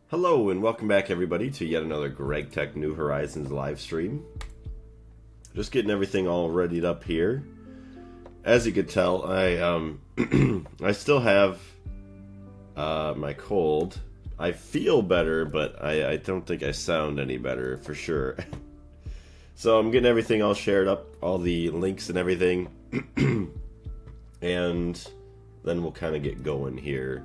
Hello and welcome back everybody to yet another Gregtech New Horizons live stream. Just getting everything all readied up here. As you could tell, I I still have my cold. I feel better, but I don't think I sound any better for sure. So I'm getting everything all shared up, all the links and everything. And then we'll kind of get going here.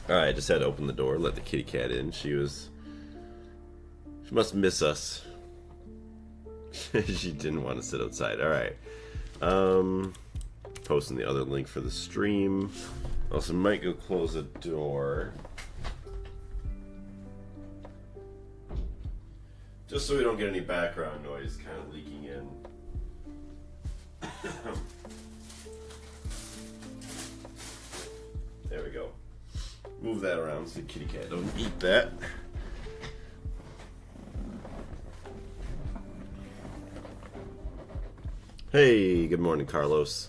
Alright, I just had to open the door, let the kitty cat in. She must miss us. She didn't want to sit outside. Alright. Posting the other link for the stream. Also might go close the door. Just so we don't get any background noise kind of leaking in. There we go. Move that around so the kitty cat don't eat that. Hey, good morning, Carlos.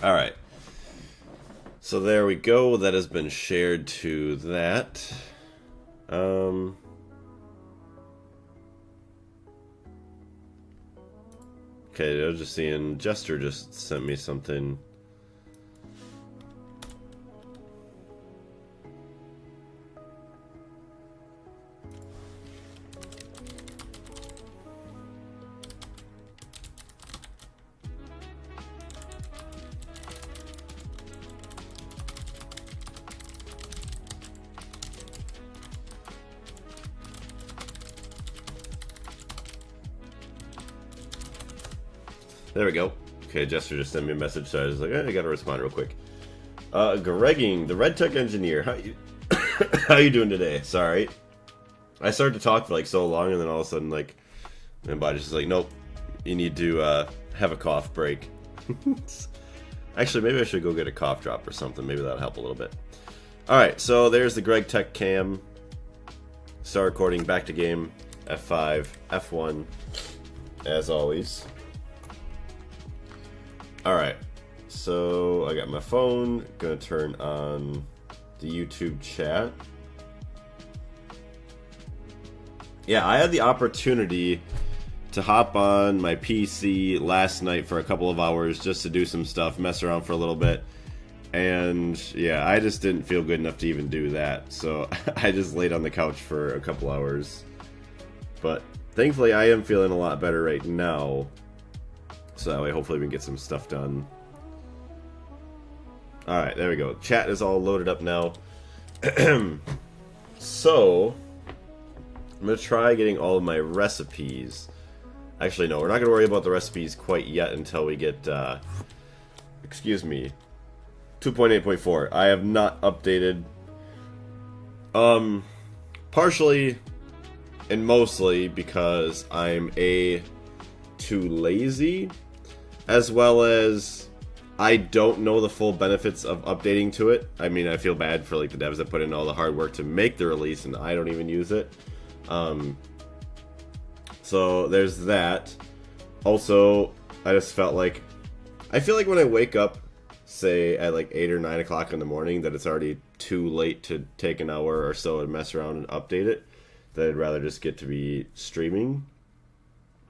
Alright, so there we go, that has been shared to that. Okay, I was just seeing, Jester just sent me something. There we go. Okay, Jester just sent me a message, so I was like, I gotta respond real quick. Gregging, the RedTech engineer, how you doing today? Sorry. I started to talk for like so long, and then all of a sudden, like, my body's just like, nope, you need to have a cough break. Actually, maybe I should go get a cough drop or something. Maybe that'll help a little bit. Alright, so there's the Gregtech cam. Start recording, back to game, F5, F1, as always. Alright, so I got my phone, gonna turn on the YouTube chat. Yeah, I had the opportunity to hop on my PC last night for a couple of hours just to do some stuff, mess around for a little bit. And yeah, I just didn't feel good enough to even do that. So I just laid on the couch for a couple hours. But thankfully I am feeling a lot better right now. So that way hopefully we can get some stuff done. Alright, there we go. Chat is all loaded up now. So, I'm going to try getting all of my recipes. Actually, no, we're not going to worry about the recipes quite yet until we get, excuse me, 2.8.4. I have not updated. Partially and mostly because I'm too lazy, as well as I don't know the full benefits of updating to it. I mean, I feel bad for like the devs that put in all the hard work to make the release and I don't even use it. So there's that. Also, I just felt like, I feel like when I wake up, say at like 8 or 9 o'clock in the morning, that it's already too late to take an hour or so and mess around and update it, that I'd rather just get to be streaming.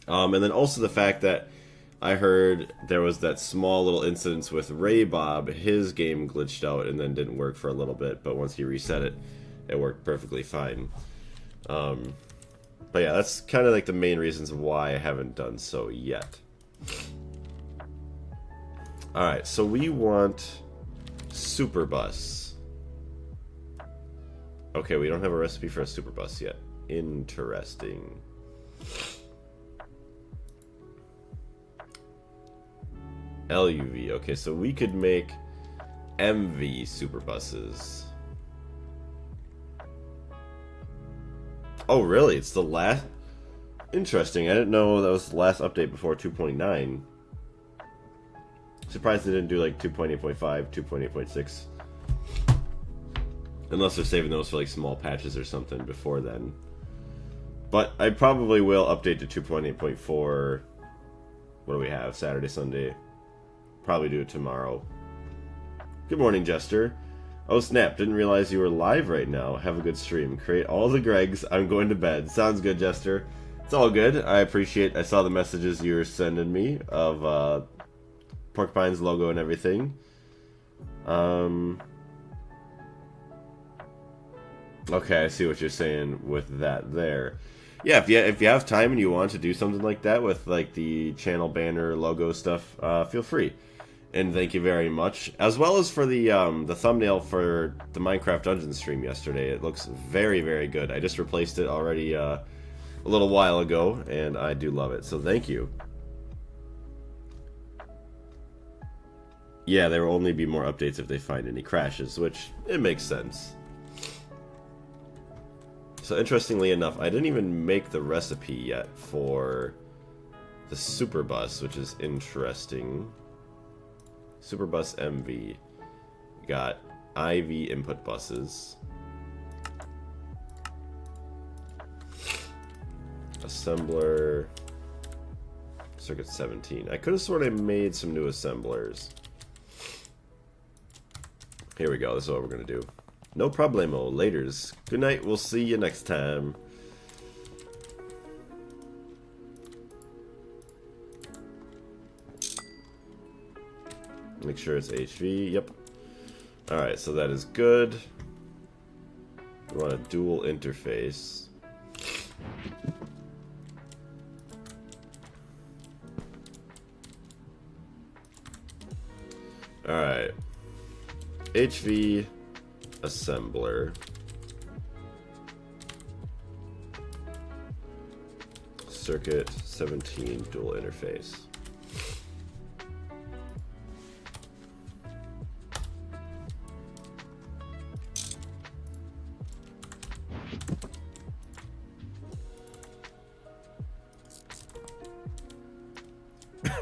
And then also the fact that I heard there was that small little incident with Ray Bob. His game glitched out and then didn't work for a little bit, but once he reset it, it worked perfectly fine. But yeah, that's kind of like the main reasons why I haven't done so yet. Alright, so we want Super Bus. Okay, we don't have a recipe for a super bus yet. Interesting. LUV. Okay, so we could make MV super buses. Oh, really? It's the last... Interesting. I didn't know that was the last update before 2.9. Surprised they didn't do like 2.8.5, 2.8.6. Unless they're saving those for like small patches or something before then. But I probably will update to 2.8.4. What do we have? Saturday, Sunday. Probably do it tomorrow. Good morning, Jester. Oh snap, didn't realize you were live right now. Have a good stream. Create all the Gregs. I'm going to bed. Sounds good, Jester. It's all good. I appreciate... I saw the messages you were sending me of Porcupine's logo and everything. Okay, I see what you're saying with that there. Yeah, if you have time and you want to do something like that with like the channel banner logo stuff, feel free. And thank you very much. As well as for the thumbnail for the Minecraft Dungeon stream yesterday. It looks very, very good. I just replaced it already a little while ago, and I do love it. So thank you. Yeah, there will only be more updates if they find any crashes, which it makes sense. So interestingly enough, I didn't even make the recipe yet for the super bus, which is interesting. Super bus MV. We got IV input buses. Assembler. Circuit 17. I could have sort of made some new assemblers. Here we go. This is what we're going to do. No problemo. Laters. Good night. We'll see you next time. Make sure it's HV. Yep. Alright, so that is good. We want a dual interface. Alright. HV assembler. Circuit 17 dual interface.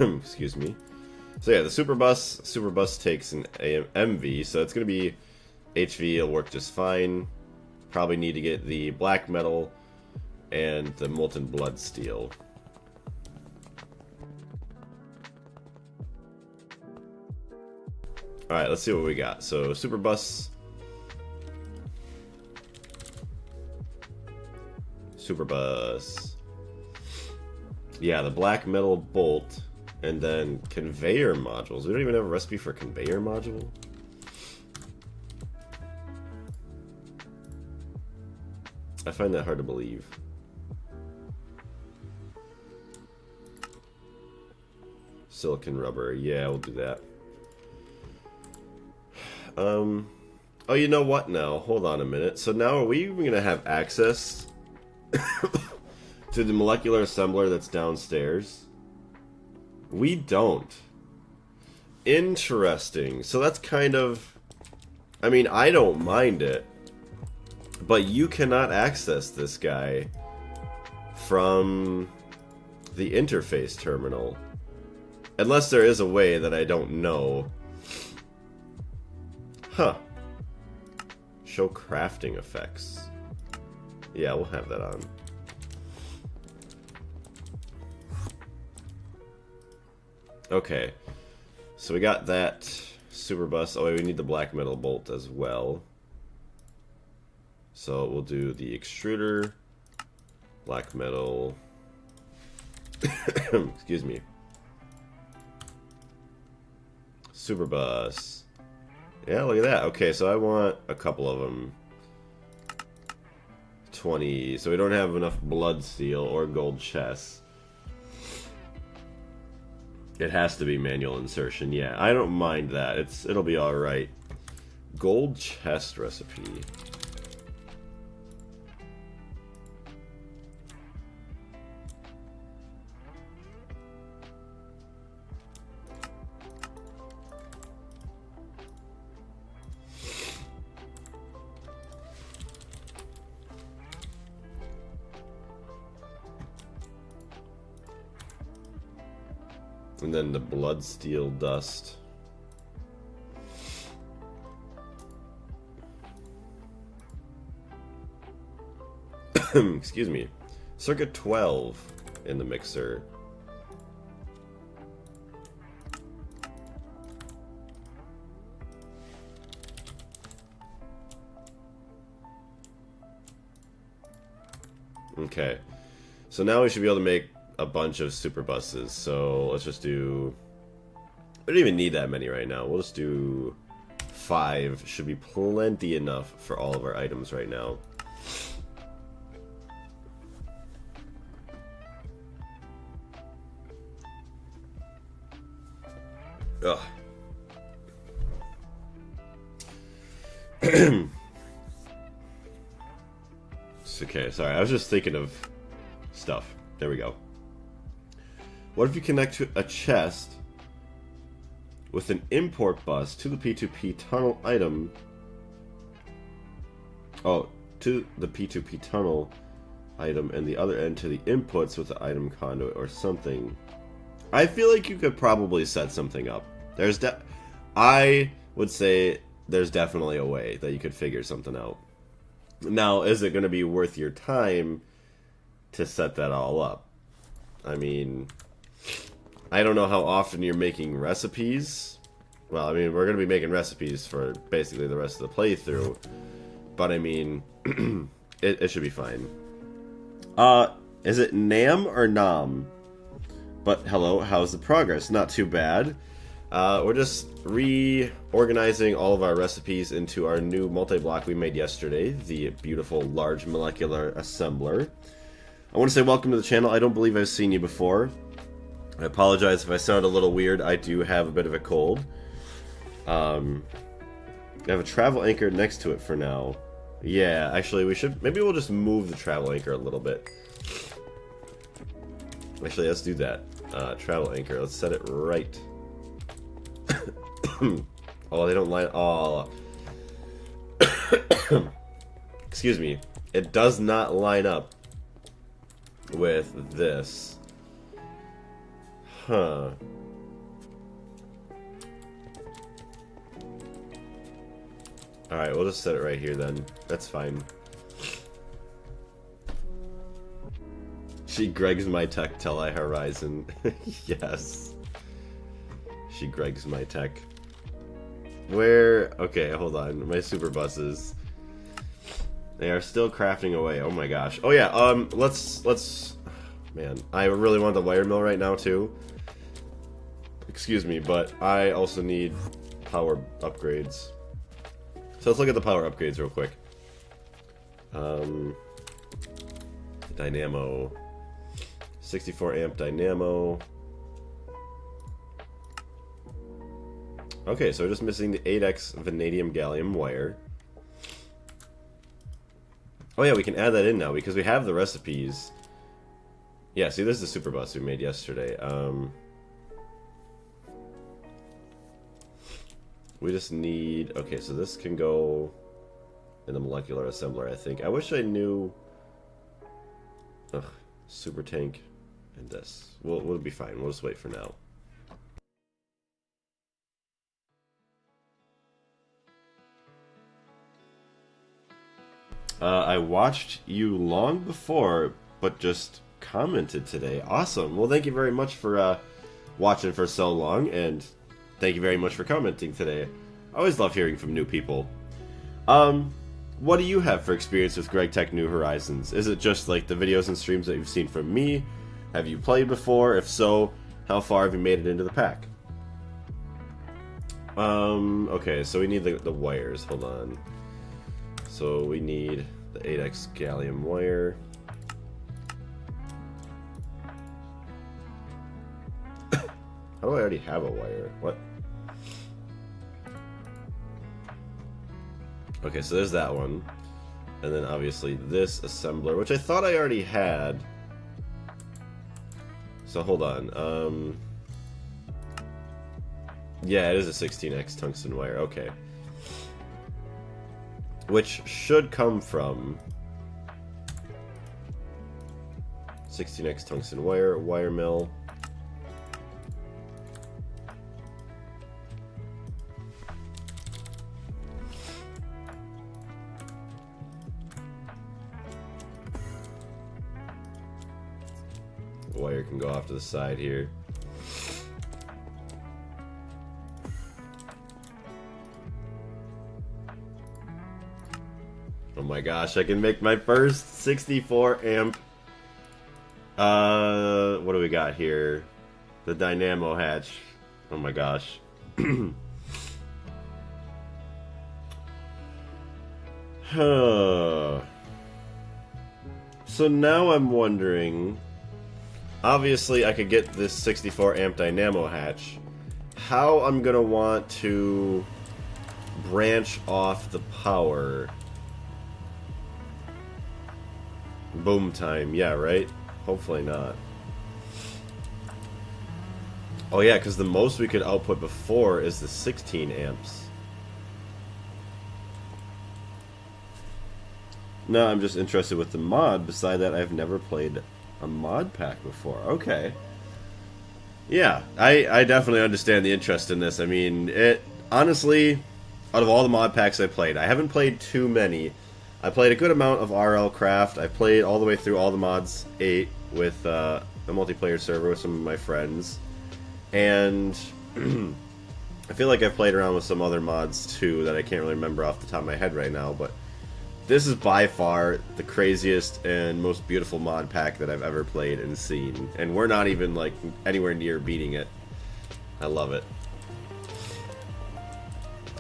Excuse me. So yeah, the super bus takes an MV, so it's going to be HV. It'll work just fine. Probably need to get the black metal and the molten blood steel. Alright, let's see what we got. So super bus. Yeah, the black metal bolt. And then conveyor modules. We don't even have a recipe for a conveyor module. I find that hard to believe. Silicon rubber. Yeah, we'll do that. Oh, you know what now? Hold on a minute. So now are we even going to have access to the molecular assembler that's downstairs? We don't. Interesting. So that's kind of... I mean, I don't mind it. But you cannot access this guy from the interface terminal. Unless there is a way that I don't know. Huh. Show crafting effects. Yeah, we'll have that on. Okay, so we got that super bus. Oh wait, we need the black metal bolt as well. So we'll do the extruder, black metal. Excuse me. Super bus. Yeah, look at that. Okay, so I want a couple of them. 20. So we don't have enough blood steel or gold chests. It has to be manual insertion. Yeah, I don't mind that. It'll be all right. Gold chest recipe. And then the blood steel dust. Excuse me. Circuit 12 in the mixer. Okay, so now we should be able to make a bunch of super buses. So let's just do... We don't even need that many right now. We'll just do 5. Should be plenty enough for all of our items right now. Ugh. Okay, sorry, I was just thinking of stuff. There we go. What if you connect to a chest with an import bus to the P2P tunnel item? Oh, to the P2P tunnel item and the other end to the inputs with the item conduit or something. I feel like you could probably set something up. I would say there's definitely a way that you could figure something out. Now, is it going to be worth your time to set that all up? I mean, I don't know how often you're making recipes. Well, I mean, we're going to be making recipes for basically the rest of the playthrough. But, I mean, it should be fine. Is it Nam or Nam? But, hello, how's the progress? Not too bad. We're just reorganizing all of our recipes into our new multi-block we made yesterday, the beautiful large molecular assembler. I want to say welcome to the channel. I don't believe I've seen you before. I apologize if I sound a little weird. I do have a bit of a cold. I have a travel anchor next to it for now. Yeah, actually maybe we'll just move the travel anchor a little bit. Actually, let's do that. Travel anchor, let's set it right. Oh, they don't line. Oh. Excuse me. It does not line up with this. Huh. Alright, we'll just set it right here then. That's fine. She Greg's my tech till I Horizon. Yes. She Greg's my tech. Where? Okay, hold on. My super buses. They are still crafting away. Oh my gosh. Oh yeah. Let's. Man, I really want the wire mill right now too. Excuse me, but I also need power upgrades. So let's look at the power upgrades real quick. Dynamo. 64 amp dynamo. Okay, so we're just missing the 8x vanadium gallium wire. Oh yeah, we can add that in now because we have the recipes. Yeah, see, this is the super bus we made yesterday. We just need... Okay, so this can go in the molecular assembler, I think. I wish I knew... Ugh, super tank and this. We'll be fine. We'll just wait for now. I watched you long before, but just commented today. Awesome. Well, thank you very much for watching for so long, and thank you very much for commenting today. I always love hearing from new people. What do you have for experience with Gregtech New Horizons? Is it just like the videos and streams that you've seen from me? Have you played before? If so, how far have you made it into the pack? Okay, so we need the wires. Hold on. So we need the 8x gallium wire. How do I already have a wire? What? Okay, so there's that one. And then obviously this assembler, which I thought I already had. So hold on. Yeah, it is a 16x tungsten wire. Okay. Which should come from 16x tungsten wire, wire mill. wire can go off to the side here. Oh my gosh, I can make my first 64 amp. What do we got here? The dynamo hatch. Oh my gosh. So now I'm wondering, obviously I could get this 64 amp dynamo hatch. How I'm gonna want to branch off the power. Boom time, yeah, right? Hopefully not. Oh yeah, because the most we could output before is the 16 amps. No, I'm just interested with the mod. Beside that, I've never played a mod pack before. Okay. Yeah, I definitely understand the interest in this. I mean, it honestly, out of all the mod packs I played, I haven't played too many. I played a good amount of RL Craft. I played all the way through all the mods 8 with a multiplayer server with some of my friends. And I feel like I've played around with some other mods too that I can't really remember off the top of my head right now, but this is by far the craziest and most beautiful mod pack that I've ever played and seen. And we're not even like anywhere near beating it. I love it.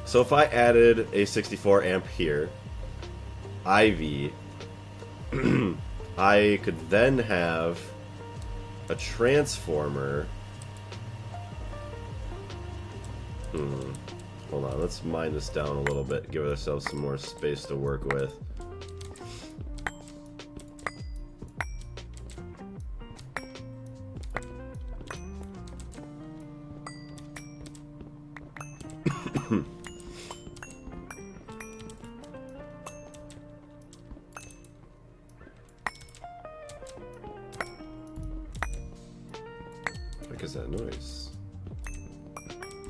So if I added a 64 amp here, IV, I could then have a transformer. Hold on, let's mine this down a little bit, give ourselves some more space to work with. What is that noise?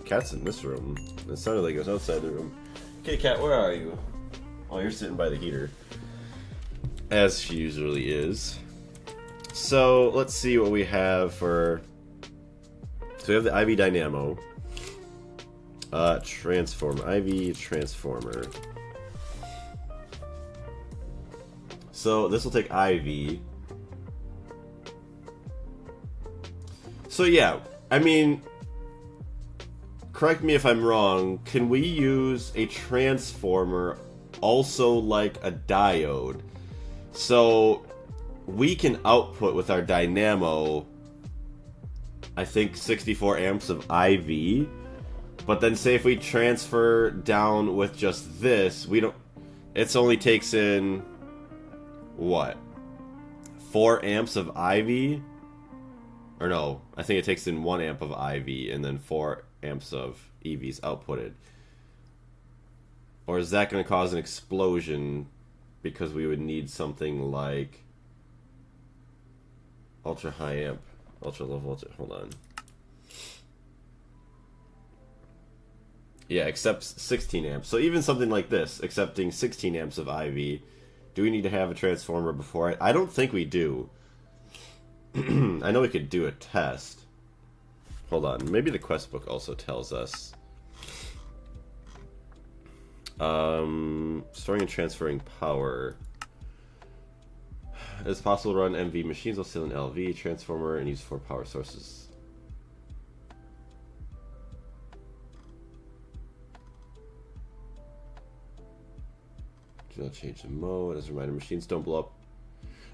Cat's in this room. It sounded like it was outside the room. Okay, cat, where are you? Oh, you're sitting by the heater. As she usually is. So, let's see what we have for... So we have the IV Dynamo. Transformer. IV Transformer. So, this will take IV. So, yeah. I mean... Correct me if I'm wrong, can we use a transformer also like a diode? So we can output with our dynamo, I think 64 amps of IV, but then say if we transfer down with just this, we don't, it only takes in, what, 4 amps of IV? Or no, I think it takes in 1 amp of IV and then 4 amps of EVs outputted. Or is that going to cause an explosion because we would need something like ultra high amp, ultra low voltage? Hold on. Yeah, accepts 16 amps. So even something like this, accepting 16 amps of IV, do we need to have a transformer before it? I don't think we do. I know we could do a test. Hold on, maybe the quest book also tells us. Storing and transferring power. It's possible to run MV machines while still in LV, transformer, and use 4 power sources. Do not change the mode. As a reminder, machines don't blow up.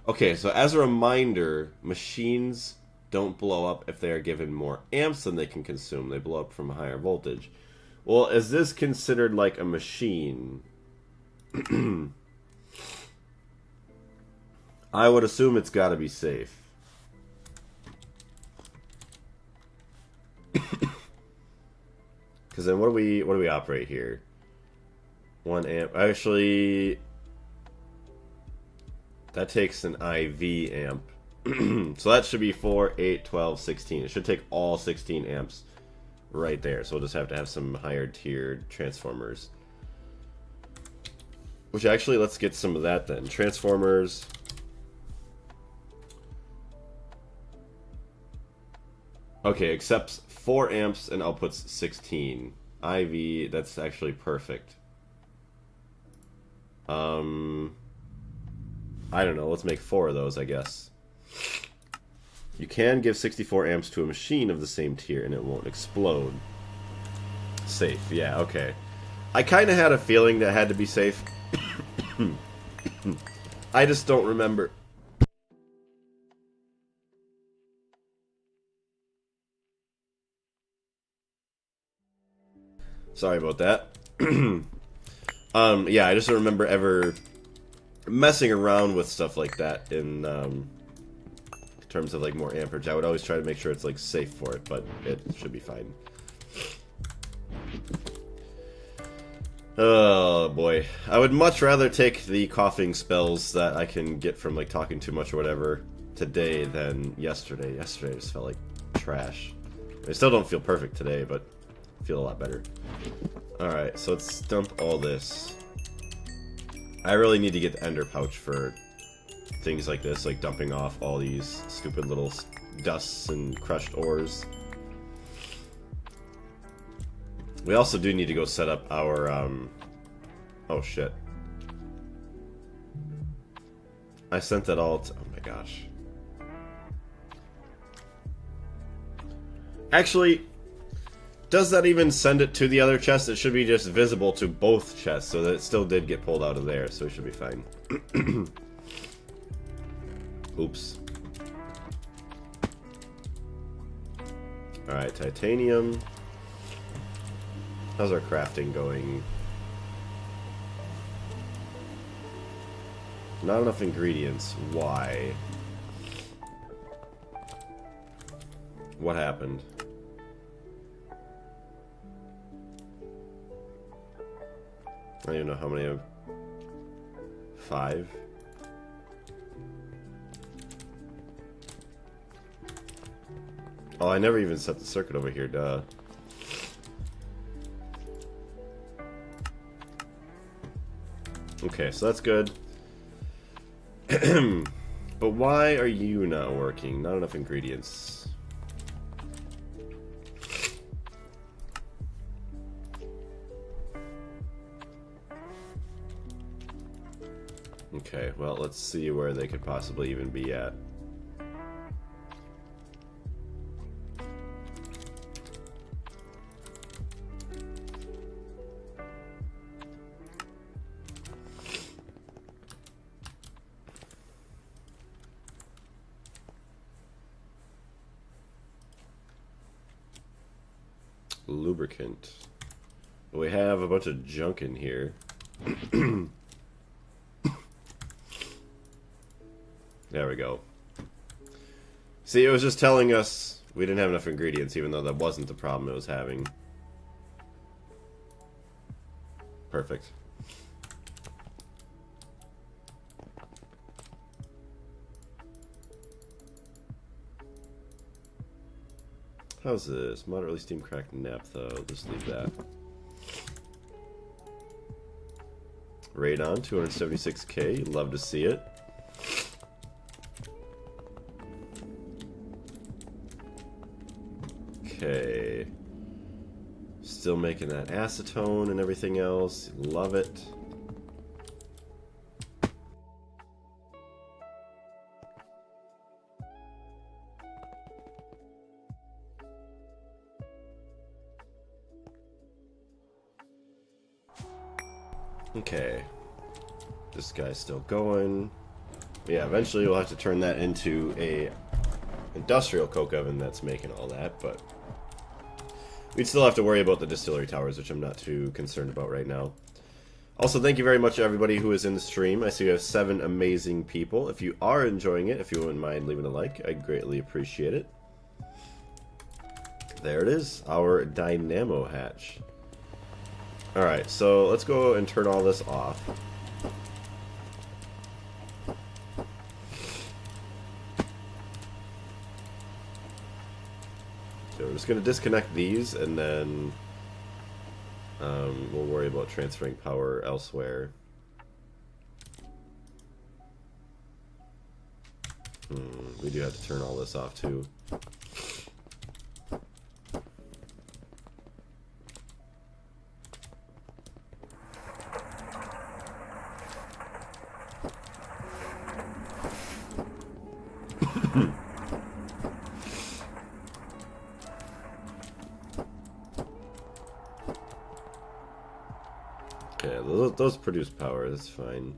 Okay, so as a reminder, machines don't blow up if they are given more amps than they can consume. They blow up from a higher voltage. Well, is this considered like a machine? I would assume it's got to be safe. Because then what do we operate here? 1 amp. Actually, that takes an IV amp. So that should be 4, 8, 12, 16. It should take all 16 amps right there. So we'll just have to have some higher tiered transformers. Which actually, let's get some of that then. Transformers. Okay, accepts 4 amps and outputs 16. IV, that's actually perfect. I don't know, let's make 4 of those, I guess. You can give 64 amps to a machine of the same tier and it won't explode. Safe, yeah, okay. I kind of had a feeling that had to be safe. I just don't remember. Sorry about that. Yeah, I just don't remember ever messing around with stuff like that in terms of like more amperage. I would always try to make sure it's like safe for it, but it should be fine. Oh boy, I would much rather take the coughing spells that I can get from like talking too much or whatever today than yesterday. Yesterday just felt like trash. I still don't feel perfect today, but I feel a lot better. Alright, so let's dump all this. I really need to get the ender pouch for things like this, like dumping off all these stupid little dusts and crushed ores. We also do need to go set up our, oh shit. I sent that all to, oh my gosh. Actually, does that even send it to the other chest? It should be just visible to both chests, so that it still did get pulled out of there, so it should be fine. Oops. Alright, titanium. How's our crafting going? Not enough ingredients. Why? What happened? I don't even know how many of... 5? Oh, I never even set the circuit over here, duh. Okay, so that's good. But why are you not working? Not enough ingredients. Okay, well, let's see where they could possibly even be at. Lubricant. We have a bunch of junk in here. There we go. See, it was just telling us we didn't have enough ingredients, even though that wasn't the problem it was having. Perfect. How's this? Moderately steam cracked naphtha. Just leave that. Radon, 276k. Love to see it. Okay. Still making that acetone and everything else. Love it. Okay. This guy's still going. Yeah, eventually we'll have to turn that into a industrial coke oven that's making all that, but we'd still have to worry about the distillery towers, which I'm not too concerned about right now. Also, thank you very much to everybody who is in the stream. I see we have 7 amazing people. If you are enjoying it, if you wouldn't mind leaving a like, I'd greatly appreciate it. There it is, our dynamo hatch. Alright, so let's go and turn all this off. So we're just going to disconnect these, and then we'll worry about transferring power elsewhere. We do have to turn all this off too. Okay, those produce power, that's fine.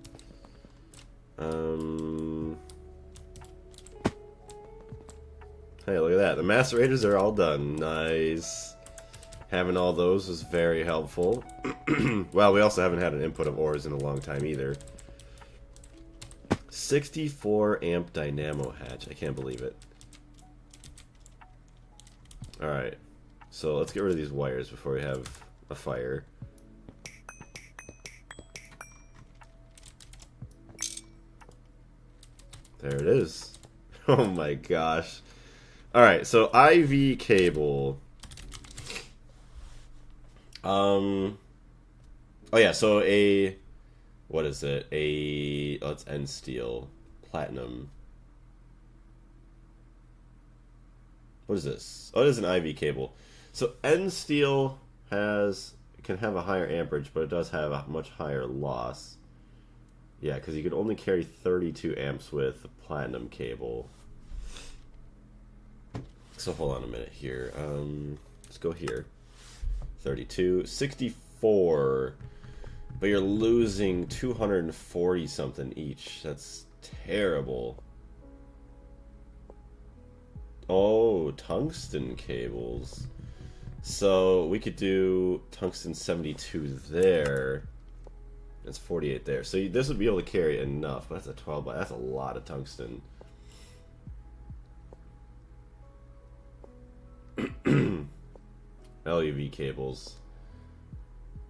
Hey, look at that. The macerators are all done. Nice. Having all those was very helpful. Well, we also haven't had an input of ores in a long time either. 64 amp dynamo hatch. I can't believe it. Alright. So let's get rid of these wires before we have a fire. There it is. Oh my gosh. Alright, so IV cable. Oh yeah, so what is it? It's N steel. Platinum. What is this? Oh, it is an IV cable. So N steel can have a higher amperage, but it does have a much higher loss. Yeah, because you could only carry 32 amps with a platinum cable. So hold on a minute here. Let's go here. 32, 64. But you're losing 240 something each. That's terrible. Oh, tungsten cables. So we could do tungsten 72 there. That's 48 there. So this would be able to carry enough. But that's a 12 by. That's a lot of tungsten. LUV cables.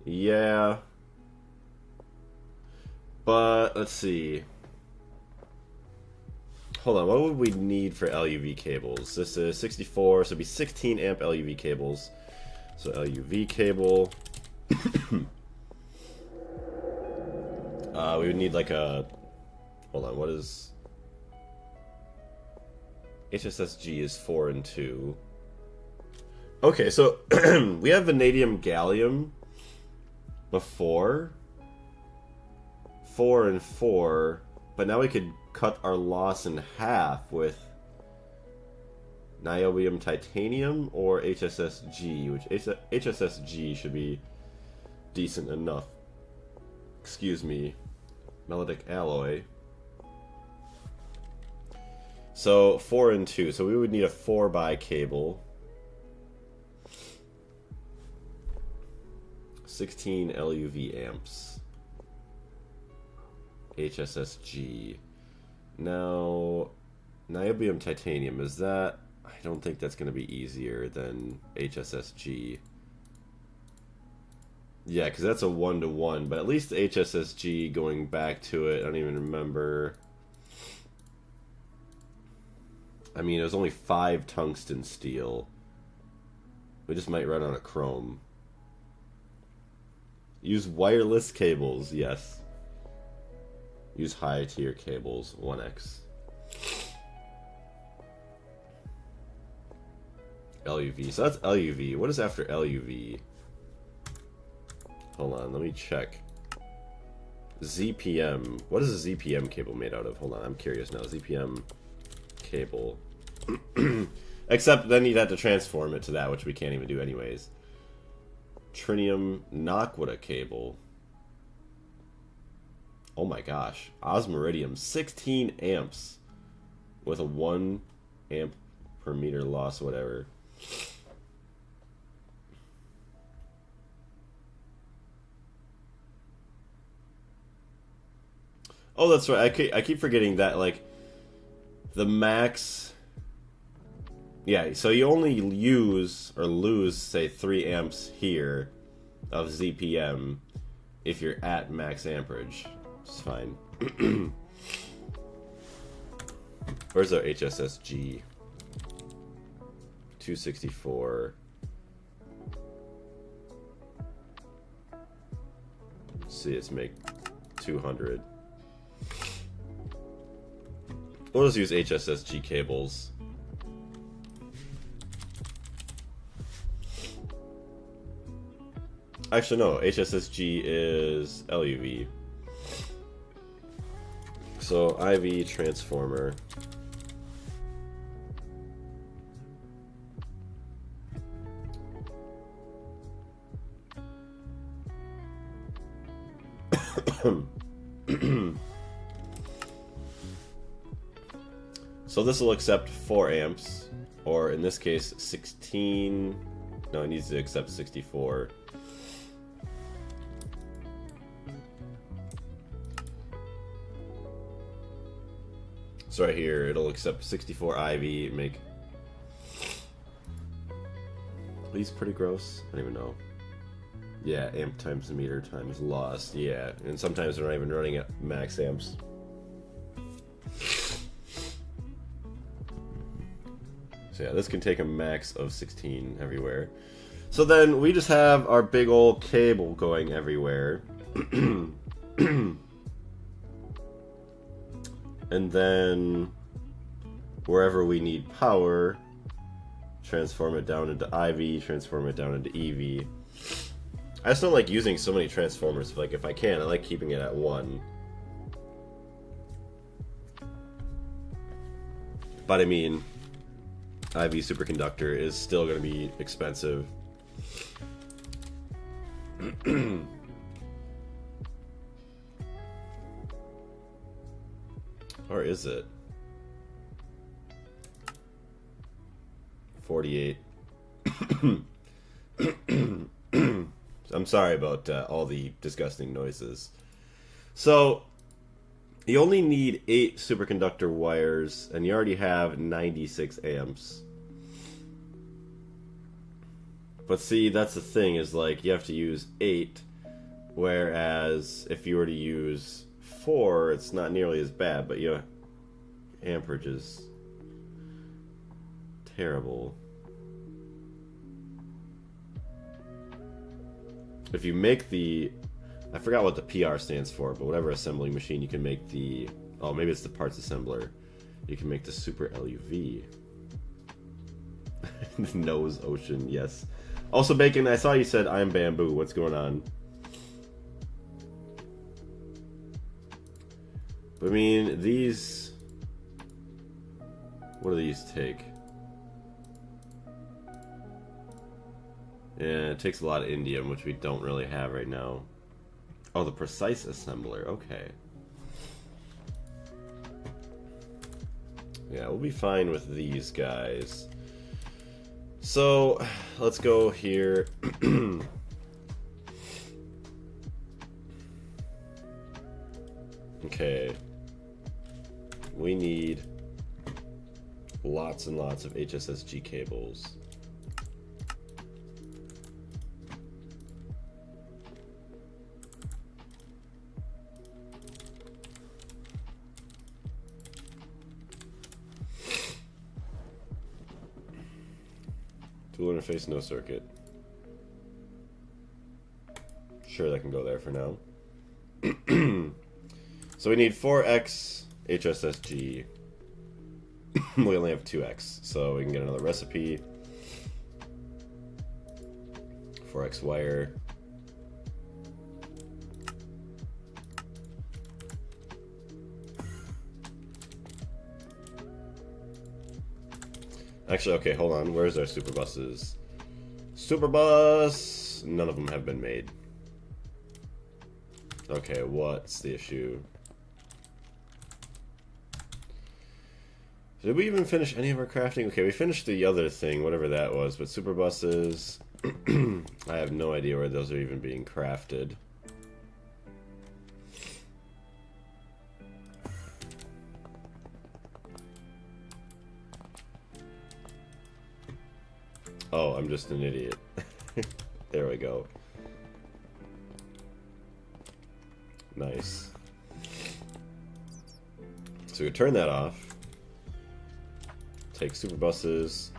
Yeah. But let's see. Hold on. What would we need for LUV cables? This is 64, so it'd be 16 amp LUV cables. So LUV cable. We would need like a... Hold on, what is... HSSG is 4 and 2. Okay, so we have vanadium gallium before. 4 and 4. But now we could cut our loss in half with niobium titanium or HSSG, which HSSG should be decent enough. Excuse me. Melodic alloy. So 4 and 2. So we would need a 4 by cable. 16 LUV amps. HSSG. Now, niobium titanium, is that... I don't think that's going to be easier than HSSG. Yeah, because that's a 1-to-1, but at least the HSSG, going back to it, I don't even remember. I mean, it was only 5 tungsten steel. We just might run out of chrome. Use wireless cables, yes. Use high tier cables, 1x. LUV, so that's LUV. What is after LUV? Hold on, let me check. ZPM. What is a ZPM cable made out of? Hold on, I'm curious now. ZPM cable. Except then you'd have to transform it to that, which we can't even do anyways. Trinium Naquita cable. Oh my gosh. Osmiridium. 16 amps. With a 1 amp per meter loss, whatever. Oh, that's right. I keep forgetting that, like, the max... Yeah, so you only use, or lose, say, 3 amps here of ZPM if you're at max amperage. It's fine. Where's our HSSG? 264. Let's see, let's make 200. We'll just use HSSG cables. Actually, no. HSSG is LUV. So, IV transformer. So this will accept 4 amps, or in this case 16. No, it needs to accept 64. So right here, it'll accept 64 IV, make these pretty gross. I don't even know. Yeah, amp times the meter times loss. Yeah, and sometimes they're not even running at max amps. So yeah, this can take a max of 16 everywhere. So then we just have our big old cable going everywhere. And then wherever we need power, transform it down into IV, transform it down into EV. I just don't like using so many transformers. Like, if I can, I like keeping it at 1. But I mean, IV superconductor is still going to be expensive. Or is it? 48. I'm sorry about all the disgusting noises. So, you only need 8 superconductor wires, and you already have 96 amps. But see, that's the thing, is like, you have to use 8, whereas if you were to use 4, it's not nearly as bad, but yeah, amperage is terrible. If you make the, I forgot what the PR stands for, but whatever assembling machine, you can make the, oh, maybe it's the parts assembler. You can make the super LUV. Nose ocean, yes. Also, Bacon, I saw you said I'm bamboo. What's going on? I mean, these, what do these take? Yeah, it takes a lot of indium, which we don't really have right now. Oh, the precise assembler, okay. Yeah, we'll be fine with these guys. So, let's go here. Okay. We need lots and lots of HSSG cables. Tool interface, no circuit. Sure, that can go there for now. So we need 4x HSSG. We only have 2x, so we can get another recipe. 4x wire. Actually, okay, hold on. Where's our super buses? Super bus! None of them have been made. Okay, what's the issue? Did we even finish any of our crafting? Okay, we finished the other thing, whatever that was, but super buses, I have no idea where those are even being crafted. Oh, I'm just an idiot. There we go. Nice. So we turn that off. Take super buses.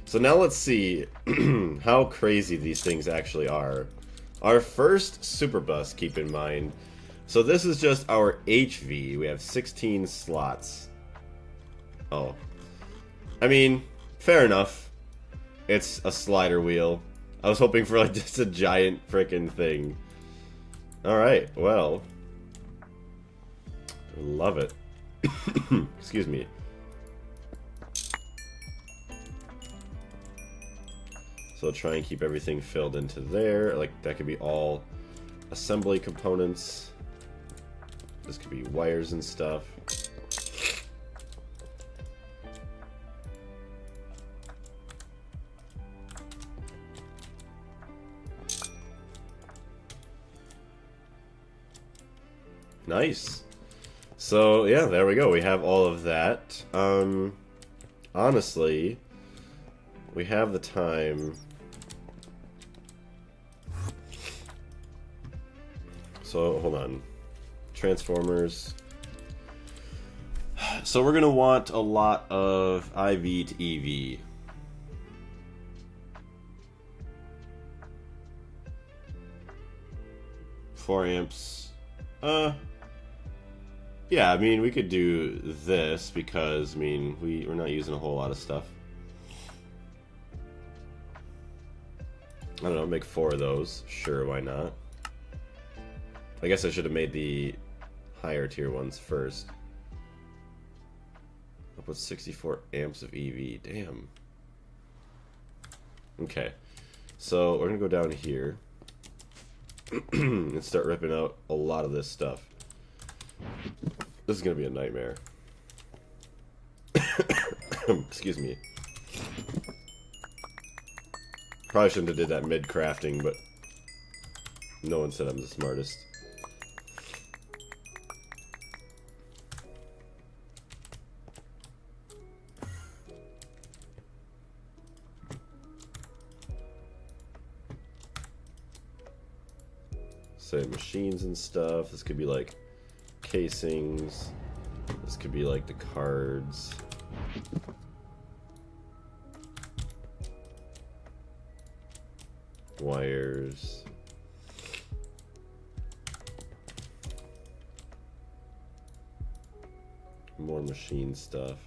So now let's see how crazy these things actually are. Our first super bus, keep in mind. So this is just our HV. We have 16 slots. Oh. I mean, fair enough. It's a slider wheel. I was hoping for like just a giant frickin' thing. Alright, well. Love it. Excuse me. So try and keep everything filled into there. Like, that could be all assembly components. This could be wires and stuff. Nice. So yeah, there we go. We have all of that. Honestly, we have the time. So hold on. Transformers. So we're gonna want a lot of IV to EV. Four amps. Yeah, I mean, we could do this because, I mean, we're not using a whole lot of stuff. I don't know, make 4 of those. Sure, why not? I guess I should have made the higher tier ones first. I'll put 64 amps of EV. Damn. Okay. So, we're going to go down here and start ripping out a lot of this stuff. This is gonna be a nightmare. Excuse me. Probably shouldn't have did that mid-crafting, but no one said I'm the smartest. Say machines and stuff. This could be like casings. This could be like the cards. Wires. More machine stuff.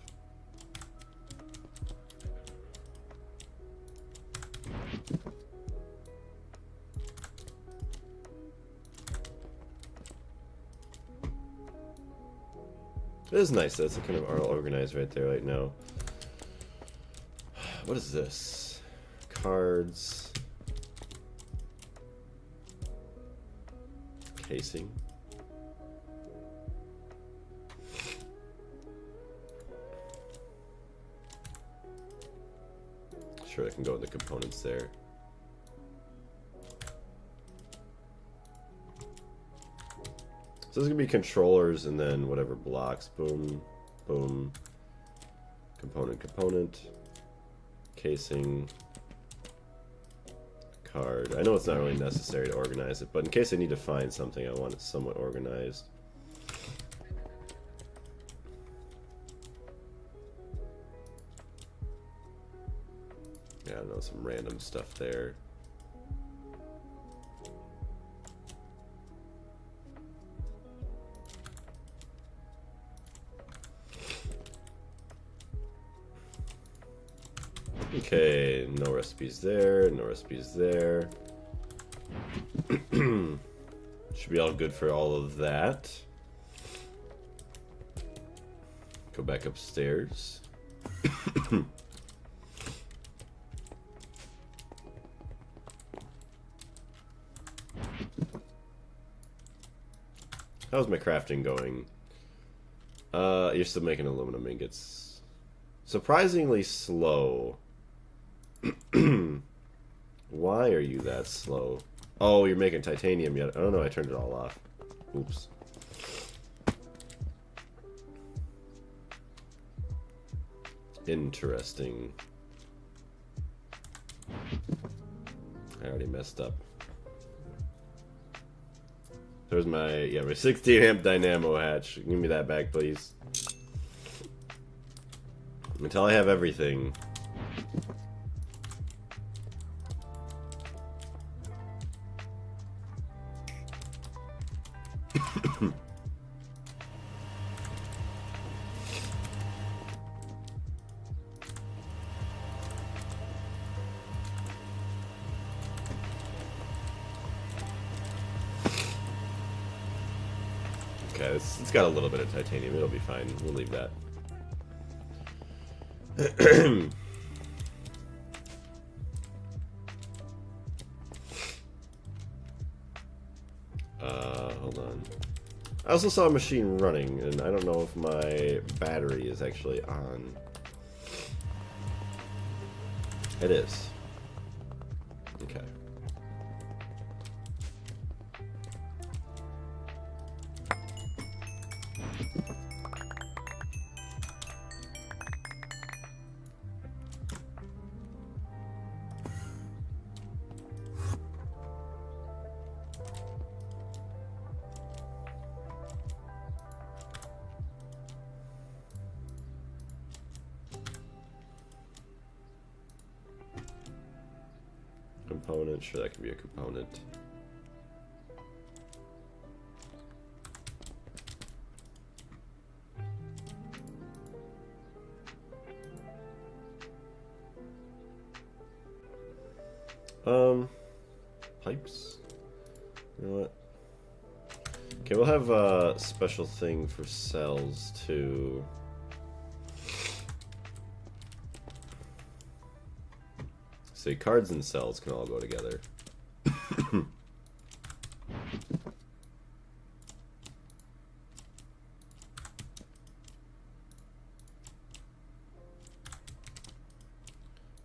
It is nice. That's kind of all organized right there right now. What is this? Cards. Casing. Sure, I can go in the components there. So this is going to be controllers and then whatever blocks. Boom, boom. Component, component. Casing. Card. I know it's not really necessary to organize it, but in case I need to find something, I want it somewhat organized. Yeah, I don't know, some random stuff there. Okay, no recipes there, no recipes there. Should be all good for all of that. Go back upstairs. How's my crafting going? You're still making aluminum ingots. Surprisingly slow. Why are you that slow? Oh, you're making titanium yet. Oh no, I turned it all off. Oops. Interesting. I already messed up. There's my 16 amp dynamo hatch. Give me that back, please. Until I have everything. Okay, it's got a little bit of titanium. It'll be fine. We'll leave that. Hold on. I also saw a machine running, and I don't know if my battery is actually on. It is. Okay. Component, sure, that could be a component. Pipes? You know what? Okay, we'll have a special thing for cells too. See, cards and cells can all go together.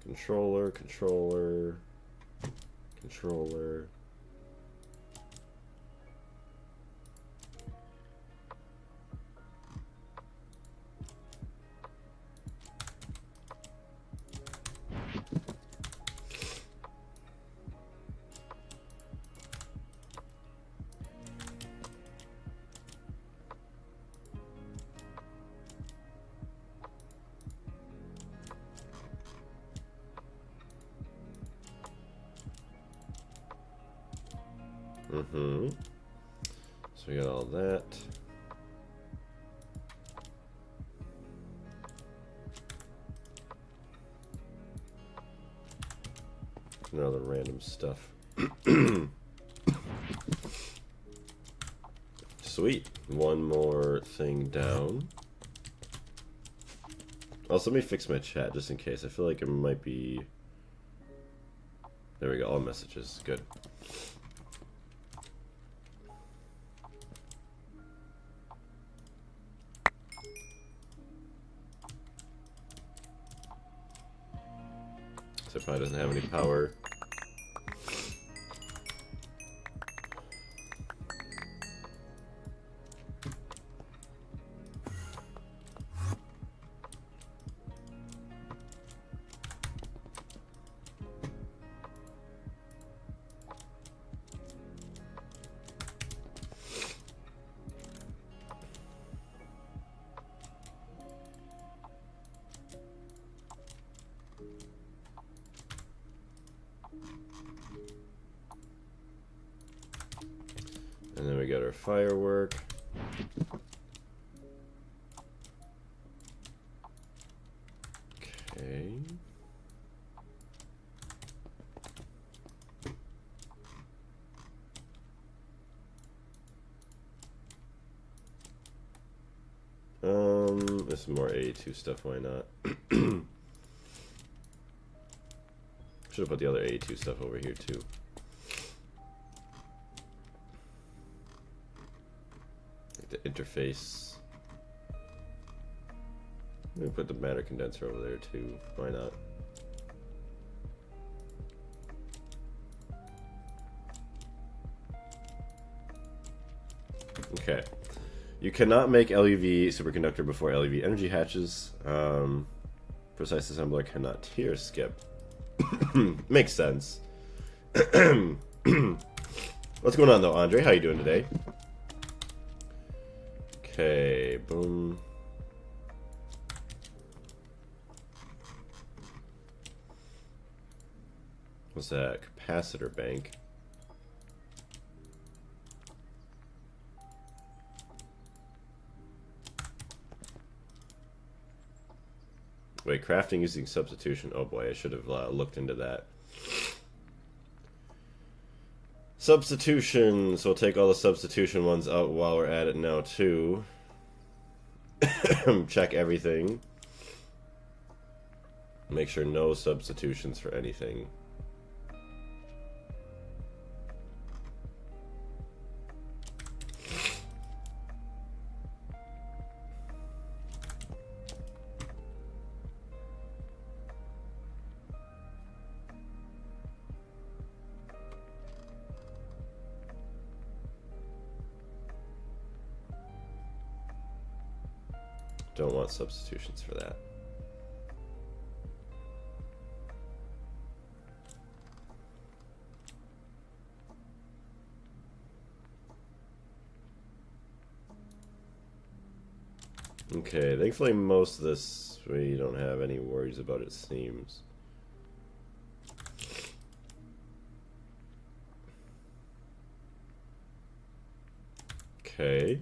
Controller, controller, controller. So we got all that. And all the random stuff. Sweet. One more thing down. Also, let me fix my chat just in case. I feel like it might be... There we go. All messages. Good. So it probably doesn't have any power. And then we got our firework. Okay. This is more A2 stuff, why not? Should have put the other A2 stuff over here too. The interface. I'm gonna put the matter condenser over there too. Why not? Okay. You cannot make LUV superconductor before LUV energy hatches. Precise assembler cannot tier skip. Makes sense. What's going on though, Andre? How you doing today? Okay, boom. What's that? Capacitor bank. Wait, crafting using substitution. Oh boy, I should have looked into that. Substitution. So we'll take all the substitution ones out while we're at it now too. Check everything. Make sure no substitutions for anything. Don't want substitutions for that. Okay, thankfully most of this we don't have any worries about, it seems. Okay.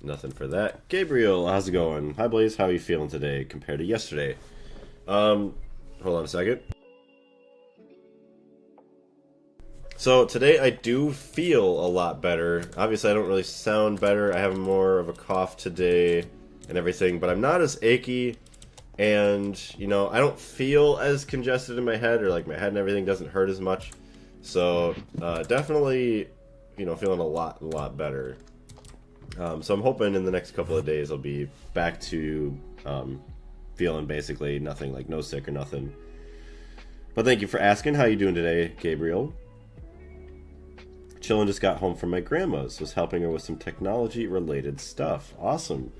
Nothing for that. Gabriel, how's it going? Hi Blaze, how are you feeling today compared to yesterday? Hold on a second. So today I do feel a lot better. Obviously I don't really sound better. I have more of a cough today and everything, but I'm not as achy, and you know, I don't feel as congested in my head, or like my head and everything doesn't hurt as much. So definitely, you know, feeling a lot better. So I'm hoping in the next couple of days I'll be back to feeling basically nothing, like no sick or nothing. But thank you for asking. How you doing today, Gabriel? Chillin', just got home from my grandma's. Was helping her with some technology related stuff. Awesome.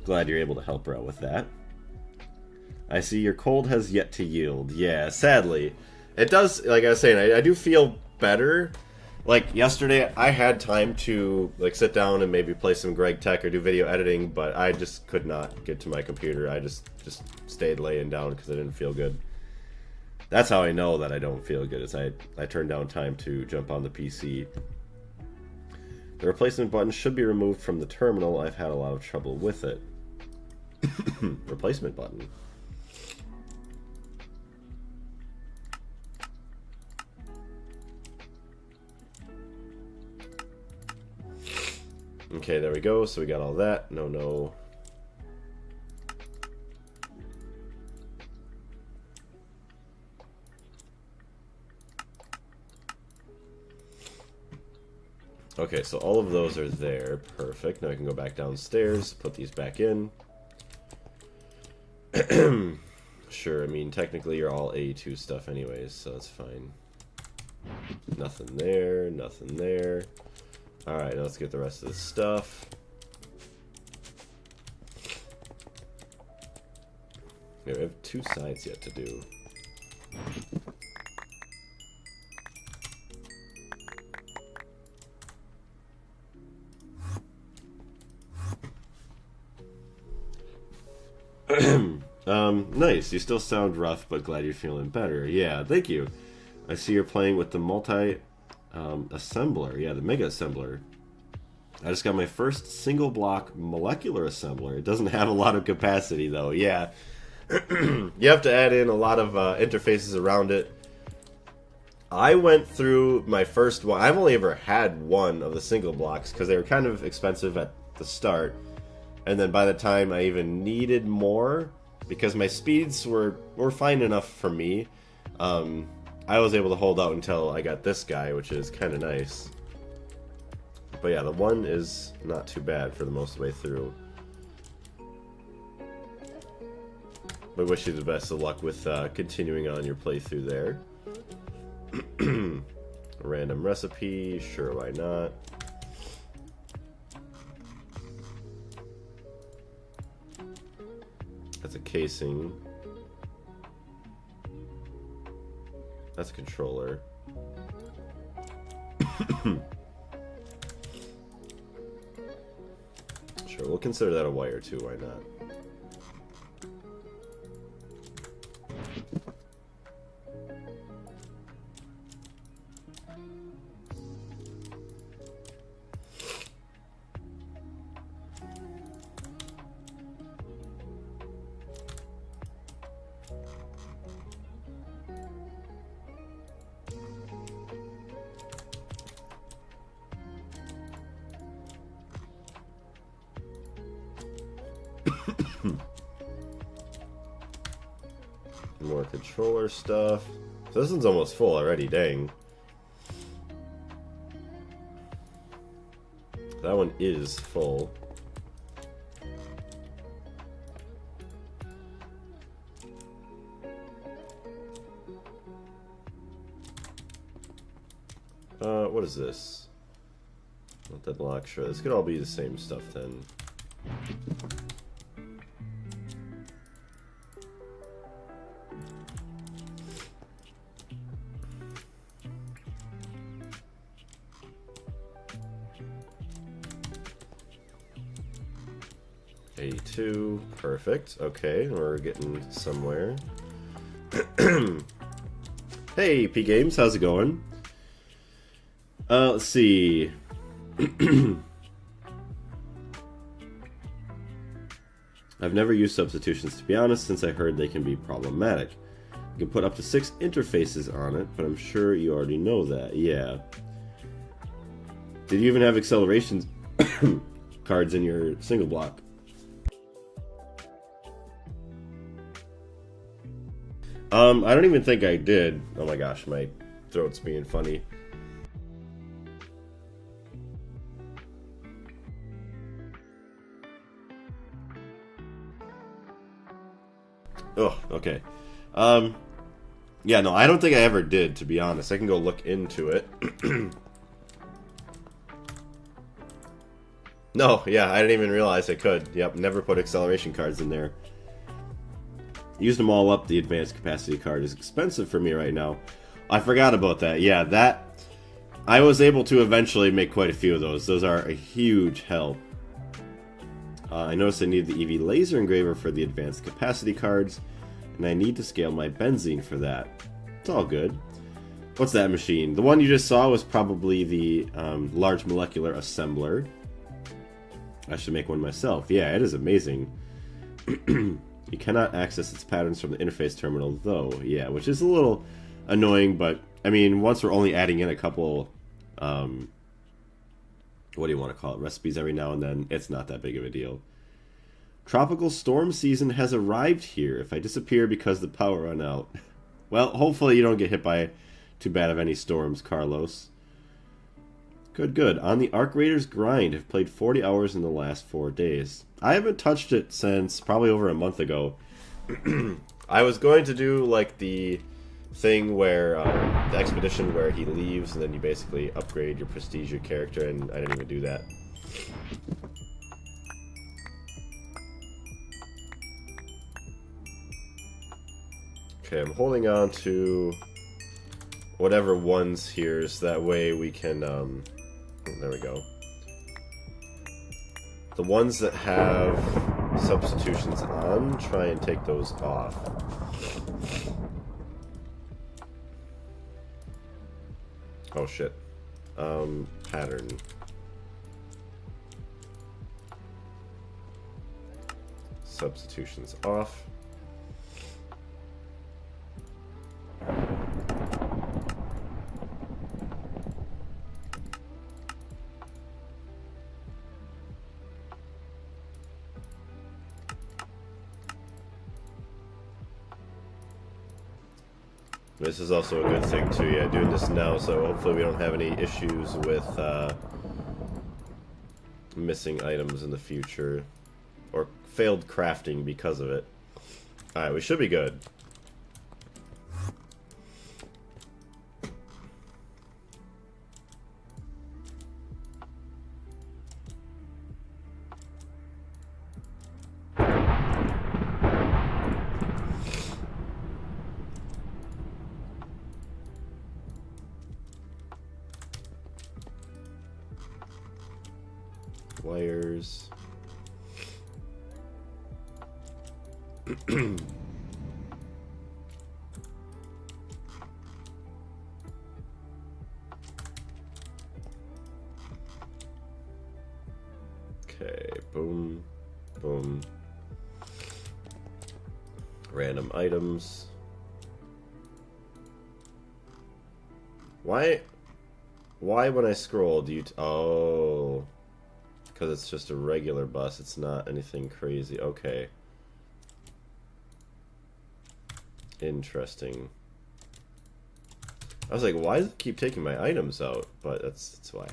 Glad you're able to help her out with that. I see your cold has yet to yield. Yeah, sadly. It does, like I was saying, I do feel better. Like yesterday I had time to like sit down and maybe play some Gregtech or do video editing, but I just could not get to my computer. I just stayed laying down because I didn't feel good. That's how I know that I don't feel good, is I turned down time to jump on the PC. The replacement button should be removed from the terminal. I've had a lot of trouble with it. Replacement button. Okay, there we go. So we got all that. No. Okay, so all of those are there. Perfect. Now I can go back downstairs, put these back in. Sure, I mean, technically you're all A2 stuff anyways, so that's fine. Nothing there, nothing there. Alright, now let's get the rest of the stuff. Okay, we have 2 sides yet to do. Nice. You still sound rough, but glad you're feeling better. Yeah, thank you. I see you're playing with the multi assembler. Yeah, the mega assembler. I just got my first single block molecular assembler. It doesn't have a lot of capacity though. Yeah. You have to add in a lot of interfaces around it. I went through my first one. I've only ever had one of the single blocks because they were kind of expensive at the start. And then by the time I even needed more, because my speeds were fine enough for me, I was able to hold out until I got this guy, which is kind of nice. But yeah, the one is not too bad for the most way through. I wish you the best of luck with continuing on your playthrough there. A random recipe, sure, why not? That's a casing. That's a controller. Sure, we'll consider that a wire too, why not? More controller stuff. So this one's almost full already, dang. That one is full. What is this? Not that lock, sure. This could all be the same stuff then. 82, perfect. Okay, we're getting somewhere. Hey, P Games, how's it going? Let's see. I've never used substitutions, to be honest, since I heard they can be problematic. You can put up to 6 interfaces on it, but I'm sure you already know that. Yeah. Did you even have acceleration cards in your single block? I don't even think I did. Oh my gosh, my throat's being funny. Oh, okay. Yeah, no, I don't think I ever did, to be honest. I can go look into it. No, yeah, I didn't even realize I could. Yep, never put acceleration cards in there. Used them all up. The advanced capacity card is expensive for me right now. I forgot about that. Yeah, that... I was able to eventually make quite a few of those. Those are a huge help. I noticed I need the EV laser engraver for the advanced capacity cards, and I need to scale my benzene for that. It's all good. What's that machine? The one you just saw was probably the large molecular assembler. I should make one myself. Yeah, it is amazing. You cannot access its patterns from the interface terminal, though. Yeah, which is a little annoying, but, I mean, once we're only adding in a couple, what do you want to call it, recipes every now and then, it's not that big of a deal. Tropical storm season has arrived here. If I disappear because the power run out. Well, hopefully you don't get hit by too bad of any storms, Carlos. Good, good. On the Arc Raiders grind. Have played 40 hours in the last 4 days. I haven't touched it since probably over a month ago. I was going to do like the thing where the expedition where he leaves and then you basically upgrade your prestige, your character, and I didn't even do that. Okay, I'm holding on to whatever ones here, so that way we can, there we go. The ones that have substitutions on, try and take those off. Oh shit. Pattern. Substitutions off. This is also a good thing too, yeah, doing this now, so hopefully we don't have any issues with missing items in the future, or failed crafting because of it. Alright, we should be good. Wires. Okay, boom, boom. Random items. Why when I scroll do you oh, because it's just a regular bus, it's not anything crazy. Okay. Interesting. I was like, why does it keep taking my items out? But that's why.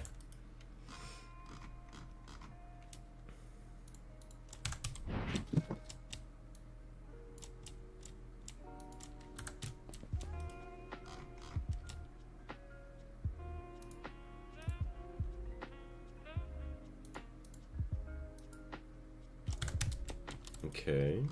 Okay.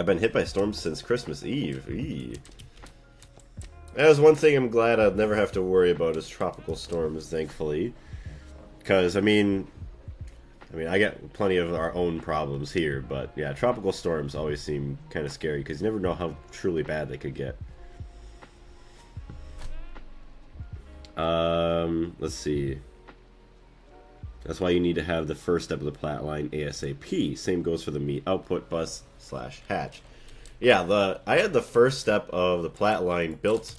I've been hit by storms since Christmas Eve. Eee. That was one thing I'm glad I'll never have to worry about is tropical storms, thankfully. Because, I mean, I get plenty of our own problems here, but yeah, tropical storms always seem kind of scary because you never know how truly bad they could get. Let's see. That's why you need to have the first step of the plat line ASAP. Same goes for the meat output bus / hatch. Yeah, I had the first step of the plat line built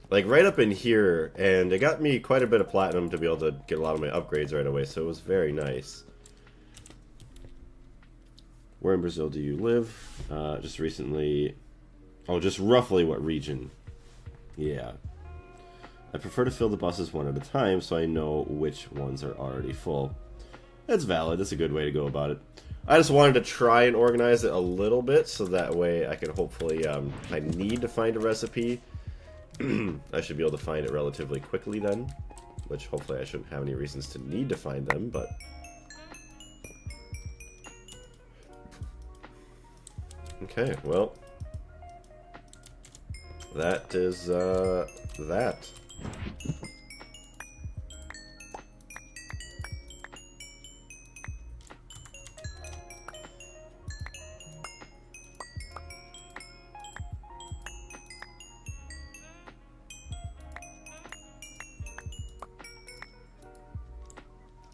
like right up in here, and it got me quite a bit of platinum to be able to get a lot of my upgrades right away, so it was very nice. Where in Brazil do you live? Just recently. Oh, just roughly what region? Yeah. I prefer to fill the buses one at a time so I know which ones are already full. That's valid. That's a good way to go about it. I just wanted to try and organize it a little bit so that way I can hopefully, if I need to find a recipe, I should be able to find it relatively quickly then. Which hopefully I shouldn't have any reasons to need to find them, but... Okay, well... That is, that.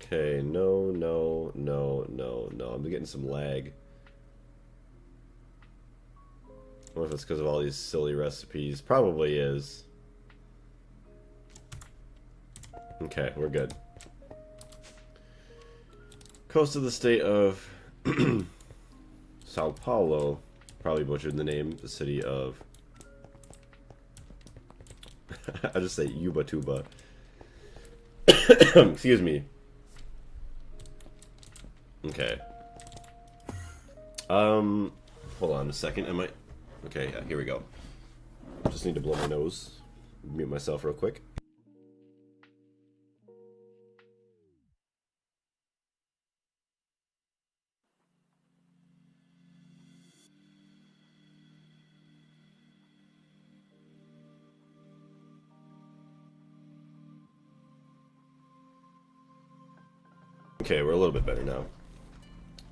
Okay, no. I'm getting some lag. I wonder if it's because of all these silly recipes. Probably is. Okay, we're good. Coast of the state of Sao Paulo. Probably butchered the name. The city of... I'll just say Ubatuba. Excuse me. Okay. Hold on a second. I might... Okay, yeah, here we go. Just need to blow my nose. Mute myself real quick. Okay, we're a little bit better now.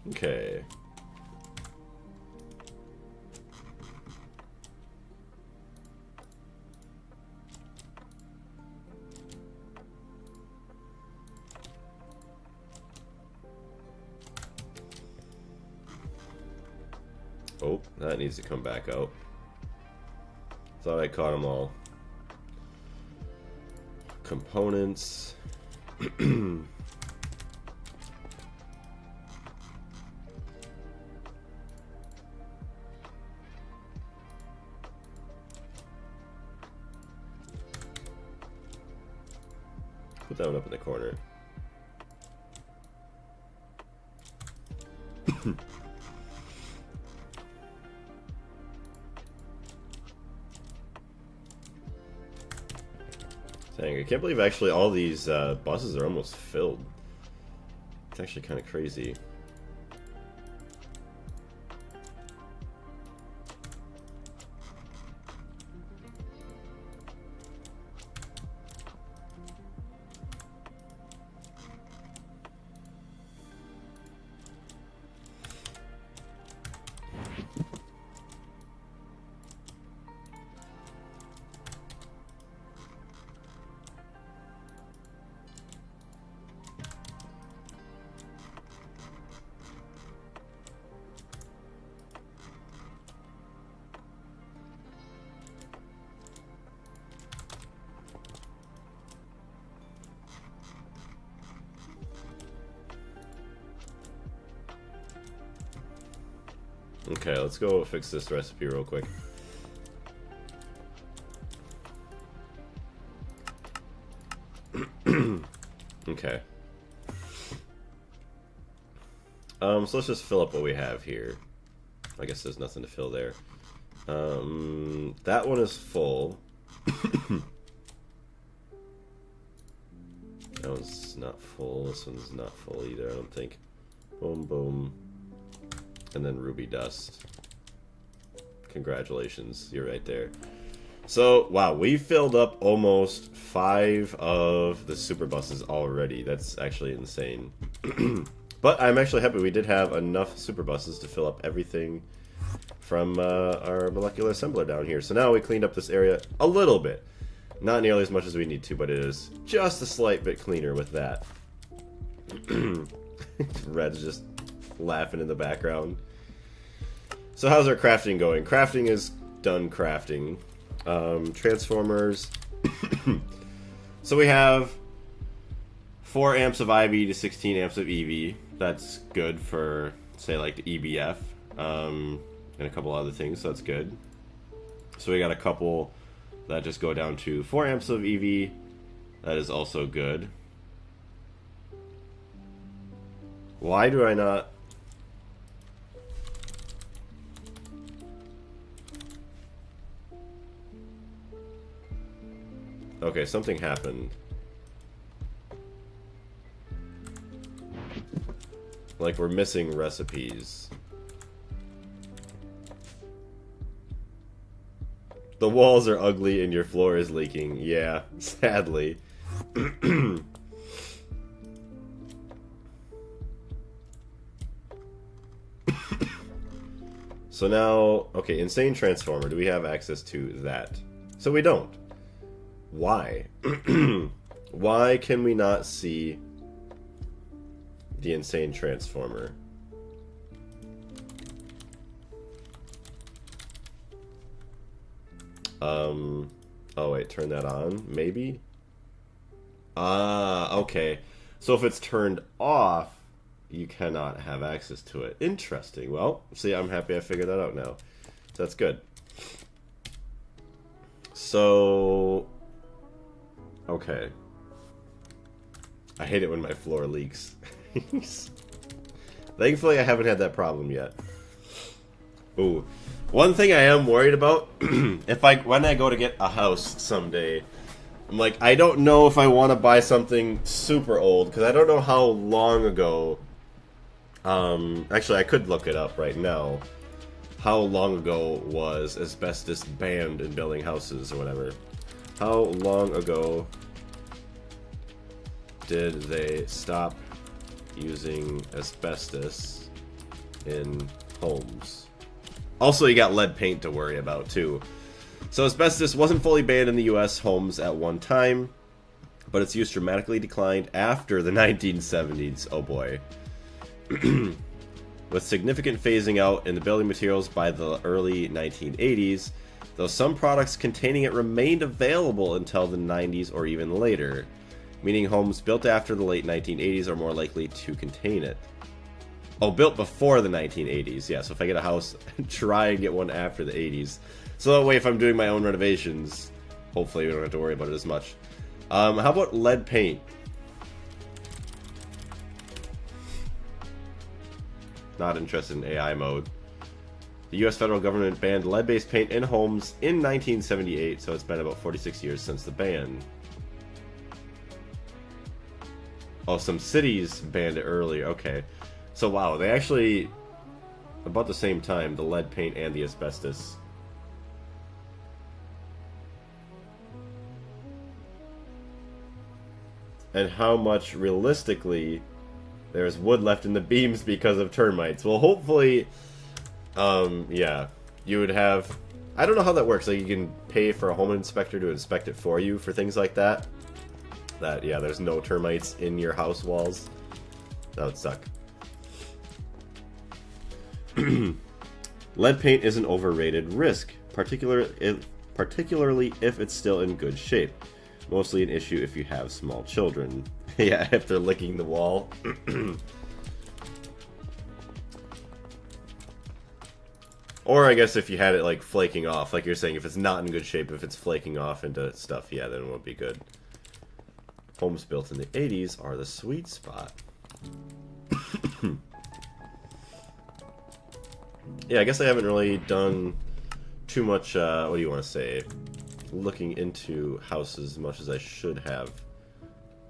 Okay. Oh, that needs to come back out. Thought I caught them all. Components. Put that one up in the corner. Dang, I can't believe actually all these buses are almost filled. It's actually kind of crazy. Okay, let's go fix this recipe real quick. Okay. So let's just fill up what we have here. I guess there's nothing to fill there. That one is full. That one's not full. This one's not full either, I don't think. Boom, boom. And then ruby dust. Congratulations, you're right there. So, wow, we filled up almost 5 of the super buses already. That's actually insane. But I'm actually happy we did have enough super buses to fill up everything from our molecular assembler down here. So now we cleaned up this area a little bit. Not nearly as much as we need to, but it is just a slight bit cleaner with that. Red's just laughing in the background. So how's our crafting going? Crafting is done crafting. Transformers. So we have 4 amps of IV to 16 amps of EV. That's good for, say, like the EBF. And a couple other things, so that's good. So we got a couple that just go down to 4 amps of EV. That is also good. Why do I not... Okay, something happened. Like we're missing recipes. The walls are ugly and your floor is leaking. Yeah, sadly. So now, okay, Insane Transformer. Do we have access to that? So we don't. Why? Why can we not see the Insane Transformer? Oh wait, turn that on, maybe? Ah, okay. So if it's turned off, you cannot have access to it. Interesting. Well, see, I'm happy I figured that out now. So that's good. So... okay. I hate it when my floor leaks. Thankfully, I haven't had that problem yet. Ooh. One thing I am worried about, when I go to get a house someday, I'm like, I don't know if I want to buy something super old, because I don't know how long ago, actually I could look it up right now, how long ago was asbestos banned in building houses or whatever. How long ago did they stop using asbestos in homes? Also, you got lead paint to worry about, too. So asbestos wasn't fully banned in the US homes at one time, but its use dramatically declined after the 1970s. Oh boy. With significant phasing out in the building materials by the early 1980s, though some products containing it remained available until the 90s or even later, meaning homes built after the late 1980s are more likely to contain it. Oh, built before the 1980s. Yeah, so if I get a house, try and get one after the 80s. So that way, if I'm doing my own renovations, hopefully we don't have to worry about it as much. How about lead paint? Not interested in AI mode. The US federal government banned lead-based paint in homes in 1978, so it's been about 46 years since the ban. Oh, some cities banned it earlier. Okay. So, wow, they actually, about the same time, the lead paint and the asbestos. And how much, realistically, there's wood left in the beams because of termites. Well, hopefully, yeah, you would have... I don't know how that works. Like, you can pay for a home inspector to inspect it for you for things like that. That, yeah, there's no termites in your house walls. That would suck. Lead paint is an overrated risk, particularly if it's still in good shape. Mostly an issue if you have small children. Yeah, if they're licking the wall. Or I guess if you had it like flaking off, like you're saying, if it's not in good shape, if it's flaking off into stuff, yeah, then it won't be good. Homes built in the 80s are the sweet spot. Yeah, I guess I haven't really done too much, what do you want to say, looking into houses as much as I should have.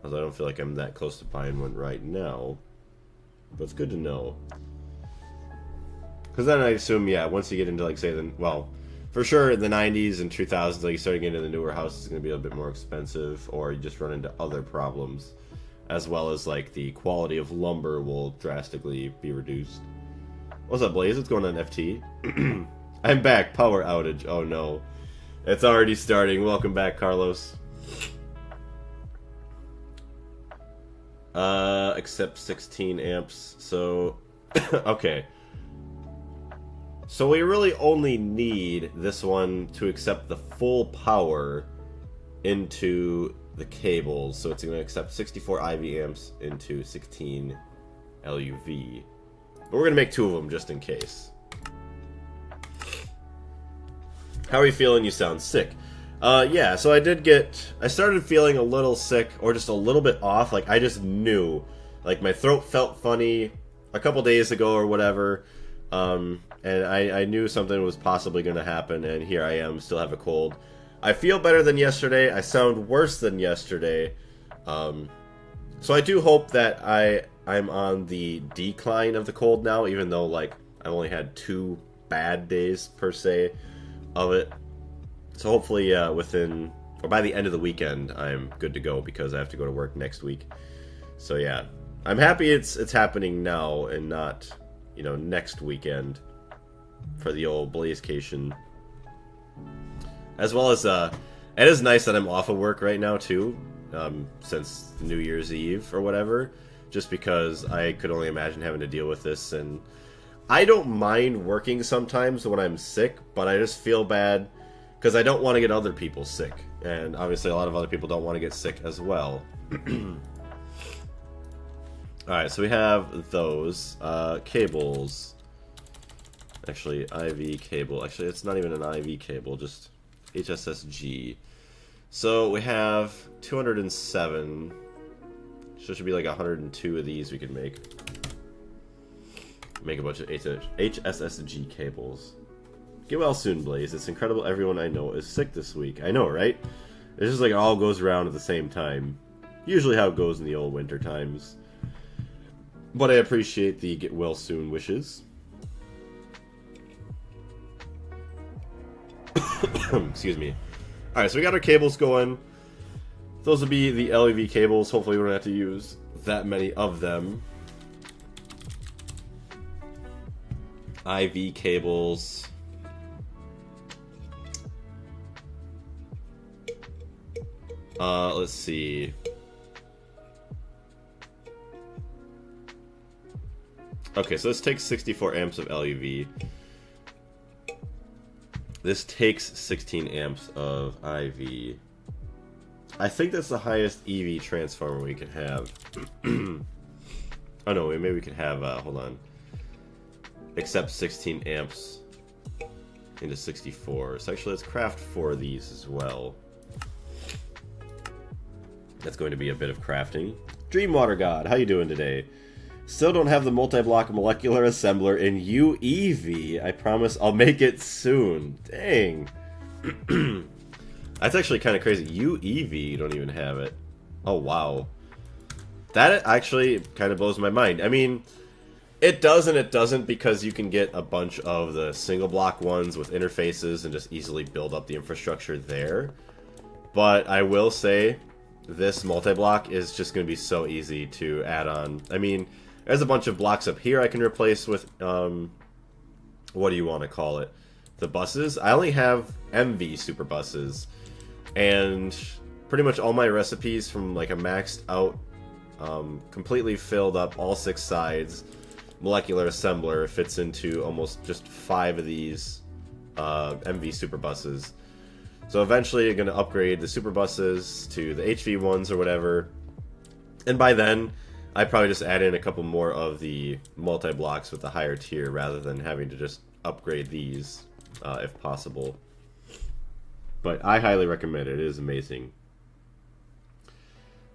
Although I don't feel like I'm that close to buying one right now. But it's good to know. Because then I assume, yeah, once you get into, like, say, well, for sure in the 90s and 2000s, like, you start getting into the newer houses, it's going to be a bit more expensive, or you just run into other problems, as well as, like, the quality of lumber will drastically be reduced. What's up, Blaze? What's going on, FT? I'm back. Power outage. Oh, no. It's already starting. Welcome back, Carlos. Except 16 amps. So, okay. So we really only need this one to accept the full power into the cables. So it's going to accept 64 IV amps into 16 LUV. But we're going to make 2 of them just in case. How are you feeling? You sound sick. Yeah, so I started feeling a little sick, or just a little bit off. Like, I just knew. Like, my throat felt funny a couple days ago or whatever. And I knew something was possibly going to happen, and here I am, still have a cold. I feel better than yesterday. I sound worse than yesterday. So I do hope that I'm on the decline of the cold now, even though, like, I've only had 2 bad days, per se, of it. So hopefully within, or by the end of the weekend, I'm good to go, because I have to go to work next week. So yeah, I'm happy it's happening now and not, you know, next weekend for the old Blazecation. As well as, it is nice that I'm off of work right now too, since New Year's Eve or whatever, just because I could only imagine having to deal with this. And I don't mind working sometimes when I'm sick, but I just feel bad because I don't want to get other people sick. And obviously a lot of other people don't want to get sick as well. Alright, so we have those. Cables. Actually, IV cable. Actually, it's not even an IV cable, just HSSG. So we have 207. So it should be like 102 of these we can make. Make a bunch of HSSG cables. Get well soon, Blaze. It's incredible everyone I know is sick this week. I know, right? It's just like it all goes around at the same time. Usually how it goes in the old winter times. But I appreciate the get well soon wishes. Excuse me. Alright, so we got our cables going. Those will be the LEV cables. Hopefully we don't have to use that many of them. IV cables. Let's see. Okay, so this takes 64 amps of LUV. This takes 16 amps of IV. I think that's the highest EV transformer we can have. Oh no, maybe we could have, hold on. Except 16 amps into 64. So actually let's craft 4 of these as well. That's going to be a bit of crafting. Dreamwater God, how you doing today? Still don't have the multi-block molecular assembler in UEV. I promise I'll make it soon. Dang. That's actually kind of crazy. UEV, you don't even have it. Oh, wow. That actually kind of blows my mind. I mean, it does and it doesn't, because you can get a bunch of the single block ones with interfaces and just easily build up the infrastructure there. But I will say, this multi-block is just going to be so easy to add on. I mean, there's a bunch of blocks up here I can replace with, what do you want to call it? The buses. I only have MV super buses, and pretty much all my recipes from like a maxed out, completely filled up all 6 sides molecular assembler fits into almost just 5 of these MV super buses. So eventually you're going to upgrade the super buses to the HV ones or whatever, and by then I probably just add in a couple more of the multi-blocks with the higher tier rather than having to just upgrade these if possible. But I highly recommend it. It is amazing.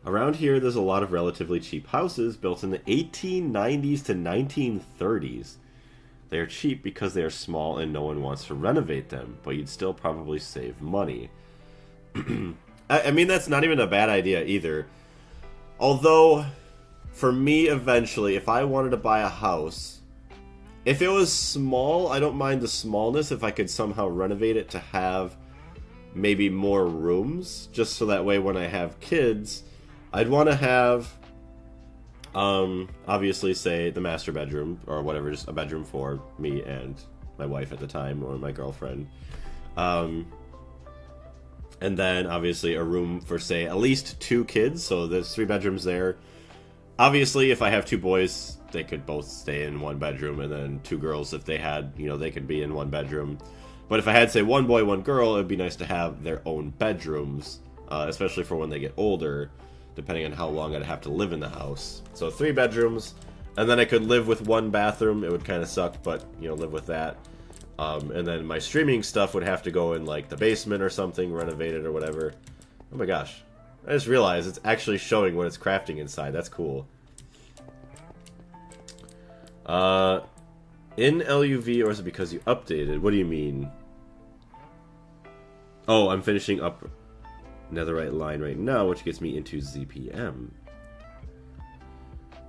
Around here there's a lot of relatively cheap houses built in the 1890s to 1930s. They are cheap because they are small and no one wants to renovate them, but you'd still probably save money. I mean, that's not even a bad idea either. Although, for me, eventually, if I wanted to buy a house, If it was small, I don't mind the smallness if I could somehow renovate it to have maybe more rooms, just so that way when I have kids, I'd want to have, obviously, say, the master bedroom, or whatever, just a bedroom for me and my wife at the time, or my girlfriend. And then, obviously, a room for, say, at least 2 kids, so there's 3 bedrooms there. Obviously, if I have 2 boys, they could both stay in 1 bedroom, and then 2 girls, if they had, they could be in 1 bedroom. But if I had, say, 1 boy, 1 girl, it would be nice to have their own bedrooms, especially for when they get older, depending on how long I'd have to live in the house. So 3 bedrooms, and then I could live with 1 bathroom. It would kind of suck, but, live with that. And then my streaming stuff would have to go in, like, the basement or something, renovated or whatever. Oh my gosh. I just realized it's actually showing what it's crafting inside. That's cool. In LUV, or is it because you updated? What do you mean? Oh, I'm finishing up netherite line right now, which gets me into ZPM.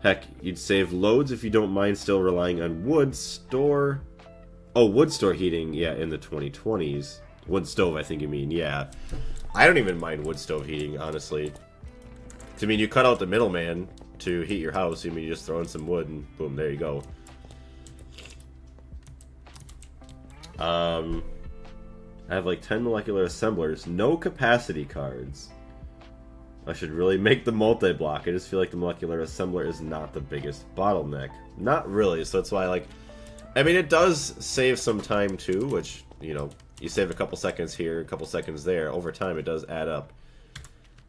Heck, you'd save loads if you don't mind still relying on wood store. Oh, wood store heating, yeah, in the 2020s. Wood stove, I think you mean, yeah. I don't even mind wood stove heating, honestly. I mean, you cut out the middleman to heat your house. You just throw in some wood and boom, there you go. I have like 10 molecular assemblers, no capacity cards. I should really make the multi-block. I just feel like the molecular assembler is not the biggest bottleneck. Not really, so that's why I mean, it does save some time too, which, you save a couple seconds here, a couple seconds there. Over time, it does add up.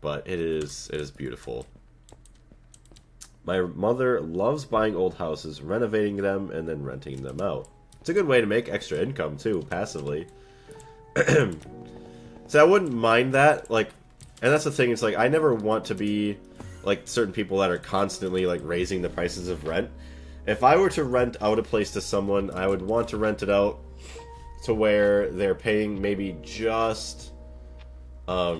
But it is beautiful. My mother loves buying old houses, renovating them, and then renting them out. It's a good way to make extra income too, passively. So I wouldn't mind that, and that's the thing, it's I never want to be like certain people that are constantly raising the prices of rent. If I were to rent out a place to someone, I would want to rent it out to where they're paying maybe just a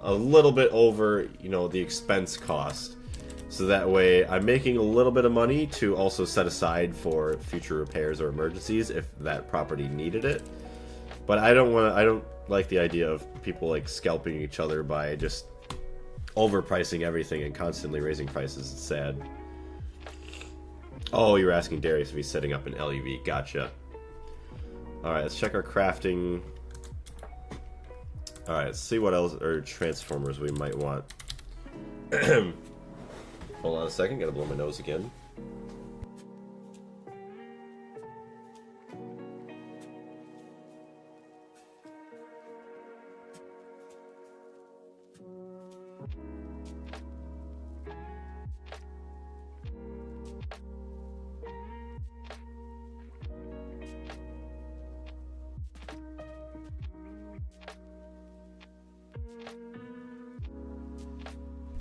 little bit over, the expense cost. So that way I'm making a little bit of money to also set aside for future repairs or emergencies if that property needed it. But I don't like the idea of people scalping each other by just overpricing everything and constantly raising prices. It's sad. Oh, you're asking Darius if he's setting up an LUV. Gotcha. Alright, let's check our crafting. Alright, let's see what else or transformers we might want. Hold on a second, gotta blow my nose again.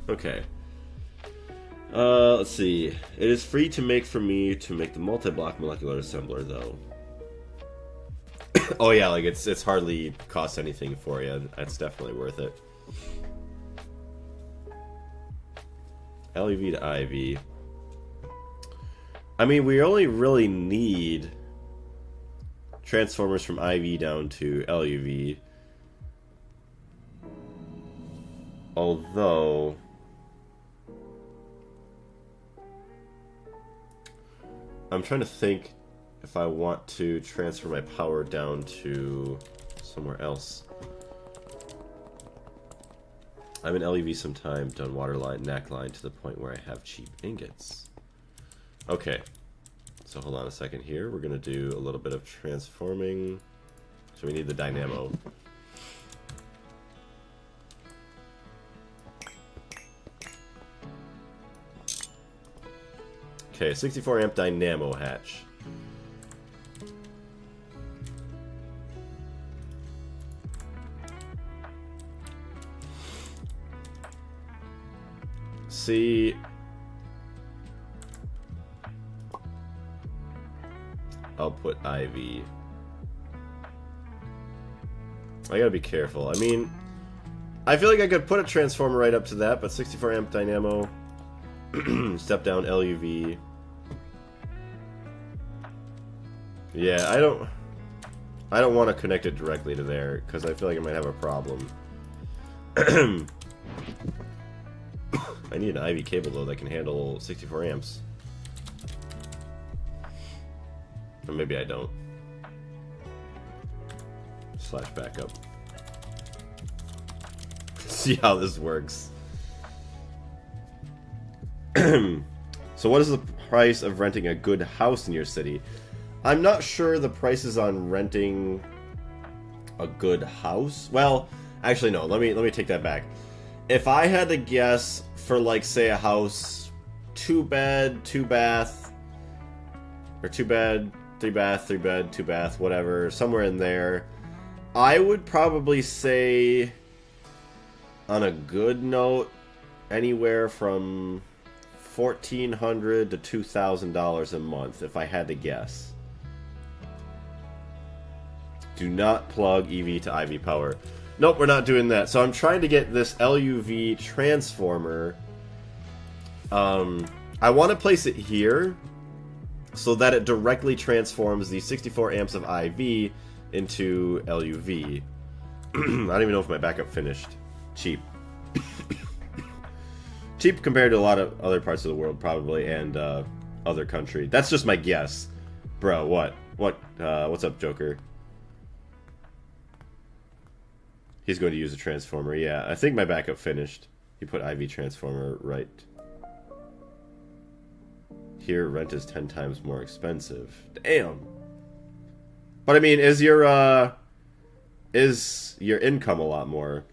Okay. Let's see. It is free to make for me to make the multi-block molecular assembler, though. Oh yeah, it's hardly costs anything for you. That's definitely worth it. LEV to IV. I mean, we only really need transformers from IV down to LUV. Although I'm trying to think if I want to transfer my power down to somewhere else. I'm in LEV sometime, done water line, neck line to the point where I have cheap ingots. Okay, so hold on a second here. We're going to do a little bit of transforming. So we need the dynamo. Okay, 64 amp dynamo hatch. See, I'll put IV. I gotta be careful. I mean, I feel like I could put a transformer right up to that, but 64 amp dynamo, step down LUV. Yeah, I don't want to connect it directly to there because I feel like I might have a problem. I need an IV cable though that can handle 64 amps. Or maybe I don't. Slash backup. See how this works. So what is the price of renting a good house in your city? I'm not sure the prices on renting a good house. Well, actually no, let me take that back. If I had to guess for, like, say a house 2 bed, 2 bath, or 2 bed, 3 bath, 3 bed, 2 bath, whatever, somewhere in there, I would probably say, on a good note, anywhere from $1,400 to $2,000 a month, if I had to guess. Do not plug EV to IV power. Nope, we're not doing that. So I'm trying to get this LUV transformer. I want to place it here so that it directly transforms the 64 amps of IV into LUV. I don't even know if my backup finished. Cheap. Cheap compared to a lot of other parts of the world, probably, and other country. That's just my guess. Bro, what? What's up, Joker? He's going to use a transformer. Yeah, I think my backup finished. He put IV transformer right. Here, rent is 10 times more expensive. Damn. But I mean, is your income a lot more?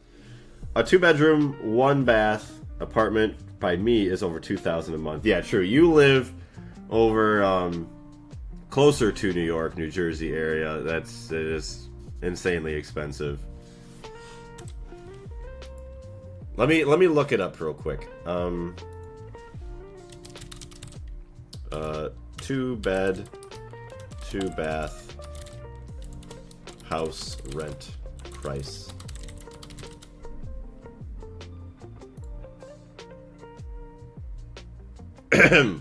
A 2-bedroom, 1-bath apartment by me is over $2,000 a month. Yeah, true. You live over closer to New York, New Jersey area. It is insanely expensive. Let me look it up real quick. 2-bed, 2-bath house rent price.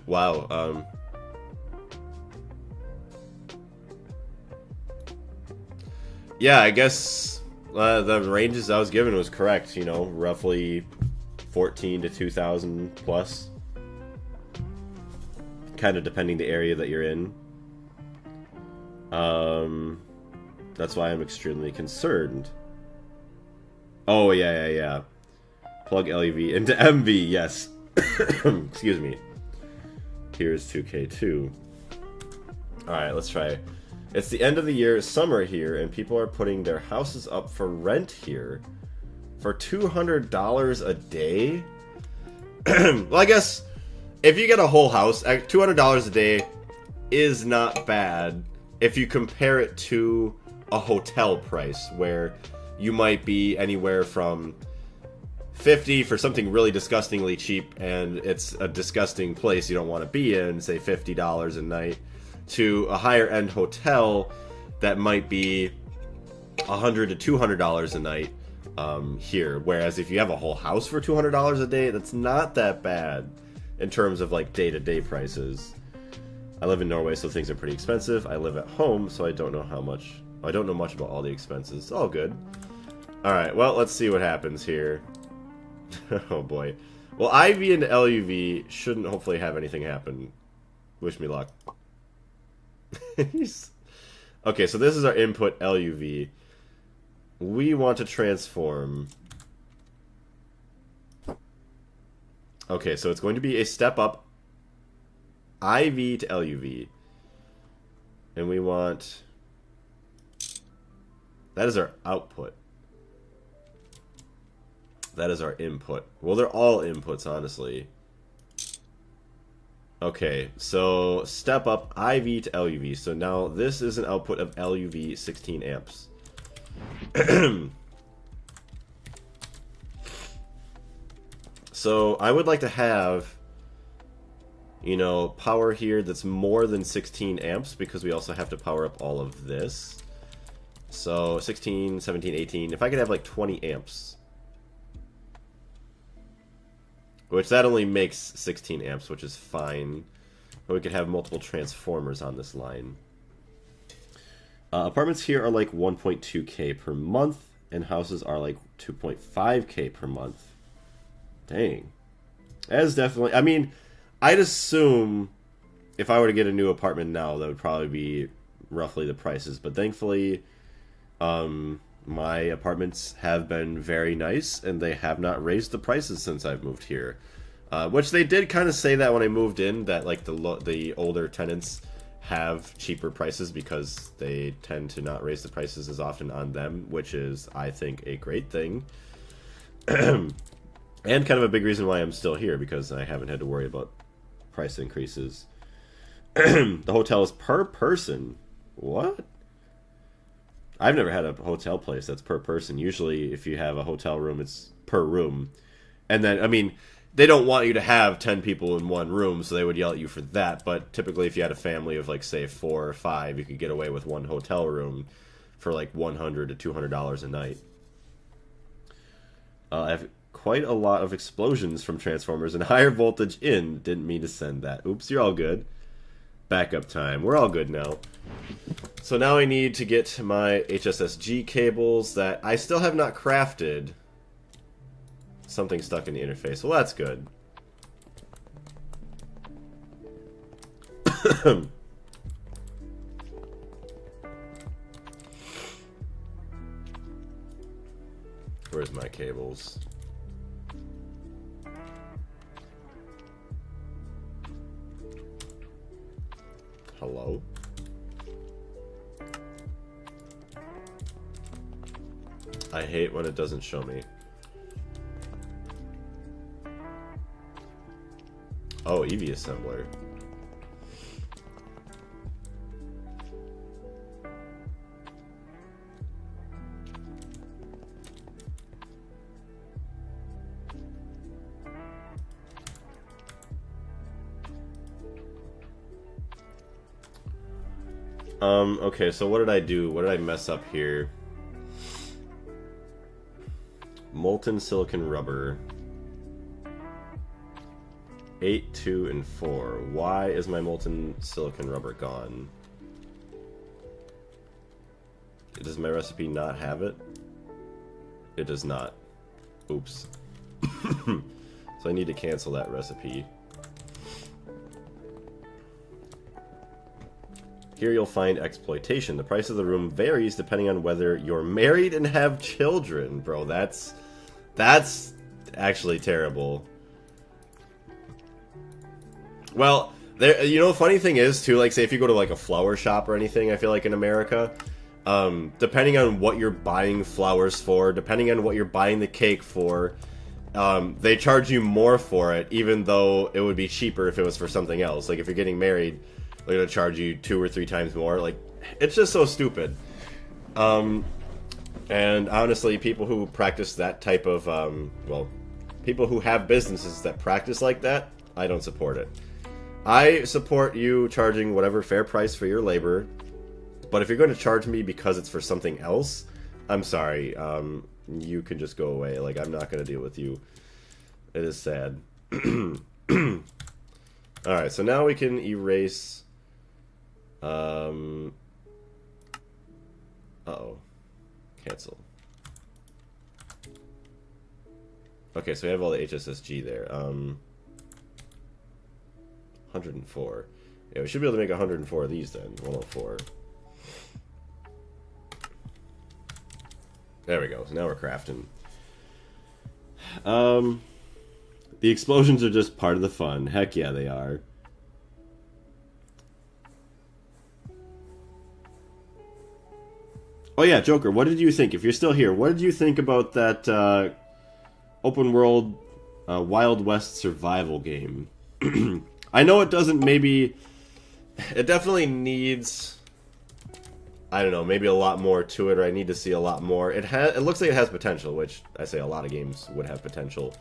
Wow. Yeah, I guess the ranges I was given was correct. You know, roughly 14 to 2,000 plus. Kind of depending the area that you're in. That's why I'm extremely concerned. Oh, yeah. Plug LEV into MV, yes. Excuse me. Here's 2K2. Alright, let's try. It's the end of the year, summer here, and people are putting their houses up for rent here. For $200 a day? Well, I guess if you get a whole house, $200 a day is not bad if you compare it to a hotel price, where you might be anywhere from $50 for something really disgustingly cheap, and it's a disgusting place you don't want to be in, say $50 a night, to a higher end hotel that might be $100 to $200 a night here. Whereas if you have a whole house for $200 a day, that's not that bad in terms of like day-to-day prices. I live in Norway, so things are pretty expensive. I live at home, so I don't know much about all the expenses. All good. Alright, well, let's see what happens here. Oh boy. Well, IV and LUV shouldn't hopefully have anything happen. Wish me luck. Okay, so this is our input LUV. We want to transform. Okay, so it's going to be a step up IV to LUV. And we want... That is our output. That is our input. Well, they're all inputs, honestly. Okay, so step up IV to LUV. So now this is an output of LUV 16 amps. So I would like to have, you know, power here that's more than 16 amps, because we also have to power up all of this. So 16, 17, 18. If I could have like 20 amps. Which that only makes 16 amps, which is fine. But we could have multiple transformers on this line. Apartments here are like 1.2K per month, and houses are like 2.5K per month. Dang. That is definitely... I mean, I'd assume if I were to get a new apartment now, that would probably be roughly the prices. But thankfully, my apartments have been very nice, and they have not raised the prices since I've moved here. Which they did kind of say that when I moved in, that like the older tenants have cheaper prices because they tend to not raise the prices as often on them, which is, I think, a great thing. And kind of a big reason why I'm still here, because I haven't had to worry about price increases. The hotel is per person. What? I've never had a hotel place that's per person. Usually, if you have a hotel room, it's per room. And then, I mean, they don't want you to have 10 people in one room, so they would yell at you for that. But typically, if you had a family of, like, say, 4 or 5, you could get away with one hotel room for, like, $100 to $200 a night. I have quite a lot of explosions from Transformers and higher voltage in. Didn't mean to send that. Oops, you're all good. Backup time. We're all good now. So now I need to get my HSSG cables that I still have not crafted. Something stuck in the interface. Well, that's good. Where's my cables? Hello? I hate when it doesn't show me. Oh, EV assembler. Okay, so what did I do? What did I mess up here? Molten silicon rubber. 8, 2, and 4. Why is my molten silicon rubber gone? Does my recipe not have it? It does not. Oops. So I need to cancel that recipe. Here you'll find exploitation. The price of the room varies depending on whether you're married and have children. Bro, that's actually terrible. Well, there, you know, the funny thing is, too, like, say if you go to, like, a flower shop or anything, I feel like in America, depending on what you're buying flowers for, depending on what you're buying the cake for, they charge you more for it, even though it would be cheaper if it was for something else. Like, if you're getting married, they're going to charge you 2 or 3 times more. Like, it's just so stupid. And honestly, people who practice that type of, well, people who have businesses that practice like that, I don't support it. I support you charging whatever fair price for your labor, but if you're going to charge me because it's for something else, I'm sorry. You can just go away. Like, I'm not going to deal with you. It is sad. Alright, so now we can erase... Uh-oh. Cancel. Okay, so we have all the HSSG there. 104. Yeah, we should be able to make 104 of these then. 104. There we go. So now we're crafting. The explosions are just part of the fun. Heck yeah, they are. Oh yeah, Joker, what did you think? If you're still here, what did you think about that open world Wild West survival game? I know it doesn't maybe... It definitely needs... I don't know, maybe a lot more to it, or I need to see a lot more. It looks like it has potential, which I say a lot of games would have potential.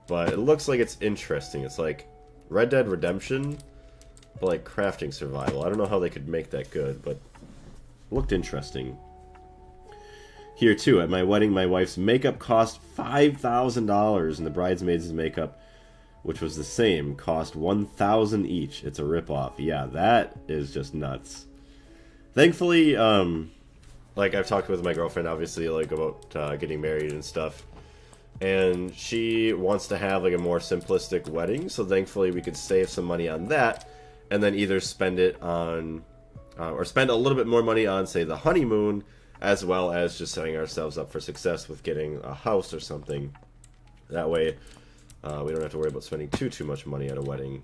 But it looks like it's interesting. It's like Red Dead Redemption, but like crafting survival. I don't know how they could make that good, but it looked interesting. Here too, at my wedding, my wife's makeup cost $5,000, and the bridesmaids' makeup, which was the same, cost $1,000 each. It's a ripoff. Yeah, that is just nuts. Thankfully, like I've talked with my girlfriend, obviously, like about getting married and stuff, and she wants to have like a more simplistic wedding. So thankfully, we could save some money on that, and then either spend it on, or spend a little bit more money on, say, the honeymoon, as well as just setting ourselves up for success with getting a house or something. That way, we don't have to worry about spending too much money on a wedding.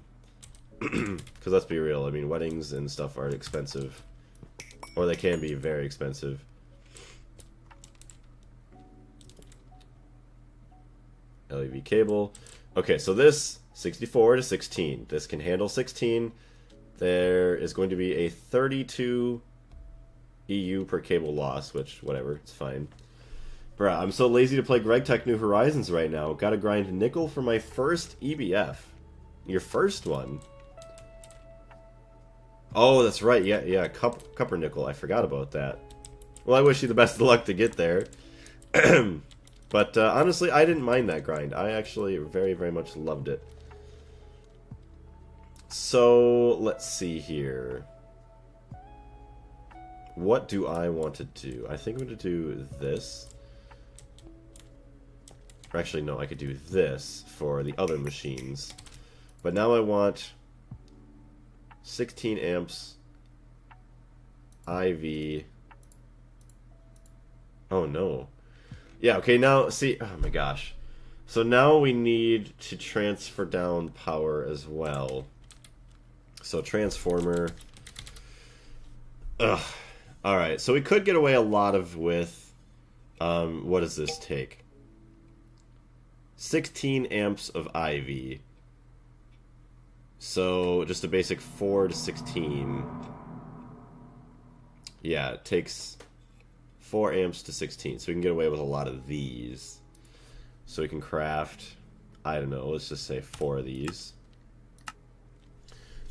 Because let's be real, I mean, weddings and stuff are expensive. Or they can be very expensive. LEV cable. Okay, so this, 64 to 16. This can handle 16. There is going to be a 32 EU per cable loss, which, whatever, it's fine. Bruh, I'm so lazy to play Gregtech New Horizons right now. Gotta grind nickel for my first EBF. Your first one? Oh, that's right. Yeah, copper nickel. I forgot about that. Well, I wish you the best of luck to get there. But honestly, I didn't mind that grind. I actually very, very much loved it. So, let's see here. What do I want to do? I think I'm going to do this. Or actually, no, I could do this for the other machines. But now I want 16 amps IV. Oh no. Yeah, okay, now see, oh my gosh. So now we need to transfer down power as well. So transformer. Ugh. Alright, so we could get away a lot of with what does this take? 16 amps of IV. So, just a basic 4 to 16. Yeah, it takes 4 amps to 16. So we can get away with a lot of these. So we can craft, I don't know, let's just say 4 of these.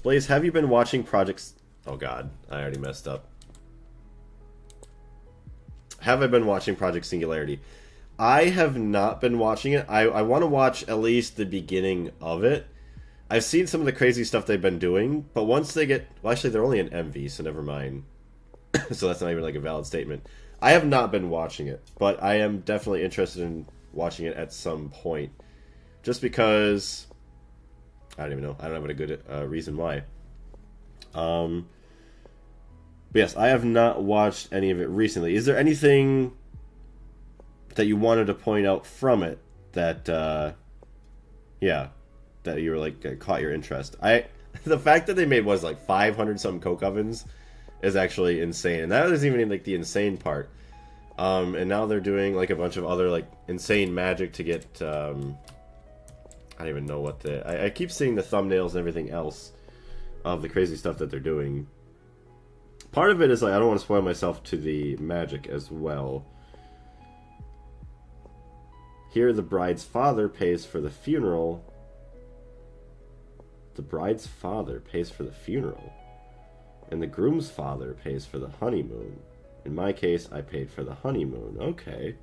Blaze, have you been watching projects... Oh god, I already messed up. Have I been watching Project Singularity? I have not been watching it. I want to watch at least the beginning of it. I've seen some of the crazy stuff they've been doing, but once they get... Well, actually, they're only an MV, so never mind. So that's not even like a valid statement. I have not been watching it, but I am definitely interested in watching it at some point. Just because... I don't even know. I don't have a good reason why. But yes, I have not watched any of it recently. Is there anything that you wanted to point out from it that... yeah... that you were like caught your interest? The fact that they made was like 500 something coke ovens is actually insane, and that isn't even like the insane part. And now they're doing like a bunch of other like insane magic to get I don't even know what I keep seeing the thumbnails and everything else of the crazy stuff that they're doing. Part of it is like I don't want to spoil myself to the magic as well. Here the bride's father pays for the funeral. The bride's father pays for the funeral, and the groom's father pays for the honeymoon. In my case, I paid for the honeymoon. Okay.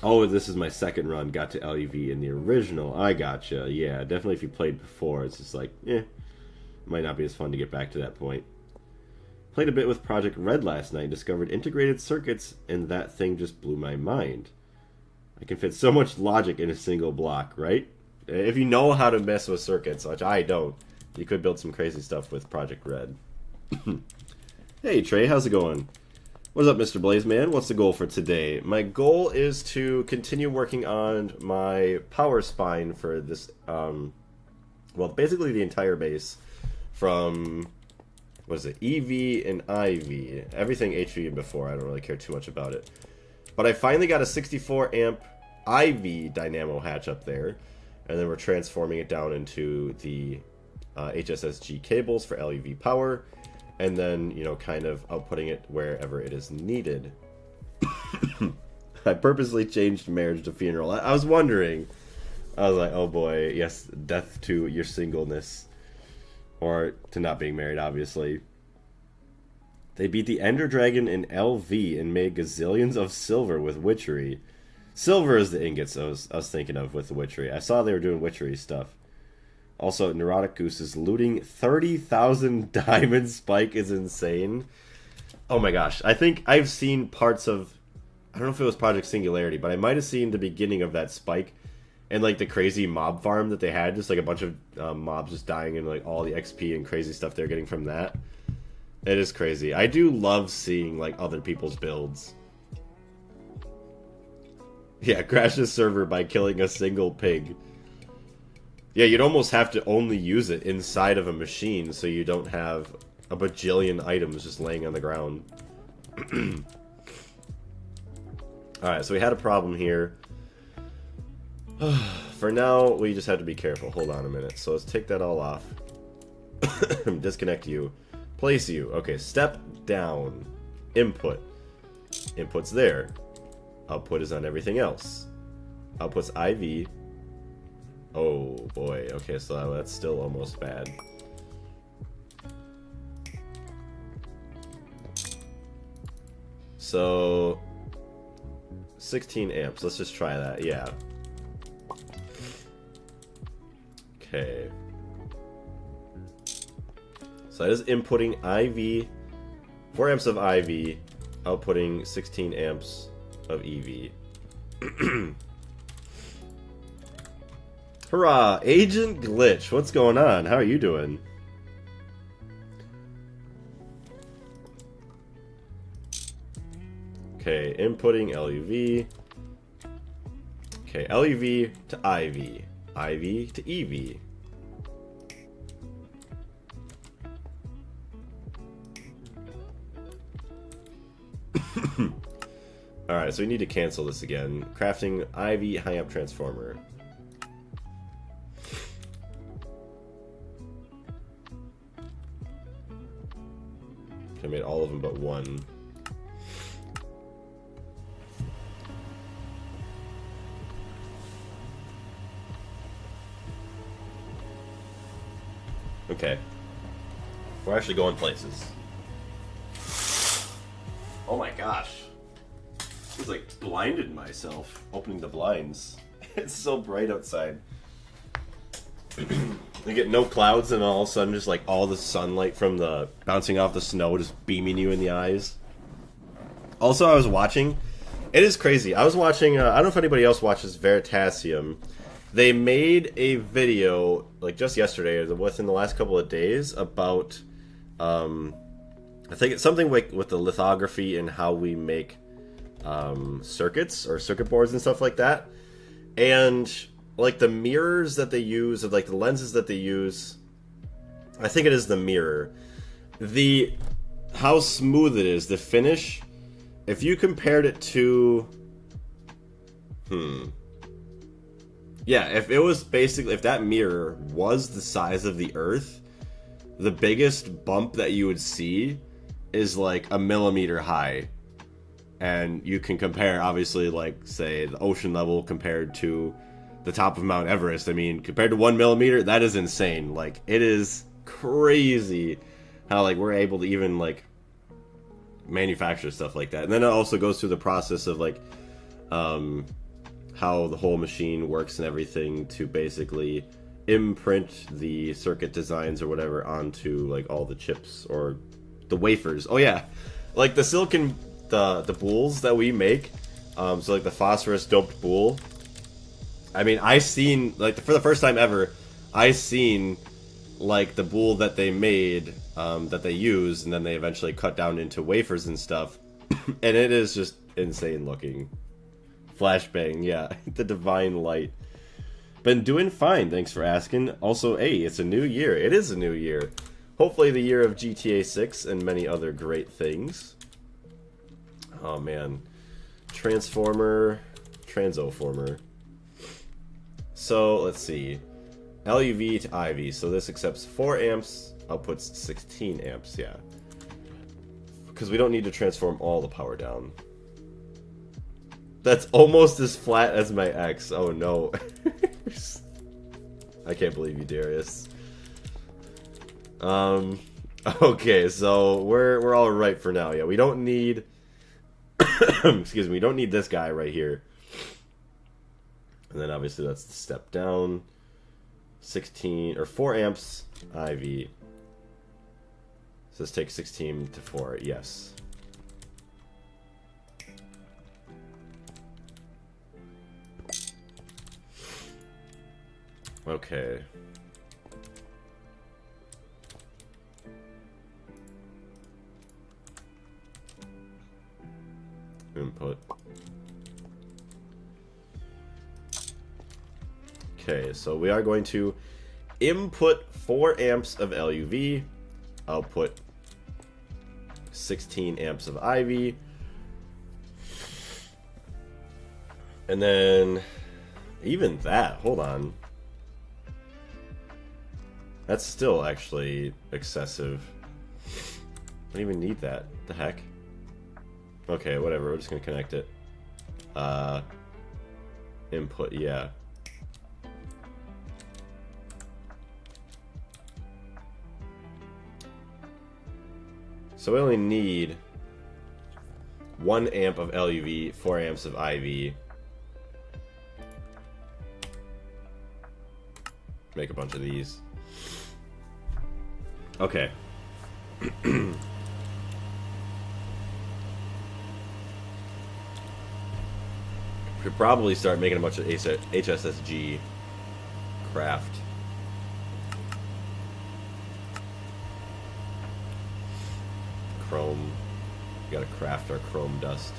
Oh, this is my second run. Got to LEV in the original. I gotcha. Yeah, definitely if you played before, it's just like, it might not be as fun to get back to that point. Played a bit with Project Red last night, discovered integrated circuits, and that thing just blew my mind. I can fit so much logic in a single block, right? If you know how to mess with circuits, which I don't, you could build some crazy stuff with Project Red. Hey Trey, how's it going? What's up, Mr. Blazeman? What's the goal for today? My goal is to continue working on my power spine for this, well, basically the entire base from, what is it, EV and IV. Everything HV and before, I don't really care too much about it. But I finally got a 64 amp IV dynamo hatch up there. And then we're transforming it down into the HSSG cables for LEV power. And then, you know, kind of outputting it wherever it is needed. I purposely changed marriage to funeral. I was wondering. I was like, oh boy, yes, death to your singleness. Or to not being married, obviously. They beat the Ender Dragon in LV and made gazillions of silver with witchery. Silver is the ingots I was thinking of with the witchery. I saw they were doing witchery stuff. Also, Neurotic Goose is looting 30,000 diamond spike is insane. Oh my gosh. I think I've seen parts of... I don't know if it was Project Singularity, but I might have seen the beginning of that spike and like the crazy mob farm that they had. Just like a bunch of mobs just dying and like all the XP and crazy stuff they're getting from that. It is crazy. I do love seeing like other people's builds. Yeah, crash the server by killing a single pig. Yeah, you'd almost have to only use it inside of a machine so you don't have a bajillion items just laying on the ground. Alright, so we had a problem here. For now, we just have to be careful. Hold on a minute. So let's take that all off. Disconnect you. Place you. Okay, step down. Input. Input's there. Output is on everything else. Output's IV. Oh boy. Okay, so that's still almost bad. So 16 amps. Let's just try that. Yeah. Okay. So that is inputting IV, 4 amps of IV, outputting 16 amps of EV. Hurrah! Agent Glitch, what's going on? How are you doing? Okay, inputting LUV. Okay, LUV to IV. IV to EV. Alright, so we need to cancel this again. Crafting IV high amp transformer. I made all of them but one. Okay. We're actually going places. Oh my gosh. I was like blinded myself opening the blinds. It's so bright outside. You get no clouds and all of a sudden just like all the sunlight from the bouncing off the snow just beaming you in the eyes. Also, I was watching. It is crazy. I was watching, I don't know if anybody else watches Veritasium. They made a video like just yesterday or within the last couple of days about I think it's something with the lithography and how we make circuits or circuit boards and stuff like that. And like the mirrors that they use, or like the lenses that they use, I think it is the mirror. How smooth it is, the finish. If you compared it to, yeah, if it was basically, if that mirror was the size of the Earth, the biggest bump that you would see is like a millimeter high. And you can compare, obviously, like, say, the ocean level compared to the top of Mount Everest. I mean, compared to 1 millimeter, that is insane. Like, it is crazy how, like, we're able to even, like, manufacture stuff like that. And then it also goes through the process of, like, how the whole machine works and everything to basically imprint the circuit designs or whatever onto, like, all the chips or the wafers. Oh, yeah. Like, the silicon... The boules that we make, so like the phosphorus doped boule. I mean, I seen like for the first time ever, I seen like the boule that they made, that they used, and then they eventually cut down into wafers and stuff, and it is just insane looking. Flashbang, yeah, the divine light. Been doing fine, thanks for asking. Also, hey, it's a new year. It is a new year. Hopefully, the year of GTA 6 and many other great things. Oh man, transformer, transoformer. So let's see, LUV to IV. So this accepts 4 amps, outputs 16 amps. Yeah, because we don't need to transform all the power down. That's almost as flat as my X. Oh no, I can't believe you, Darius. Okay, so we're all right for now. Yeah, we don't need. Excuse me, we don't need this guy right here. And then obviously that's the step down. 16 or 4 amps IV. So this takes 16 to 4. Yes. Okay. Input. Okay, so we are going to input 4 amps of LUV, output 16 amps of IV, and then even that, hold on. That's still actually excessive. I don't even need that. What the heck? Okay, whatever. We're just gonna connect it. Input, yeah. So we only need 1 amp of LUV, 4 amps of IV. Make a bunch of these. Okay. Could probably start making a bunch of HSSG craft. Chrome. We gotta craft our chrome dust.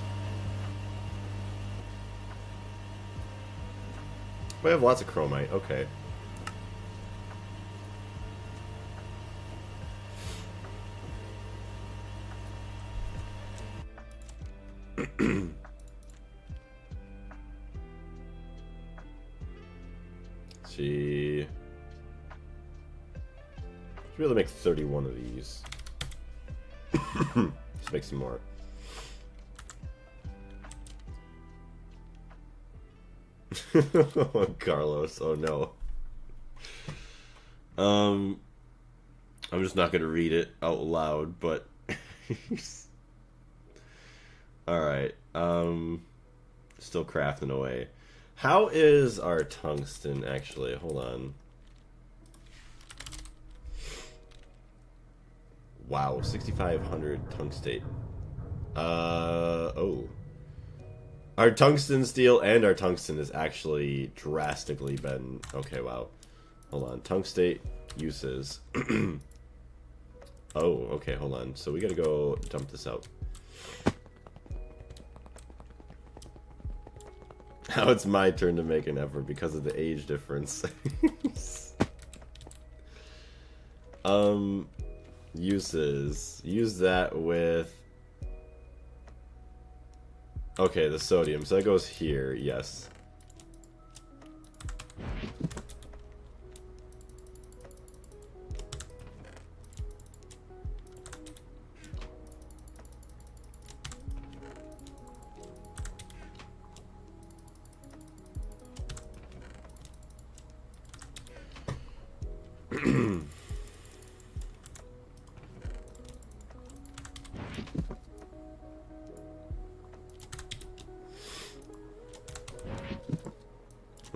We have lots of chromite. Okay. See. Should be able to make 31 of these. Let's make some more. Carlos, oh no. I'm just not gonna read it out loud, but alright. Still crafting away. How is our tungsten actually? Hold on. Wow, 6,500 tungstate. Oh. Our tungsten steel and our tungsten has actually drastically been... Okay, wow. Hold on. Tungstate uses. Oh, okay, hold on. So we gotta go dump this out. Now it's my turn to make an effort because of the age difference. Uses. Use that with... Okay, the sodium. So that goes here, yes.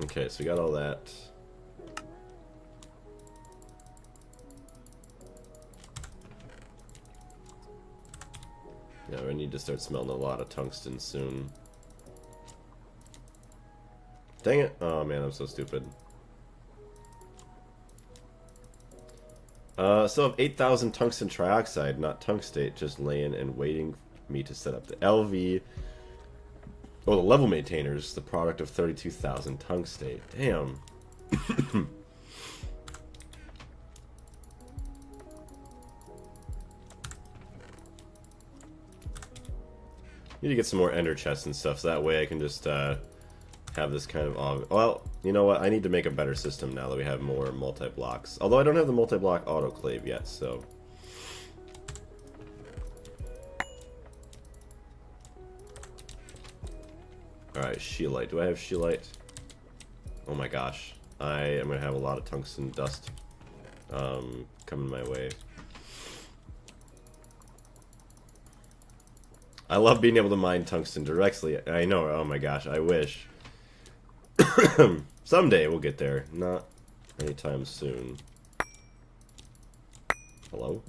Okay, so we got all that. Yeah, we need to start smelling a lot of tungsten soon. Dang it! Oh man, I'm so stupid. Still have 8,000 tungsten trioxide, not tungstate, just laying and waiting for me to set up the LV. Oh, the level maintainers, the product of 32,000 tungstate. Damn. Need to get some more ender chests and stuff, so that way I can just have this kind of... Well, you know what? I need to make a better system now that we have more multi-blocks. Although I don't have the multi-block autoclave yet, so... Alright, scheelite. Do I have scheelite? Oh my gosh. I am going to have a lot of tungsten dust coming my way. I love being able to mine tungsten directly. I know, oh my gosh, I wish. Someday we'll get there. Not anytime soon. Hello?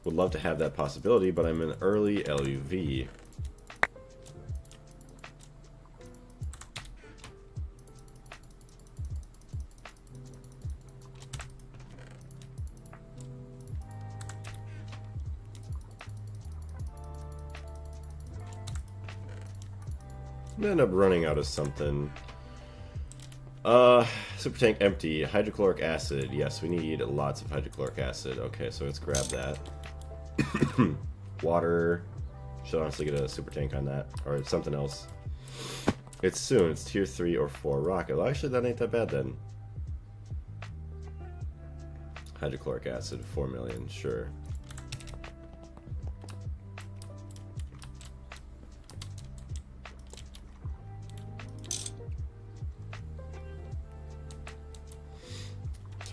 Would love to have that possibility, but I'm an early LUV. I'm gonna end up running out of something. Super tank empty. Hydrochloric acid. Yes, we need lots of hydrochloric acid. Okay, so let's grab that. Water. Should honestly get a super tank on that. Or something else. It's soon. It's tier 3 or 4 rocket. Well, actually, that ain't that bad then. Hydrochloric acid, 4 million. Sure.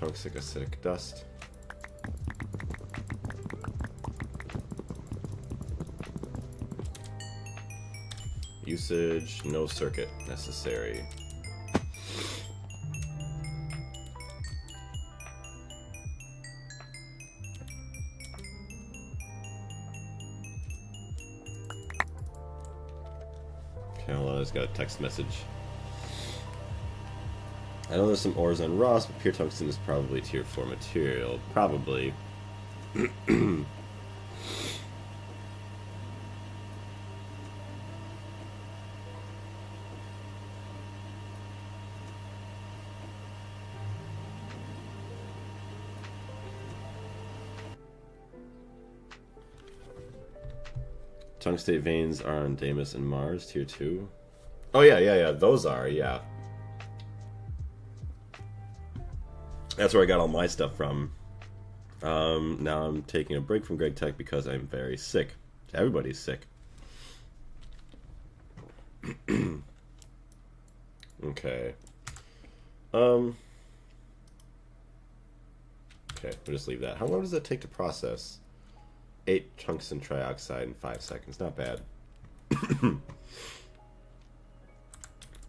Toxic acidic dust. Usage, no circuit necessary. Okay, hold on, I just got a text message. I know there's some ores on Ross, but pure tungsten is probably tier 4 material. Probably. Tungstate veins are on Deimos and Mars, tier 2. Oh yeah, those are, yeah. That's where I got all my stuff from. Now I'm taking a break from Gregtech because I'm very sick. Everybody's sick. Okay. Okay, we'll just leave that. How long does that take to process? 8 tungsten trioxide in 5 seconds. Not bad.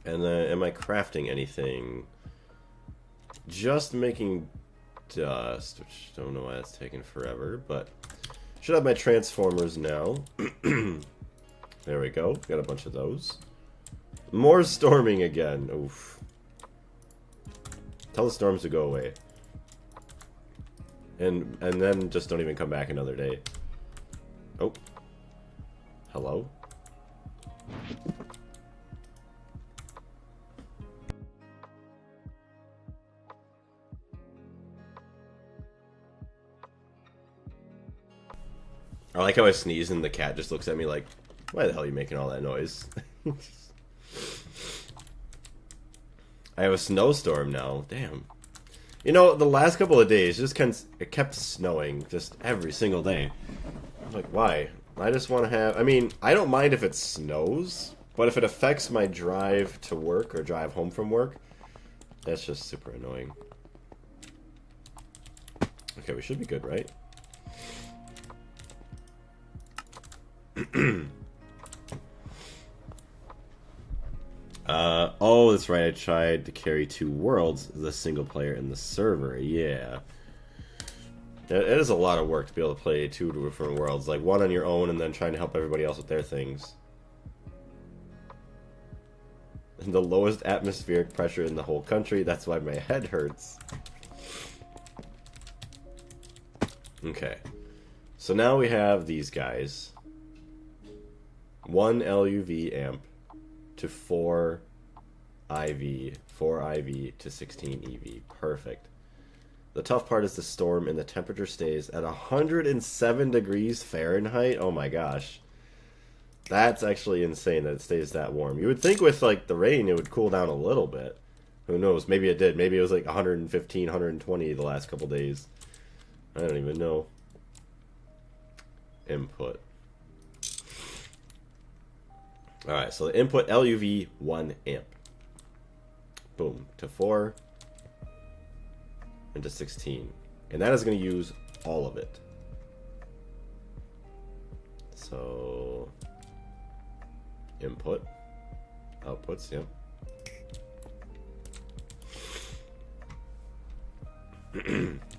And am I crafting anything? Just making dust, which I don't know why that's taking forever, but should have my transformers now. There we go. Got a bunch of those. More storming again. Oof. Tell the storms to go away. And then just don't even come back another day. Oh. Hello? I like how I sneeze and the cat just looks at me like, why the hell are you making all that noise? I have a snowstorm now. Damn. You know, the last couple of days, it kept snowing just every single day. I was like, why? I just want to have... I mean, I don't mind if it snows, but if it affects my drive to work or drive home from work, that's just super annoying. Okay, we should be good, right? Oh, that's right. I tried to carry 2 worlds, the single player and the server. Yeah. It is a lot of work to be able to play 2 different worlds. Like, one on your own and then trying to help everybody else with their things. And the lowest atmospheric pressure in the whole country. That's why my head hurts. Okay. So now we have these guys. 1 LUV amp to 4 IV, 4 IV to 16 EV. Perfect. The tough part is the storm, and the temperature stays at 107 degrees Fahrenheit. Oh my gosh. That's actually insane that it stays that warm. You would think with like the rain it would cool down a little bit. Who knows? Maybe it did. Maybe it was like 115, 120 the last couple days. I don't even know. Input. Alright, so the input LUV 1 amp. Boom. To 4. And to 16. And that is going to use all of it. So input, outputs, yeah.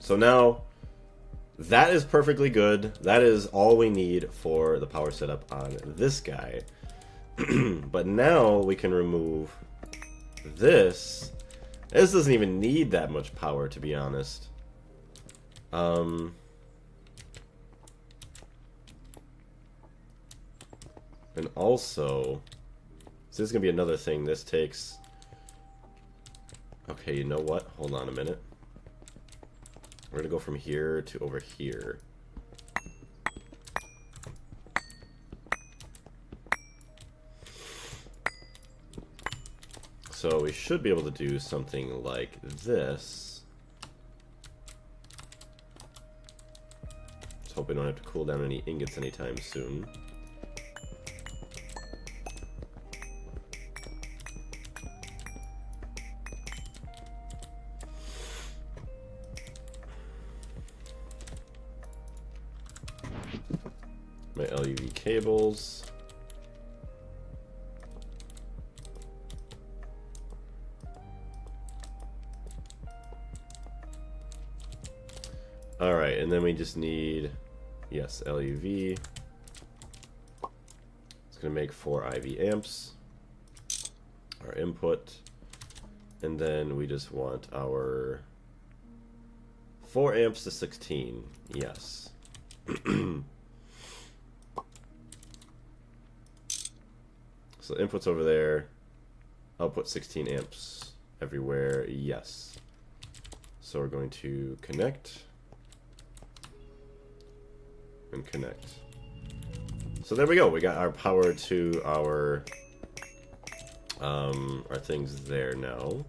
So now that is perfectly good. That is all we need for the power setup on this guy. But now we can remove this. This doesn't even need that much power, to be honest. And also, so this is gonna be another thing. This takes. Okay, you know what? Hold on a minute. We're gonna go from here to over here. So we should be able to do something like this. Just hope we don't have to cool down any ingots anytime soon. My LUV cables. Alright, and then we just need, yes, LUV. It's going to make 4 IV amps, our input, and then we just want our 4 amps to 16, yes. So input's over there, output 16 amps everywhere, yes. So we're going to connect and connect. So there we go. We got our power to our things there now.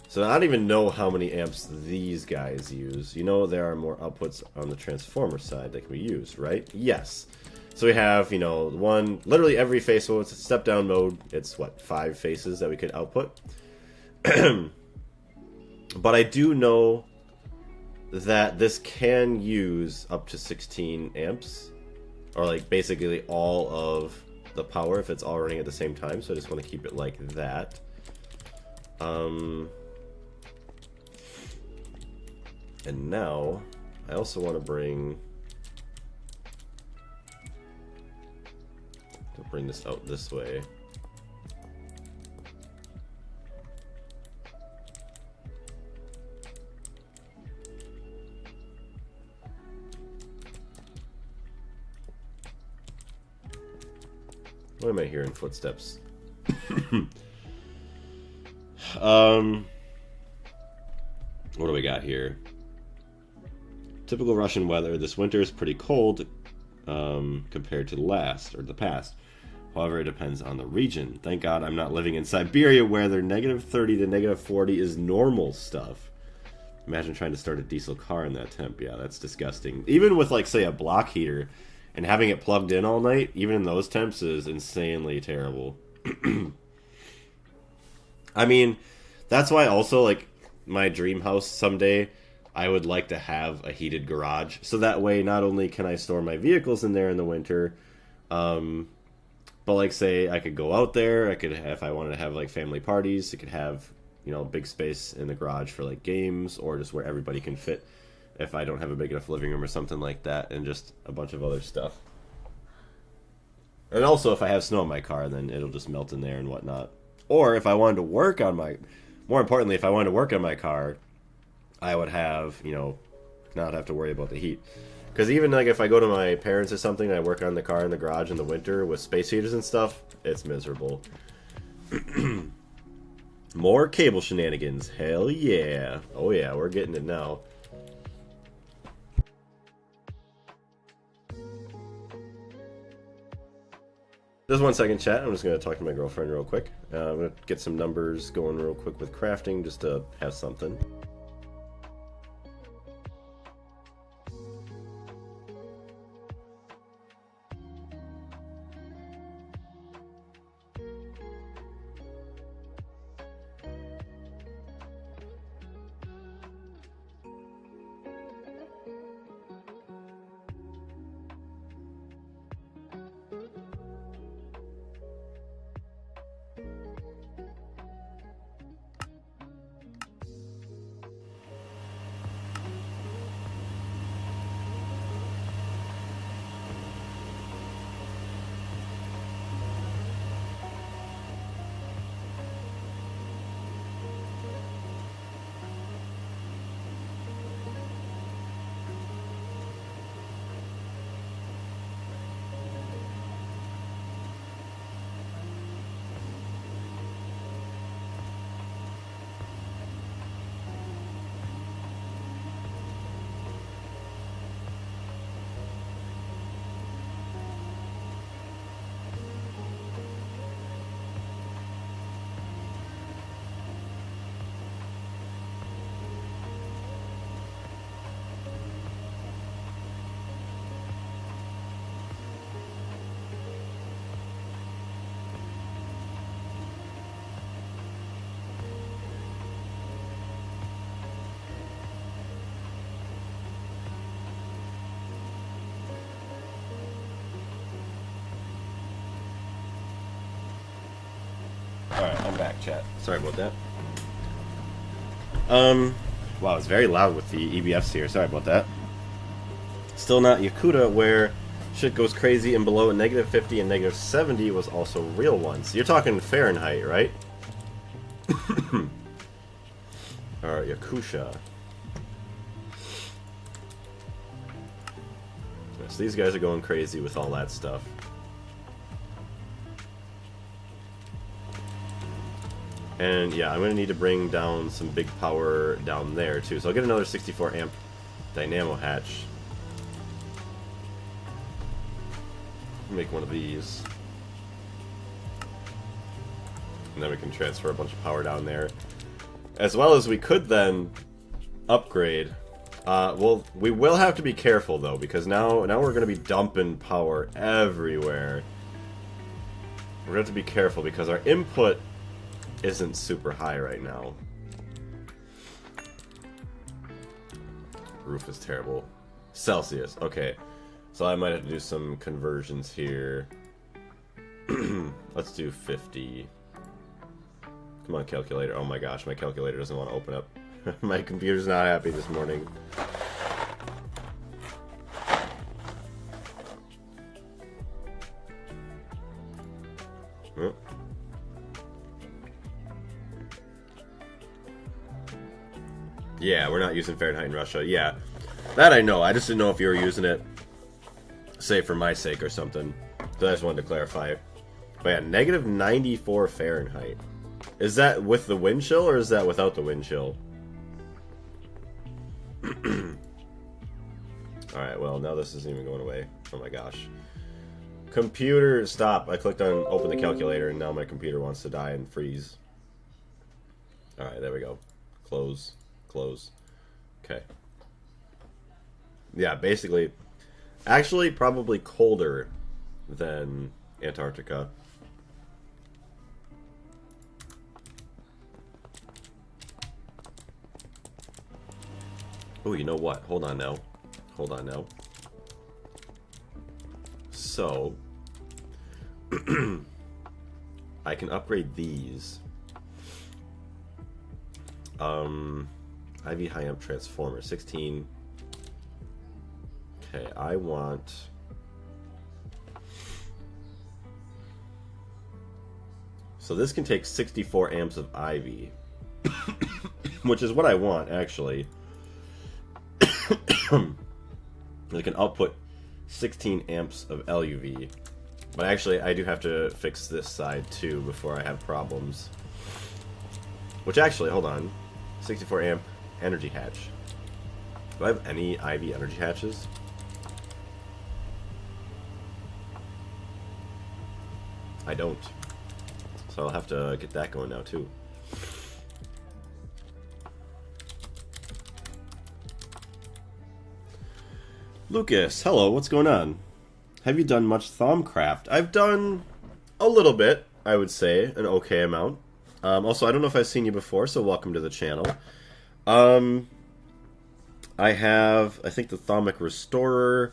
So I don't even know how many amps these guys use. You know, there are more outputs on the transformer side that can be used, right? Yes. So we have, you know, literally every face. So it's a step down mode. It's what, 5 faces that we could output. But I do know that this can use up to 16 amps, or like basically all of the power if it's all running at the same time. So I just want to keep it like that. And now I also want to bring this out this way. Why am I hearing footsteps? What do we got here? Typical Russian weather. This winter is pretty cold compared to the past. However, it depends on the region. Thank God I'm not living in Siberia where their -30 to -40 is normal stuff. Imagine trying to start a diesel car in that temp. Yeah, that's disgusting. Even with, like, say, a block heater and having it plugged in all night, even in those temps, is insanely terrible. I mean, that's why also, like, my dream house someday, I would like to have a heated garage. So that way, not only can I store my vehicles in there in the winter, but, like, say, I could go out there, I could, if I wanted to have, like, family parties, I could have, you know, big space in the garage for, like, games, or just where everybody can fit if I don't have a big enough living room or something like that, and just a bunch of other stuff. And also, if I have snow in my car, then it'll just melt in there and whatnot. Or if I wanted to work on more importantly, if I wanted to work on my car, I would have, you know, not have to worry about the heat. Because even, like, if I go to my parents or something, and I work on the car in the garage in the winter with space heaters and stuff, it's miserable. More cable shenanigans. Hell yeah. Oh yeah, we're getting it now. Just 1 second, chat. I'm just going to talk to my girlfriend real quick. I'm going to get some numbers going real quick with crafting just to have something. Alright, I'm back, chat. Sorry about that. Wow, it's very loud with the EBFs here. Sorry about that. Still not Yakuta, where shit goes crazy, and below -50 and -70 was also real ones. You're talking Fahrenheit, right? Or Yakusha. So these guys are going crazy with all that stuff. And yeah, I'm going to need to bring down some big power down there too. So I'll get another 64 amp dynamo hatch. Make one of these. And then we can transfer a bunch of power down there. As well as we could then upgrade. Well, we will have to be careful though, because now we're going to be dumping power everywhere. We're going to have to be careful because our input isn't super high right now. Roof is terrible. Celsius, okay. So I might have to do some conversions here. Let's do 50. Come on, calculator. Oh my gosh, my calculator doesn't want to open up. My computer's not happy this morning. Oh. Yeah, we're not using Fahrenheit in Russia. Yeah, that I know. I just didn't know if you were using it, say, for my sake or something. So I just wanted to clarify. But yeah, -94 Fahrenheit. Is that with the wind chill, or is that without the wind chill? Alright, well, now this isn't even going away. Oh my gosh. Computer, stop. I clicked on open the calculator, and now my computer wants to die and freeze. Alright, there we go. Close. Close. Okay. Yeah, basically, actually probably colder than Antarctica. Oh, you know what? Hold on now. Hold on now. So, I can upgrade these. IV high amp transformer, 16. Okay, I want... So this can take 64 amps of IV. Which is what I want, actually. It can output 16 amps of LUV. But actually, I do have to fix this side, too, before I have problems. Which actually, hold on. 64 amp energy hatch. Do I have any IV energy hatches? I don't. So I'll have to get that going now too. Lucas, hello, what's going on? Have you done much Thaumcraft? I've done a little bit, I would say, an okay amount. Also, I don't know if I've seen you before, so welcome to the channel. I have, I think, the Thaumic Restorer.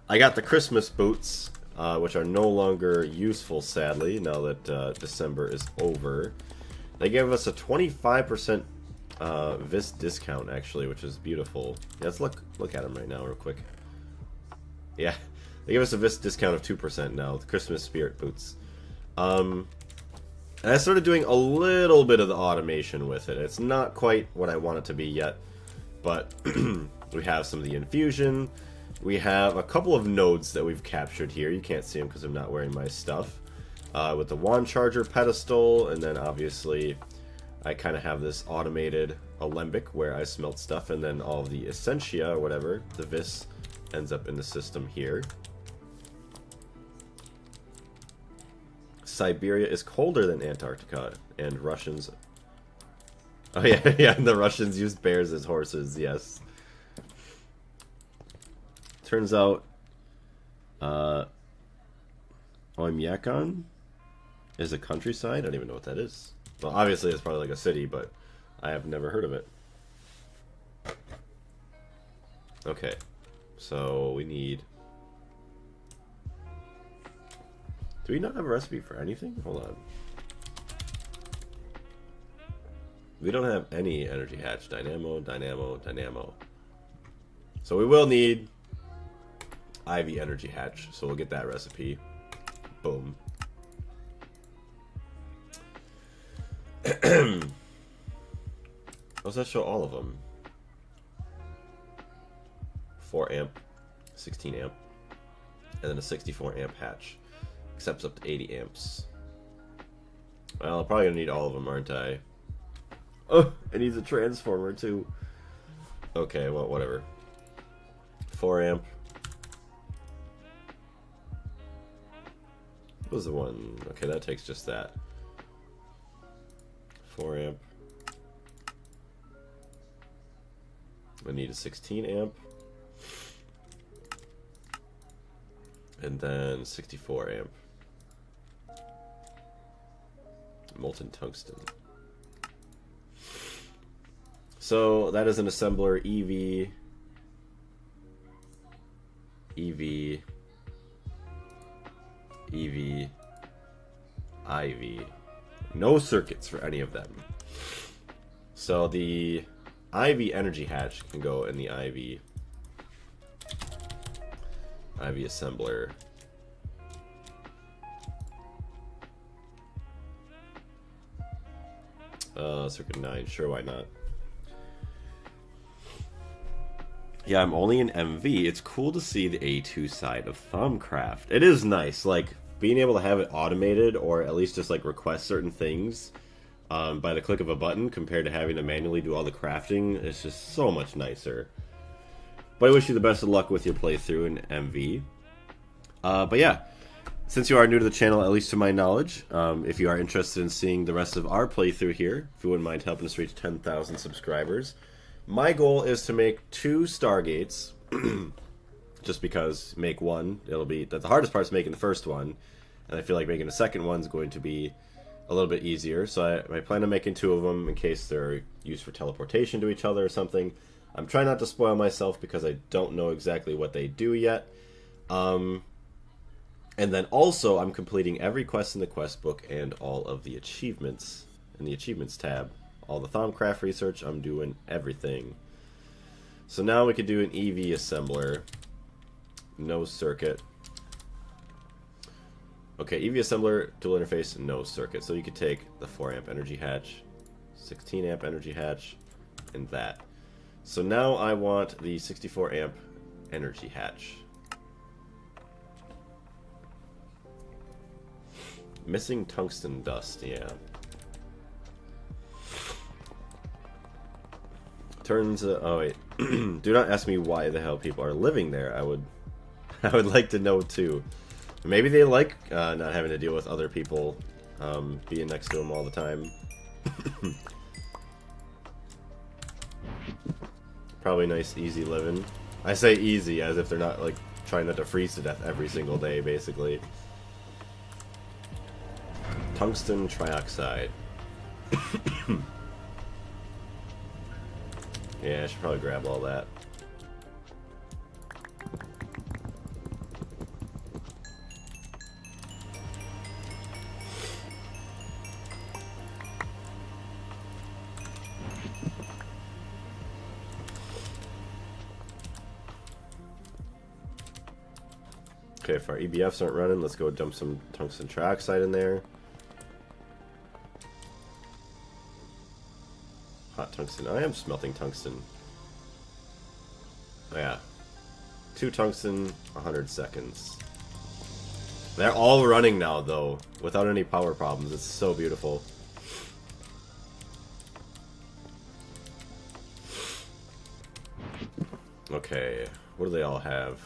I got the Christmas boots, which are no longer useful, sadly, now that December is over. They gave us a 25% Vis discount, actually, which is beautiful. Yeah, let's look at them right now real quick. Yeah, they gave us a Vis discount of 2% now, the Christmas Spirit boots. And I started doing a little bit of the automation with it. It's not quite what I want it to be yet, but we have some of the infusion. We have a couple of nodes that we've captured here. You can't see them because I'm not wearing my stuff. With the wand charger pedestal, and then obviously I kind of have this automated alembic where I smelt stuff, and then all of the essentia or whatever, the vis, ends up in the system here. Siberia is colder than Antarctica, and Russians... Oh yeah, yeah, and the Russians use bears as horses, yes. Turns out, Oymyakon is a countryside? I don't even know what that is. Well, obviously it's probably like a city, but I have never heard of it. Okay, so we need... Do we not have a recipe for anything? Hold on. We don't have any energy hatch. Dynamo, dynamo, dynamo. So we will need Ivy energy hatch. So we'll get that recipe. Boom. Does that show all of them? 4 amp, 16 amp, and then a 64 amp hatch. Accepts up to 80 amps. Well, I'm probably gonna need all of them, aren't I? Oh, it needs a transformer too. Okay, well, whatever. 4 amp. What was the one? Okay, that takes just that. 4 amp. I need a 16 amp. And then 64 amp. Molten tungsten. So that is an assembler EV, EV, EV, IV. No circuits for any of them. So the IV energy hatch can go in the IV assembler. Circuit 9, sure, why not? Yeah, I'm only in MV. It's cool to see the A2 side of Thumbcraft. It is nice, like, being able to have it automated, or at least just, like, request certain things by the click of a button, compared to having to manually do all the crafting. It's just so much nicer. But I wish you the best of luck with your playthrough in MV. But yeah, since you are new to the channel, at least to my knowledge, if you are interested in seeing the rest of our playthrough here, if you wouldn't mind helping us reach 10,000 subscribers, my goal is to make 2 Stargates, just because make one, the hardest part is making the first one, and I feel like making the second one is going to be a little bit easier, so I plan on making 2 of them in case they're used for teleportation to each other or something. I'm trying not to spoil myself because I don't know exactly what they do yet. And then also, I'm completing every quest in the quest book and all of the achievements in the achievements tab. All the Thumbcraft research, I'm doing everything. So now we could do an EV assembler. No circuit. Okay, EV assembler, dual interface, no circuit. So you could take the 4 amp energy hatch, 16 amp energy hatch, and that. So now I want the 64 amp energy hatch. Missing tungsten dust, yeah. Turns oh wait. Do not ask me why the hell people are living there. I would like to know too. Maybe they like not having to deal with other people being next to them all the time. Probably nice easy living. I say easy as if they're not like trying not to freeze to death every single day basically. Tungsten trioxide. Yeah, I should probably grab all that. Okay, if our EBFs aren't running, let's go dump some tungsten trioxide in there. Hot tungsten. I am smelting tungsten. Oh, yeah. 2 tungsten, 100 seconds. They're all running now, though, without any power problems. It's so beautiful. Okay, what do they all have?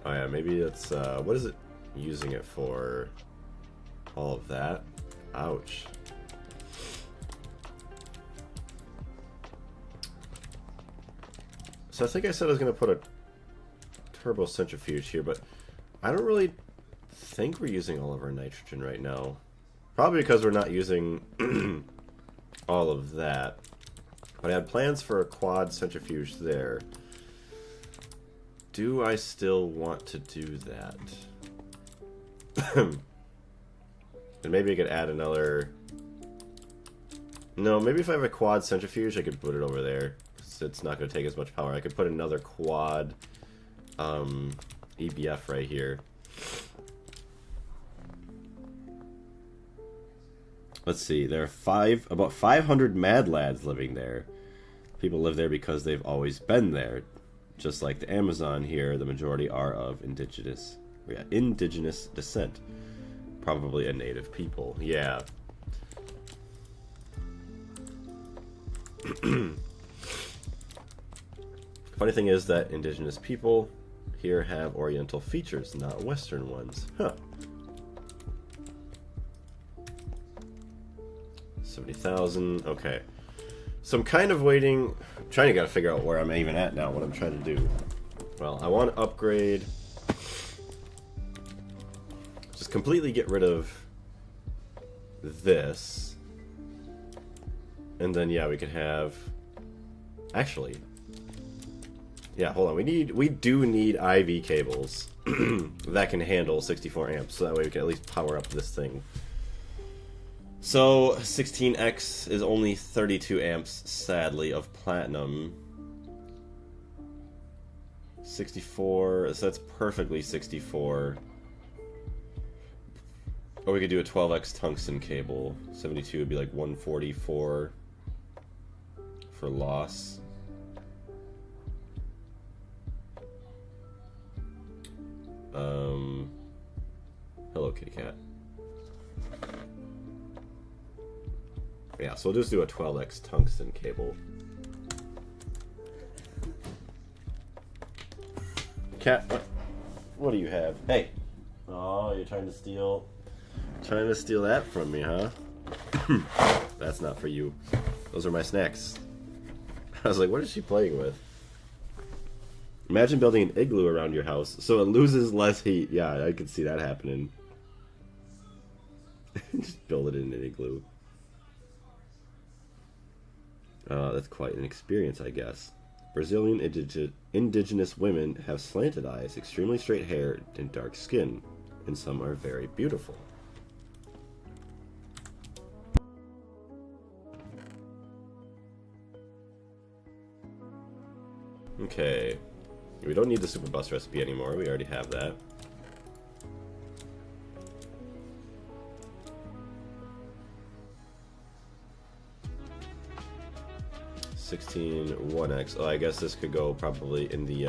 Oh yeah, maybe it's, what is it using it for? All of that? Ouch. So I think I said I was going to put a turbo centrifuge here, but I don't really think we're using all of our nitrogen right now. Probably because we're not using all of that. But I had plans for a quad centrifuge there. Do I still want to do that? And maybe I could add another... No, maybe if I have a quad centrifuge, I could put it over there. It's not going to take as much power. I could put another quad EBF right here. Let's see. There are about 500 mad lads living there. People live there because they've always been there. Just like the Amazon here, the majority are of indigenous descent. Probably a native people. Yeah. Funny thing is that indigenous people here have oriental features, not Western ones. Huh. 70,000. Okay. So I'm kind of waiting, trying to figure out where I'm even at now, what I'm trying to do. Well, I want to upgrade, just completely get rid of this, and then yeah, we could have, actually, yeah, hold on, we do need IV cables that can handle 64 amps, so that way we can at least power up this thing. So 16X is only 32 amps, sadly, of platinum. 64, so that's perfectly 64. Or we could do a 12X tungsten cable. 72 would be like 144 for loss. Hello, kitty cat. Yeah, so we'll just do a 12X tungsten cable. Cat, what do you have? Hey! Oh, you're trying to steal that from me, huh? That's not for you. Those are my snacks. I was like, what is she playing with? Imagine building an igloo around your house so it loses less heat. Yeah, I could see that happening. Just build it in an igloo. That's quite an experience, I guess. Brazilian indigenous women have slanted eyes, extremely straight hair, and dark skin, and some are very beautiful. Okay. We don't need the super bus recipe anymore, we already have that. $16 1X. Oh, I guess this could go probably in the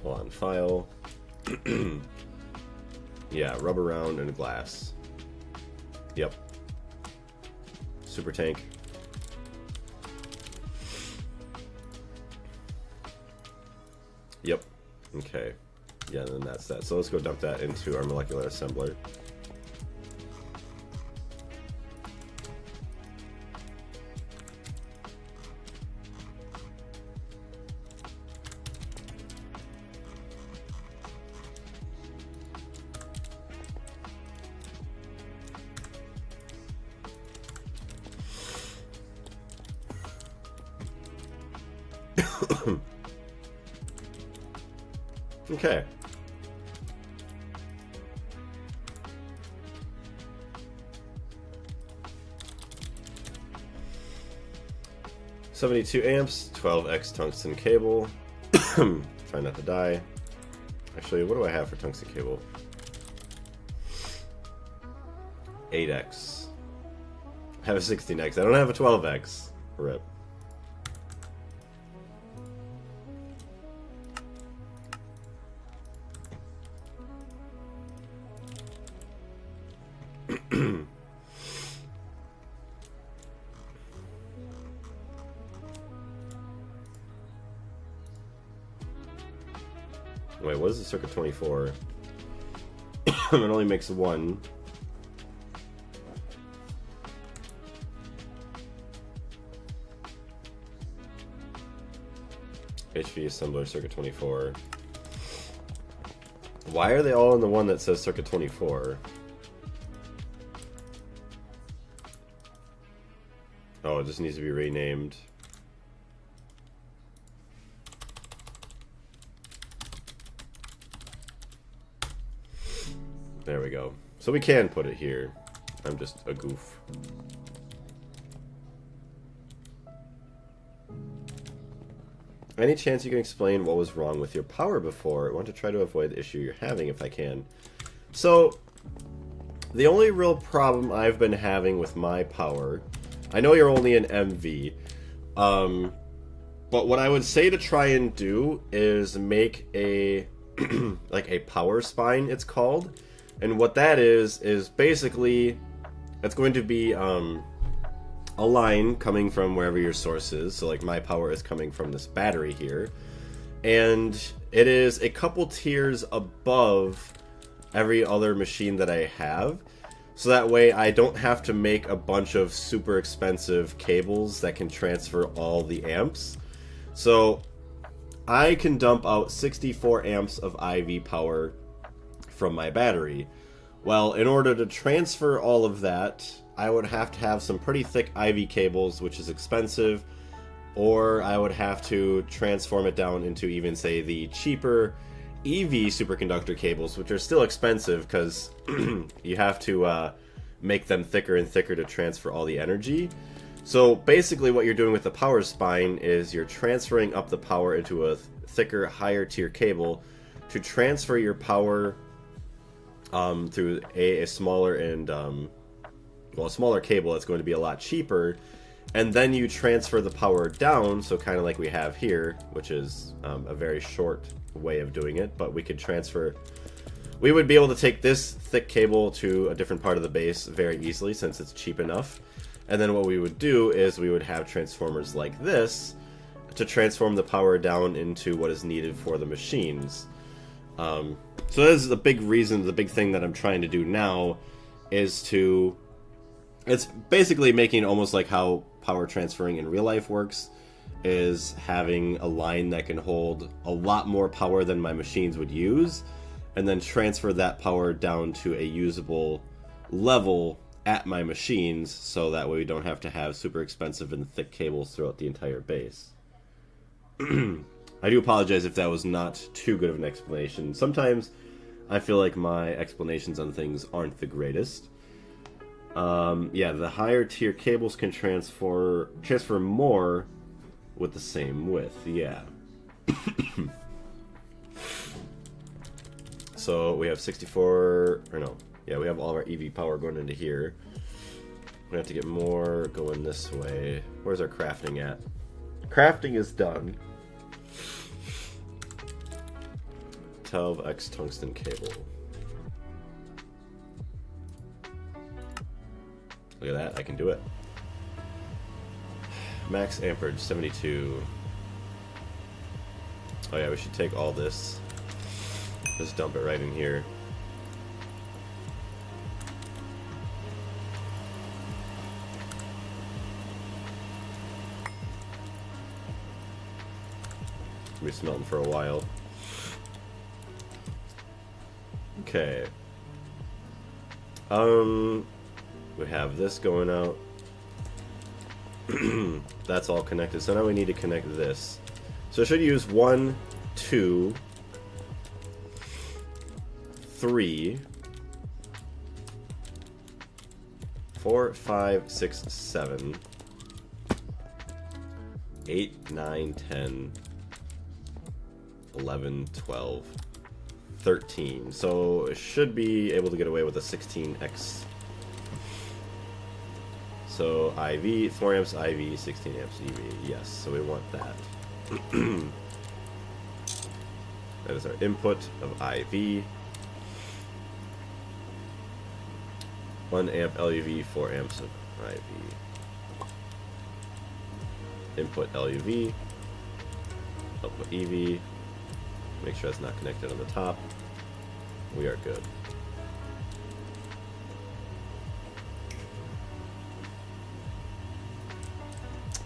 hold on, file. Yeah, rubber round and glass. Yep. Super tank. Yep. Okay. Yeah, then that's that. So let's go dump that into our molecular assembler. Okay. $72 amps, 12X tungsten cable. Try not to die. Actually, what do I have for tungsten cable? 8X. I have a 16X. I don't have a 12X. RIP. Wait, what is the circuit 24? It only makes one. HV assembler circuit 24. Why are they all in the one that says circuit 24? Oh, it just needs to be renamed. There we go. So we can put it here. I'm just a goof. Any chance you can explain what was wrong with your power before? I want to try to avoid the issue you're having if I can. So, the only real problem I've been having with my power, I know you're only an MV, but what I would say to try and do is make a, like a power spine, it's called. And what that is basically, it's going to be a line coming from wherever your source is. So like my power is coming from this battery here. And it is a couple tiers above every other machine that I have. So that way I don't have to make a bunch of super expensive cables that can transfer all the amps. So I can dump out 64 amps of IV power from my battery. Well, in order to transfer all of that, I would have to have some pretty thick IV cables, which is expensive, or I would have to transform it down into even, say, the cheaper EV superconductor cables, which are still expensive because you have to make them thicker and thicker to transfer all the energy. So basically what you're doing with the power spine is you're transferring up the power into a thicker, higher tier cable to transfer your power through a smaller and a smaller cable that's going to be a lot cheaper, and then you transfer the power down, so kind of like we have here, which is a very short way of doing it, but we could transfer, we would be able to take this thick cable to a different part of the base very easily since it's cheap enough, and then what we would do is we would have transformers like this to transform the power down into what is needed for the machines. So this is the big reason, the big thing that I'm trying to do now is to, it's basically making almost like how power transferring in real life works, is having a line that can hold a lot more power than my machines would use, and then transfer that power down to a usable level at my machines, so that way we don't have to have super expensive and thick cables throughout the entire base. I do apologize if that was not too good of an explanation. Sometimes I feel like my explanations on things aren't the greatest. Yeah, the higher tier cables can transfer more with the same width, yeah. So we have 64, or no, yeah, we have all of our EV power going into here. We have to get more going this way. Where's our crafting at? Crafting is done. 12x tungsten cable. Look at that, I can do it. Max amperage, 72. Oh yeah, we should take all this. Just dump it right in here. It's gonna be smelting for a while. Okay. We have this going out. That's all connected. So now we need to connect this. So I should use 1, 2, 3, 4, 5, 6, 7, 8, 9, 10, 11, 12, 13. So it should be able to get away with a 16x. So IV, 4 amps IV, 16 amps EV. Yes, so we want that. That is our input of IV. 1 amp LUV, 4 amps of IV. Input LUV. Output EV. Make sure it's not connected on the top. We are good.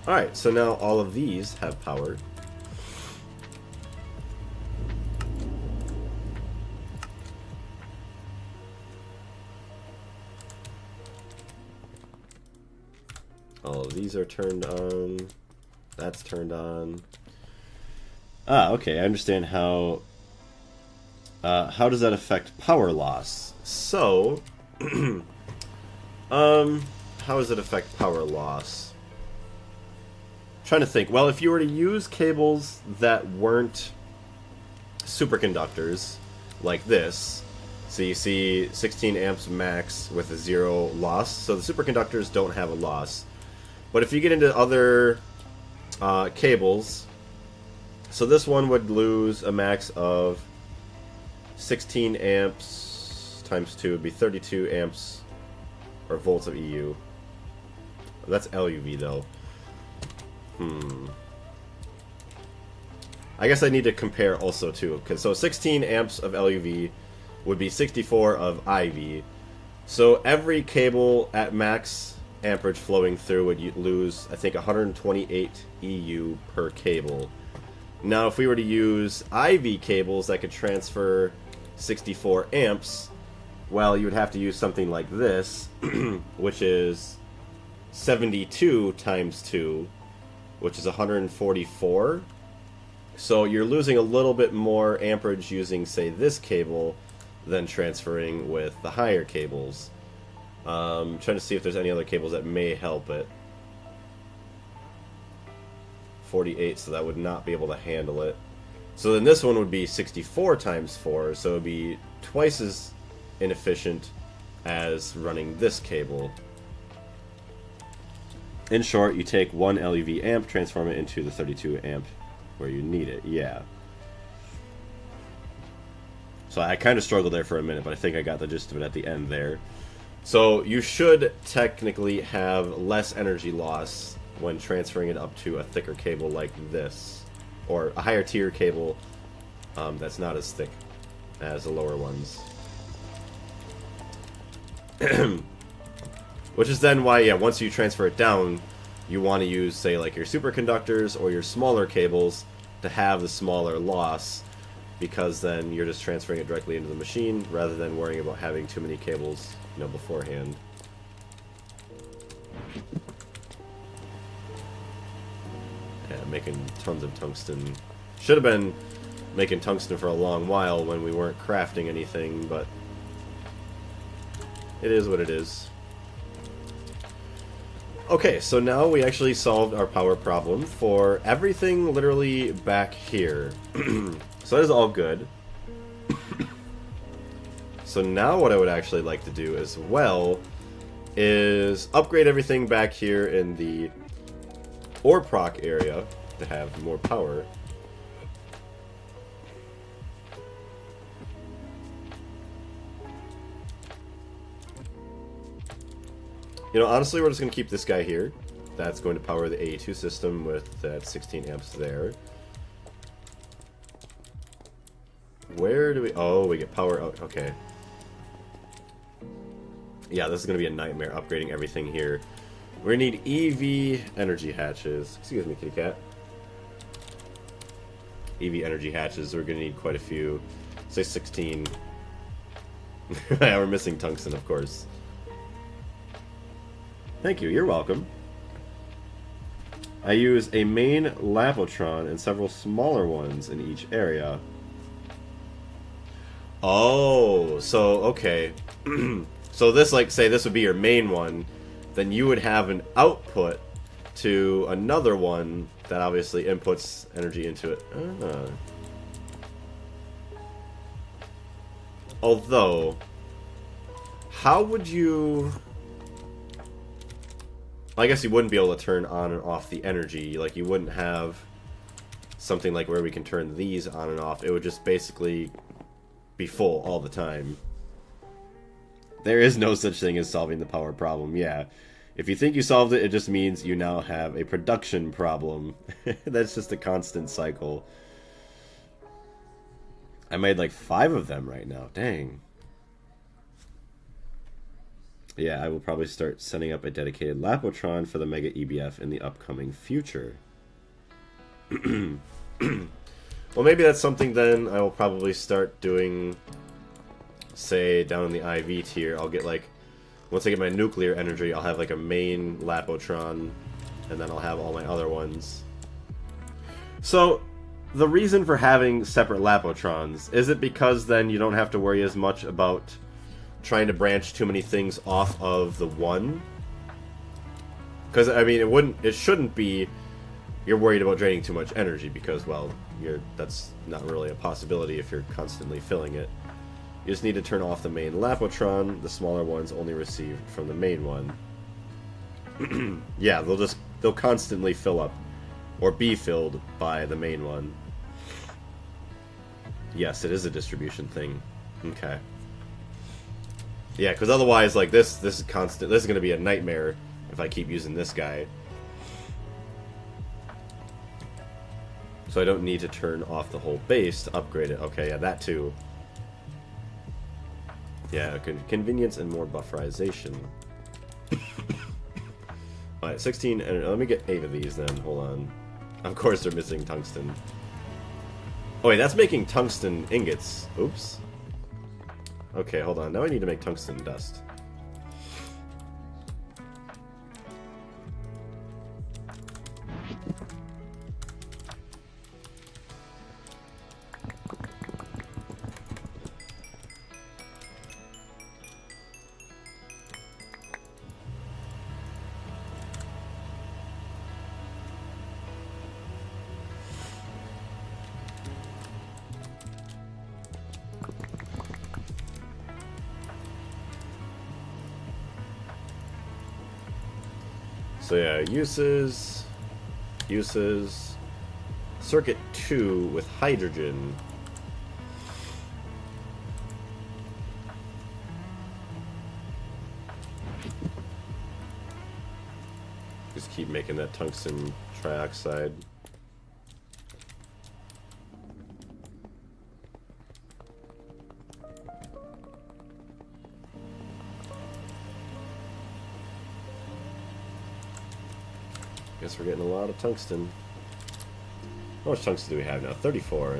Alright, so now all of these have power. All of these are turned on. That's turned on. Ah, okay, I understand how How does that affect power loss? So, how does it affect power loss? I'm trying to think. Well, if you were to use cables that weren't superconductors, like this, so you see 16 amps max with a 0 loss, so the superconductors don't have a loss. But if you get into other cables, so this one would lose a max of 16 amps times 2 would be 32 amps or volts of EU. That's LUV though. I guess I need to compare also too, because so 16 amps of LUV would be 64 of IV. So every cable at max amperage flowing through would lose, I think, 128 EU per cable. Now, if we were to use IV cables that could transfer 64 amps, well, you would have to use something like this, which is 72 times 2, which is 144. So you're losing a little bit more amperage using, say, this cable than transferring with the higher cables. Trying to see if there's any other cables that may help it. 48, so that would not be able to handle it. So then this one would be 64 times 4, so it would be twice as inefficient as running this cable. In short, you take one LUV amp, transform it into the 32 amp where you need it. Yeah. So I kind of struggled there for a minute, but I think I got the gist of it at the end there. So you should technically have less energy loss when transferring it up to a thicker cable like this, or a higher tier cable that's not as thick as the lower ones. Which is then why, yeah, once you transfer it down, you want to use, say, like your superconductors or your smaller cables to have the smaller loss, because then you're just transferring it directly into the machine rather than worrying about having too many cables, you know, beforehand. Yeah, making tons of tungsten. Should have been making tungsten for a long while when we weren't crafting anything, but it is what it is. Okay, so now we actually solved our power problem for everything literally back here. So that is all good. So now what I would actually like to do as well is upgrade everything back here in the ore proc area to have more power. You know, honestly, we're just going to keep this guy here. That's going to power the AE2 system with that 16 amps there. Where do we... Oh, we get power out. Okay. Yeah, this is going to be a nightmare upgrading everything here. We need EV energy hatches. Excuse me, kitty cat. EV energy hatches. We're going to need quite a few. Say 16. Yeah, we're missing tungsten, of course. Thank you, you're welcome. I use a main Lapotron and several smaller ones in each area. Oh, so, okay. So this, like, say this would be your main one, then you would have an output to another one that obviously inputs energy into it. Although, how would you... I guess you wouldn't be able to turn on and off the energy. Like, you wouldn't have something like where we can turn these on and off. It would just basically be full all the time. There is no such thing as solving the power problem. Yeah. If you think you solved it, it just means you now have a production problem. That's just a constant cycle. I made like 5 of them right now. Dang. Yeah, I will probably start setting up a dedicated Lapotron for the Mega EBF in the upcoming future. Well, maybe that's something then I will probably start doing, say, down in the IV tier. I'll get, like, once I get my nuclear energy, I'll have, like, a main Lapotron, and then I'll have all my other ones. So, the reason for having separate Lapotrons, is it because then you don't have to worry as much about trying to branch too many things off of the one? Because, I mean, it shouldn't be you're worried about draining too much energy, because, well, that's not really a possibility if you're constantly filling it. You just need to turn off the main Lapotron. The smaller ones only receive from the main one. Yeah, they'll constantly fill up, or be filled by the main one. Yes, it is a distribution thing. Okay. Yeah, because otherwise, like, this is constant. This is going to be a nightmare if I keep using this guy. So I don't need to turn off the whole base to upgrade it. Okay, yeah, that too. Yeah, convenience and more bufferization. Alright, 16, and let me get 8 of these then. Hold on. Of course they're missing tungsten. Oh wait, that's making tungsten ingots. Oops. Okay, hold on. Now I need to make tungsten dust. So yeah, uses, circuit 2 with hydrogen. Just keep making that tungsten trioxide. Guess we're getting a lot of tungsten. How much tungsten do we have now? 34.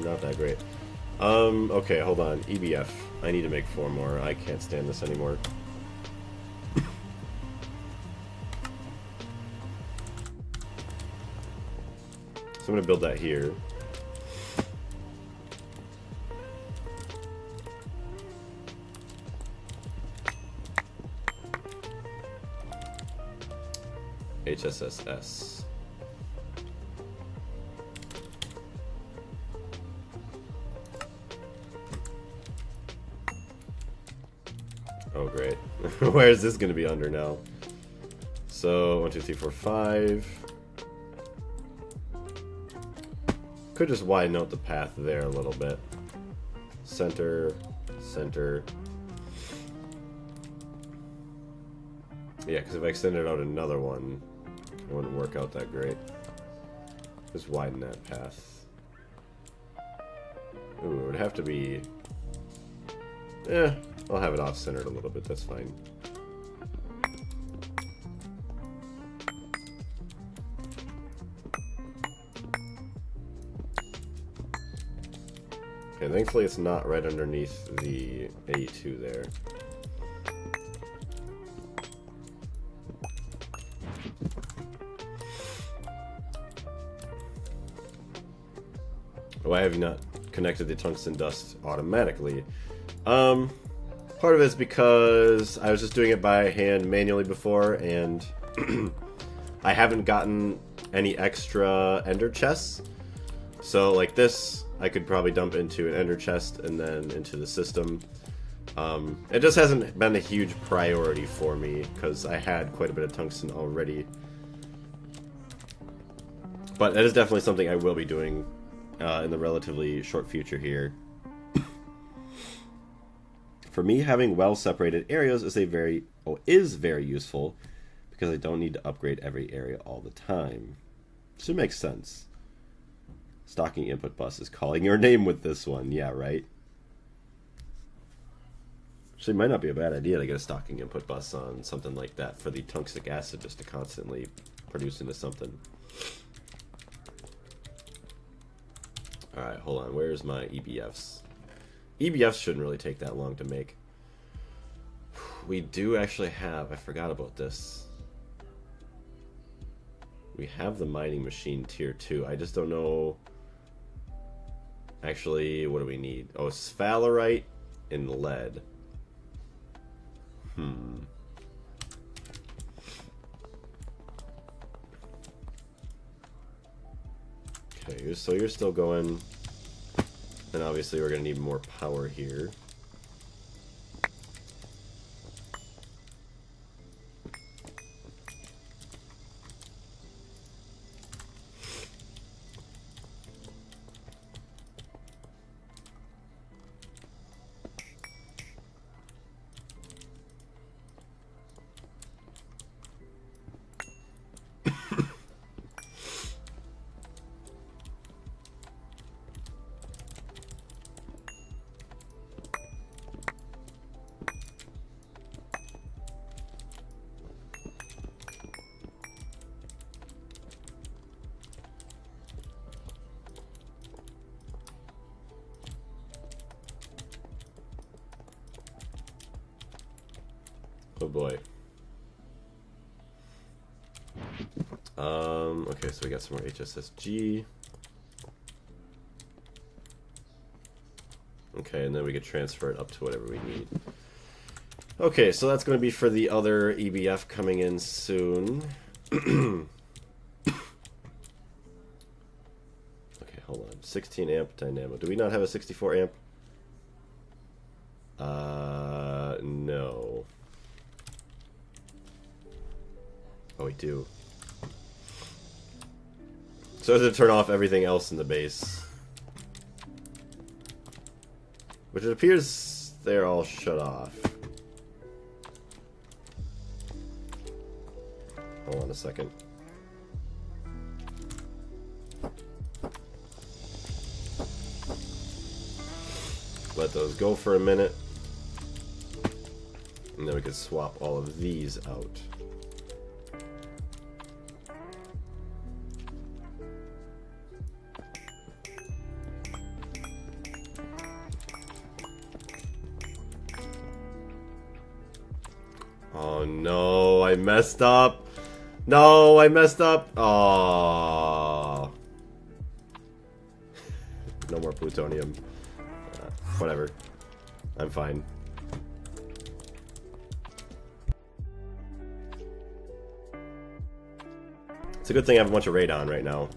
Not that great. Okay, hold on. EBF. I need to make 4 more. I can't stand this anymore. So I'm going to build that here. HSSS. Oh great. Where is this going to be under now? So 1, 2, 3, 4, 5. Could just widen out the path there a little bit. Center, center. Yeah, because if I extended out another one, it wouldn't work out that great. Just widen that path. Ooh, it would have to be... I'll have it off-centered a little bit, that's fine. Okay, thankfully it's not right underneath the A2 there. Why have you not connected the tungsten dust automatically? Part of it's because I was just doing it by hand manually before, and I haven't gotten any extra ender chests. So like this, I could probably dump into an ender chest and then into the system. It just hasn't been a huge priority for me because I had quite a bit of tungsten already. But that is definitely something I will be doing in the relatively short future here. For me, having well-separated areas is very useful because I don't need to upgrade every area all the time. Should make sense. Stocking input bus is calling your name with this one. Yeah, right? Actually, it might not be a bad idea to get a stocking input bus on something like that for the tungstic acid just to constantly produce into something. Alright, hold on. Where's my EBFs? EBFs shouldn't really take that long to make. We do actually have... I forgot about this. We have the mining machine tier 2. I just don't know Actually, what do we need? Oh, sphalerite and lead. Okay, so you're still going. And obviously we're going to need more power here. Oh boy. Okay, so we got some more HSSG. Okay, and then we could transfer it up to whatever we need. Okay, so that's going to be for the other EBF coming in soon. Okay, hold on. 16 amp dynamo. Do we not have a 64 amp? No. Oh, we do. So to turn off everything else in the base. Which it appears they're all shut off. Hold on a second. Let those go for a minute. And then we can swap all of these out. Oh no, I messed up. No, I messed up. Oh. No more plutonium. Whatever. I'm fine. It's a good thing I have a bunch of radon right now.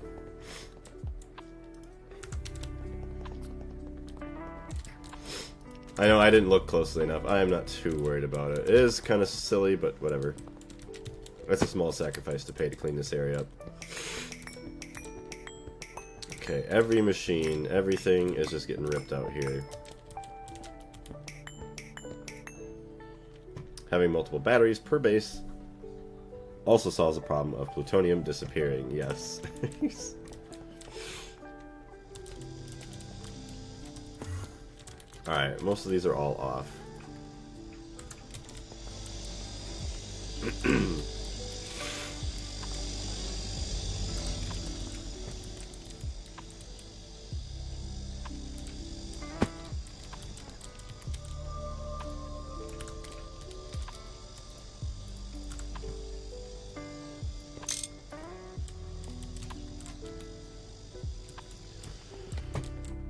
I know I didn't look closely enough. I am not too worried about it. It is kind of silly, but whatever. That's a small sacrifice to pay to clean this area up. Okay, every machine, everything is just getting ripped out here. Having multiple batteries per base also solves the problem of plutonium disappearing. Yes. Alright, most of these are all off.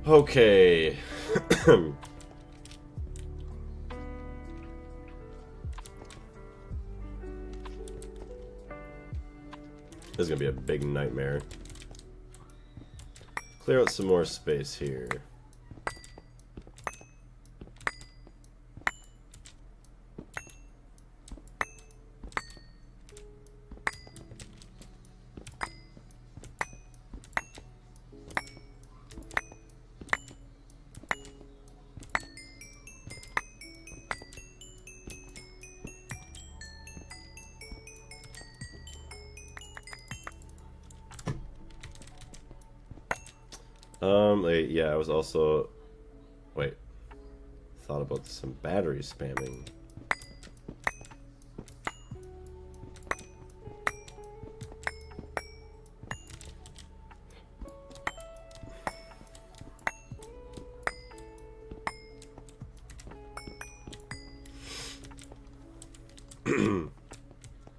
Okay. This is gonna be a big nightmare. Clear out some more space here. Yeah, I was also... Wait. Thought about some battery spamming.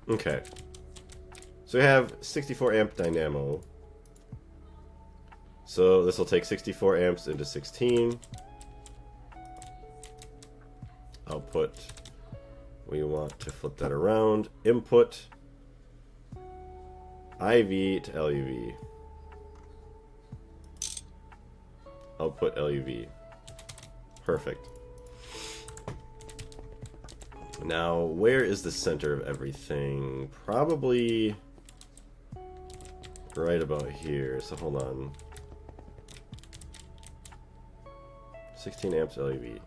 Okay. So we have 64 amp dynamo. So this will take 64 amps into 16. Output, we want to flip that around. Input, IV to LUV. Output LUV. Perfect. Now, where is the center of everything? Probably right about here. So hold on. 16 amps LUV.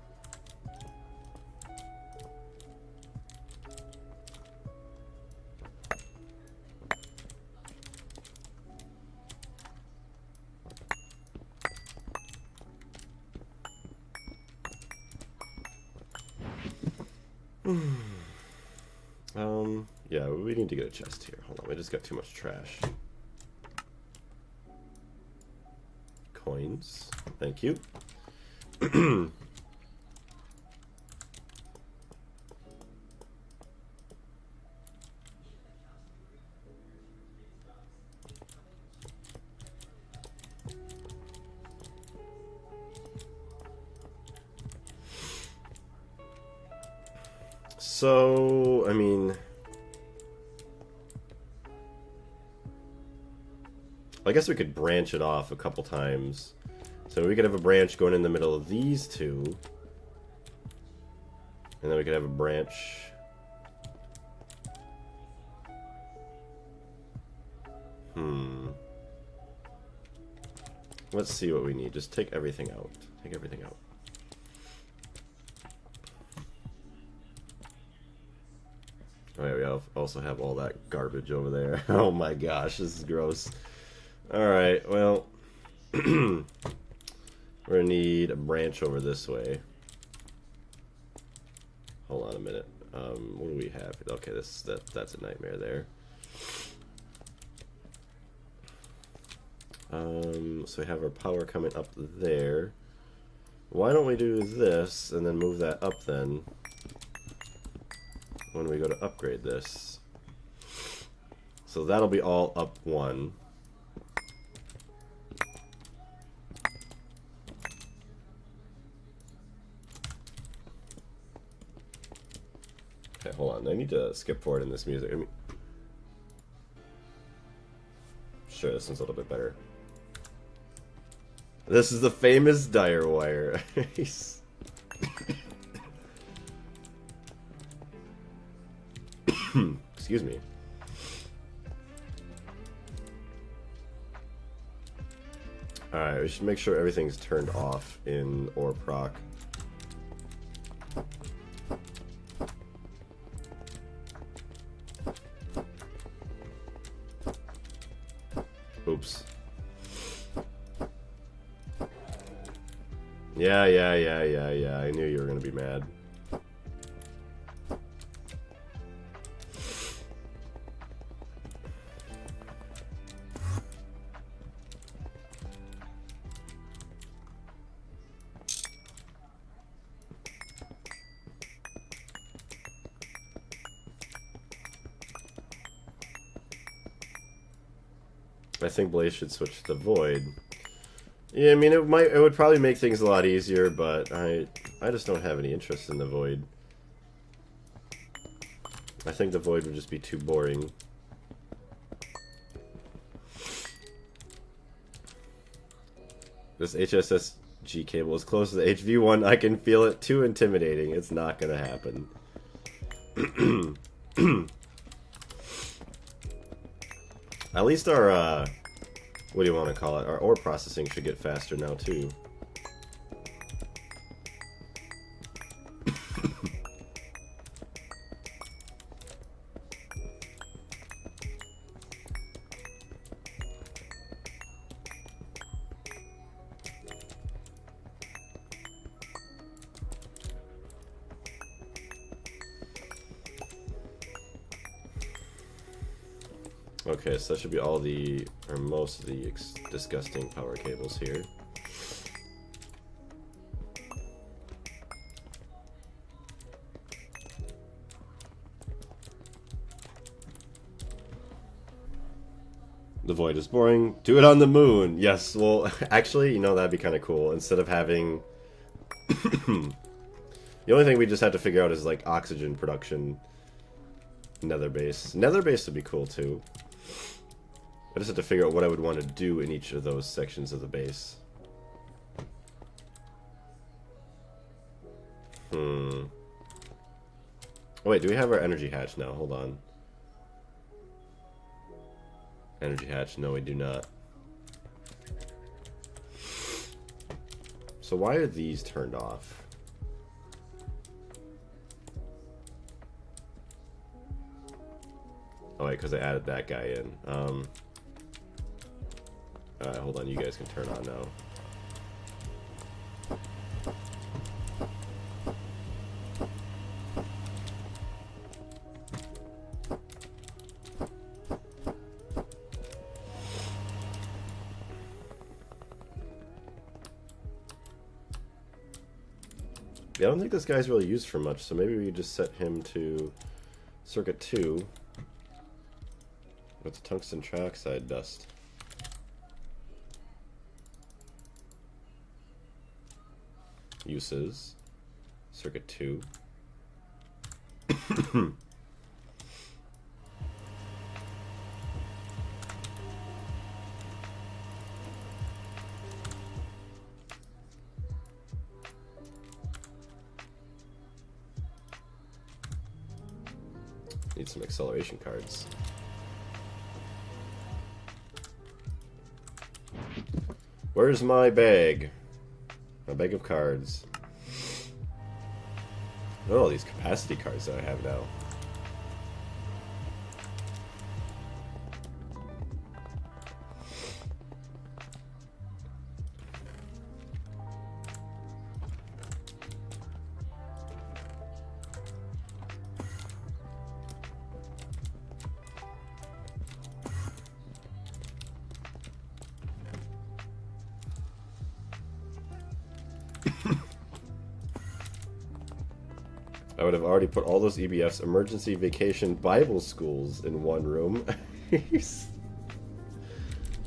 Yeah, we need to get a chest here. Hold on, we just got too much trash. Coins. Thank you. So, I mean, I guess we could branch it off a couple times. So we could have a branch going in the middle of these two. And then we could have a branch. Let's see what we need. Just take everything out. Take everything out. Oh yeah, we also have all that garbage over there. Oh my gosh, this is gross. Alright, well, we're gonna need a branch over this way. Hold on a minute. What do we have? Okay, that's a nightmare there. So we have our power coming up there. Why don't we do this and then move that up then? When we go to upgrade this. So that'll be all up one. Okay, hold on. I need to skip forward in this music. I mean, sure, this one's a little bit better. This is the famous dire wire. Excuse me. Alright, we should make sure everything's turned off in ore proc. Oops. Yeah. I knew you were gonna be mad. I think Blaze should switch to the Void. Yeah, I mean it would probably make things a lot easier, but I just don't have any interest in the Void. I think the Void would just be too boring. This HSSG cable is close to the HV1. I can feel it. Too intimidating. It's not gonna happen. At least our, what do you want to call it? Our ore processing should get faster now, too. Okay, so that should be all the, or most of the disgusting power cables here. The void is boring. Do it on the moon. Yes, well, actually, you know, that'd be kind of cool. Instead of having... the only thing we just have to figure out is, like, oxygen production. Nether base. Nether base would be cool, too. I just have to figure out what I would want to do in each of those sections of the base. Oh, wait, do we have our energy hatch now? Hold on. Energy hatch. No, we do not. So why are these turned off? Oh, wait, because I added that guy in. Alright, hold on. You guys can turn on now. I don't think this guy's really used for much, so maybe we just set him to circuit 2 with the tungsten trioxide dust. Uses circuit 2. Need some acceleration cards. Where's my bag? My bag of cards. Look at all these capacity cards that I have now. I would have already put all those EBFs, emergency vacation Bible schools, in one room.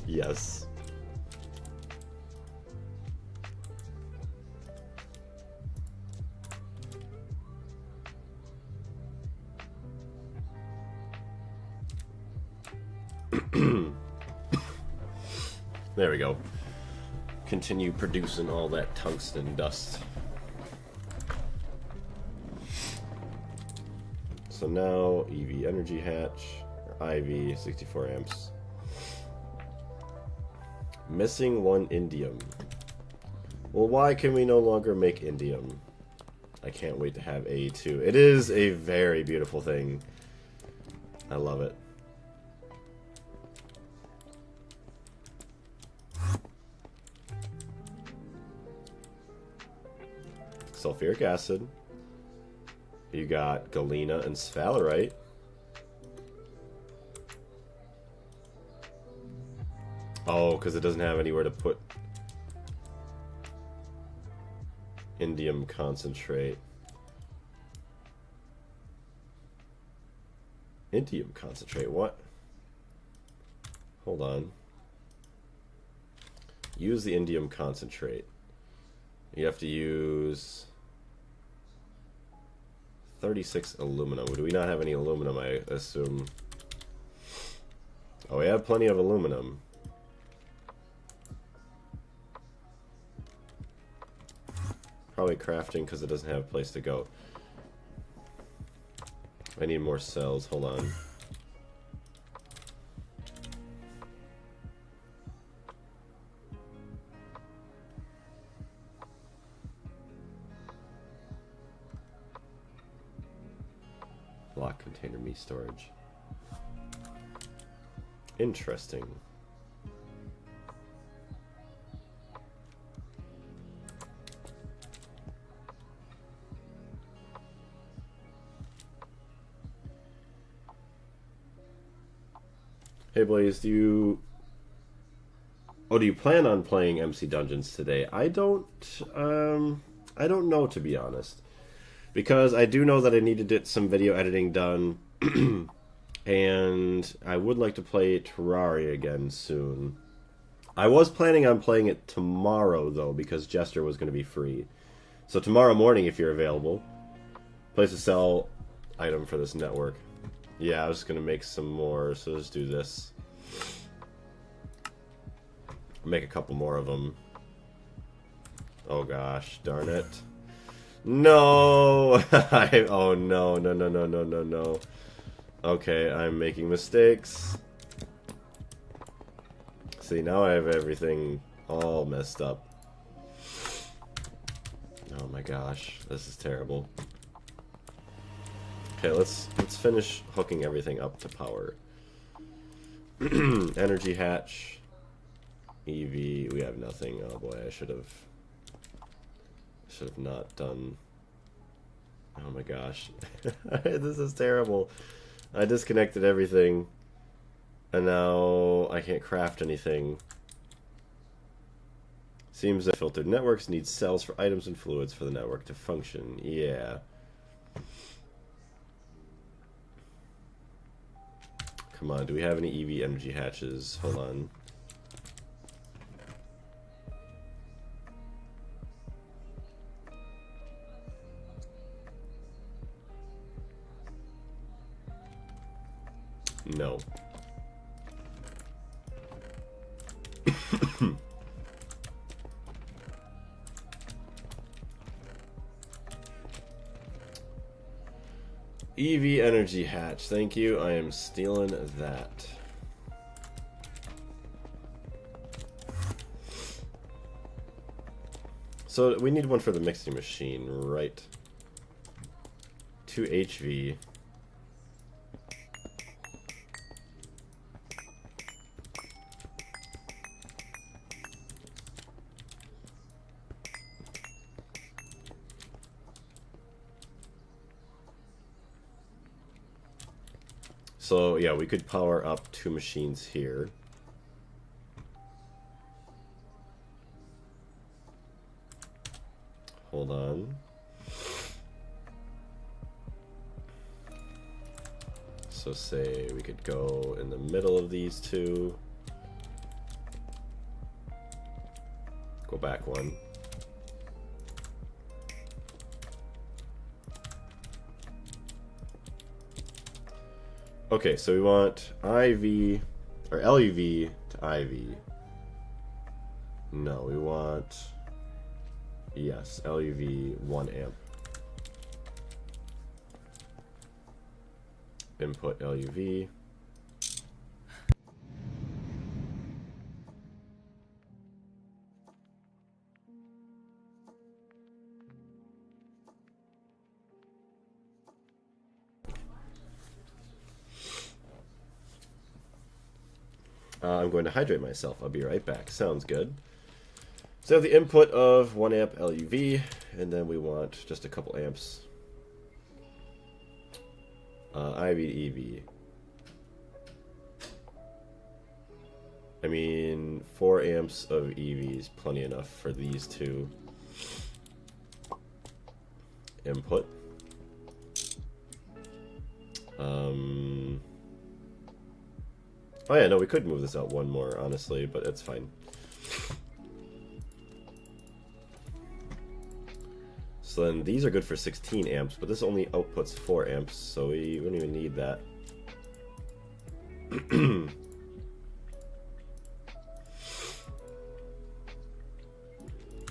Yes. There we go. Continue producing all that tungsten dust. So now EV energy hatch, or IV, 64 amps. Missing 1 indium. Well, why can we no longer make indium? I can't wait to have A2. It is a very beautiful thing. I love it. Sulfuric acid. You got galena and sphalerite. Oh, because it doesn't have anywhere to put indium concentrate. Indium concentrate, what? Hold on. Use the indium concentrate. You have to use 36 aluminum. Do we not have any aluminum, I assume? Oh, we have plenty of aluminum. Probably crafting because it doesn't have a place to go. I need more cells. Hold on. Lock container me storage. Interesting. Hey Blaze, do you plan on playing MC Dungeons today? I don't know, to be honest. Because I do know that I need to get some video editing done And I would like to play Terraria again soon. I was planning on playing it tomorrow, though, because Jester was going to be free. So tomorrow morning, if you're available, place to sell item for this network. Yeah, I was going to make some more, so let's do this. Make a couple more of them. Oh gosh, darn it. No! Oh no, no, no, no, no, no, no. Okay, I'm making mistakes. See, now I have everything all messed up. Oh my gosh, this is terrible. Okay, let's finish hooking everything up to power. Energy hatch. EV, we have nothing. Oh boy, I should have not done. Oh my gosh. This is terrible. I disconnected everything. And now I can't craft anything. Seems that filtered networks need cells for items and fluids for the network to function. Yeah. Come on, do we have any EV energy hatches? Hold on. No. EV energy hatch, thank you. I am stealing that. So we need one for the mixing machine, right? 2 HV. So yeah, we could power up 2 machines here. Hold on. So say we could go in the middle of these 2. Go back 1. Okay, so we want IV or LUV to IV. No, we want, yes, LUV 1 amp. Input LUV. I'm going to hydrate myself. I'll be right back. Sounds good. So the input of 1 amp LUV, and then we want just a couple amps. IV to EV. I mean, 4 amps of EV is plenty enough for these 2. Input. Oh yeah, no, we could move this out 1 more, honestly, but it's fine. So then these are good for 16 amps, but this only outputs 4 amps, so we wouldn't even need that.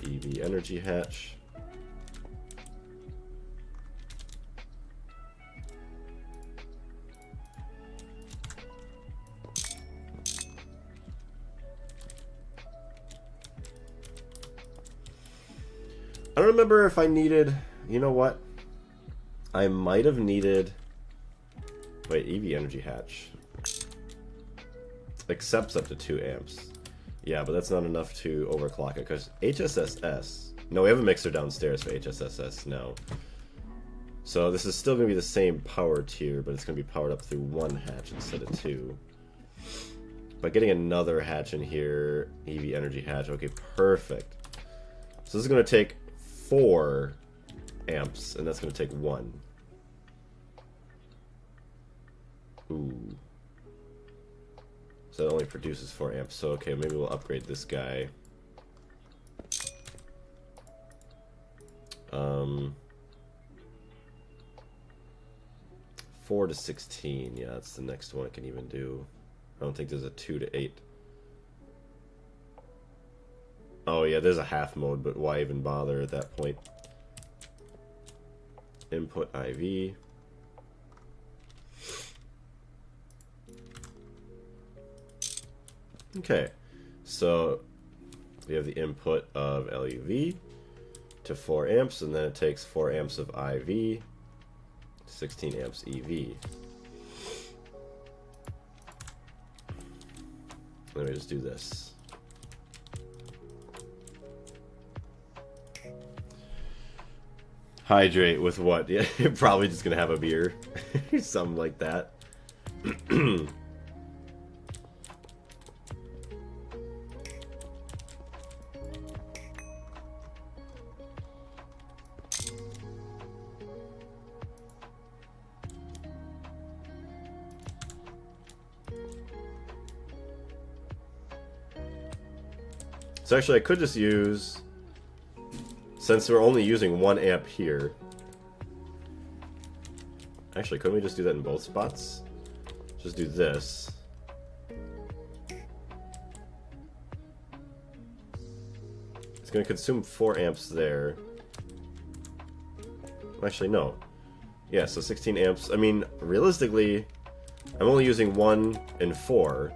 EV energy hatch. I don't remember if I needed, you know what? I might have needed, wait, EV energy hatch. Accepts up to 2 amps. Yeah, but that's not enough to overclock it, because HSSS, no, we have a mixer downstairs for HSSS now. So this is still going to be the same power tier, but it's going to be powered up through 1 hatch instead of 2. But getting another hatch in here, EV energy hatch, okay, perfect. So this is going to take 4 amps, and that's going to take 1. Ooh. So that only produces 4 amps. So okay, maybe we'll upgrade this guy. 4 to 16. Yeah, that's the next one I can even do. I don't think there's a 2 to 8. Oh yeah, there's a half mode, but why even bother at that point? Input IV. Okay, so we have the input of LUV to 4 amps, and then it takes 4 amps of IV, 16 amps EV. Let me just do this. Hydrate with what? Yeah, probably just gonna have a beer. Something like that. So actually I could just use, since we're only using 1 amp here, actually couldn't we just do that in both spots? Just do this. It's going to consume 4 amps there. Actually no. Yeah, so 16 amps. I mean, realistically, I'm only using 1 and 4.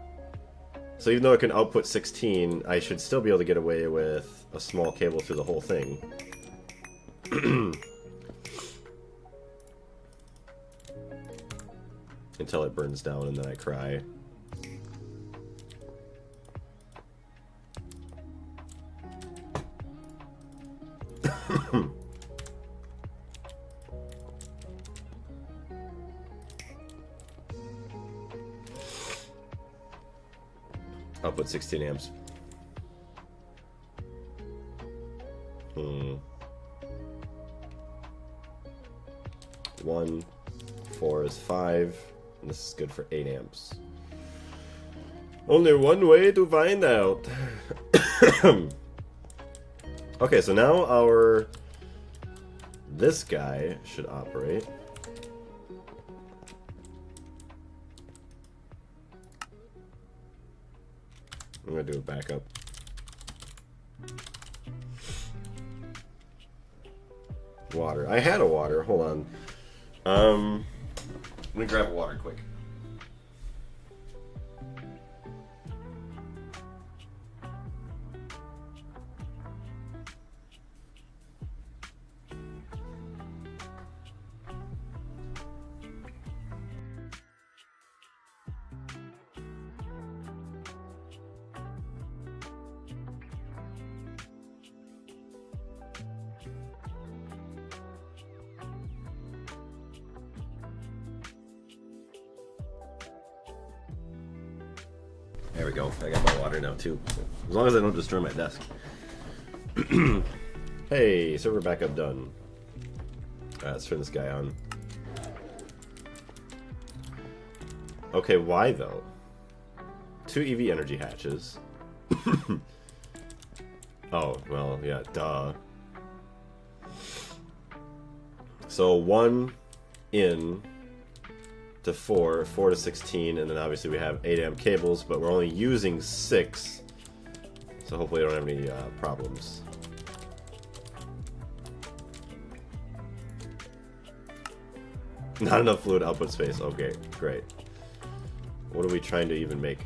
So even though it can output 16, I should still be able to get away with a small cable through the whole thing. Until it burns down and then I cry. Output 16 amps. 1, 4 is 5, and this is good for 8 amps. Only one way to find out. Okay, so now this guy should operate. I'm gonna do a backup. Water. I had a water. Hold on. Let me grab a water quick. There we go. I got my water now too. As long as I don't destroy my desk. Hey, server backup done. Alright, let's turn this guy on. Okay, why though? 2 EV energy hatches. Oh, well, yeah, duh. So 1 in to 4, 4 to 16, and then obviously we have 8 amp cables, but we're only using 6, so hopefully I don't have any problems. Not enough fluid output space. Okay, great. What are we trying to even make?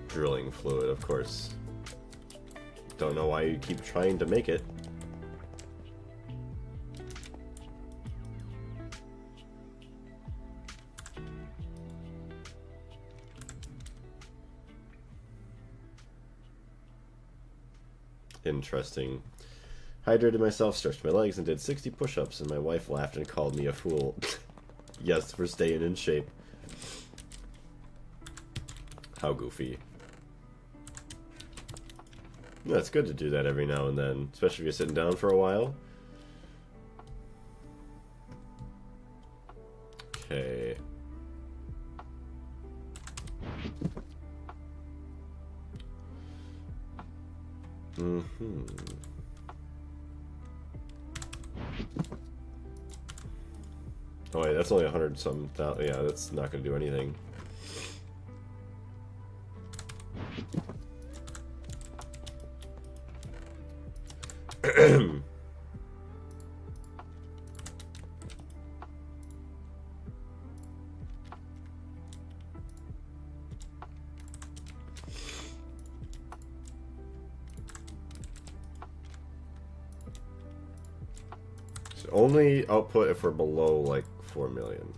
Drilling fluid, of course. Don't know why you keep trying to make it. Interesting. Hydrated myself, stretched my legs, and did 60 push-ups, and my wife laughed and called me a fool. Yes, for staying in shape. How goofy. Yeah, it's good to do that every now and then, especially if you're sitting down for a while. Okay. Mm-hmm. Oh wait, that's only 100 some thousand. Yeah, that's not gonna do anything. So only output if we're below like 4 million.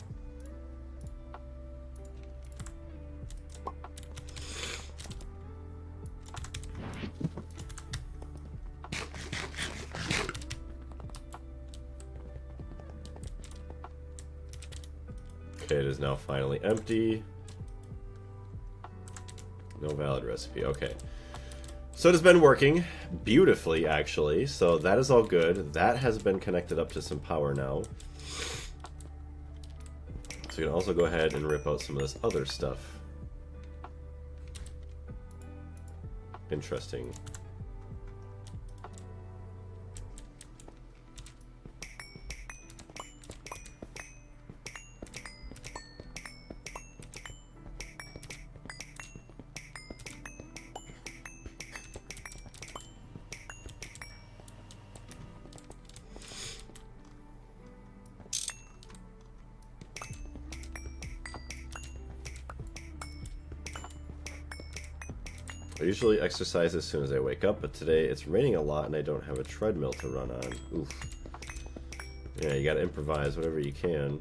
Okay, it is now finally empty. No valid recipe. Okay. So it has been working beautifully, actually. So that is all good. That has been connected up to some power now. So you can also go ahead and rip out some of this other stuff. Interesting. I usually exercise as soon as I wake up, but today it's raining a lot and I don't have a treadmill to run on. Oof. Yeah, you gotta improvise whatever you can.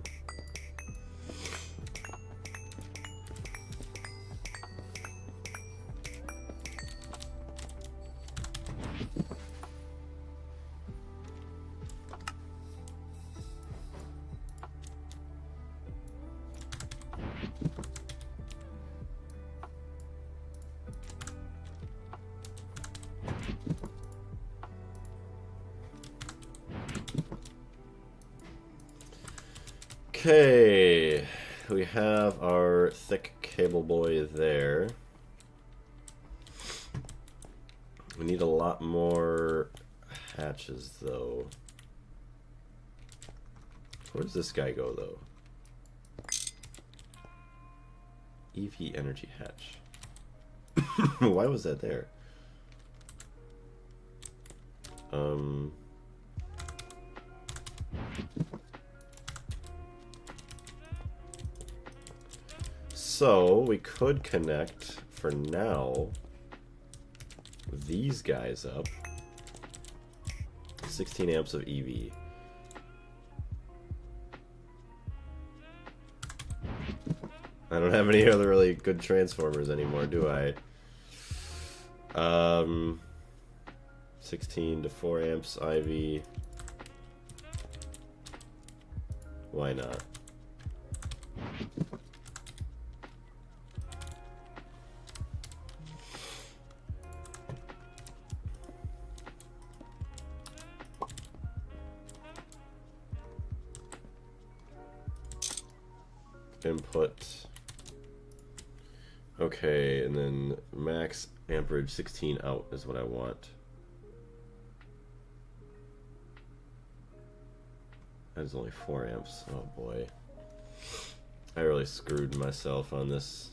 Okay, we have our thick cable boy there. We need a lot more hatches, though. Where does this guy go, though? EV energy hatch. Why was that there? So we could connect for now these guys up. 16 amps of EV. I don't have any other really good transformers anymore, do I? 16 to 4 amps IV. Why not? Input. Okay, and then max amperage 16 out is what I want. That is only 4 amps. Oh boy. I really screwed myself on this.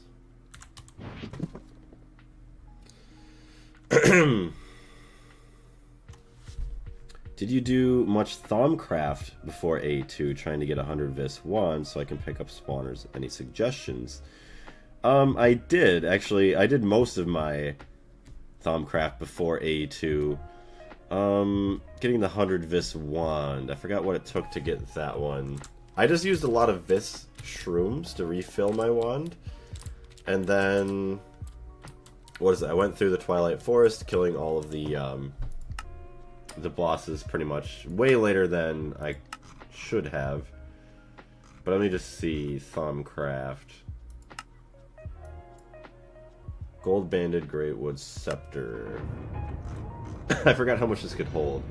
Did you do much Thaumcraft before A2 trying to get 100 Vis 1 so I can pick up spawners? Any suggestions? I did, actually. I did most of my Thaumcraft before A2. Getting the 100 Vis wand. I forgot what it took to get that one. I just used a lot of Vis shrooms to refill my wand. And then... what is it? I went through the Twilight Forest, killing all of the bosses pretty much way later than I should have. But let me just see. Thaumcraft. Gold banded Greatwood Scepter. I forgot how much this could hold.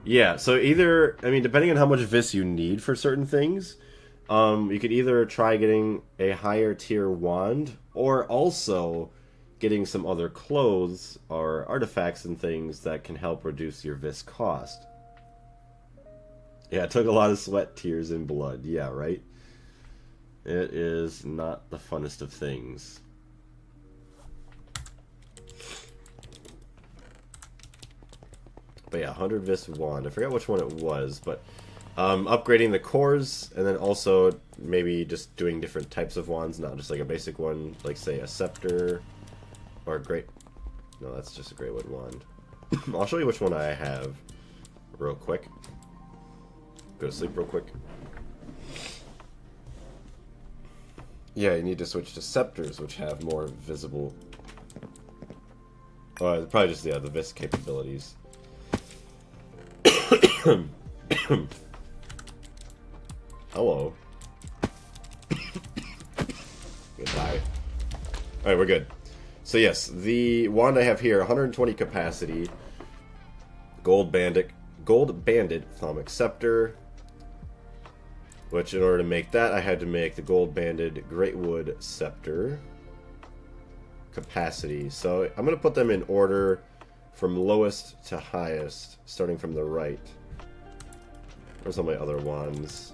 Yeah, so either, I mean, depending on how much vis you need for certain things, you could either try getting a higher tier wand, or also getting some other clothes or artifacts and things that can help reduce your vis cost. Yeah, it took a lot of sweat, tears, and blood. Yeah, right? It is not the funnest of things. But yeah, 100 vis wand. I forgot which one it was, but upgrading the cores, and then also maybe just doing different types of wands, not just like a basic one, like say a scepter or a great. No, that's just a great wood wand. I'll show you which one I have real quick. Go to sleep real quick. Yeah, you need to switch to scepters, which have more visible. Probably just the vis capabilities. Hello. Goodbye. Alright, we're good. So yes, the wand I have here, 120 capacity, gold banded thaumic scepter, which in order to make that I had to make the gold banded greatwood scepter capacity. So I'm going to put them in order from lowest to highest, starting from the right. Where's all my other wands?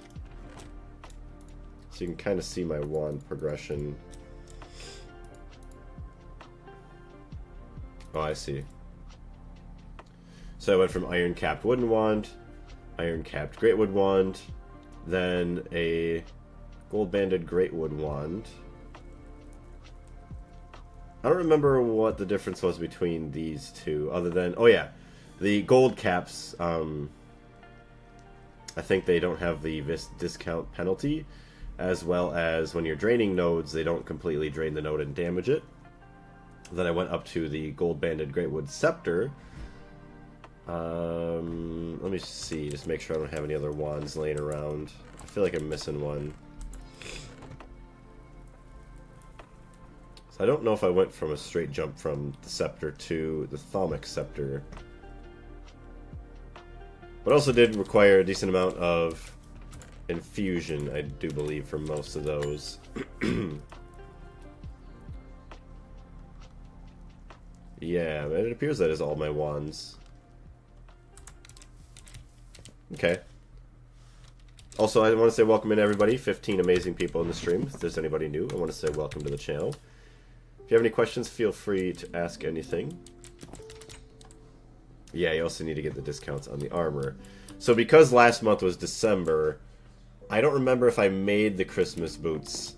So you can kind of see my wand progression. Oh, I see. So I went from iron capped wooden wand, iron capped greatwood wand, then a gold banded greatwood wand. I don't remember what the difference was between these two, other than, oh yeah, the gold caps, I think they don't have the vis discount penalty, as well as when you're draining nodes, they don't completely drain the node and damage it. Then I went up to the gold banded greatwood scepter. Let me see, just make sure I don't have any other wands laying around. I feel like I'm missing one. So I don't know if I went from a straight jump from the scepter to the thaumic scepter. But also did require a decent amount of infusion, I do believe, for most of those. Yeah, it appears that is all my wands. Okay. Also, I want to say welcome in everybody. 15 amazing people in the stream. If there's anybody new, I want to say welcome to the channel. If you have any questions, feel free to ask anything. Yeah, you also need to get the discounts on the armor. So because last month was December, I don't remember if I made the Christmas boots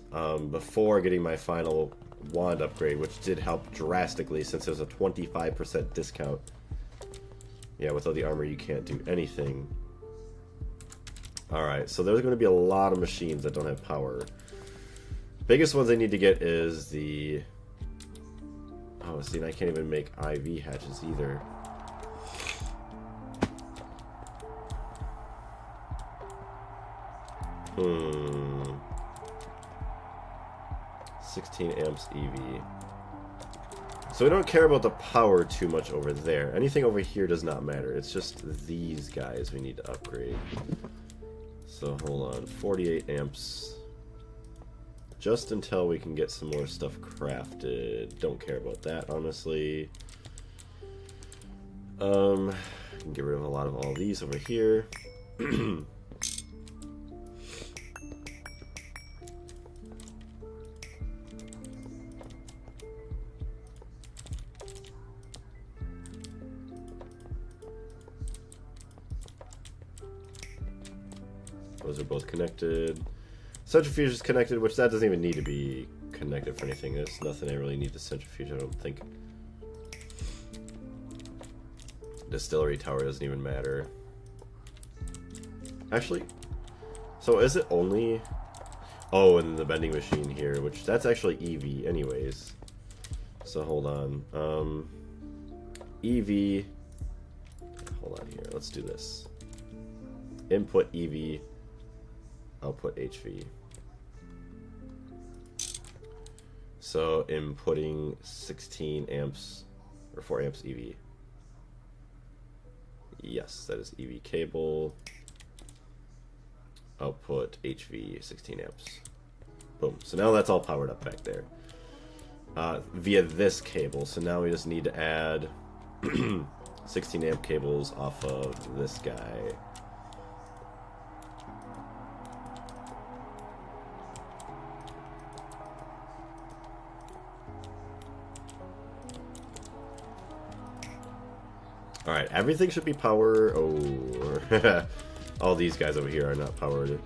before getting my final wand upgrade, which did help drastically since there's a 25% discount. Yeah, without the armor you can't do anything. Alright, so there's going to be a lot of machines that don't have power. Biggest ones I need to get is the... Oh, see, and I can't even make IV hatches either. Hmm. 16 amps EV. So we don't care about the power too much over there. Anything over here does not matter. It's just these guys we need to upgrade. So hold on, 48 amps. Just until we can get some more stuff crafted. Don't care about that, honestly. I can get rid of a lot of all these over here. Those are both connected. Centrifuge is connected, which that doesn't even need to be connected for anything. There's nothing I really need to centrifuge, I don't think. Distillery tower doesn't even matter. Actually, so is it only... Oh, and the vending machine here, which that's actually EV anyways. So hold on. EV... Hold on here, let's do this. Input EV... Output HV. So inputting 16 amps or 4 amps EV. Yes, that is EV cable. Output HV 16 amps. Boom. So now that's all powered up back there. Via this cable. So now we just need to add 16 amp cables off of this guy. Alright, everything should be powered. Oh, all these guys over here are not powered.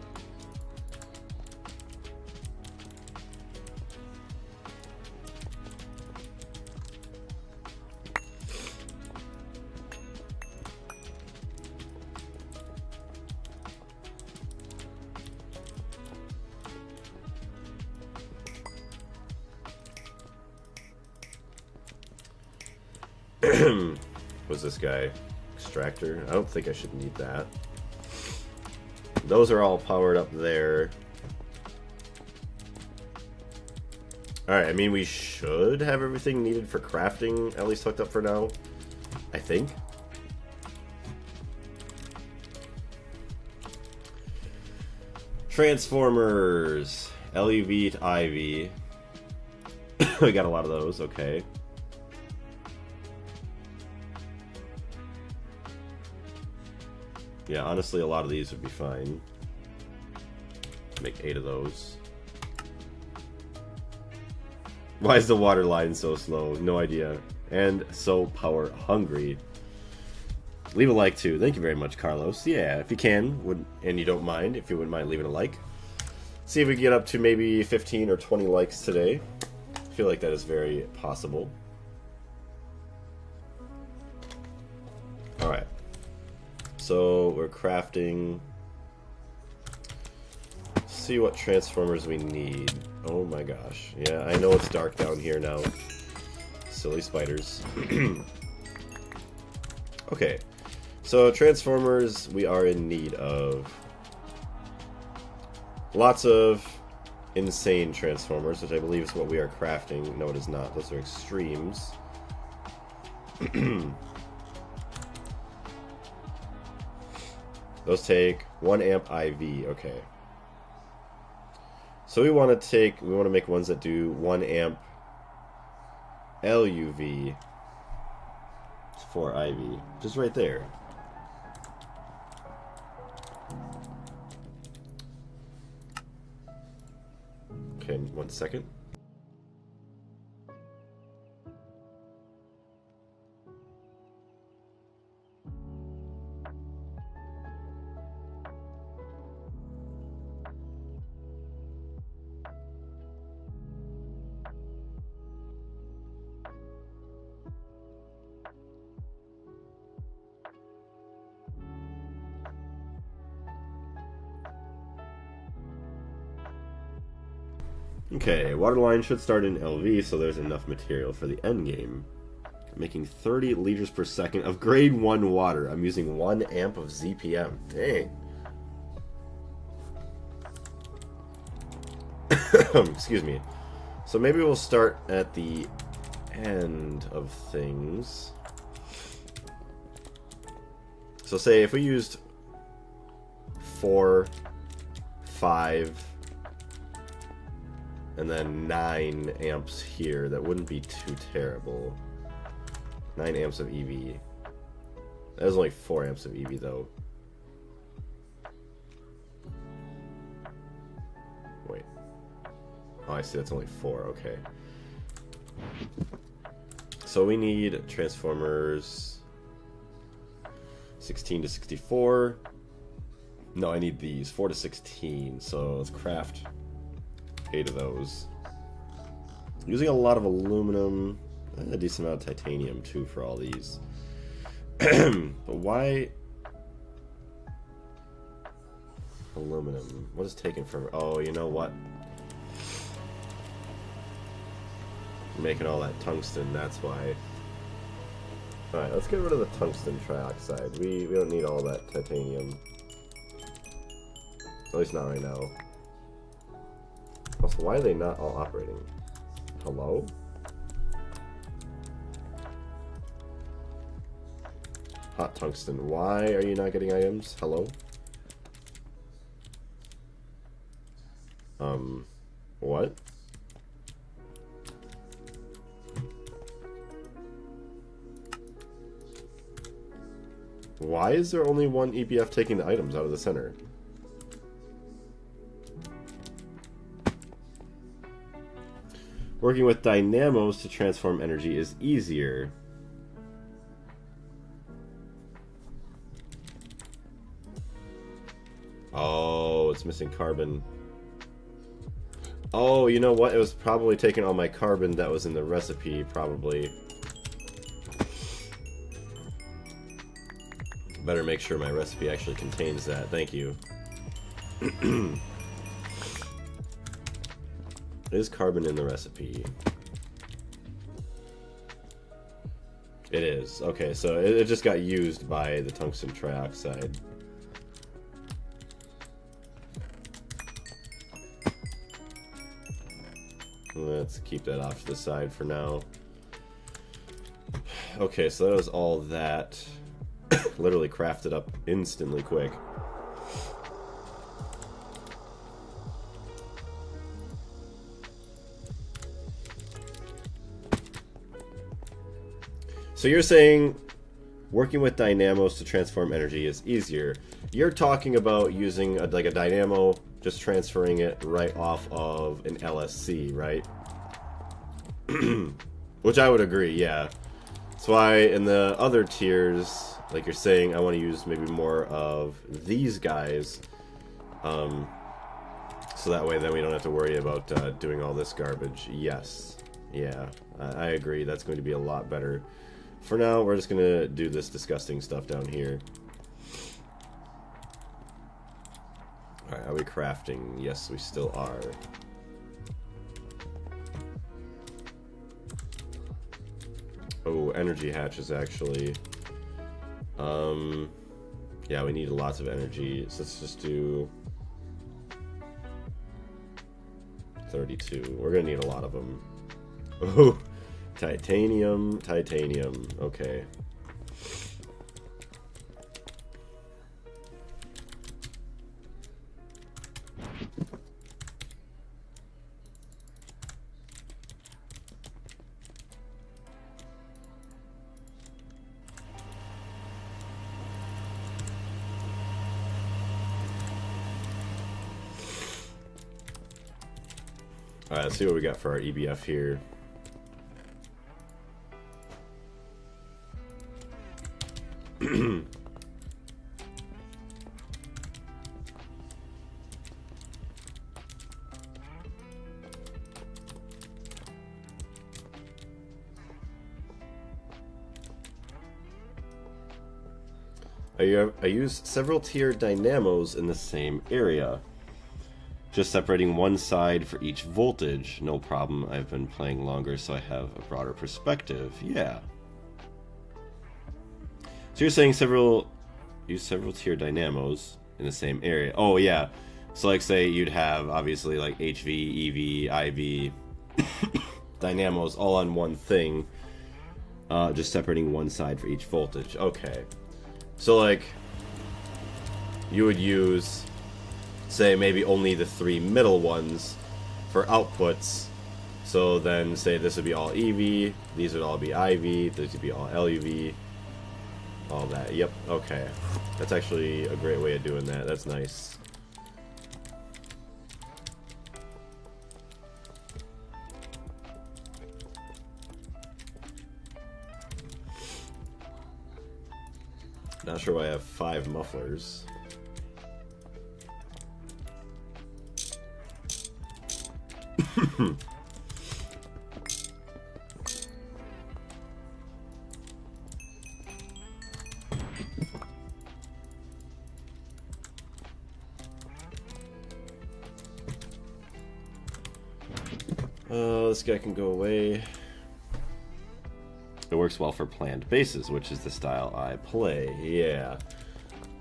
Was this guy extractor? I don't think I should need that. Those are all powered up there. Alright, I mean, we should have everything needed for crafting at least hooked up for now. I think. Transformers. LEV to IV. We got a lot of those, okay. Yeah, honestly, a lot of these would be fine. Make 8 of those. Why is the water line so slow? No idea. And so power hungry. Leave a like too. Thank you very much, Carlos. Yeah, if you can, and you don't mind, if you wouldn't mind leaving a like. See if we can get up to maybe 15 or 20 likes today. I feel like that is very possible. Alright. So we're crafting. See what transformers we need. Oh my gosh. Yeah, I know it's dark down here now. Silly spiders. Okay. So transformers we are in need of. Lots of insane transformers, which I believe is what we are crafting. No, it is not. Those are extremes. Those take 1 amp IV, okay. So we want to make ones that do 1 amp LUV for IV, just right there. Okay, 1 second. Okay, water line should start in LV, so there's enough material for the end game. I'm making 30 liters per second of grade 1 water. I'm using 1 amp of ZPM. Dang. Excuse me. So maybe we'll start at the end of things. So say if we used 4, 5, and then 9 amps here, that wouldn't be too terrible. 9 amps of EV. That is only 4 amps of EV though. Wait. Oh, I see, that's only 4, okay. So we need transformers 16 to 64. No, I need these 4 to 16, so let's craft 8 of those. Using a lot of aluminum, and a decent amount of titanium too for all these. But why aluminum? What is taken from? Oh, you know what? Making all that tungsten, that's why. Alright, let's get rid of the tungsten trioxide. We don't need all that titanium. At least not right now. Also, why are they not all operating? Hello? Hot tungsten. Why are you not getting items? Hello? What? Why is there only one EBF taking the items out of the center? Working with dynamos to transform energy is easier. Oh, it's missing carbon. Oh, you know what? It was probably taking all my carbon that was in the recipe, probably. Better make sure my recipe actually contains that. Thank you. Is carbon in the recipe? It is. Okay, so it just got used by the tungsten trioxide. Let's keep that off to the side for now. Okay, so that was all that. Literally crafted up instantly quick. So you're saying working with dynamos to transform energy is easier. You're talking about using like a dynamo, just transferring it right off of an LSC, right? Which I would agree, yeah. That's why in the other tiers, like you're saying, I want to use maybe more of these guys. So that way then we don't have to worry about doing all this garbage. Yes. Yeah, I agree. That's going to be a lot better. For now, we're just going to do this disgusting stuff down here. Alright, are we crafting? Yes, we still are. Oh, energy hatches actually. Yeah, we need lots of energy. So let's just do 32. We're gonna need a lot of them. Oh, titanium, titanium. Okay. Alright, let's see what we got for our EBF here. I use several tiered dynamos in the same area. Just separating one side for each voltage. No problem. I've been playing longer, so I have a broader perspective. Yeah. So you're saying use several tier dynamos in the same area. Oh yeah. So like say you'd have obviously like HV, EV, IV dynamos all on one thing. Just separating one side for each voltage. Okay. So like you would use, say, maybe only the 3 middle ones for outputs. So then say this would be all EV, these would all be IV, these would be all LUV, all that. Yep, okay. That's actually a great way of doing that. That's nice. Not sure why I have 5 mufflers. This guy can go away. It works well for planned bases, which is the style I play. Yeah.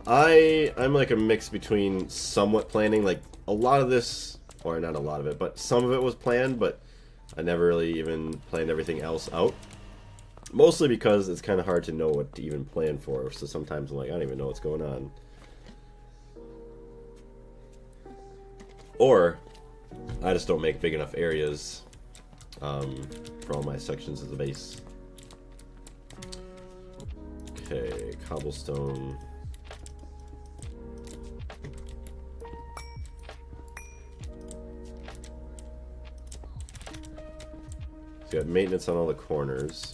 I'm like a mix between somewhat planning, like a lot of this, or not a lot of it, but some of it was planned, but I never really even planned everything else out. Mostly because it's kind of hard to know what to even plan for, so sometimes I'm like, I don't even know what's going on. Or I just don't make big enough areas for all my sections of the base. Okay, cobblestone. So you got maintenance on all the corners.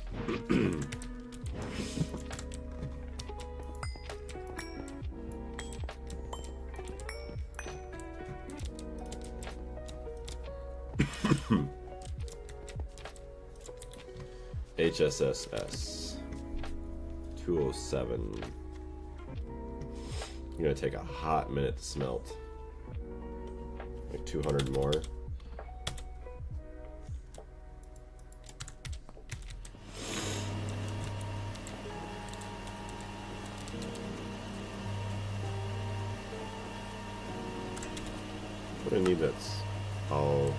HSSS 207. You're gonna take a hot minute to smelt. Like 200 more. What do I need that's all.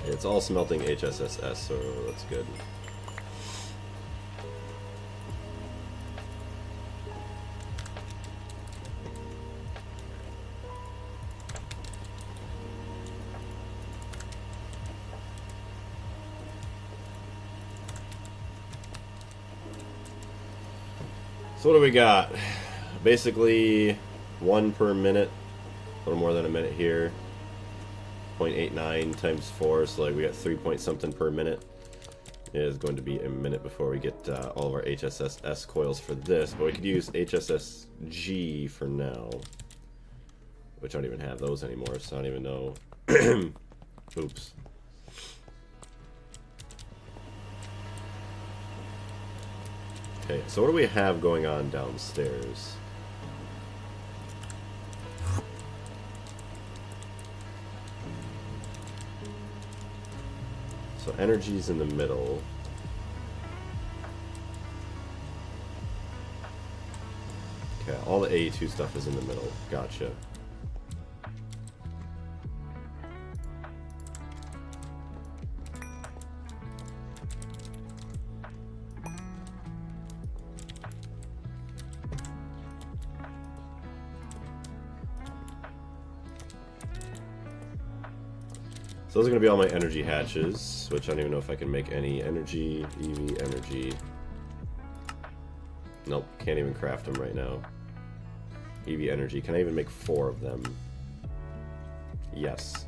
It's all smelting HSSS, so that's good. So what do we got? Basically 1 per minute, a little more than a minute here. 0.89 times 4, so like we got 3 point something per minute. It is going to be a minute before we get all of our HSSS coils for this, but we could use HSSG for now, which I don't even have those anymore, so I don't even know. Oops. Okay, so what do we have going on downstairs? So energy's in the middle. Okay, all the AE2 stuff is in the middle. Gotcha. So those are going to be all my energy hatches, which I don't even know if I can make any. Energy, EV, energy. Nope, can't even craft them right now. EV energy, can I even make 4 of them? Yes.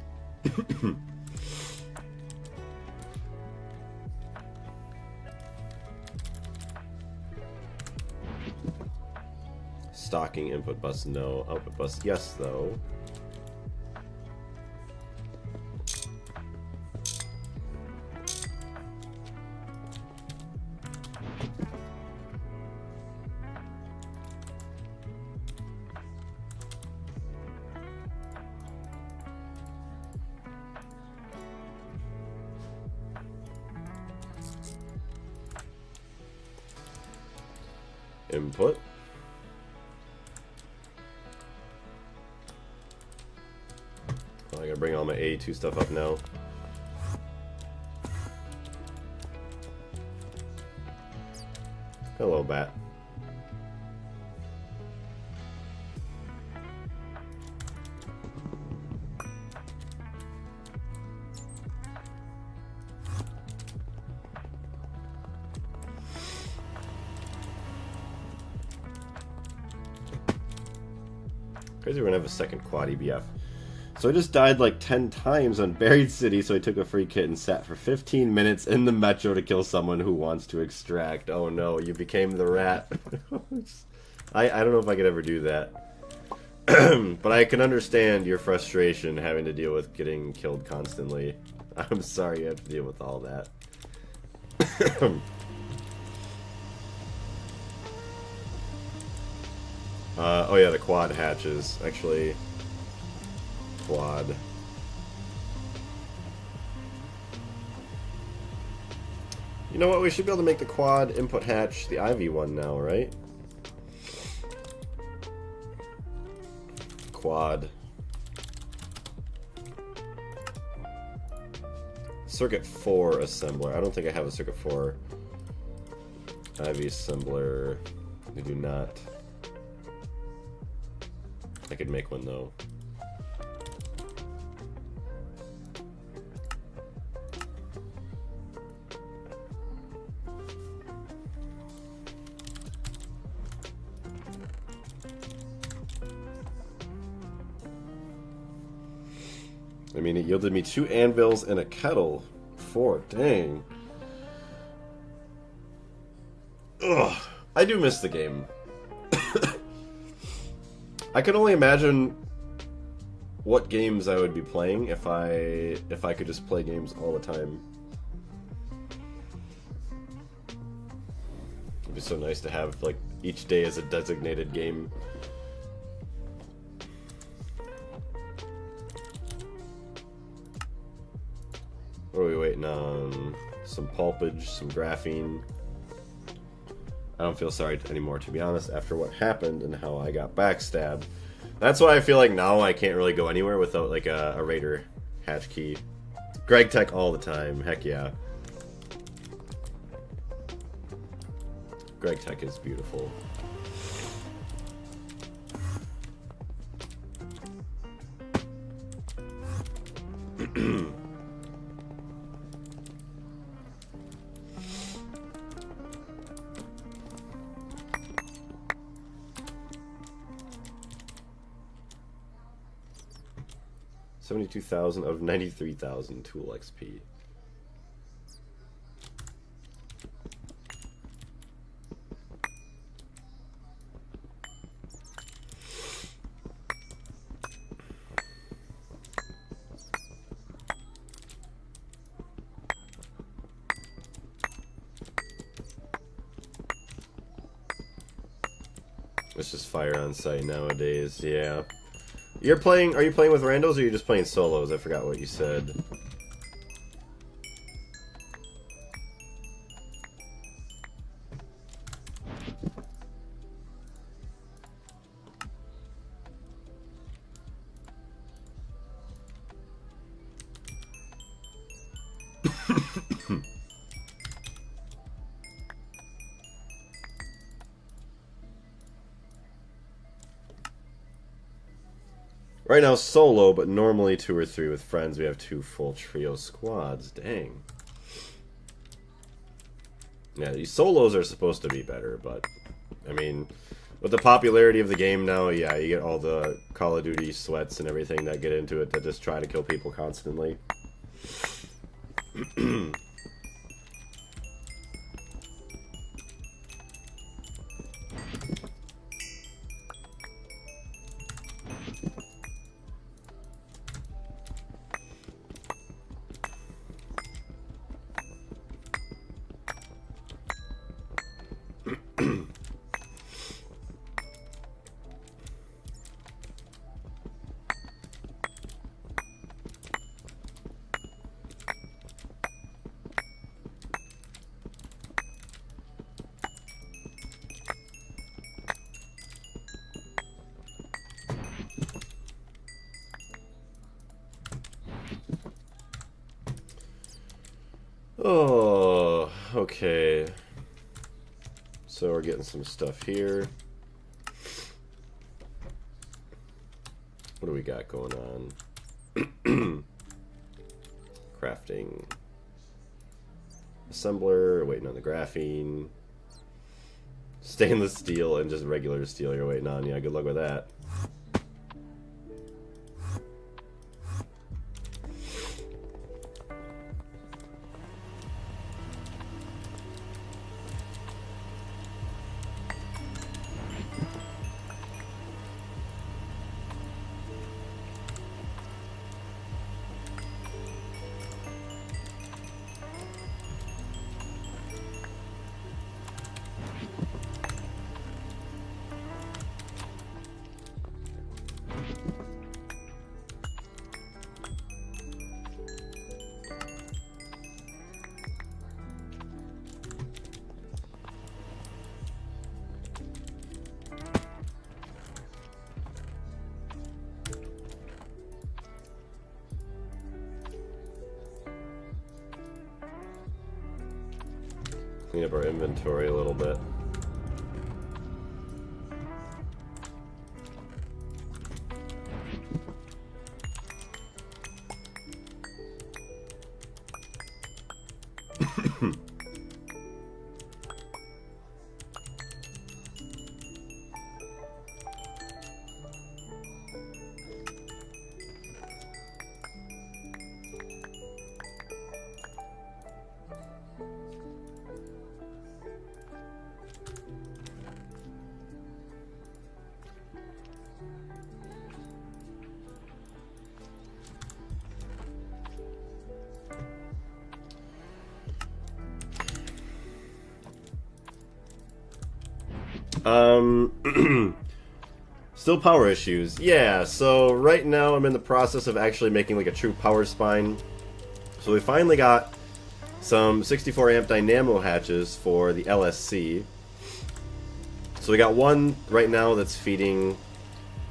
Stocking input bus, no. Output bus, yes, though. Input. Oh, I gotta bring all my A2 stuff up now. Hello, bat. Crazy we're gonna have a second quad EBF. So I just died like 10 times on Buried City, so I took a free kit and sat for 15 minutes in the metro to kill someone who wants to extract. Oh no, you became the rat. I don't know if I could ever do that. But I can understand your frustration having to deal with getting killed constantly. I'm sorry you have to deal with all that. Oh yeah, the quad hatches. Actually, quad. You know what? We should be able to make the quad input hatch the Ivy one now, right? Quad. Circuit 4 assembler. I don't think I have a Circuit 4 Ivy assembler. We do not. I could make one though. I mean, it yielded me 2 anvils and a kettle. 4, dang. Ugh, I do miss the game. I can only imagine what games I would be playing if I could just play games all the time. It'd be so nice to have like each day as a designated game. What are we waiting on? Some pulpage, some graphene. I don't feel sorry anymore, to be honest, after what happened and how I got backstabbed. That's why I feel like now I can't really go anywhere without like a Raider hatch key. Gregtech all the time, heck yeah. Gregtech is beautiful. 72,000 out of 93,000 tool XP. It's just fire on site nowadays, yeah. Are you playing with randos or are you just playing solos? I forgot what you said. Right now solo, but normally 2 or 3 with friends. We have 2 full trio squads. Dang. Yeah, these solos are supposed to be better, but I mean, with the popularity of the game now, yeah, you get all the Call of Duty sweats and everything that get into it that just try to kill people constantly. Oh, okay. So we're getting some stuff here. What do we got going on? Crafting. Assembler, waiting on the graphene. Stainless steel and just regular steel you're waiting on. Yeah, good luck with that. Clean up our inventory a little bit. Still power issues. Yeah, so right now I'm in the process of actually making like a true power spine. So we finally got some 64 amp dynamo hatches for the LSC. So we got one right now that's feeding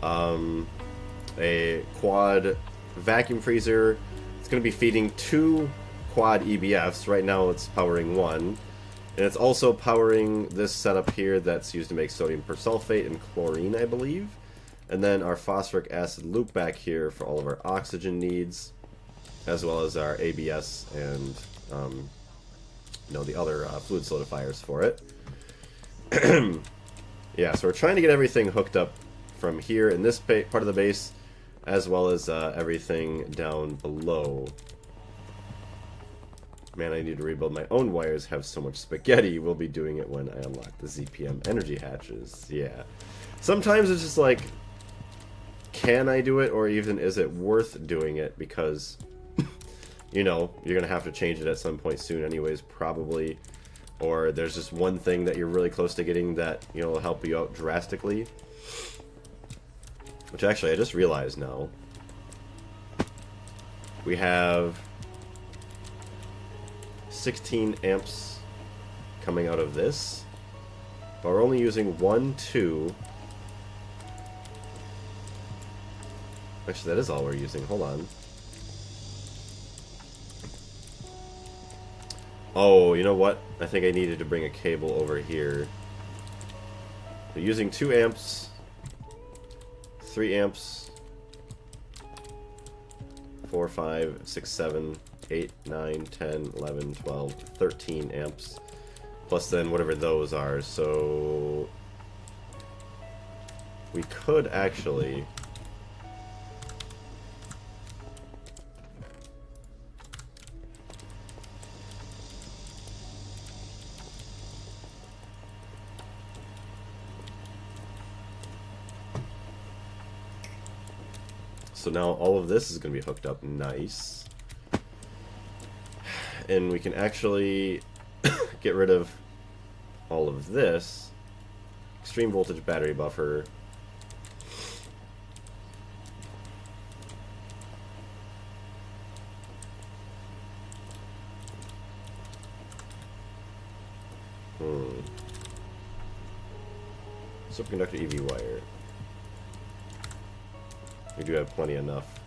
a quad vacuum freezer. It's going to be feeding 2 quad EBFs. Right now it's powering 1. And it's also powering this setup here that's used to make sodium persulfate and chlorine, I believe. And then our phosphoric acid loop back here for all of our oxygen needs, as well as our ABS and the other fluid solidifiers for it. Yeah, so we're trying to get everything hooked up from here in this part of the base, as well as everything down below. Man, I need to rebuild my own wires, have so much spaghetti. We'll be doing it when I unlock the ZPM energy hatches. Yeah. Sometimes it's just like, can I do it, or even is it worth doing it? Because, you know, you're going to have to change it at some point soon anyways, probably. Or there's just one thing that you're really close to getting that, you know, will help you out drastically. Which actually, I just realized now. We have 16 amps coming out of this, but we're only using 1, 2. Actually, that is all we're using. Hold on. Oh, you know what? I think I needed to bring a cable over here. We're using 2 amps, 3 amps, 4, 5, 6, 7, 8, 9, 10, 11, 12, 13 amps. Plus then whatever those are. So we could actually so now all of this is going to be hooked up nice. And we can actually get rid of all of this. Extreme voltage battery buffer. Superconductor EV wire. We do have plenty enough.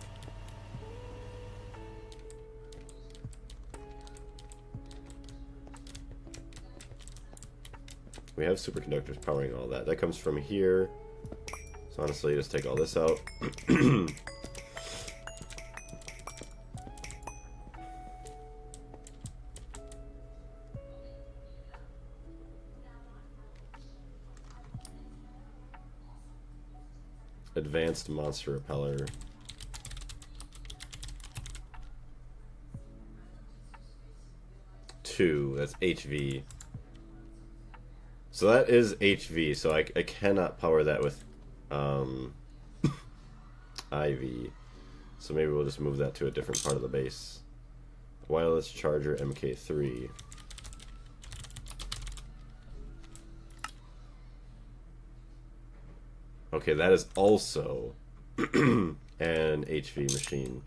We have superconductors powering all that. That comes from here. So honestly, just take all this out. Advanced monster repeller. Two. That's HV. So that is HV, so I cannot power that with IV. So maybe we'll just move that to a different part of the base. Wireless charger MK3. Okay, that is also an HV machine.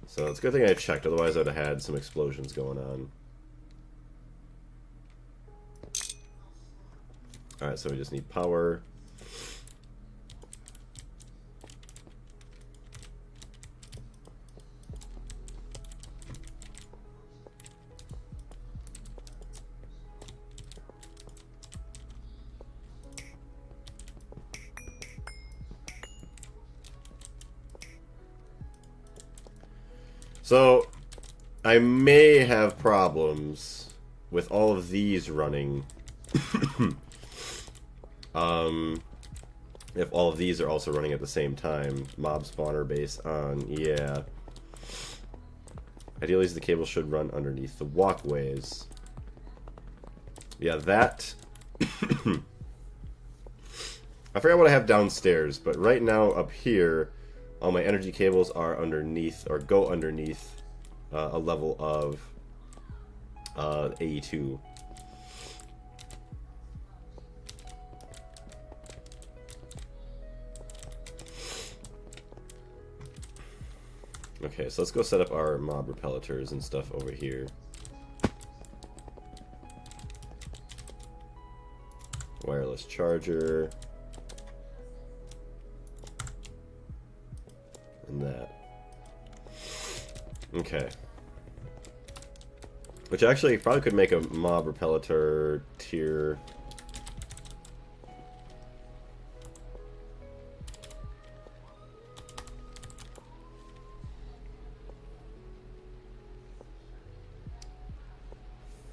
So it's a good thing I checked, otherwise I'd have had some explosions going on. Alright, so we just need power. So, I may have problems with all of these running. If all of these are also running at the same time. Mob spawner base on, yeah. Ideally, the cable should run underneath the walkways. Yeah, that... I forgot what I have downstairs, but right now up here, all my energy cables are underneath, or go underneath, a level of A2. Okay, so let's go set up our mob repellitors and stuff over here. Wireless charger. And that. Okay. Which actually probably could make a mob repellitor tier.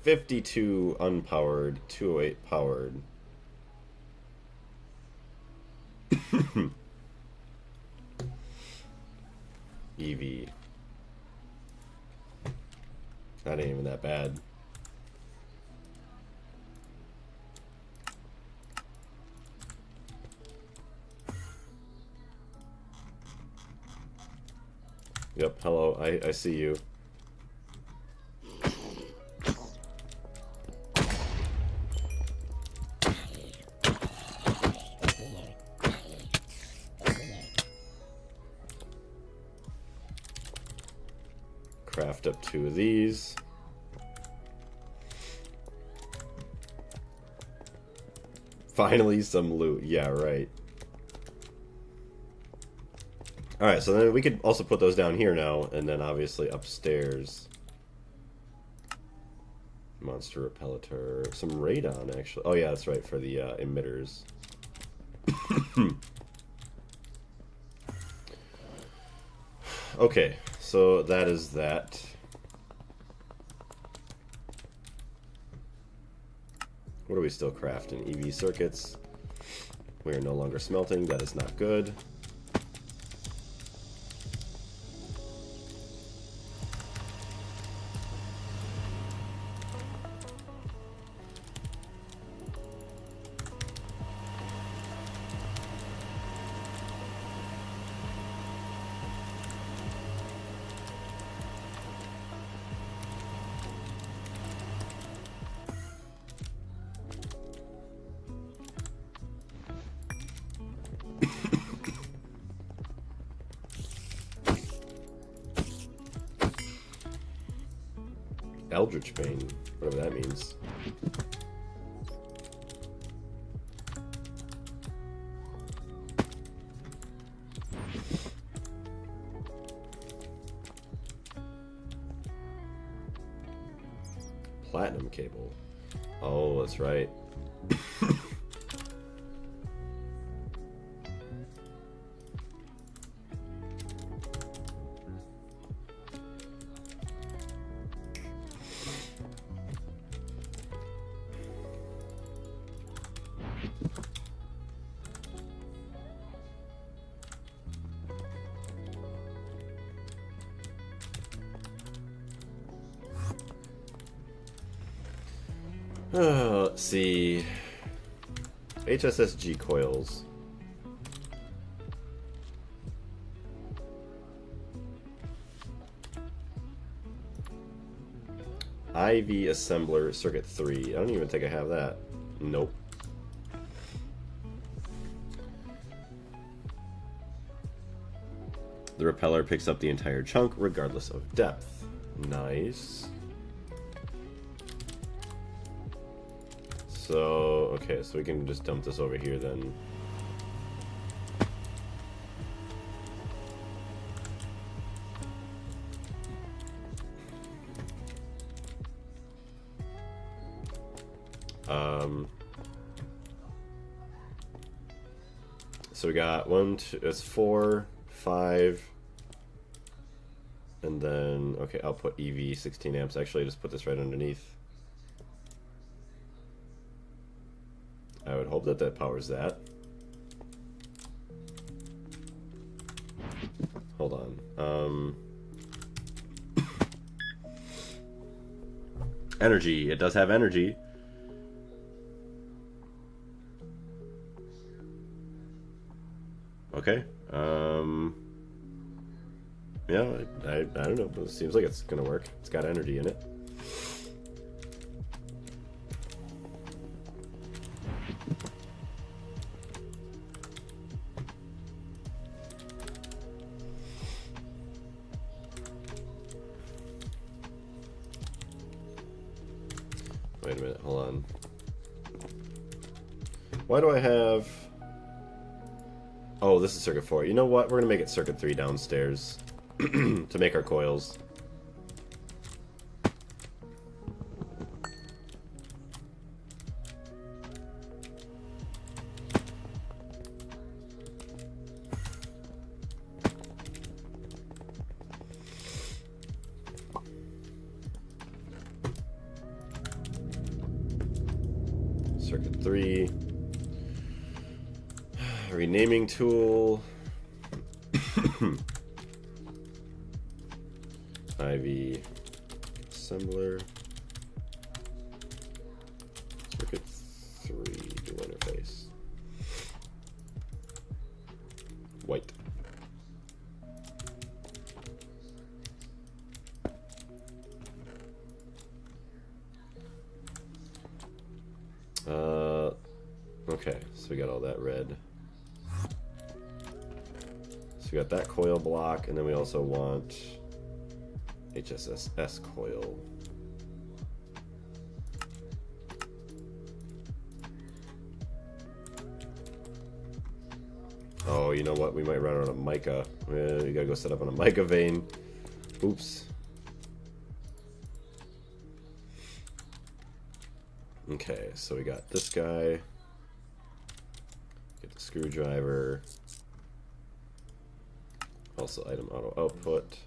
$52 unpowered, 208 powered. EV. That ain't even that bad. Yep, hello, I see you. Craft up 2 of these. Finally some loot. Yeah, right. Alright, so then we could also put those down here now, and then obviously upstairs. Monster repellitor. Some radon, actually. Oh yeah, that's right, for the emitters. Okay, so that is that. What are we still crafting? EV circuits. We are no longer smelting. That is not good. Eldritch Bane, whatever that means. Platinum cable. Oh, that's right. Let's see. HSSG coils. IV assembler circuit 3. I don't even think I have that. Nope. The repeller picks up the entire chunk regardless of depth. Nice. So, okay, so we can just dump this over here then. So we got 1, 2, it's 4, 5, And then, okay, output EV 16 amps. Actually, just put this right underneath. I would hope that that powers that. Hold on. Energy. It does have energy. Okay. Yeah, I don't know. It seems like it's gonna work. It's got energy in it. Wait a minute, hold on. Why do I have... Oh, this is circuit 4. You know what? We're gonna make it circuit 3 downstairs to make our coils. Circuit 3. Renaming tool. IV assembler. Circuit 3 dual interface. White. Okay, so we got all that red. So we got that coil block, and then we also want HSS coil. Oh, you know what? We might run out of mica. We gotta go set up on a mica vein. Oops. Okay, so we got this guy. Get the screwdriver. Also item auto output.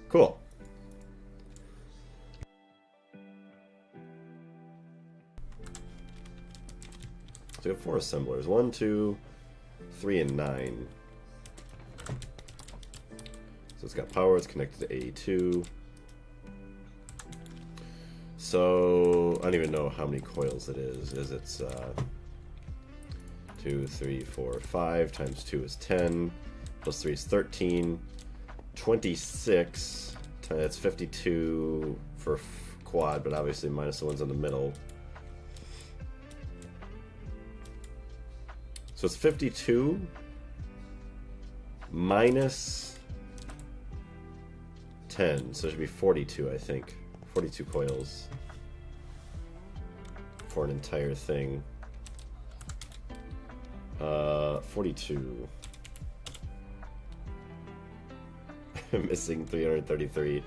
Cool. So we have 4 assemblers. 1, 2, 3, and 9. So it's got power, it's connected to AE2. So I don't even know how many coils it is. It's 2, 3, 4, 5 times 2 is 10, plus 3 is 13, 26. That's 52 for quad, but obviously minus the ones in the middle. So it's 52 minus 10, so it should be 42, I think. 42 coils for an entire thing. 42. Missing 333.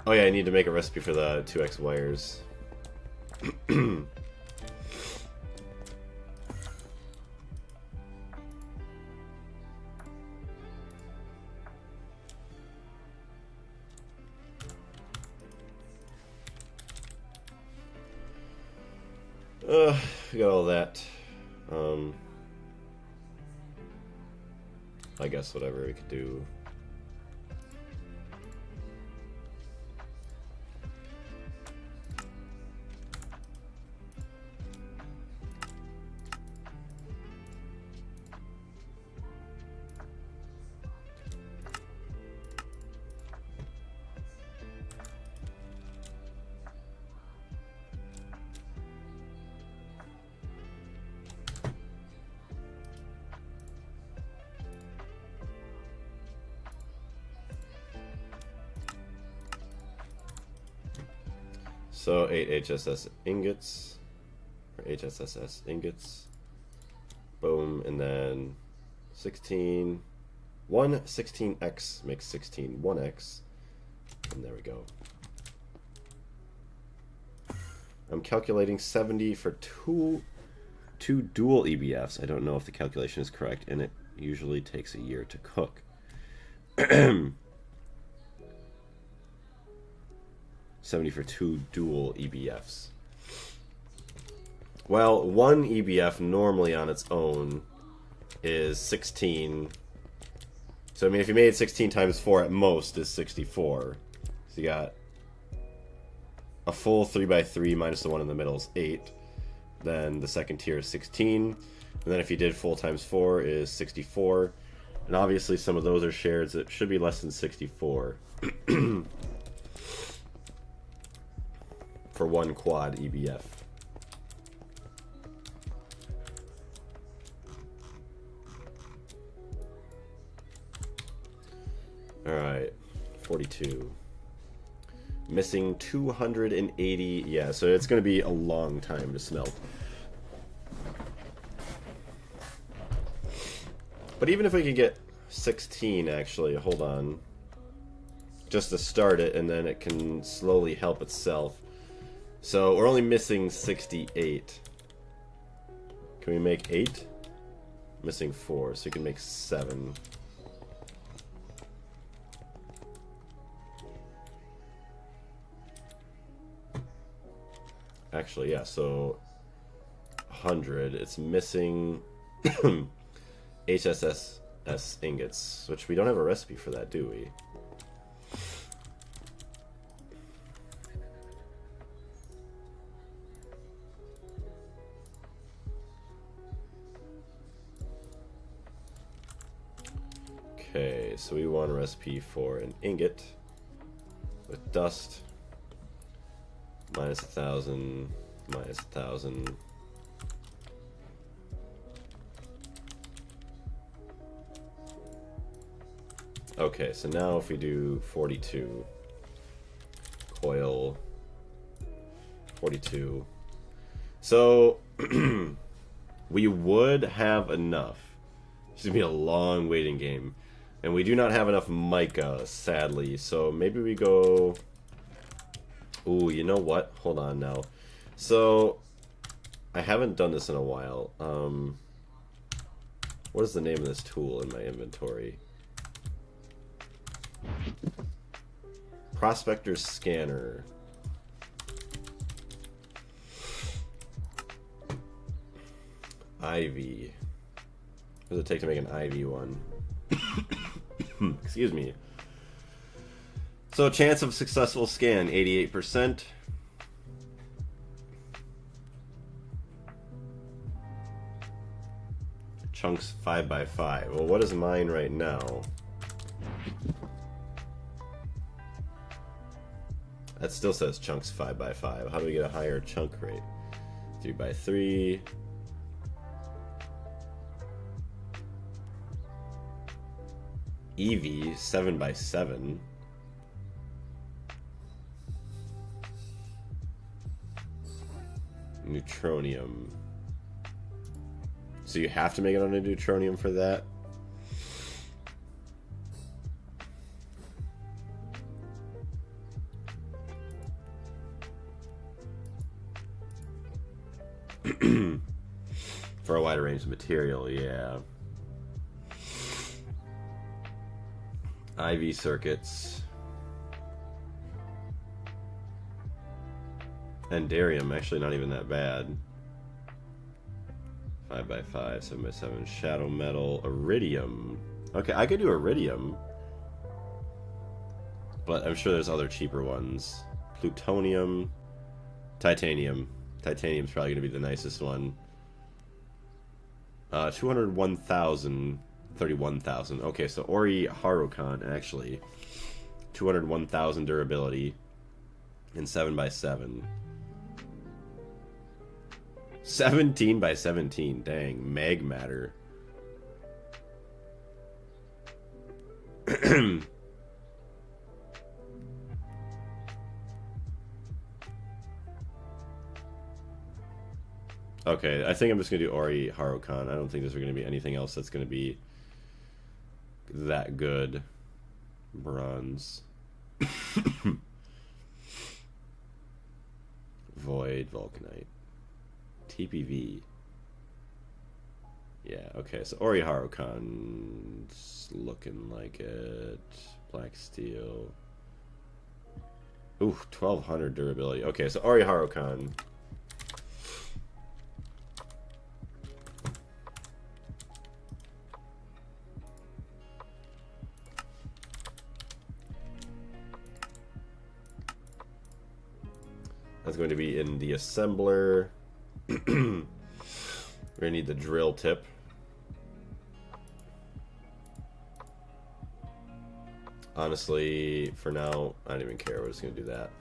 Oh yeah, I need to make a recipe for the 2x wires. We got all that. I guess whatever we could do. So 8 HSS ingots, or HSSS ingots, boom, and then 16, 1 16x makes 16 1x, and there we go. I'm calculating 70 for two dual EBFs. I don't know if the calculation is correct, and it usually takes a year to cook. 70 for 2 dual EBFs. Well, one EBF normally on its own is 16. So, I mean, if you made 16 times 4 at most is 64. So you got a full 3x3 minus the one in the middle is 8. Then the second tier is 16. And then if you did full times 4 is 64. And obviously some of those are shared, so it should be less than 64. For one quad EBF. Alright, 42. Missing 280. Yeah, so it's going to be a long time to smelt. But even if we could get 16, actually, hold on. Just to start it, and then it can slowly help itself. So we're only missing 68. Can we make 8? Missing 4, so you can make 7. Actually, yeah, so 100. It's missing HSS ingots, which we don't have a recipe for that, do we? Okay, so we want a recipe for an ingot with dust. Minus 1,000, minus 1,000. Okay, so now if we do 42, coil, 42. So, we would have enough. It's going to be a long waiting game. And we do not have enough mica, sadly. So maybe we go... Ooh, you know what? Hold on now. So, I haven't done this in a while. What is the name of this tool in my inventory? Prospector's Scanner. Ivy. What does it take to make an Ivy one? Excuse me. So, chance of successful scan, 88%. Chunks 5x5. Well, what is mine right now? That still says chunks 5x5. How do we get a higher chunk rate? 3x3. EV, 7x7. Neutronium. So you have to make it on a neutronium for that? For a wider range of material, yeah. IV circuits. Andarium, actually not even that bad. 5x5, 7x7, shadow metal, iridium. Okay, I could do iridium. But I'm sure there's other cheaper ones. Plutonium, titanium. Titanium's probably going to be the nicest one. 201,000, 31,000. Okay, so Ori Harukan, actually. 201,000 durability. And 7x7. 17x17, dang, mag matter. Okay, I think I'm just gonna do Ori Harukan. I don't think there's gonna be anything else that's gonna be that good. Bronze. Void, Vulcanite. TPV. Yeah, okay, so Oriharu-kan's looking like it. Black steel. Ooh, 1200 durability. Okay, so Oriharu-kan. That's going to be in the assembler. We're going to need the drill tip. Honestly, for now, I don't even care. We're just going to do that.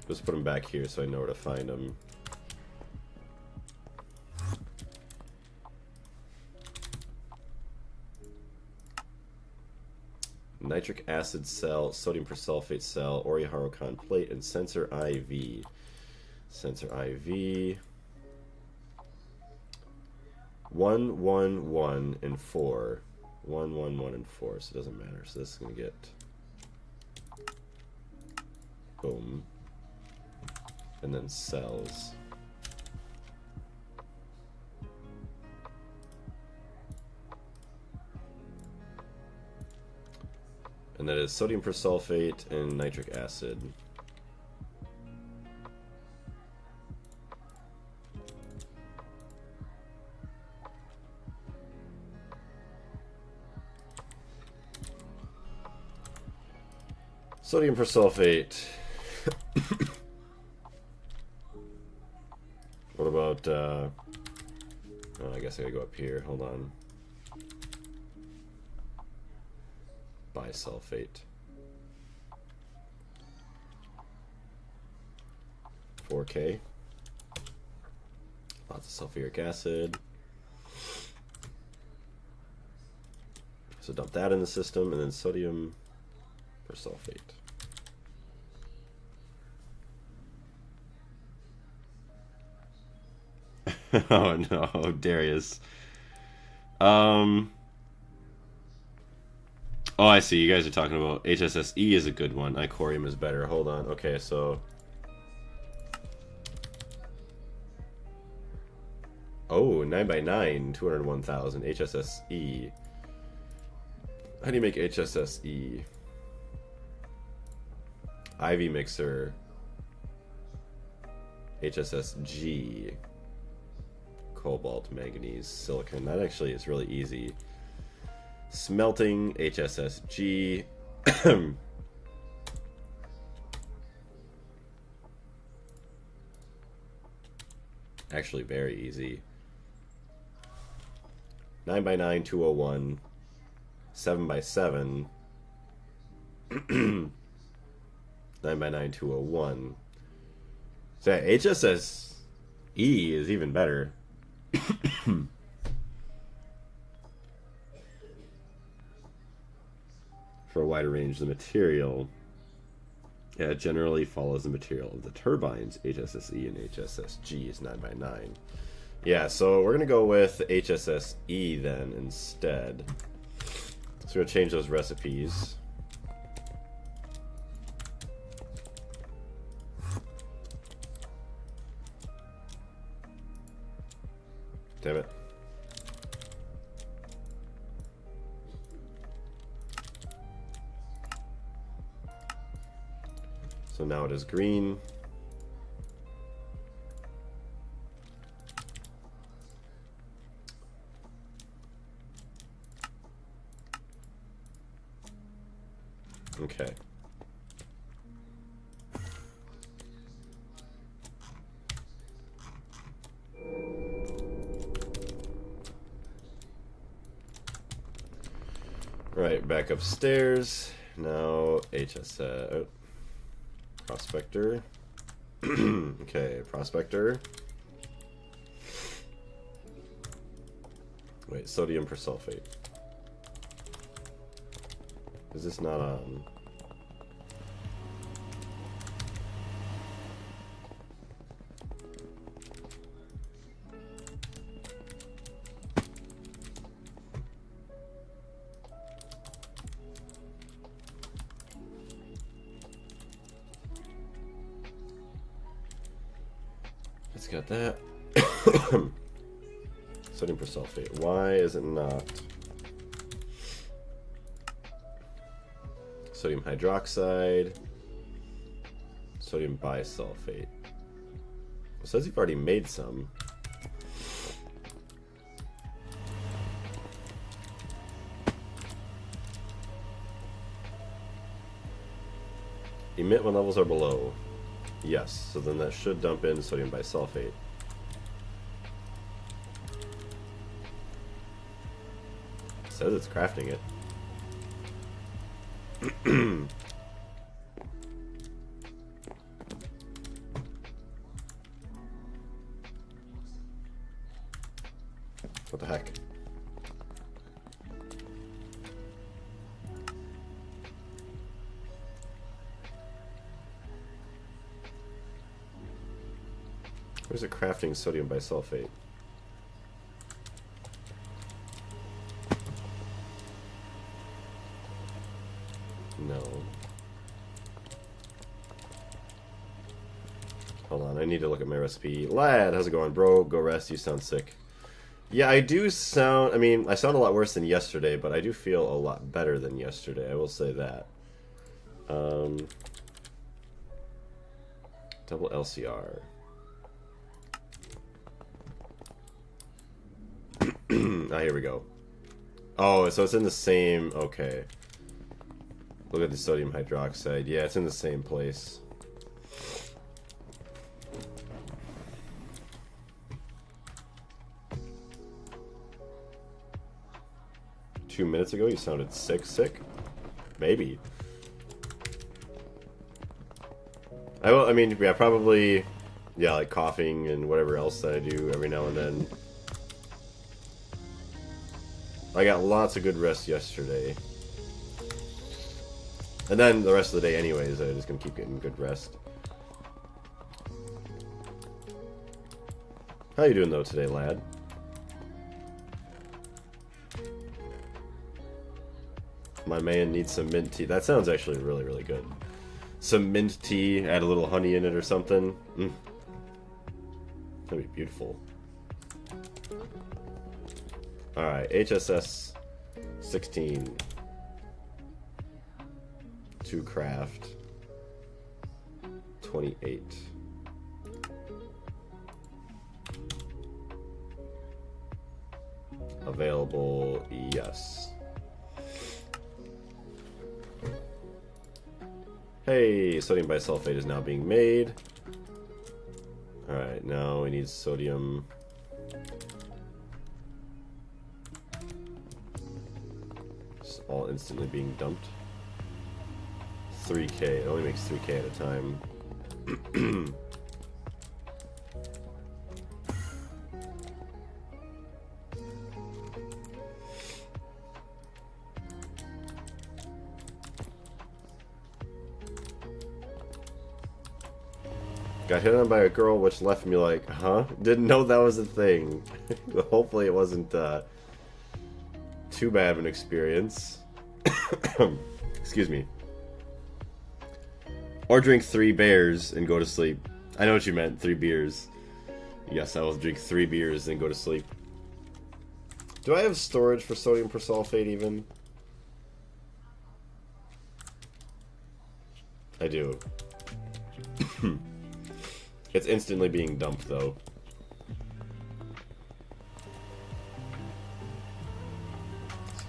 Just put them back here so I know where to find them. Nitric acid cell, sodium persulfate cell, Oriharu-kan plate, and sensor IV. Sensor IV. 1, 1, 1, and 4. 1, 1, 1, and 4, so it doesn't matter. So this is going to get... boom. And then cells. And that is sodium persulfate and nitric acid. Sodium persulfate. What about, oh, I guess I gotta go up here. Hold on. Bisulfate. 4K. Lots of sulfuric acid. So dump that in the system, and then sodium persulfate. Oh no, Darius. Oh, I see. You guys are talking about HSSE is a good one. Icorium is better. Hold on. Okay, so... oh, 9x9, 201,000. HSSE. How do you make HSSE? Ivy mixer. HSSG. Cobalt, manganese, silicon. That actually is really easy. Smelting, HSSG. Actually very easy. 9x9, 201. 7x7. 9x9, 201. So yeah, HSSE is even better. For a wider range of the material. Yeah, it generally follows the material of the turbines. HSSE and HSSG is 9x9. Yeah, so we're gonna go with HSSE then instead. So we're gonna change those recipes. Damn it. So now it is green. Okay. Right, back upstairs. Now HSS. Prospector. Okay, prospector. Wait, sodium persulfate. Is this not on? it's got that. Sodium persulfate. Why is it not? Sodium hydroxide. Sodium bisulfate. It says you've already made some. Emit when levels are below. Yes, so then that should dump in sodium bisulfate. It says it's crafting it. What the heck? Where's it crafting sodium bisulfate? No. Hold on, I need to look at my recipe. Lad, how's it going, bro? Go rest, you sound sick. Yeah, I do sound... I mean, I sound a lot worse than yesterday, but I do feel a lot better than yesterday. I will say that. Double LCR. Ah, here we go. Oh, so it's in the same... Okay. Look at the sodium hydroxide. Yeah, it's in the same place. Two minutes ago, you sounded sick. Maybe. I mean, yeah, probably, yeah, like coughing and whatever else that I do every now and then. I got lots of good rest yesterday. And then the rest of the day anyways, I'm just gonna keep getting good rest. How you doing though today, lad? My man needs some mint tea. That sounds actually really, really good. Some mint tea, add a little honey in it or something. That'd be beautiful. Alright, HSS 16. To craft 28. Available, yes. Hey, sodium bisulfate is now being made. Alright, now we need sodium. It's all instantly being dumped. 3K, it only makes 3K at a time. Got hit on by a girl, which left me like, huh? Didn't know that was a thing. Hopefully it wasn't too bad of an experience. Excuse me. Or drink 3 bears and go to sleep. I know what you meant, 3 beers. Yes, I will drink 3 beers and go to sleep. Do I have storage for sodium persulfate even? I do. It's instantly being dumped, though.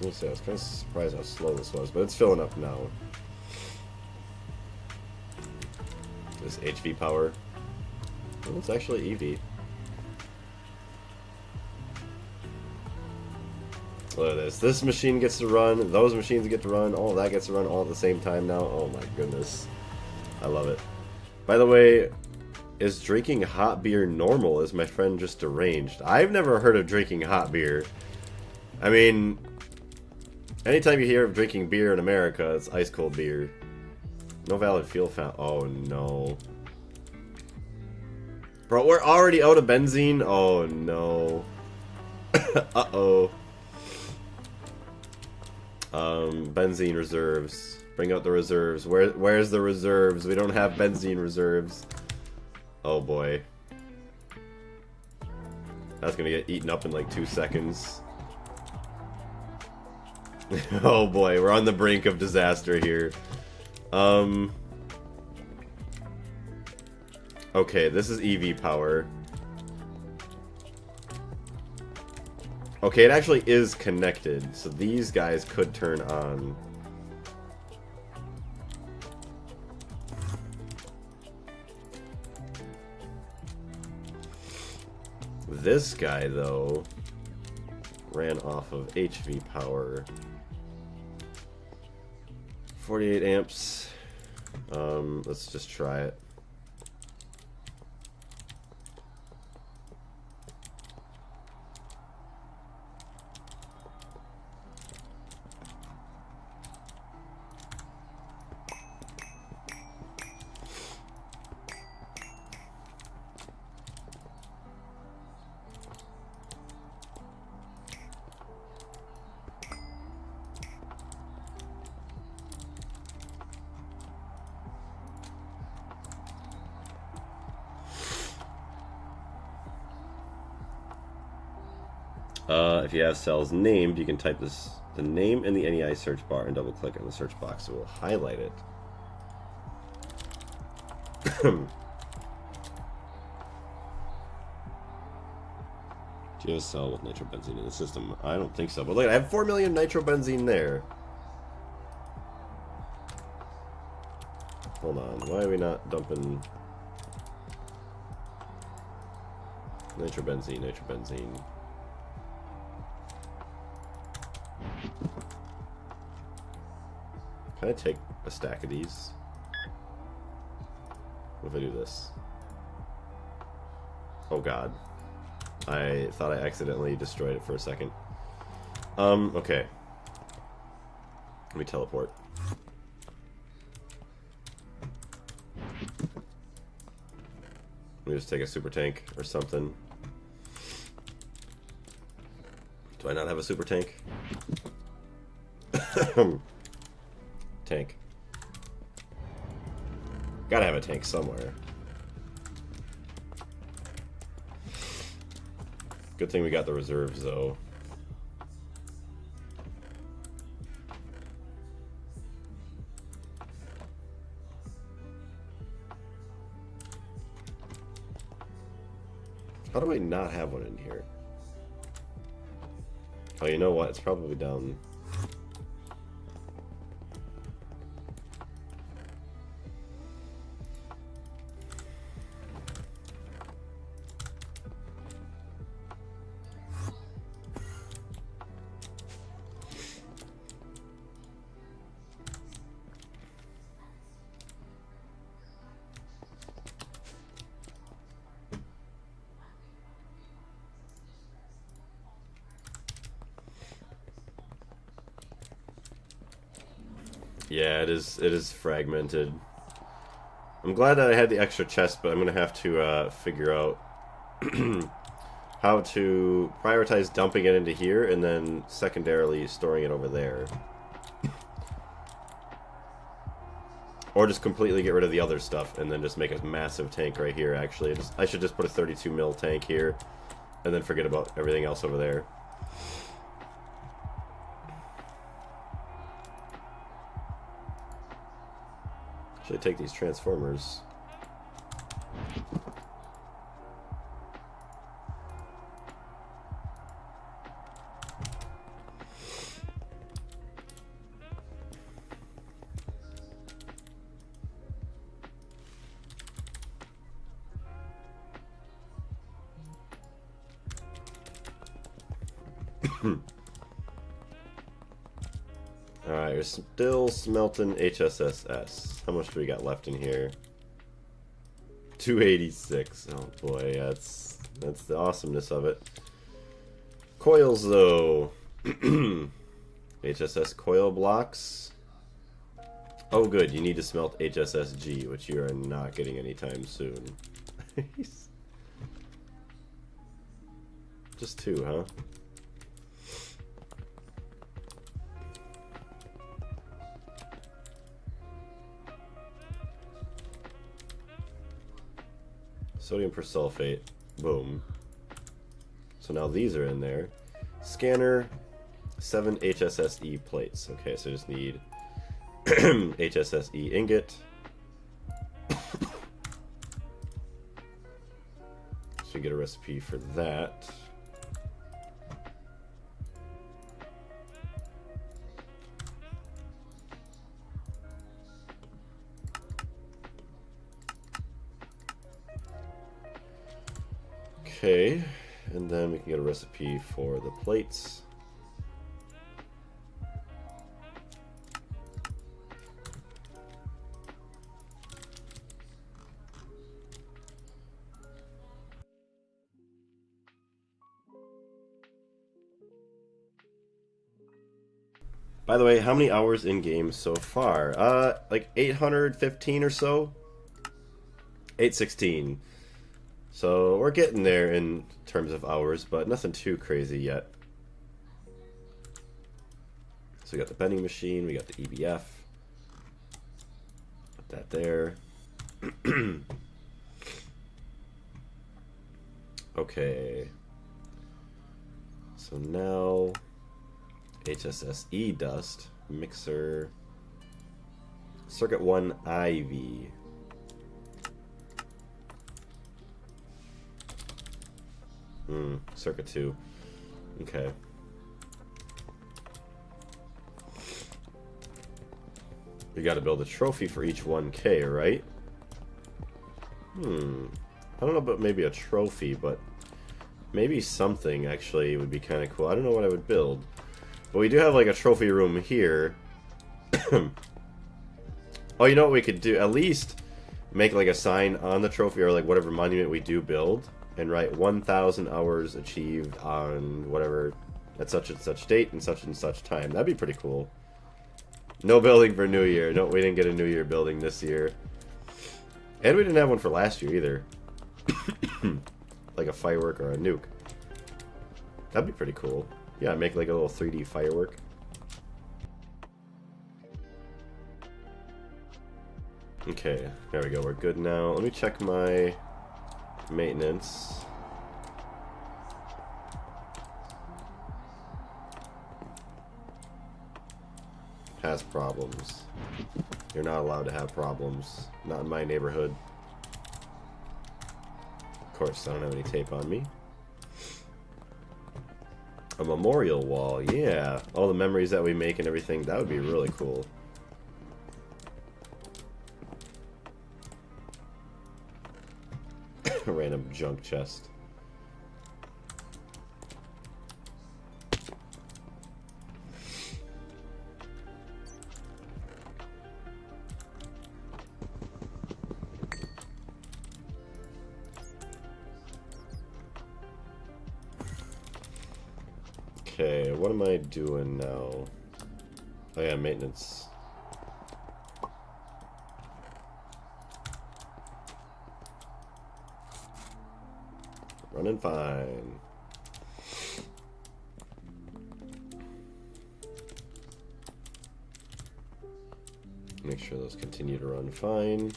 I was kind of surprised how slow this was, but it's filling up now. This HV power. Oh, it's actually EV. Look at this. This machine gets to run, those machines get to run, all of that gets to run all at the same time now. Oh my goodness. I love it. By the way, is drinking hot beer normal? Is my friend just deranged? I've never heard of drinking hot beer. I mean, anytime you hear of drinking beer in America, it's ice cold beer. No valid fuel found. Oh no. Bro, we're already out of benzene? Oh no. Uh-oh. Benzene reserves. Bring out the reserves. Where's the reserves? We don't have benzene reserves. Oh boy. That's gonna get eaten up in like 2 seconds. Oh boy, we're on the brink of disaster here. Okay, this is EV power. Okay, it actually is connected, so these guys could turn on. This guy, though, ran off of HV power. 48 amps. Let's just try it. If you have cells named, you can type the name in the NEI search bar and double click on the search box. It will highlight it. Do you have a cell with nitrobenzene in the system? I don't think so. But look, I have 4 million nitrobenzene there. Hold on. Why are we not dumping nitrobenzene? Can I take a stack of these? What if I do this? Oh god. I thought I accidentally destroyed it for a second. Okay. Let me teleport. Let me just take a super tank or something. Do I not have a super tank? Tank. Gotta have a tank somewhere. Good thing we got the reserves, though. How do I not have one in here? Oh, you know what? It's probably down. Yeah, it is fragmented. I'm glad that I had the extra chest, but I'm gonna have to figure out how to prioritize dumping it into here and then secondarily storing it over there. Or just completely get rid of the other stuff and then just make a massive tank right here, actually. I should just put a 32 mil tank here and then forget about everything else over there. Should I take these transformers? Alright, we're still smelting HSSS. How much do we got left in here? 286. Oh boy, that's the awesomeness of it. Coils, though. HSS coil blocks. Oh good, you need to smelt HSSG, which you are not getting anytime soon. Just 2, huh? Sodium persulfate. Boom. So now these are in there. Scanner, 7 HSSE plates. Okay, so I just need HSSE ingot. So we get a recipe for that. Okay, and then we can get a recipe for the plates. By the way, how many hours in game so far? Like 815 or so? 816. So we're getting there in terms of hours, but nothing too crazy yet. So we got the bending machine, we got the EBF. Put that there. Okay. So now HSSE dust, mixer, circuit 1 IV. Circuit 2. Okay. We gotta build a trophy for each 1K, right? I don't know about maybe a trophy, but maybe something actually would be kind of cool. I don't know what I would build. But we do have like a trophy room here. Oh, you know what we could do? At least make like a sign on the trophy or like whatever monument we do build. And write 1,000 hours achieved on whatever, at such and such date and such time. That'd be pretty cool. No building for New Year. No, we didn't get a New Year building this year. And we didn't have one for last year either. Like a firework or a nuke. That'd be pretty cool. Yeah, make like a little 3D firework. Okay, there we go. We're good now. Let me check my maintenance. Has problems. You're not allowed to have problems. Not in my neighborhood. Of course, I don't have any tape on me. A memorial wall, yeah. All the memories that we make and everything, that would be really cool. A random junk chest. Okay, what am I doing now? Oh yeah, maintenance. Running fine. Make sure those continue to run fine.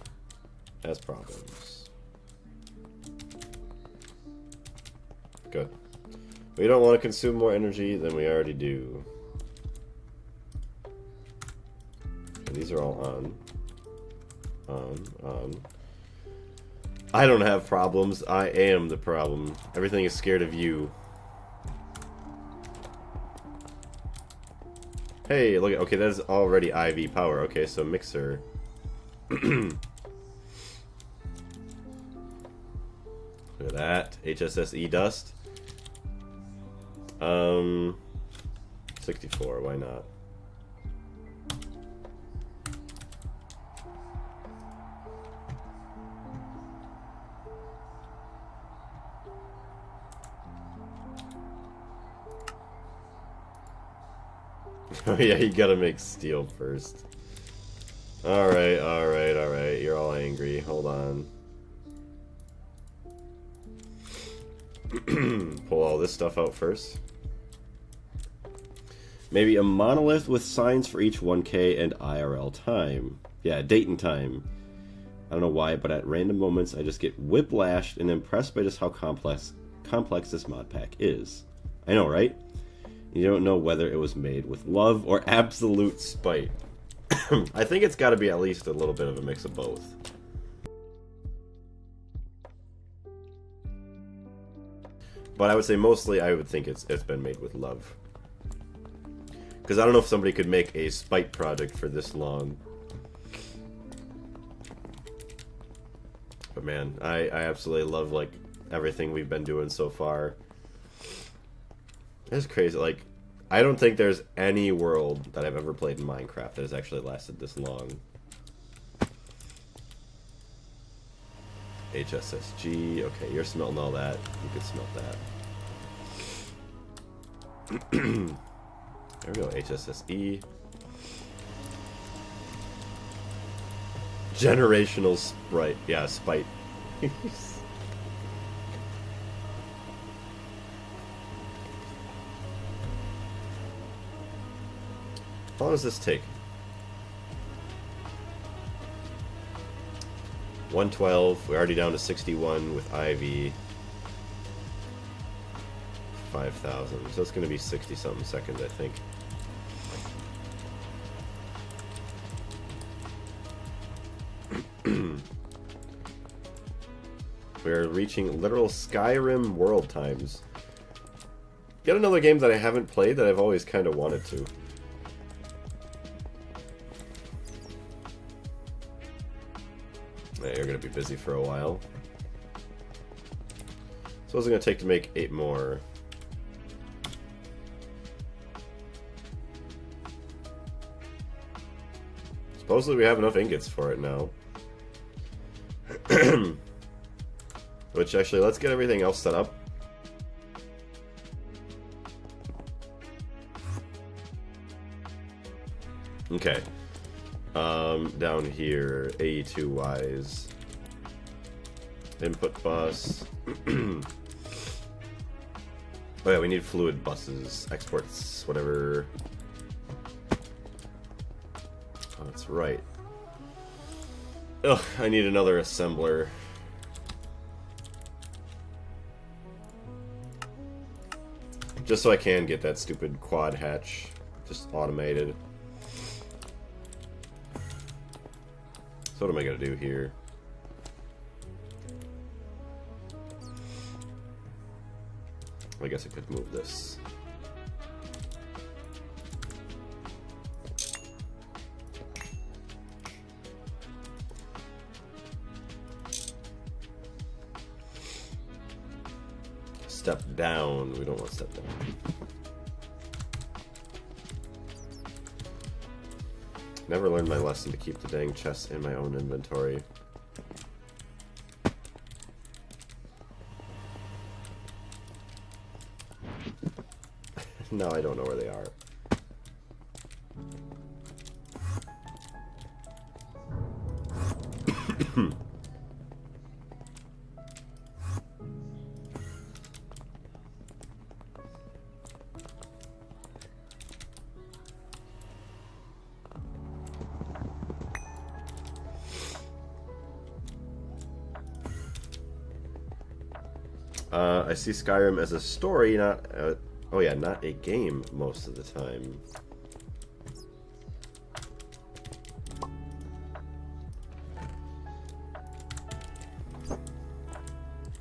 Has problems. Good. We don't want to consume more energy than we already do. Okay, these are all on. On. I don't have problems. I am the problem. Everything is scared of you. Hey, look at, okay, that's already IV power. Okay, so mixer. Look at that. HSSE dust. 64, why not? Oh yeah, you gotta make steel first. Alright, alright, alright. You're all angry. Hold on. Pull all this stuff out first. Maybe a monolith with signs for each 1K and IRL time. Yeah, date and time. I don't know why, but at random moments I just get whiplashed and impressed by just how complex this mod pack is. I know, right? You don't know whether it was made with love or absolute spite. I think it's got to be at least a little bit of a mix of both. But I would say mostly I would think it's been made with love. Because I don't know if somebody could make a spite project for this long. But man, I absolutely love like everything we've been doing so far. It's crazy. Like, I don't think there's any world that I've ever played in Minecraft that has actually lasted this long. HSSG. Okay, you're smelting all that. You could smelt that. There we go. HSSE. Generational sprite. Yeah, spite. How long does this take? 112. We're already down to 61 with Ivy. 5,000. So it's going to be 60-something seconds, I think. We're reaching literal Skyrim world times. Yet another game that I haven't played that I've always kind of wanted to. Yeah, you're going to be busy for a while. So what's it going to take to make 8 more? Supposedly we have enough ingots for it now. Which actually, let's get everything else set up. Okay. Down here, AE2-wise. Input bus. Oh yeah, we need fluid buses, exports, whatever. Oh, that's right. Ugh, I need another assembler. Just so I can get that stupid quad hatch just automated. So what am I gonna do here? I guess I could move this. Step down. We don't want to step down. Never learned my lesson to keep the dang chests in my own inventory. Now I don't know where they are. I see Skyrim as a story, not oh yeah, not a game most of the time.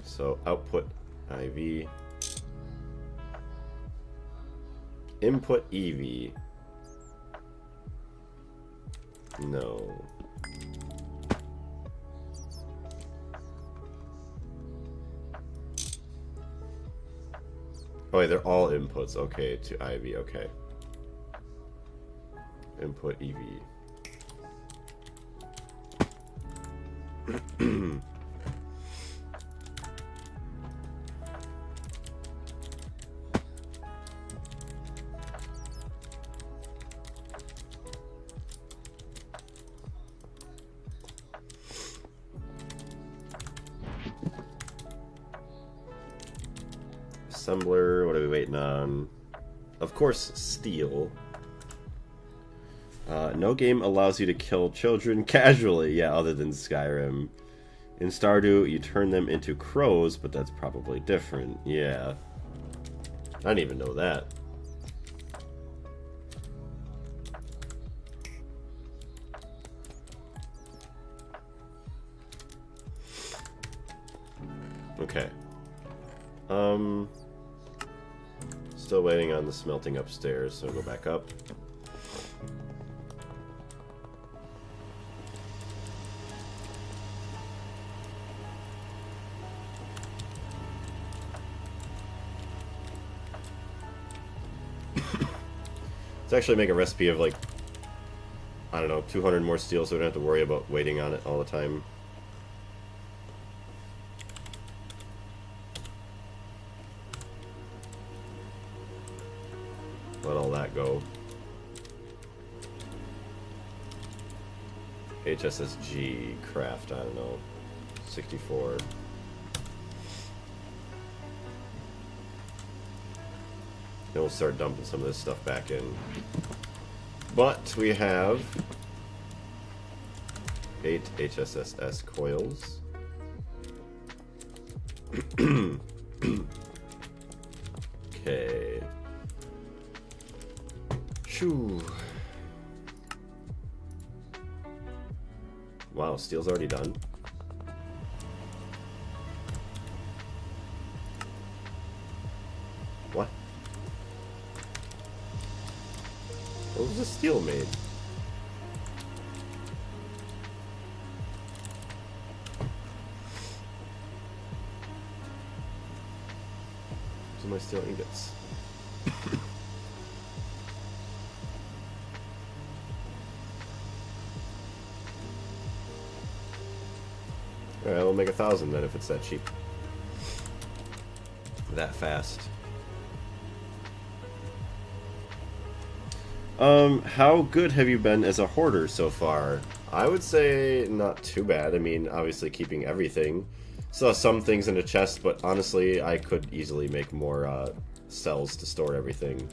So output IV, input EV. No. Oh wait, they're all inputs. Okay, to IV. Okay. Input EV. Assembler, what are we waiting on? Of course, steel. No game allows you to kill children casually, yeah, other than Skyrim. In Stardew, you turn them into crows, but that's probably different. Yeah. I didn't even know that. Okay. Still waiting on the smelting upstairs, so go back up. Let's actually make a recipe of, like, I don't know, 200 more steel so we don't have to worry about waiting on it all the time. Let all that go. HSSG craft, I don't know. 64. Then we'll start dumping some of this stuff back in. But we have 8 HSSS coils. Okay. Shoo. Wow, steel's already done. What? What was the steel made? Those are my steel ingots. Alright, we'll make 1,000 then if it's that cheap. That fast. How good have you been as a hoarder so far? I would say not too bad. I mean, obviously keeping everything. Still have some things in a chest, but honestly, I could easily make more cells to store everything.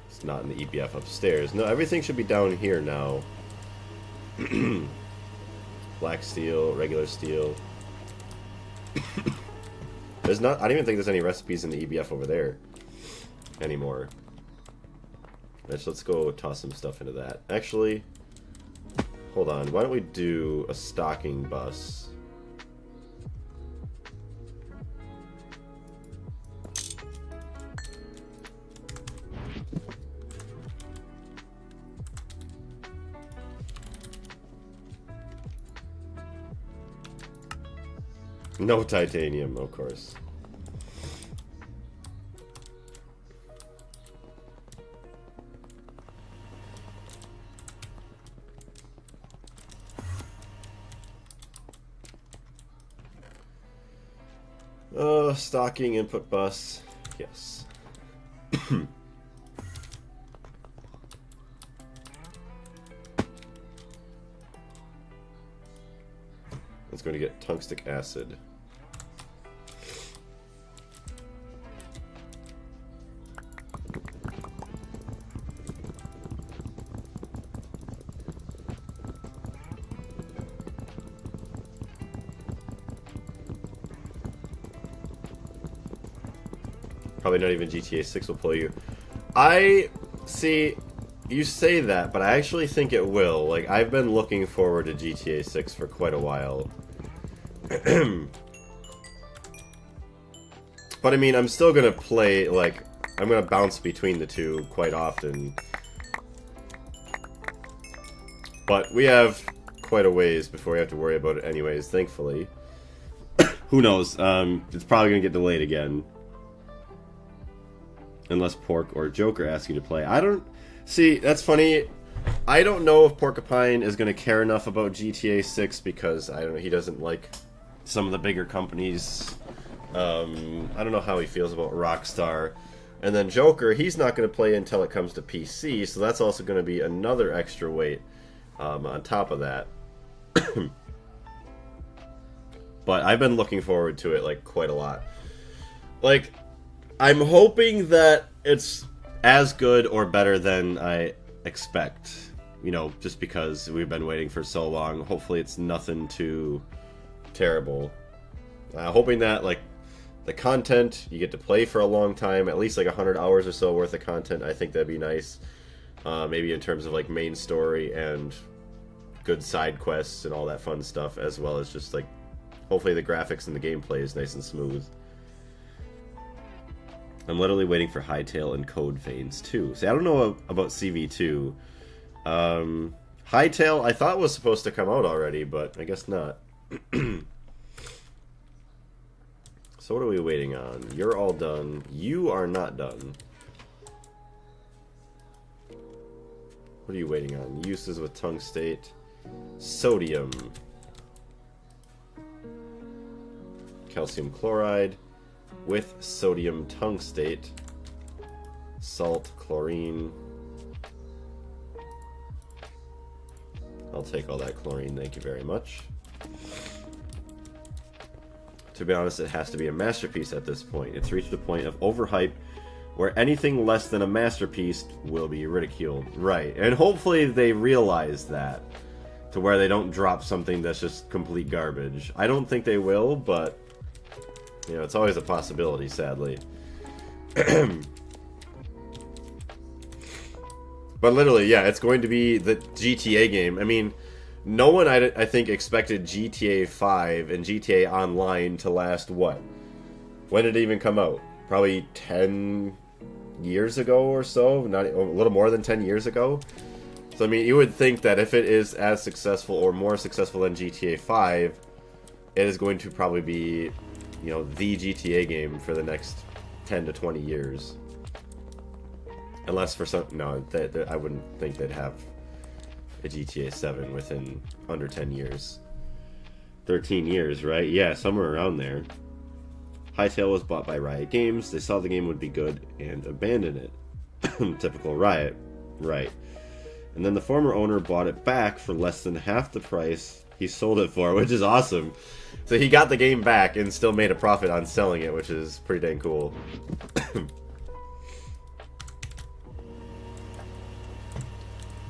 It's not in the EBF upstairs. No, everything should be down here now. Black steel, regular steel. There's not. I don't even think there's any recipes in the EBF over there anymore. Let's go toss some stuff into that. Actually, hold on. Why don't we do a stocking bus? No titanium, of course. Stocking input bus. Yes. It's going to get tungstic acid. Probably not even GTA 6 will pull you. I see, you say that, but I actually think it will. Like, I've been looking forward to GTA 6 for quite a while. But I mean, I'm still gonna play, like, I'm gonna bounce between the two quite often. But we have quite a ways before we have to worry about it anyways, thankfully. Who knows? It's probably gonna get delayed again. Unless Pork or Joker ask you to play. I don't... See, that's funny. I don't know if Porcupine is going to care enough about GTA 6 because, I don't know, he doesn't like some of the bigger companies. I don't know how he feels about Rockstar. And then Joker, he's not going to play until it comes to PC, so that's also going to be another extra weight on top of that. But I've been looking forward to it, like, quite a lot. Like... I'm hoping that it's as good or better than I expect. you know, just because we've been waiting for so long. Hopefully it's nothing too terrible. Hoping that, like, the content, you get to play for a long time, at least like 100 hours or so worth of content. I think that'd be nice. Maybe in terms of like main story and good side quests and all that fun stuff, as well as just like, hopefully the graphics and the gameplay is nice and smooth. I'm literally waiting for Hytale and Code Veins too. See, I don't know about CV2. Hytale I thought was supposed to come out already, but I guess not. So what are we waiting on? You're all done. You are not done. What are you waiting on? Uses with tungstate. Sodium. Calcium chloride with sodium tungstate. Salt, chlorine. I'll take all that chlorine, thank you very much. To be honest, it has to be a masterpiece at this point. It's reached a point of overhype where anything less than a masterpiece will be ridiculed. Right, and hopefully they realize that, to where they don't drop something that's just complete garbage. I don't think they will, but, you know, it's always a possibility, sadly. But literally, yeah, it's going to be the GTA game. I mean, no one, I think, expected GTA 5 and GTA Online to last, what? When did it even come out? Probably 10 years ago or so? Not a little more than 10 years ago? So, I mean, you would think that if it is as successful or more successful than GTA 5, it is going to probably be, you know, the GTA game for the next 10 to 20 years. Unless for some... No, I wouldn't think they'd have a GTA 7 within under 10 years. 13 years, right? Yeah, somewhere around there. Hytale was bought by Riot Games. They saw the game would be good and abandoned it. Typical Riot. Right. And then the former owner bought it back for less than half the price he sold it for, which is awesome. So he got the game back and still made a profit on selling it, which is pretty dang cool.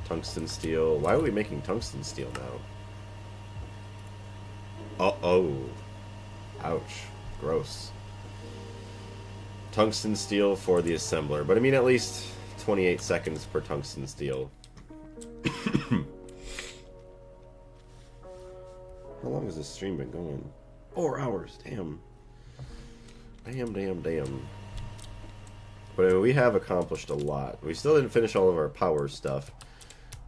Tungsten steel. Why are we making tungsten steel now? Uh-oh. Ouch. Gross. Tungsten steel for the assembler. But I mean, at least 28 seconds per tungsten steel. How long has this stream been going? 4 hours. Damn. Damn. But we have accomplished a lot. We still didn't finish all of our power stuff.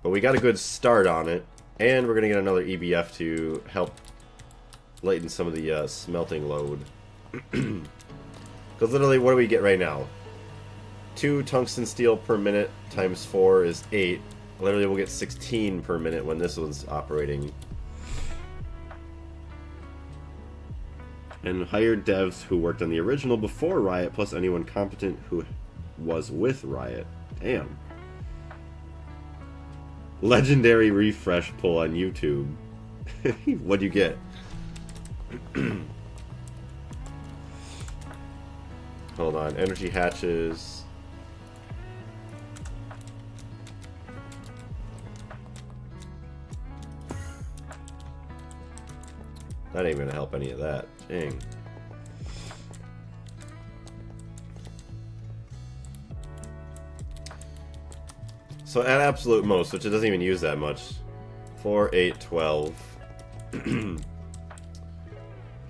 But we got a good start on it, and we're going to get another EBF to help lighten some of the smelting load. Because literally, what do we get right now? 2 tungsten steel per minute times 4 is 8. Literally, we'll get 16 per minute when this one's operating. And hired devs who worked on the original before Riot, plus anyone competent who was with Riot. Damn. Legendary refresh pull on YouTube. What'd you get? Hold on. Energy hatches. That ain't gonna help any of that. Dang. So at absolute most, which it doesn't even use that much, 4, 8, 12,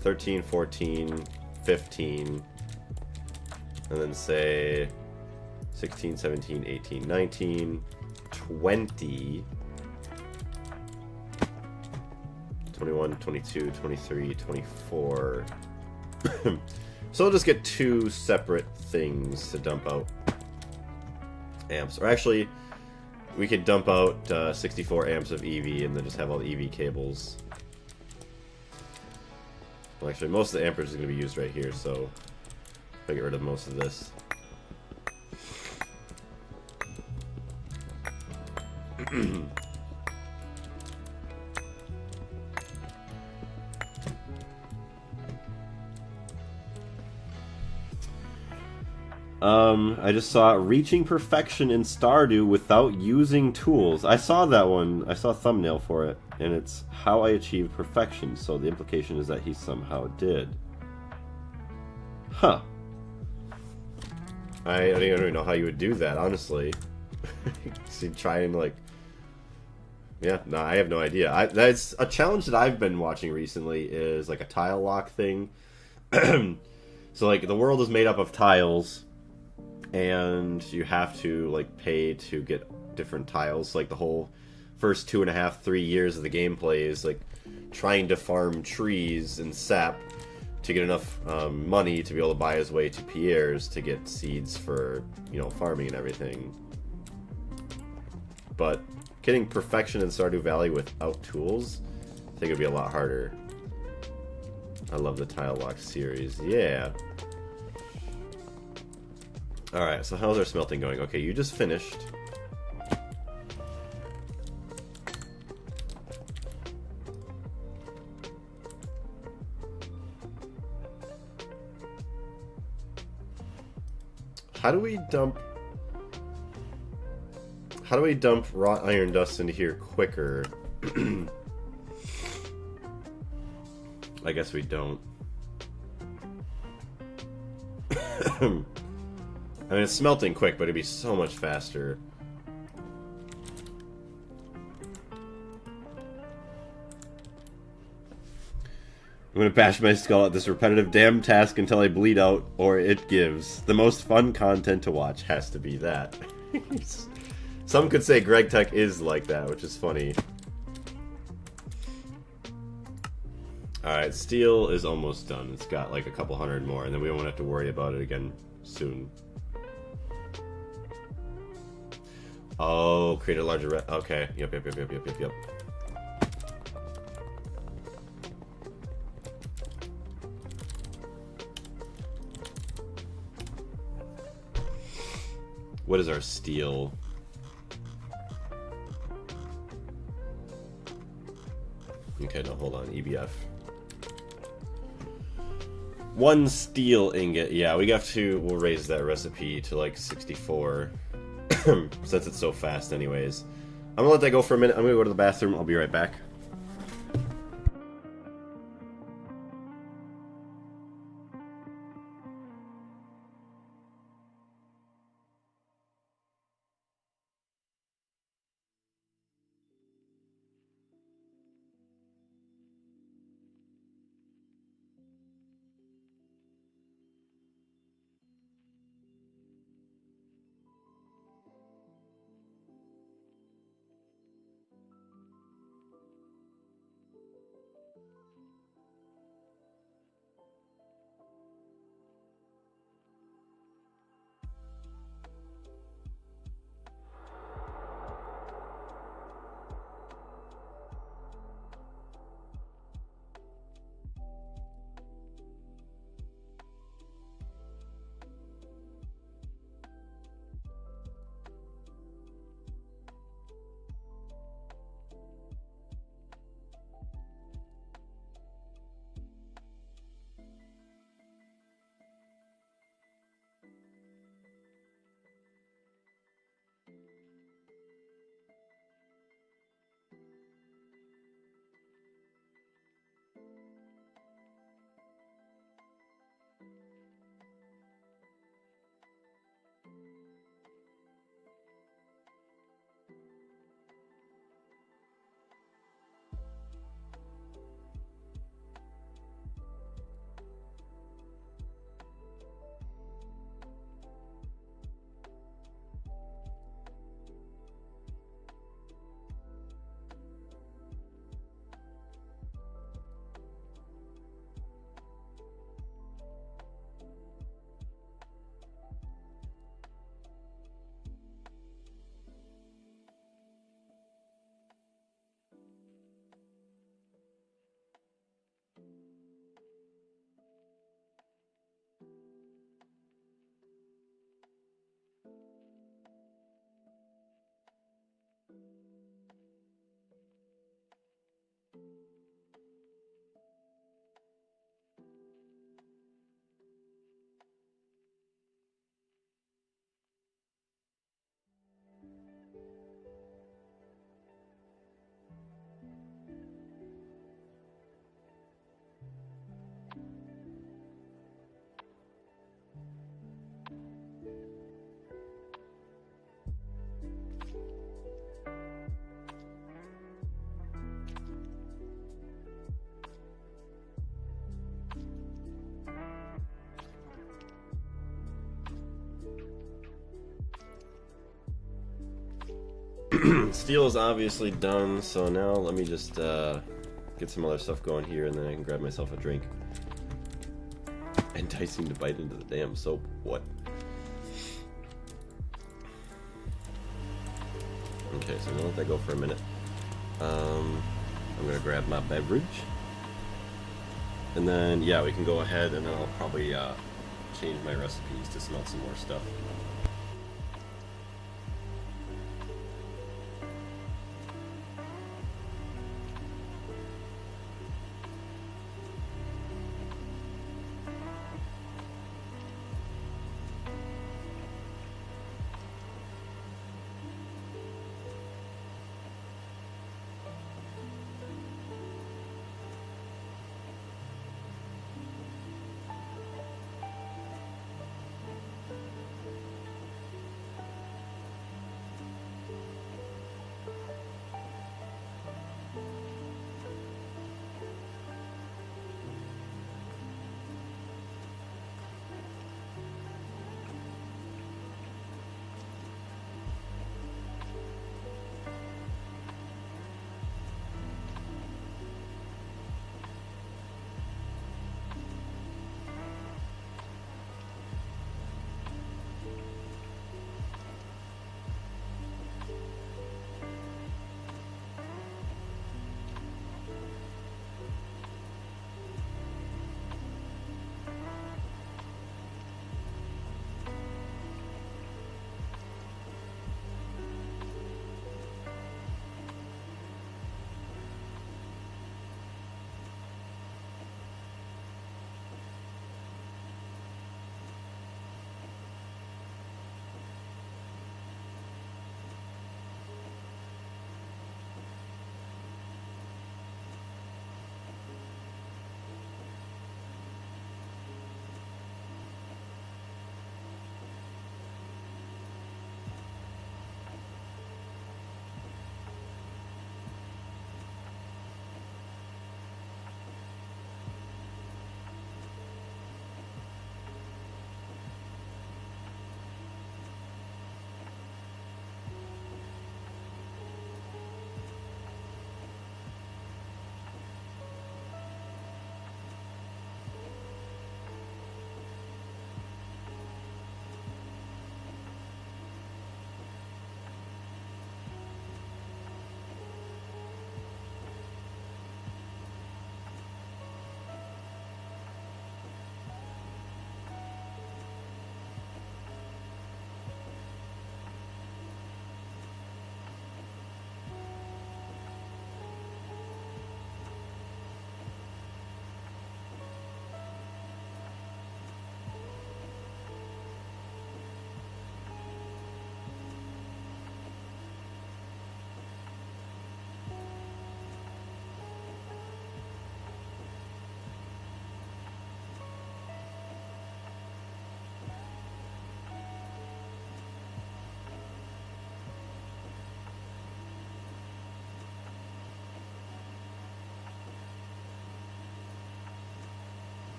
13, 14, 15, and then say 16, 17, 18, 19, 20, 21, 22, 23, 24. So we'll just get 2 separate things to dump out amps. Or actually, we could dump out 64 amps of EV and then just have all the EV cables. Well, actually, most of the amperage is going to be used right here, so I'll get rid of most of this. I just saw reaching perfection in Stardew without using tools. I saw that one. I saw a thumbnail for it, and it's how I achieved perfection. So the implication is that he somehow did. Huh. I don't even know how you would do that, honestly. So you try and like, yeah, no, I have no idea. That's a challenge that I've been watching recently is like a tile lock thing. So like the world is made up of tiles, and you have to like pay to get different tiles. Like the whole first 2.5, 3 years of the gameplay is like trying to farm trees and sap to get enough money to be able to buy his way to Pierre's to get seeds for, you know, farming and everything. But getting perfection in Stardew Valley without tools, I think it'd be a lot harder. I love the Tile Lock series. Yeah. Alright, so how's our smelting going? Okay, you just finished. How do we dump wrought iron dust into here quicker? I guess we don't. I mean, it's smelting quick, but it'd be so much faster. I'm gonna bash my skull at this repetitive damn task until I bleed out, or it gives. The most fun content to watch has to be that. Some could say Gregtech is like that, which is funny. Alright, steel is almost done. It's got like a couple hundred more, and then we won't have to worry about it again soon. Oh, create a larger okay. Yep. What is our steel? Okay, no, hold on. EBF. 1 steel ingot. Yeah, we'll raise that recipe to like 64. Since it's so fast anyways. I'm gonna let that go for a minute. I'm gonna go to the bathroom. I'll be right back. Steel is obviously done, so now let me just get some other stuff going here, and then I can grab myself a drink. Enticing to bite into the damn soap. What? Okay, so I'm gonna let that go for a minute. I'm gonna grab my beverage, and then yeah, we can go ahead, and then I'll probably change my recipes to smelt some more stuff.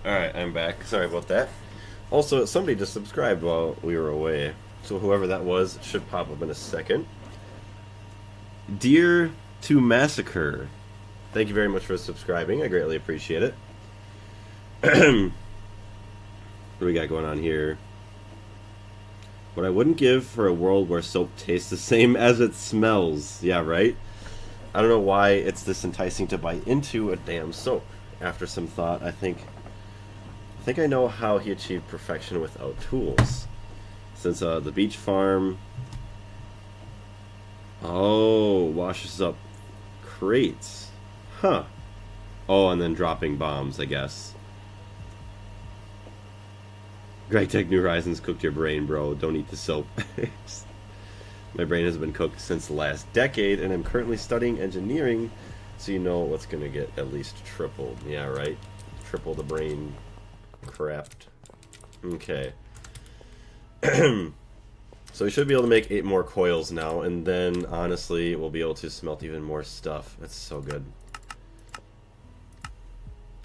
Alright, I'm back. Sorry about that. Also, somebody just subscribed while we were away. So whoever that was should pop up in a second. Dear to Massacre, thank you very much for subscribing. I greatly appreciate it. What do we got going on here? What I wouldn't give for a world where soap tastes the same as it smells. Yeah, right? I don't know why it's this enticing to bite into a damn soap. After some thought, I think I know how he achieved perfection without tools. Since the beach farm... Oh, washes up crates. Huh. Oh, and then dropping bombs, I guess. Gregtech New Horizons cooked your brain, bro. Don't eat the soap. My brain has been cooked since the last decade, and I'm currently studying engineering, so you know what's going to get at least tripled. Yeah, right? Triple the brain craft. Okay. So we should be able to make 8 more coils now, and then, honestly, we'll be able to smelt even more stuff. That's so good.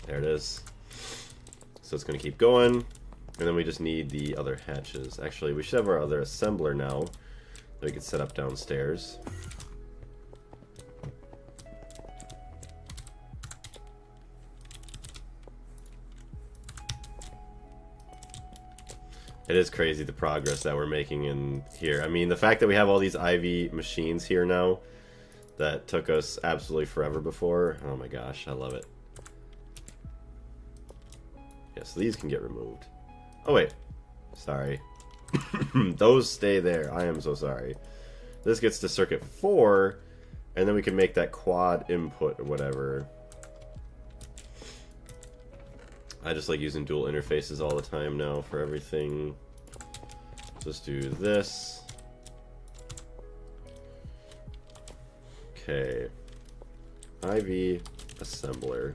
There it is. So it's going to keep going, and then we just need the other hatches. Actually, we should have our other assembler now that we can set up downstairs. It is crazy the progress that we're making in here. I mean, the fact that we have all these IV machines here now that took us absolutely forever before. Oh my gosh, I love it. Yeah, so these can get removed. Oh wait, sorry. Those stay there. I am so sorry. This gets to circuit 4, and then we can make that quad input or whatever. I just like using dual interfaces all the time now for everything. Just do this. Okay. IV assembler.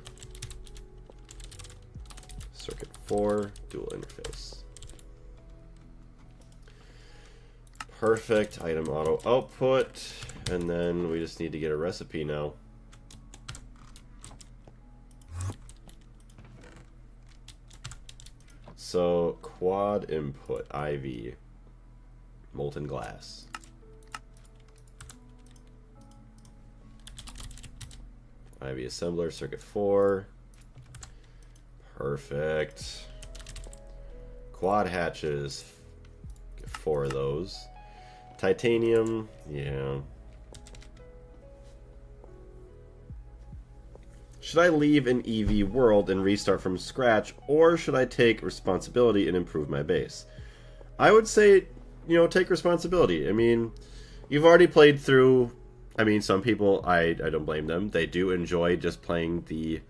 Circuit 4, dual interface. Perfect. Item auto output. And then we just need to get a recipe now. So, quad input, IV, molten glass. IV assembler, circuit 4. Perfect. Quad hatches, get 4 of those. Titanium, yeah. Should I leave an EV world and restart from scratch, or should I take responsibility and improve my base? I would say, you know, take responsibility. I mean, you've already played through... I mean, some people, I don't blame them. They do enjoy just playing the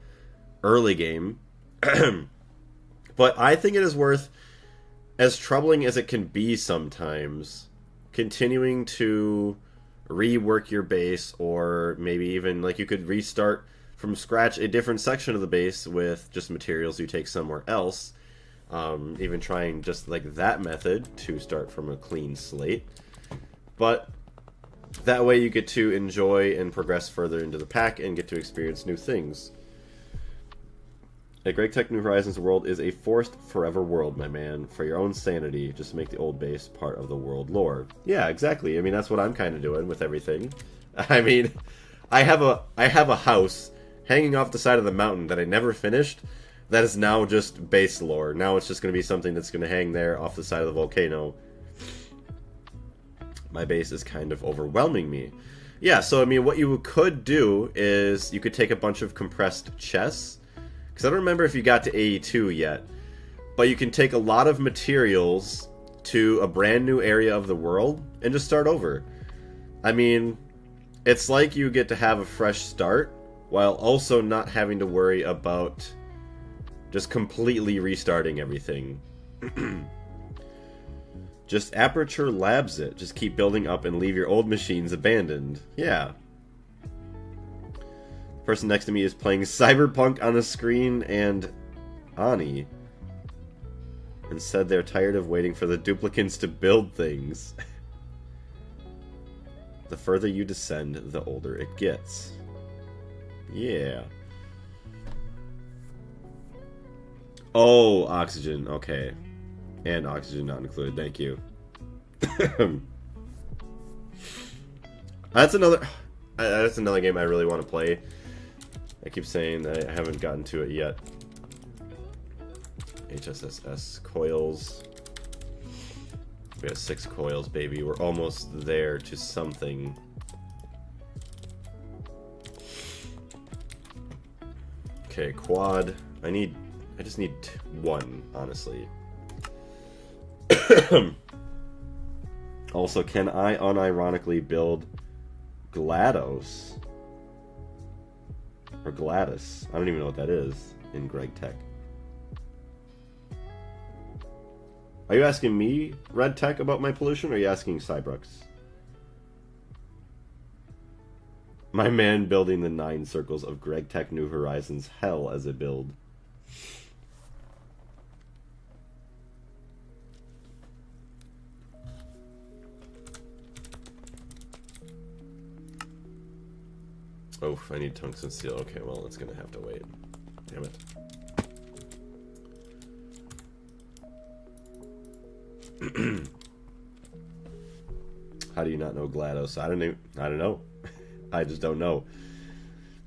early game. But I think it is worth, as troubling as it can be sometimes, continuing to rework your base, or maybe even, like, you could restart from scratch a different section of the base with just materials you take somewhere else. Even trying just like that method to start from a clean slate. But that way you get to enjoy and progress further into the pack and get to experience new things. A Gregtech New Horizons world is a forced forever world, my man. For your own sanity, just make the old base part of the world lore. Yeah, exactly. I mean, that's what I'm kind of doing with everything. I mean, I have a house hanging off the side of the mountain that I never finished, that is now just base lore. Now it's just going to be something that's going to hang there off the side of the volcano. My base is kind of overwhelming me. Yeah, so I mean, what you could do is you could take a bunch of compressed chests, because I don't remember if you got to 82 yet, but you can take a lot of materials to a brand new area of the world and just start over. I mean, it's like you get to have a fresh start, while also not having to worry about just completely restarting everything. Just Aperture Labs it. Just keep building up and leave your old machines abandoned. Yeah. The person next to me is playing Cyberpunk on a screen and Ani. And said they're tired of waiting for the duplicants to build things. The further you descend, the older it gets. Yeah. Oh, oxygen. Okay. And oxygen not included. Thank you. That's another game I really want to play. I keep saying that I haven't gotten to it yet. HSSS coils. We have 6 coils, baby. We're almost there to something. Okay, quad. I just need 1, honestly. Also, can I unironically build GLaDOS? Or Gladys? I don't even know what that is in Gregtech. Are you asking me, Red Tech, about my pollution, or are you asking Cybrux? My man building the 9 circles of Gregtech New Horizons hell as a build. Oh, I need tungsten steel. Okay, well, it's gonna have to wait. Damn it. How do you not know GLaDOS? I don't know. I just don't know.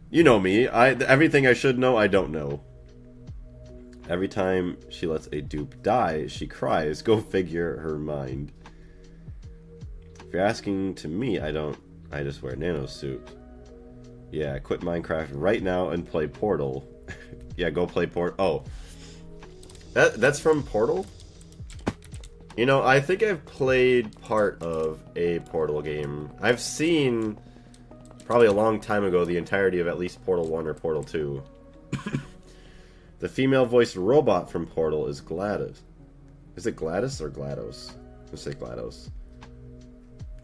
You know me. Everything I should know, I don't know. Every time she lets a dupe die, she cries. Go figure her mind. If you're asking to me, I just wear nano suit. Yeah, quit Minecraft right now and play Portal. Yeah, go play Portal. Oh. That's from Portal? You know, I think I've played part of a Portal game. I've seen, probably a long time ago, the entirety of at least Portal 1 or Portal 2. The female-voiced robot from Portal is Gladys. Is it Gladys or GLaDOS? Let's say GLaDOS.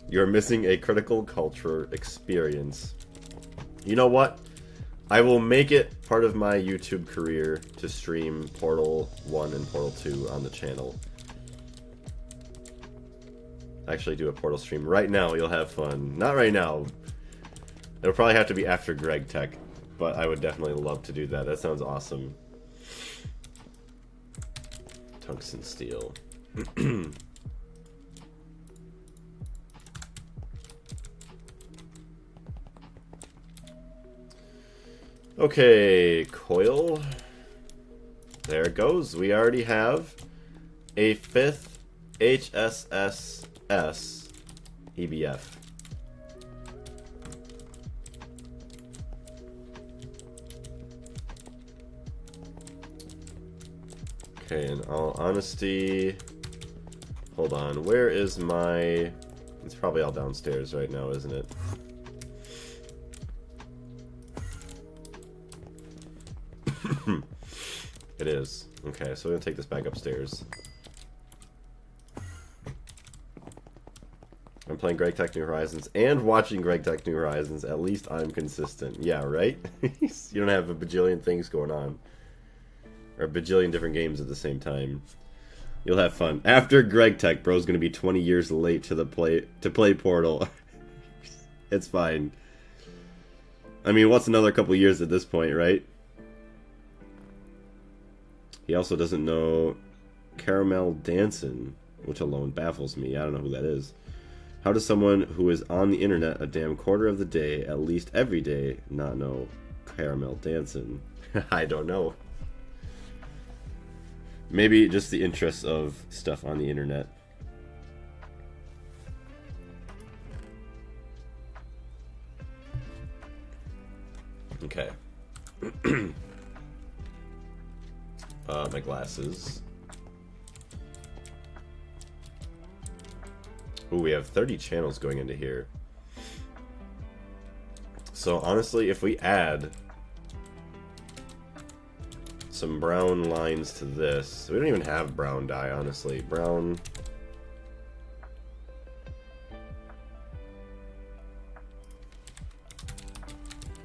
You're missing a critical culture experience. You know what? I will make it part of my YouTube career to stream Portal 1 and Portal 2 on the channel. Actually do a Portal stream right now. You'll have fun. Not right now. It'll probably have to be after Gregtech, but I would definitely love to do that. That sounds awesome. Tungsten steel. Okay, coil. There it goes. We already have a 5th HSSS EBF. Okay, in all honesty, hold on. Where is my... It's probably all downstairs right now, isn't it? It is. Okay, so we're gonna take this back upstairs. I'm playing Gregtech New Horizons and watching Gregtech New Horizons. At least I'm consistent. Yeah, right? You don't have a bajillion things going on. Or a bajillion different games at the same time. You'll have fun. After Gregtech, bro's gonna be 20 years late to play Portal. It's fine. I mean, what's another couple years at this point, right? He also doesn't know Caramel Danson, which alone baffles me. I don't know who that is. How does someone who is on the internet a damn quarter of the day, at least every day, not know Caramel Danson? I don't know. Maybe just the interest of stuff on the internet. Okay. My glasses. Ooh, we have 30 channels going into here. So honestly, if we add some brown lines to this, we don't even have brown dye, honestly. Brown.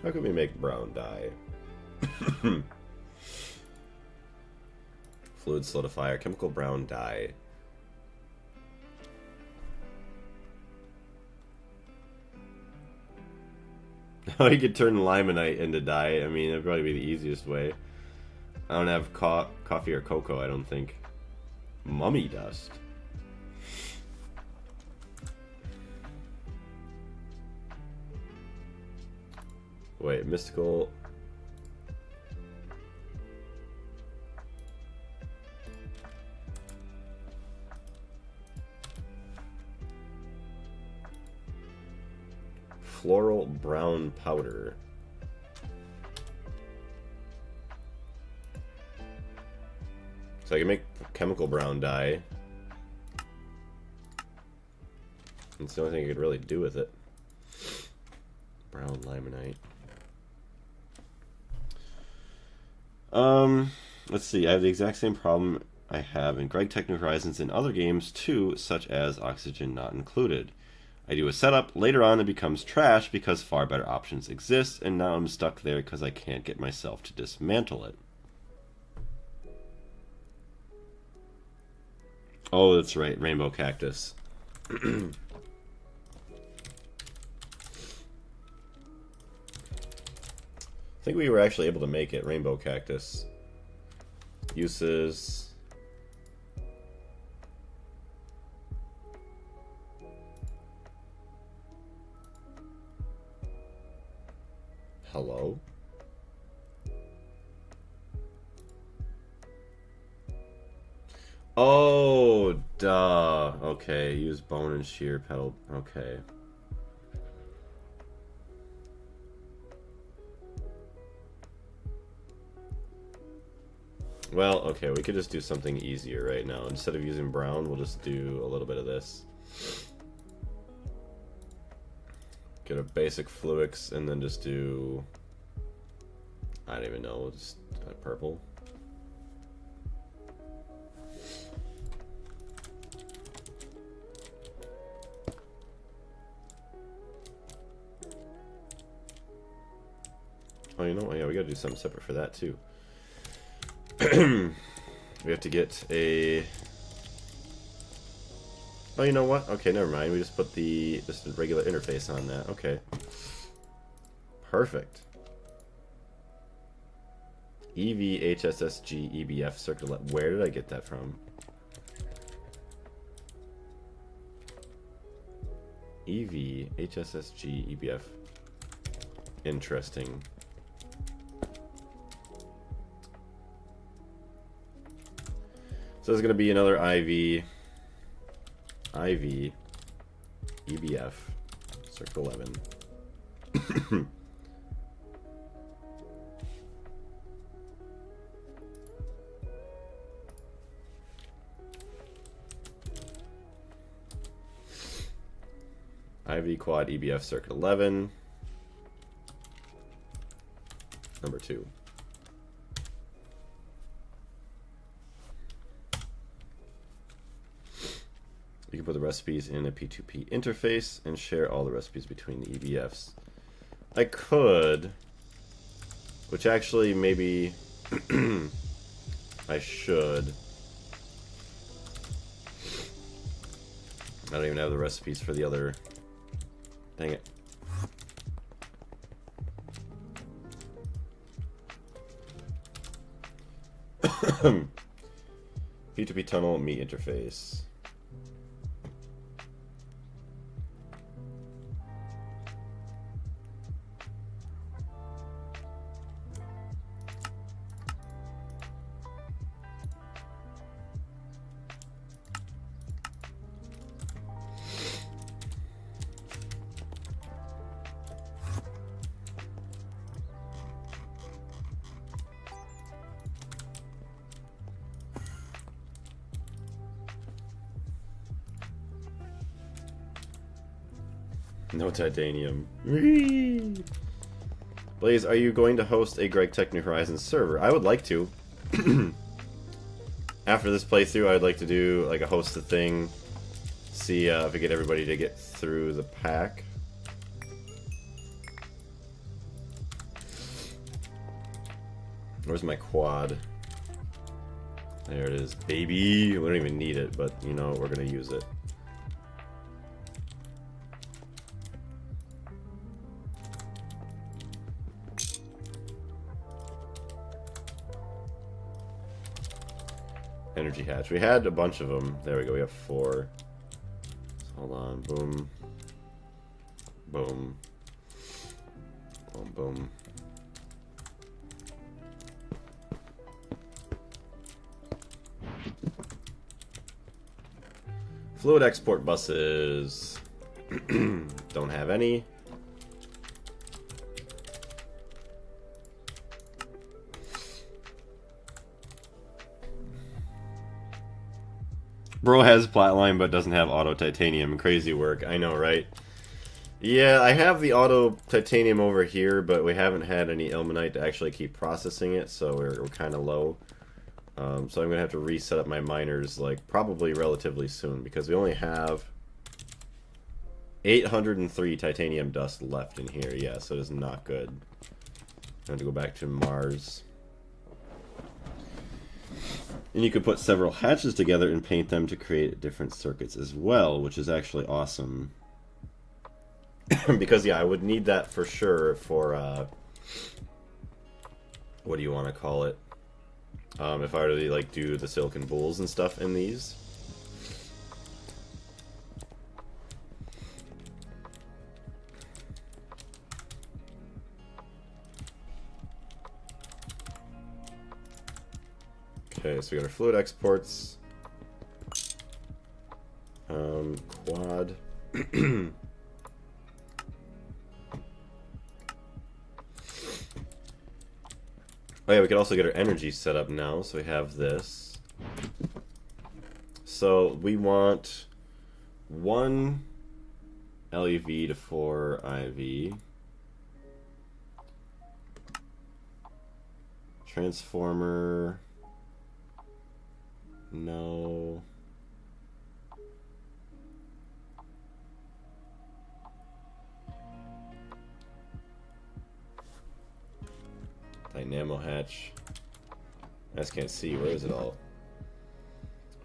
How can we make brown dye? Fluid solidifier, chemical brown dye. How you could turn limonite into dye? I mean, that'd probably be the easiest way. I don't have coffee or cocoa, I don't think. Mummy dust. Wait, mystical. chloral brown powder. So I can make chemical brown dye. It's the only thing I could really do with it. Brown limonite. Let's see. I have the exact same problem I have in Gregtech New Horizons and other games too, such as Oxygen Not Included. I do a setup, later on it becomes trash because far better options exist, and now I'm stuck there because I can't get myself to dismantle it. Oh, that's right, Rainbow Cactus. I think we were actually able to make it, Rainbow Cactus. Uses... Hello? Oh, duh. Okay, use bone and shear petal. Okay. Well, okay, we could just do something easier right now. Instead of using brown, we'll just do a little bit of this. Get a basic Fluix and then just do... I don't even know, just purple. Oh, you know what? Yeah, we gotta do something separate for that too. We have to get a... Oh, you know what? Okay, never mind. We just put just a regular interface on that. Okay. Perfect. EV HSSG EBF circular. Where did I get that from? EV HSSG EBF. Interesting. So there's going to be another IV, EBF, circle 11. IV quad EBF circuit 11. Number 2. You can put the recipes in a P2P interface and share all the recipes between the EBFs. I could, which actually maybe I should. I don't even have the recipes for the other. Dang it. P2P tunnel meet interface. No titanium. Whee! Blaze, are you going to host a Gregtech New Horizons server? I would like to. After this playthrough, I'd like to do like a host a thing. See if we get everybody to get through the pack. Where's my quad? There it is, baby. We don't even need it, but you know, we're gonna use it. Energy hatch. We had a bunch of them. There we go. We have 4. Hold on. Boom. Boom. Boom. Boom. Fluid export buses. Don't have any. Bro has Platline but doesn't have auto titanium. Crazy work. I know, right? Yeah, I have the auto titanium over here, but we haven't had any ilmenite to actually keep processing it, so we're kind of low. So I'm going to have to reset up my miners, like, probably relatively soon, because we only have 803 titanium dust left in here. Yeah, so it is not good. I have to go back to Mars. And you could put several hatches together and paint them to create different circuits as well, which is actually awesome. Because, yeah, I would need that for sure for, what do you want to call it? If I were to, like, do the silicon bulls and stuff in these. Okay, so we got our fluid exports. Quad. Oh yeah, we can also get our energy set up now, so we have this. So we want 1 LUV to 4 IV. Transformer. No. Dynamo hatch. I just can't see. Where is it all?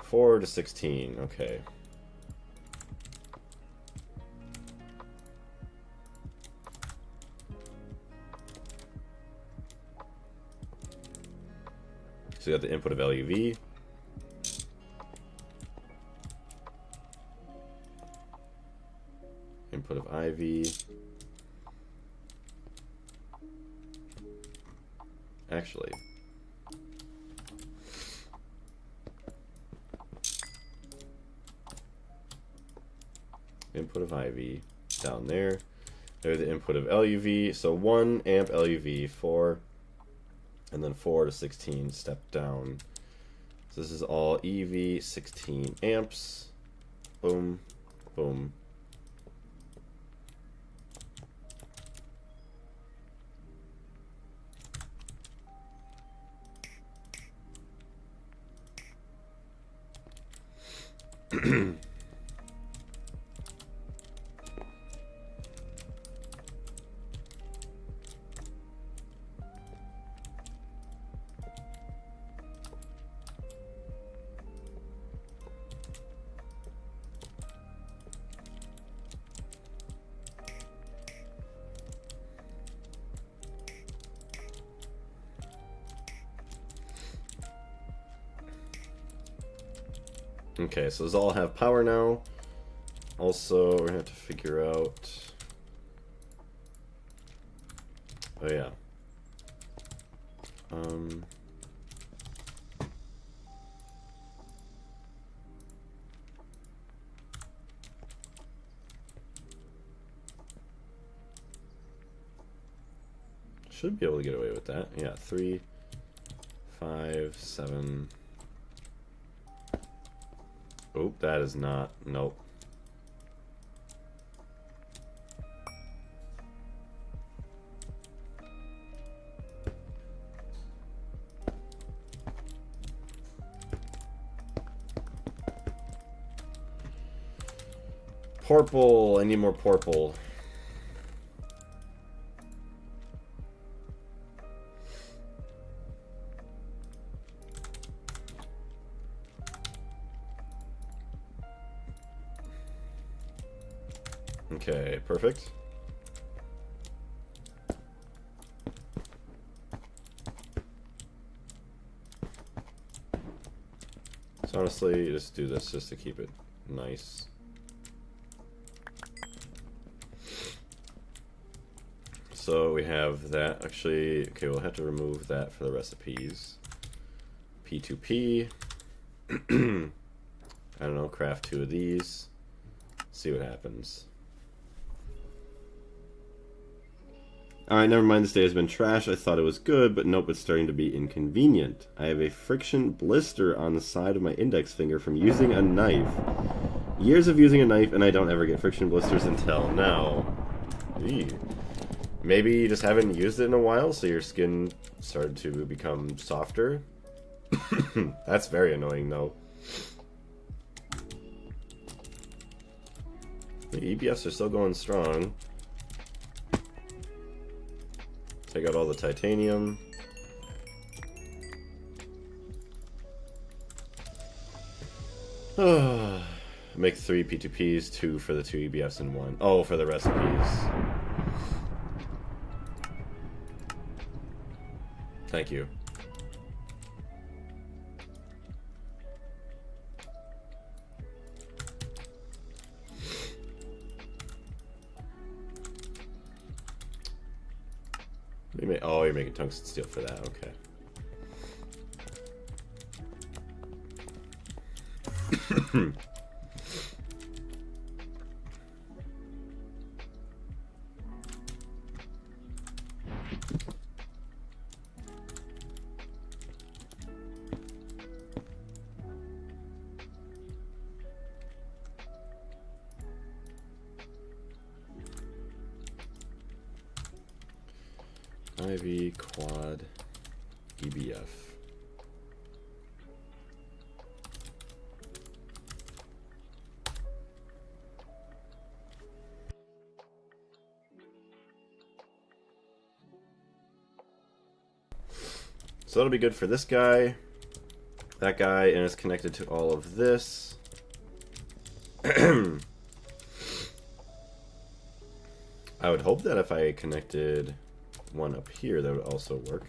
4 to 16. Okay. So you got the input of LUV. Input of IV. Actually, input of IV down there. There's the input of LUV. So 1 amp LUV, 4, and then 4 to 16 step down. So this is all EV, 16 amps. Boom, boom. Okay, so those all have power now. Also, we're gonna have to figure out. Oh yeah. Should be able to get away with that. Yeah, 3, 5, 7. Oh, that is not. Nope. Purple. I need more purple. Okay, perfect. So honestly, just do this just to keep it nice. So we have that. Actually, okay, we'll have to remove that for the recipes. P2P. I don't know, craft 2 of these. See what happens. Alright, never mind, this day has been trash. I thought it was good, but nope, it's starting to be inconvenient. I have a friction blister on the side of my index finger from using a knife. Years of using a knife, and I don't ever get friction blisters until now. Eee. Maybe you just haven't used it in a while, so your skin started to become softer. That's very annoying, though. The EBFs are still going strong. Take out all the titanium. Make 3 P2Ps, 2 for the 2 EBFs, and 1. Oh, for the recipes. Thank you. Oh, you're making tungsten steel for that, okay. IV quad EBF. So that'll be good for this guy, that guy, and it's connected to all of this. I would hope that if I connected one up here, that would also work.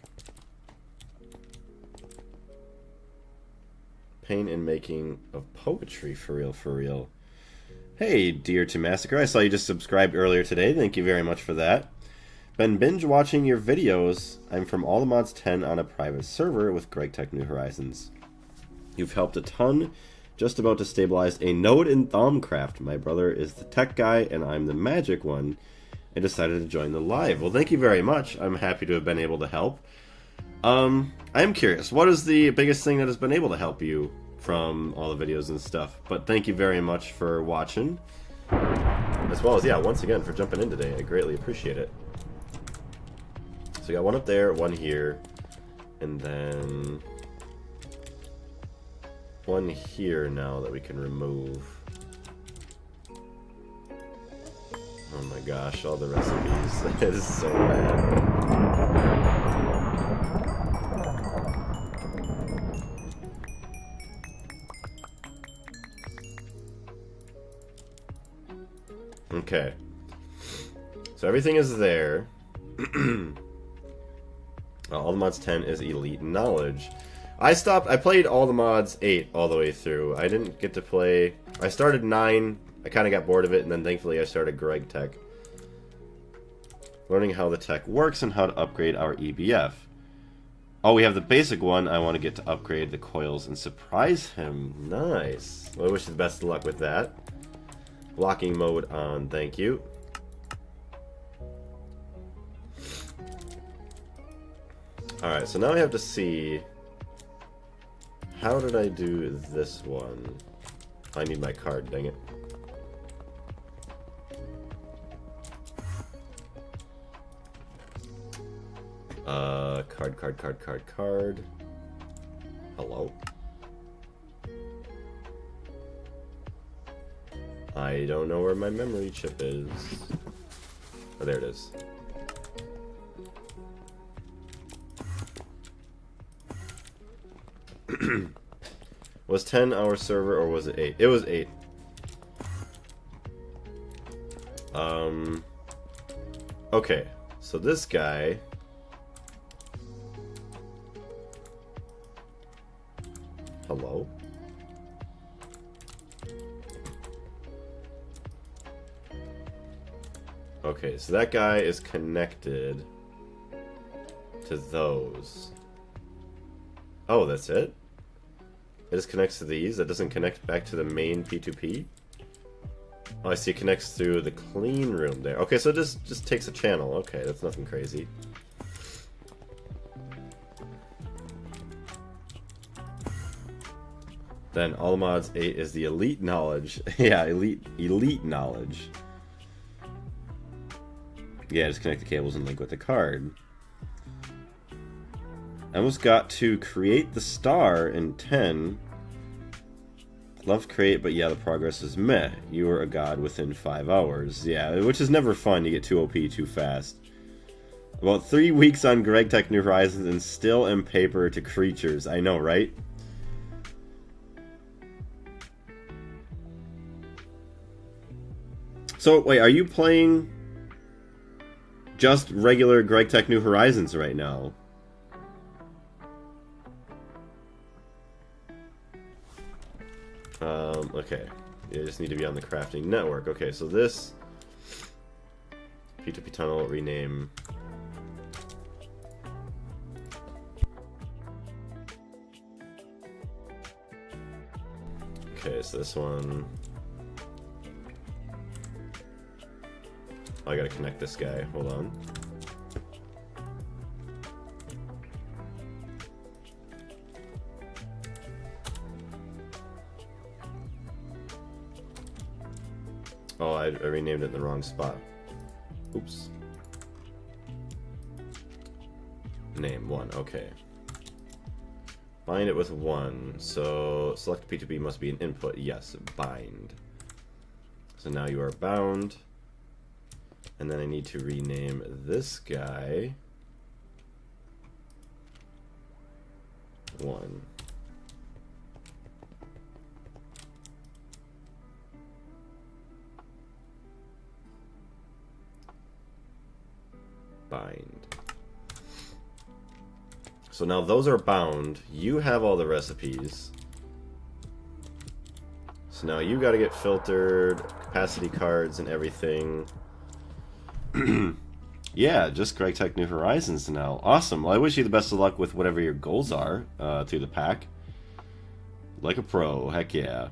Pain and making of poetry, for real, for real. Hey, Dear to Massacre, I saw you just subscribed earlier today. Thank you very much for that. Been binge watching your videos. I'm from All the Mods 10 on a private server with Gregtech New Horizons. You've helped a ton. Just about to stabilize a node in Thaumcraft. My brother is the tech guy and I'm the magic one. I decided to join the live. Well, thank you very much. I'm happy to have been able to help. I am curious, what is the biggest thing that has been able to help you from all the videos and stuff? But thank you very much for watching. As well as, yeah, once again, for jumping in today. I greatly appreciate it. So we got one up there, one here, and then one here now that we can remove. Oh my gosh, all the recipes. It is so bad. Okay. So everything is there. All the mods 10 is elite knowledge. I played all the mods 8 all the way through. I didn't get to play. I started 9. I kind of got bored of it, and then thankfully I started Gregtech. Learning how the tech works and how to upgrade our EBF. Oh, we have the basic one. I want to get to upgrade the coils and surprise him. Nice. Well, I wish you the best of luck with that. Blocking mode on, thank you. Alright, so now I have to see... How did I do this one? I need my card, dang it. Card. Hello? I don't know where my memory chip is. Oh, there it is. Was 10 our server or was it 8? It was 8. Okay, so this guy... Hello? Okay, so that guy is connected to those. Oh, that's it? It just connects to these? That doesn't connect back to the main P2P? Oh, I see it connects through the clean room there. Okay, so it just takes a channel. Okay, that's nothing crazy. Then all mods 8 is the elite knowledge. Yeah, elite knowledge. Yeah, just connect the cables and link with the card. I almost got to create the star in 10. Love create, but yeah, the progress is meh. You were a god within 5 hours. Yeah, which is never fun. You get too OP too fast. About 3 weeks on Gregtech New Horizons and still am paper to creatures. I know, right? So, wait, are you playing just regular Gregtech New Horizons right now? Okay. You just need to be on the crafting network. Okay, so this P2P tunnel rename. Okay, so this one. Oh, I gotta connect this guy. Hold on. Oh, I renamed it in the wrong spot. Oops. Name 1, okay. Bind it with 1. So select P2P must be an input. Yes, bind. So now you are bound. And then I need to rename this guy 1. Bind. So now those are bound. You have all the recipes. So now you got to get filtered, capacity cards and everything. Yeah, just Gregtech New Horizons now. Awesome. Well, I wish you the best of luck with whatever your goals are through the pack. Like a pro. Heck yeah.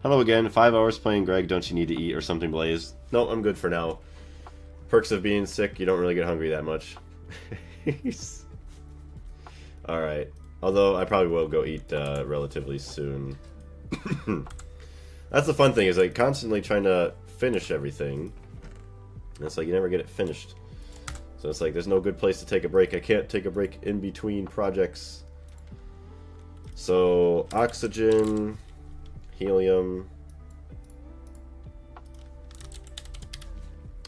Hello again. 5 hours playing Greg. Don't you need to eat or something, Blaze? No, I'm good for now. Perks of being sick, you don't really get hungry that much. Alright. Although, I probably will go eat relatively soon. That's the fun thing, is like constantly trying to finish everything. And it's like you never get it finished. So it's like there's no good place to take a break. I can't take a break in between projects. So, oxygen, helium.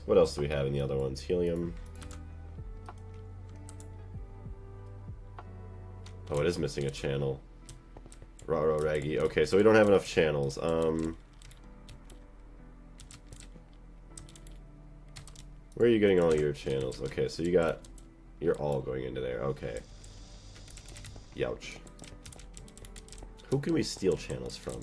What else do we have in the other ones? Helium. Oh, it is missing a channel. Raro Raggy. Okay, so we don't have enough channels. Where are you getting all your channels? Okay, so you're all going into there. Okay. Youch. Who can we steal channels from?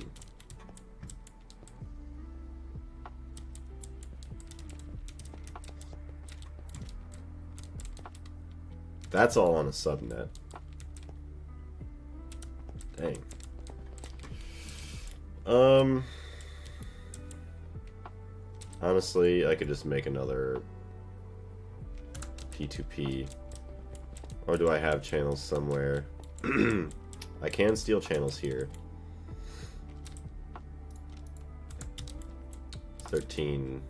That's all on a subnet. Dang. Honestly, I could just make another P2P. Or do I have channels somewhere? I can steal channels here. 13.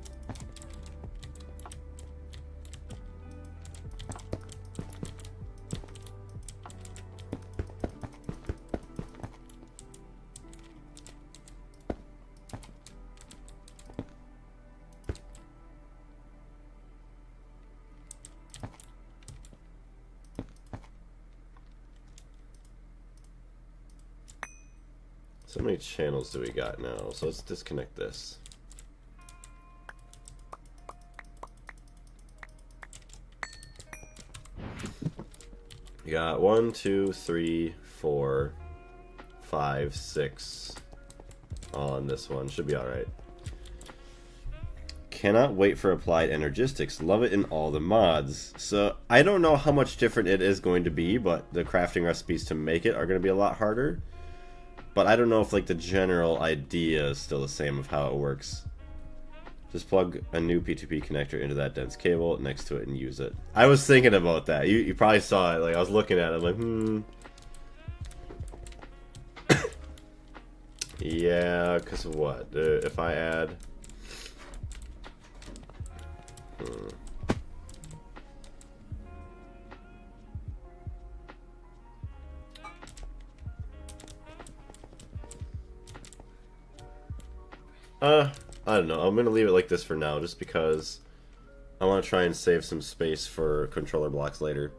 So many channels do we got now? So let's disconnect this. We got 1, 2, 3, 4, 5, 6 on this one. Should be alright. Cannot wait for applied energistics. Love it in all the mods. So I don't know how much different it is going to be, but the crafting recipes to make it are going to be a lot harder. But I don't know if like the general idea is still the same of how it works. Just plug a new P2P connector into that dense cable next to it and use it. I was thinking about that. You probably saw it. Like, I was looking at it, like, yeah, because what? If I add... I don't know. I'm going to leave it like this for now, just because I want to try and save some space for controller blocks later.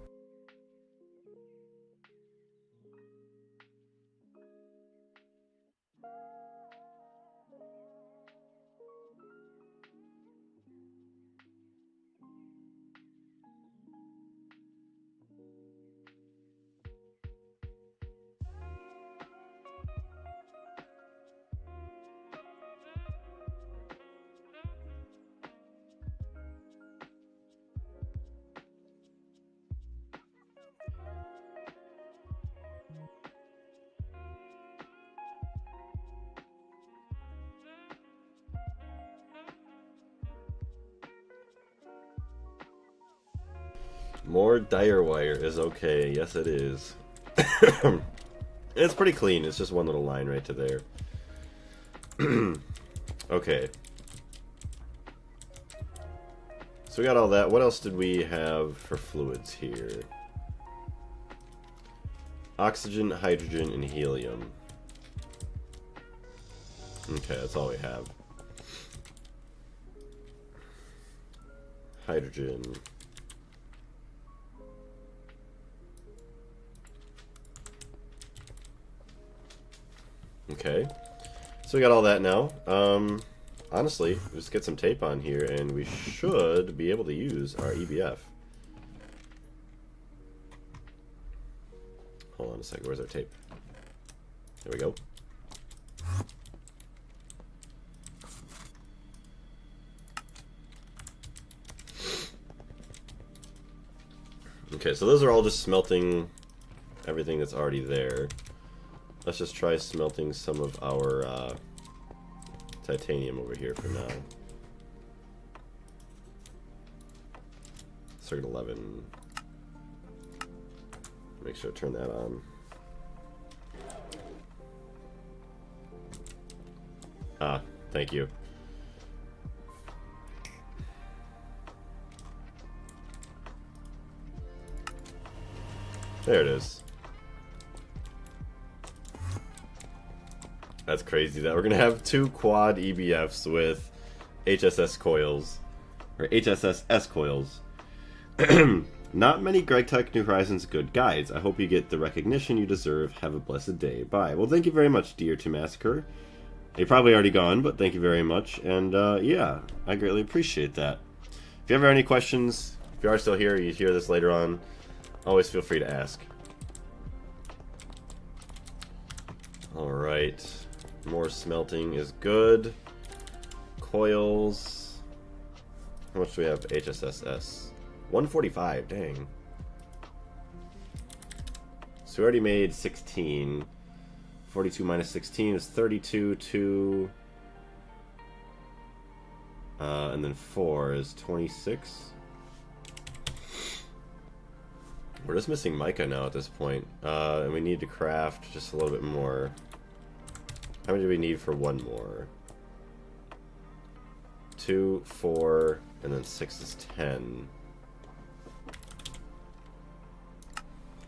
More dire wire is okay. Yes, it is. It's pretty clean. It's just one little line right to there. Okay. So we got all that. What else did we have for fluids here? Oxygen, hydrogen, and helium. Okay, that's all we have. Hydrogen. Okay, so we got all that now. Honestly, just get some tape on here and we should be able to use our EBF. Hold on a second, where's our tape? There we go. Okay, so those are all just smelting everything that's already there. Let's just try smelting some of our titanium over here for now. Circuit 11. Make sure to turn that on. Ah, thank you. There it is. That's crazy that we're gonna have 2 quad EBFs with HSS coils, or HSS coils. Not many Gregtech New Horizons good guides. I hope you get the recognition you deserve. Have a blessed day. Bye. Well, thank you very much, Dear to Massacre. You're probably already gone, but thank you very much. And yeah, I greatly appreciate that. If you ever have any questions, if you are still here, you hear this later on, always feel free to ask. Alright. More smelting is good. Coils. How much do we have? HSSS. 145, dang. So we already made 16. 42 minus 16 is 32. 2. And then 4 is 26. We're just missing mica now at this point. And we need to craft just a little bit more. How many do we need for one more? 2, 4, and then 6 is 10.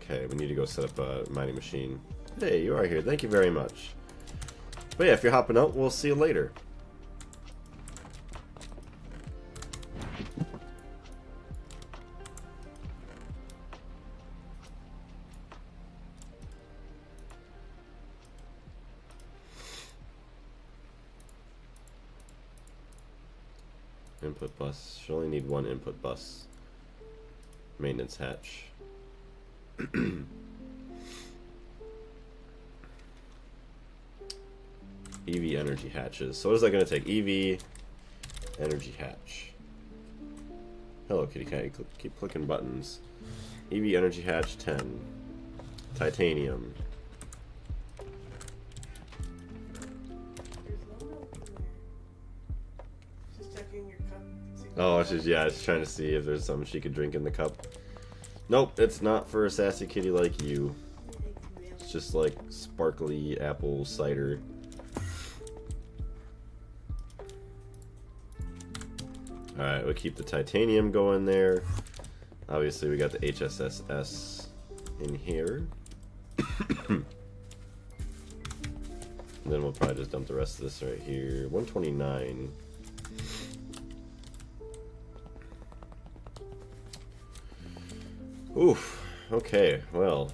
Okay, we need to go set up a mining machine. Hey, you are here. Thank you very much. But yeah, if you're hopping out, we'll see you later. Input bus. Should only need one input bus. Maintenance hatch. EV energy hatches. So what is that going to take? EV energy hatch. Hello kitty cat, you keep clicking buttons. EV energy hatch 10. Titanium. Just check checking your cup. Oh, she's trying to see if there's something she could drink in the cup. Nope, it's not for a sassy kitty like you. It's just like sparkly apple cider. Alright, we'll keep the titanium going there. Obviously, we got the HSSS in here. And then we'll probably just dump the rest of this right here. 129. Oof. Okay, well.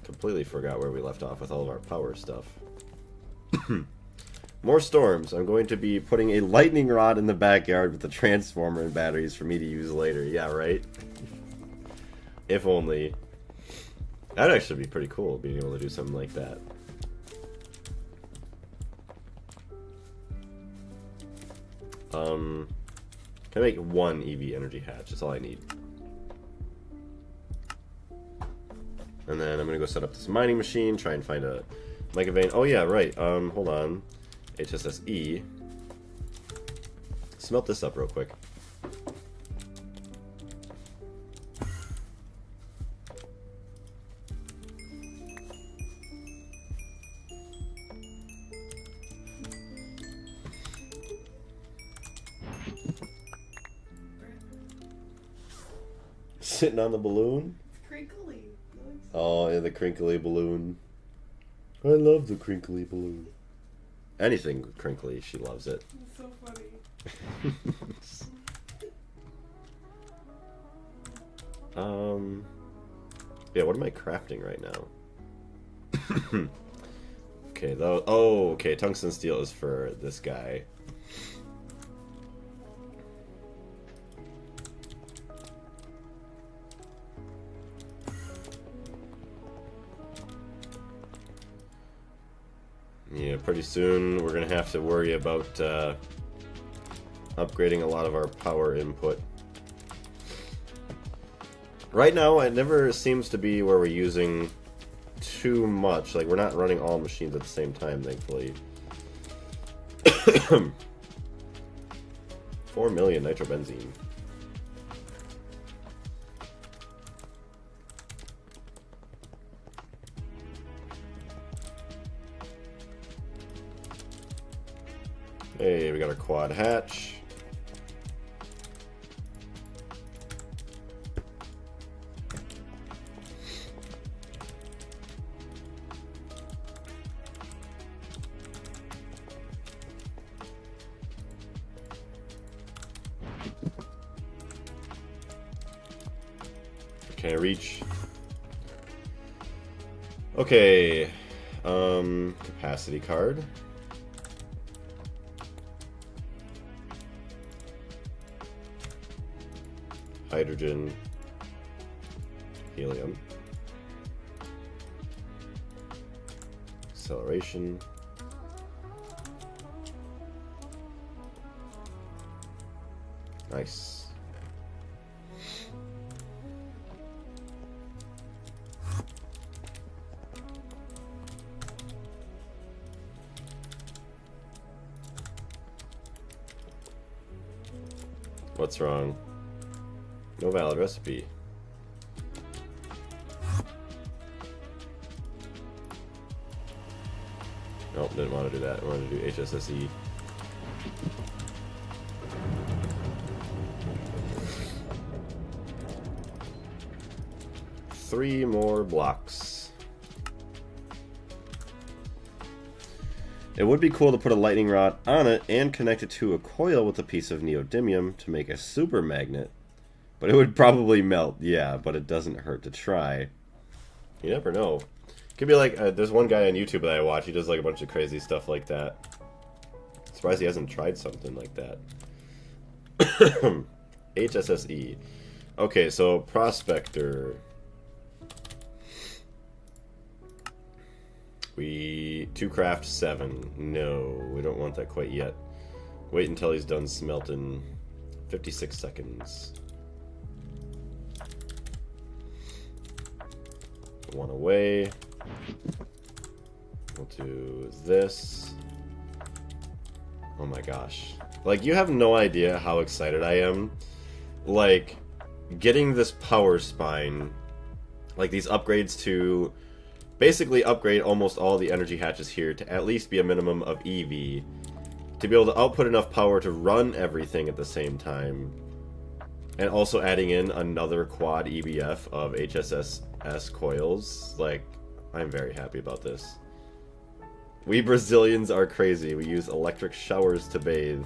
Completely forgot where we left off with all of our power stuff. More storms. I'm going to be putting a lightning rod in the backyard with the transformer and batteries for me to use later. Yeah, right? If only. That'd actually be pretty cool, being able to do something like that. Can I make one EV energy hatch? That's all I need. And then I'm gonna go set up this mining machine, try and find a mega vein. Oh yeah, right. Hold on. HSSE. Smelt this up real quick. Sitting on the balloon? Crinkly. Oh, yeah, the crinkly balloon. I love the crinkly balloon. Anything crinkly, she loves it. It's so funny. Yeah, what am I crafting right now? Okay, though. Oh, okay, tungsten steel is for this guy. Yeah, pretty soon we're gonna have to worry about upgrading a lot of our power input. Right now, it never seems to be where we're using too much. Like, we're not running all machines at the same time, thankfully. 4 million nitrobenzene. Hey, we got our quad hatch. Can I reach? Okay. Capacity card. Hydrogen, helium, acceleration, nice. What's wrong? No valid recipe. Nope, didn't want to do that. I wanted to do HSSE. Three more blocks. It would be cool to put a lightning rod on it and connect it to a coil with a piece of neodymium to make a super magnet. But it would probably melt, yeah, but it doesn't hurt to try. You never know. Could be like, there's one guy on YouTube that I watch, he does like a bunch of crazy stuff like that. Surprised he hasn't tried something like that. HSSE. Okay, so Prospector. To craft 7. No, we don't want that quite yet. Wait until he's done smelting. 56 seconds. One away. We'll do this. Oh my gosh. Like, you have no idea how excited I am. Like, getting this power spine, like these upgrades to basically upgrade almost all the energy hatches here to at least be a minimum of EV, to be able to output enough power to run everything at the same time, and also adding in another quad EBF of HSS coils. Like, I'm very happy about this. We Brazilians are crazy. We use electric showers to bathe.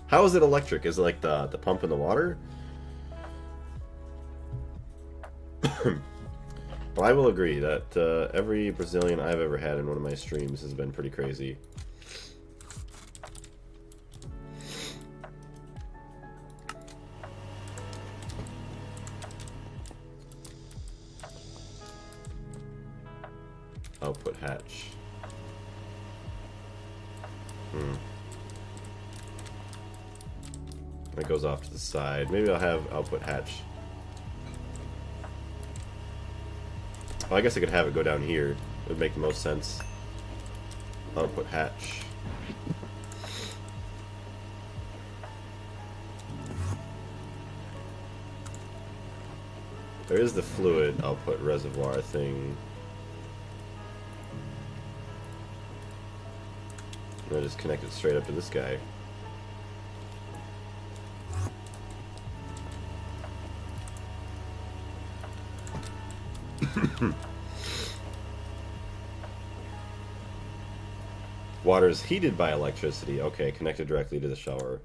How is it electric? Is it like the pump in the water? Well, I will agree that every Brazilian I've ever had in one of my streams has been pretty crazy. Output hatch. That goes off to the side. Maybe I'll have output hatch. Well, I guess I could have it go down here. It would make the most sense. Output hatch. There is the fluid output reservoir thing. I just connect it straight up to this guy. Water is heated by electricity. Okay, connected directly to the shower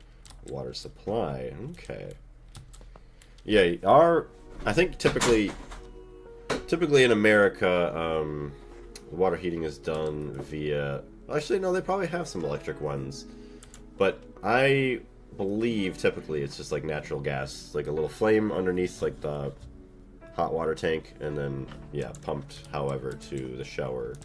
water supply. Okay. Yeah, I think typically in America, water heating is done via. Actually, no, they probably have some electric ones, but I believe typically it's just like natural gas, like a little flame underneath like the hot water tank, and then yeah, pumped however to the shower.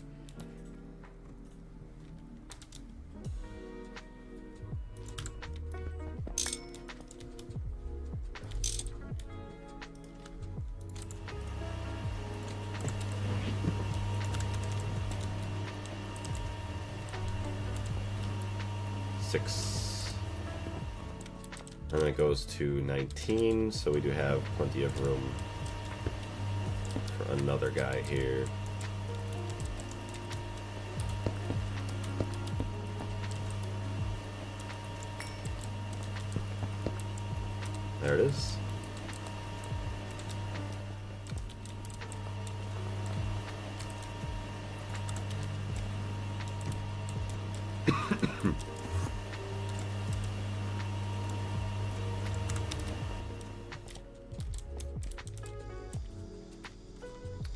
And then it goes to 19, so we do have plenty of room for another guy here. There it is.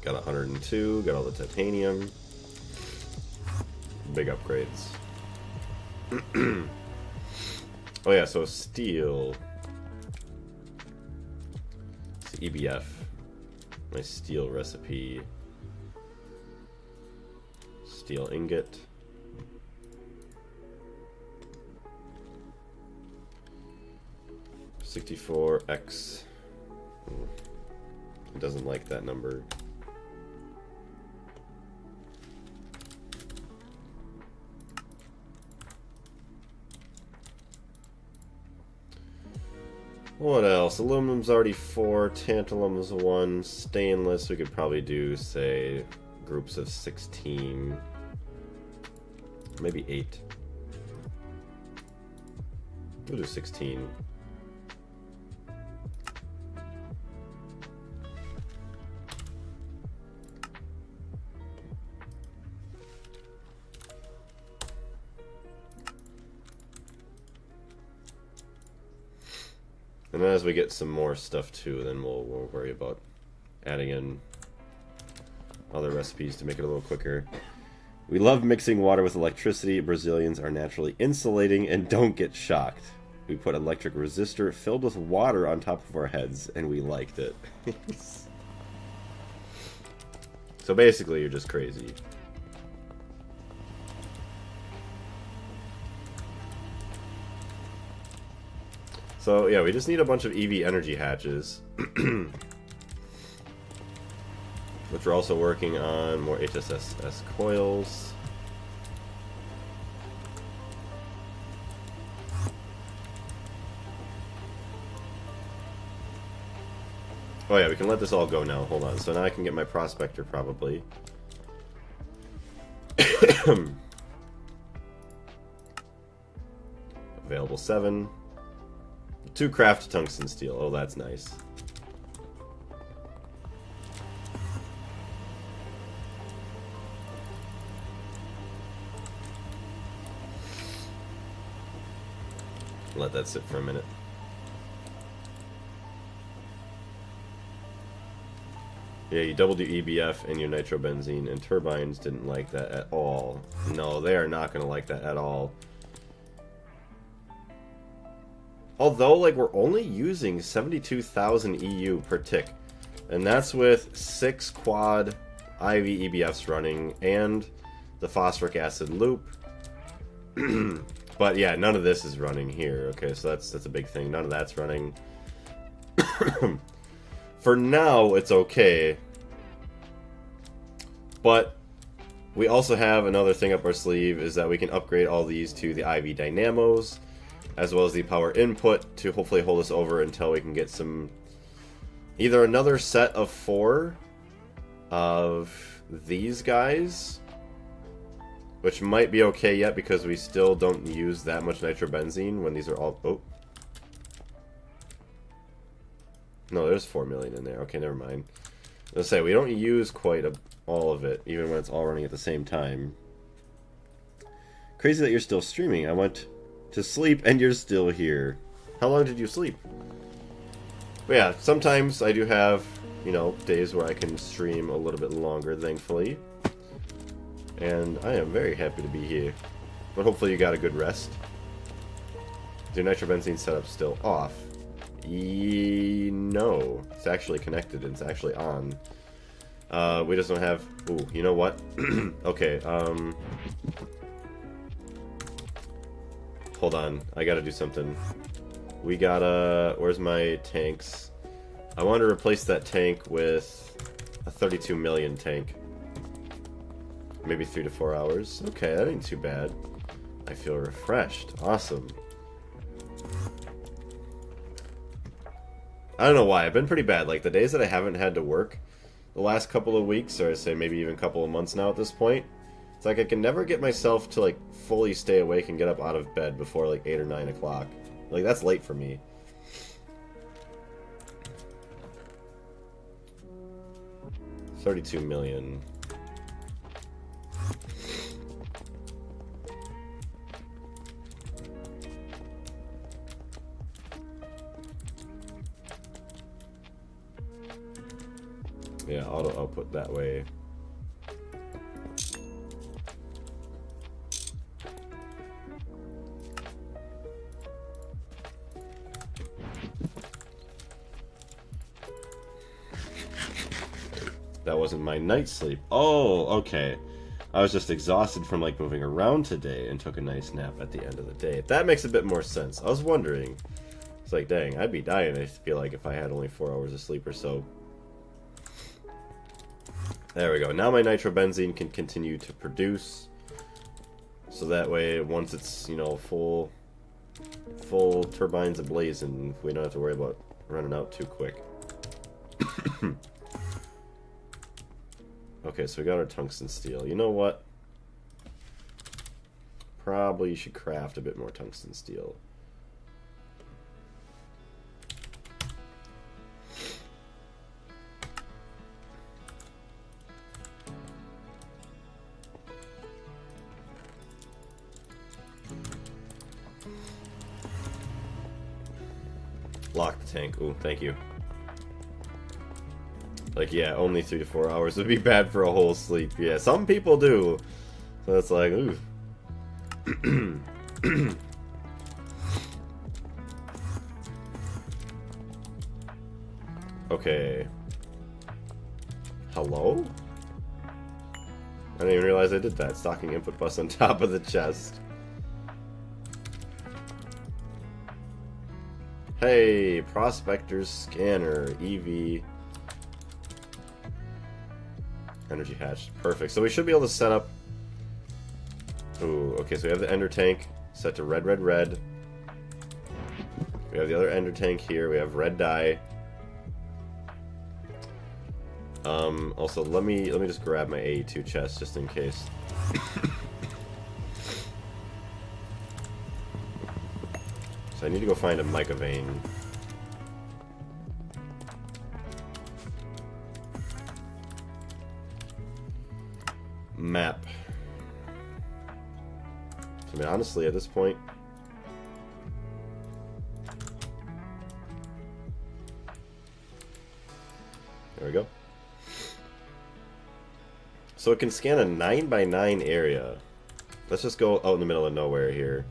Got 102, got all the titanium. Big upgrades. Oh yeah, so steel. It's EBF. My steel recipe. Steel ingot. $64X. It doesn't like that number. What else? Aluminum's already 4, tantalum is 1, stainless we could probably do, say, groups of 16, maybe 8. We'll do 16. And then as we get some more stuff too, then we'll worry about adding in other recipes to make it a little quicker. We love mixing water with electricity. Brazilians are naturally insulating and don't get shocked. We put an electric resistor filled with water on top of our heads, and we liked it. So basically, you're just crazy. So yeah, we just need a bunch of EV energy hatches. Which we're also working on more HSS coils. Oh yeah, we can let this all go now. Hold on. So now I can get my prospector probably. Available 7. 2 craft tungsten steel. Oh, that's nice. Let that sit for a minute. Yeah, you doubled your EBF and your nitrobenzene, and turbines didn't like that at all. No, they are not going to like that at all. Although, like, we're only using 72,000 EU per tick. And that's with 6 quad IV EBFs running and the phosphoric acid loop. But yeah, none of this is running here. Okay, so that's a big thing. None of that's running. For now, it's okay. But we also have another thing up our sleeve, is that we can upgrade all these to the IV dynamos, as well as the power input, to hopefully hold us over until we can get some... either another set of 4 of these guys, which might be okay yet because we still don't use that much nitrobenzene when these are all... oh. No, there's 4 million in there. Okay, never mind. Let's say we don't use quite all of it, even when it's all running at the same time. Crazy that you're still streaming. I went to sleep and you're still here. How long did you sleep? But yeah, sometimes I do have, you know, days where I can stream a little bit longer, thankfully. And I am very happy to be here. But hopefully you got a good rest. Is your nitrobenzene setup still off? No. It's actually connected and it's actually on. We just don't have... ooh, you know what? Okay, hold on. I gotta do something. We gotta... where's my tanks? I want to replace that tank with a 32 million tank. Maybe 3 to 4 hours. Okay, that ain't too bad. I feel refreshed. Awesome. I don't know why. I've been pretty bad. Like, the days that I haven't had to work the last couple of weeks, or I say maybe even a couple of months now at this point, it's like I can never get myself to, like, fully stay awake and get up out of bed before, like, 8 or 9 o'clock. Like, that's late for me. $32 million. Yeah, auto output that way. That wasn't my night sleep. Oh, okay. I was just exhausted from, like, moving around today and took a nice nap at the end of the day. That makes a bit more sense. I was wondering. It's like, dang, I'd be dying, I feel like, if I had only 4 hours of sleep or so. There we go. Now my nitrobenzene can continue to produce. So that way, once it's, you know, full turbines ablazing, we don't have to worry about running out too quick. Okay, so we got our tungsten steel. You know what? Probably should craft a bit more tungsten steel. Lock the tank. Ooh, thank you. Like, yeah, only 3 to 4 hours would be bad for a whole sleep. Yeah, some people do. So it's like, ooh. Okay. Hello? I didn't even realize I did that. Stocking input bus on top of the chest. Hey, Prospector's Scanner, EV, Energy Hatch. Perfect. So we should be able to set up... ooh, okay, so we have the Ender Tank set to red, red, red. We have the other Ender Tank here. We have red dye. Also, let me just grab my AE2 chest just in case. So I need to go find a mica vein. Map. I mean, honestly, at this point, there we go. So it can scan a 9x9 area. Let's just go out in the middle of nowhere here.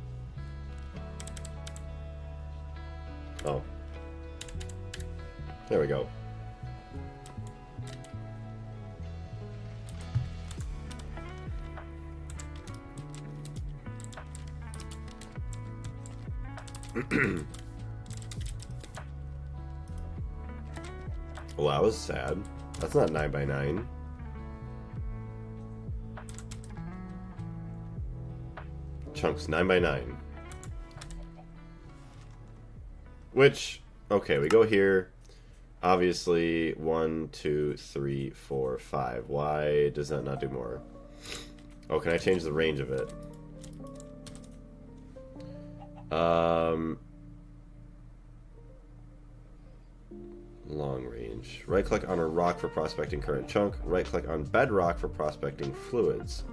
Oh. There we go. Well, that was sad. That's not 9x9. Chunks 9x9. Which, okay, we go here. Obviously, 1, 2, 3, 4, 5. Why does that not do more? Oh, can I change the range of it? Long range. Right click on a rock for prospecting current chunk. Right click on bedrock for prospecting fluids.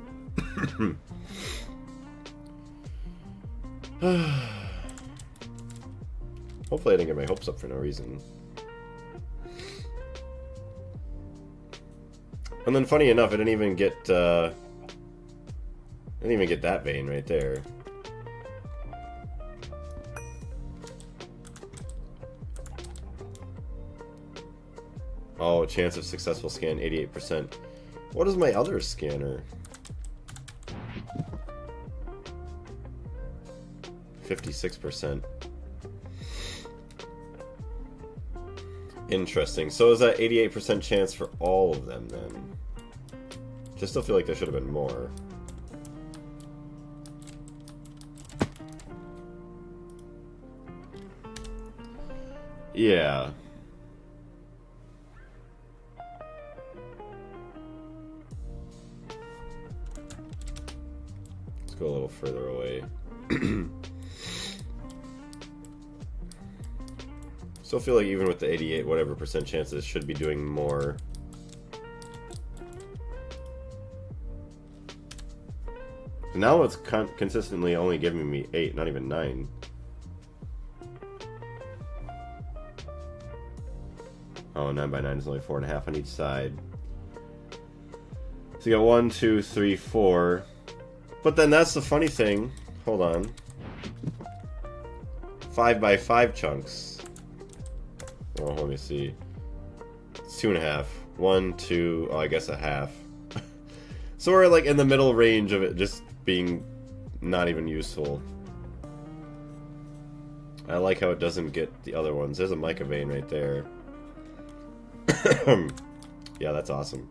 Hopefully I didn't get my hopes up for no reason. And then funny enough, I didn't even get that vein right there. Oh, chance of successful scan 88%. What is my other scanner? 56%. Interesting. So is that 88% chance for all of them then? Just still feel like there should have been more. Yeah. Let's go a little further away. Still feel like even with the 88 whatever percent chances should be doing more. Now it's consistently only giving me 8, not even 9. Oh, 9x9 is only 4.5 on each side. So you got 1, 2, 3, 4. But then that's the funny thing. Hold on. 5x5 chunks. Oh, let me see. It's 2.5. 1, 2. Oh, I guess a half. So we're like in the middle range of it just being not even useful. I like how it doesn't get the other ones. There's a mica vein right there. Yeah, that's awesome.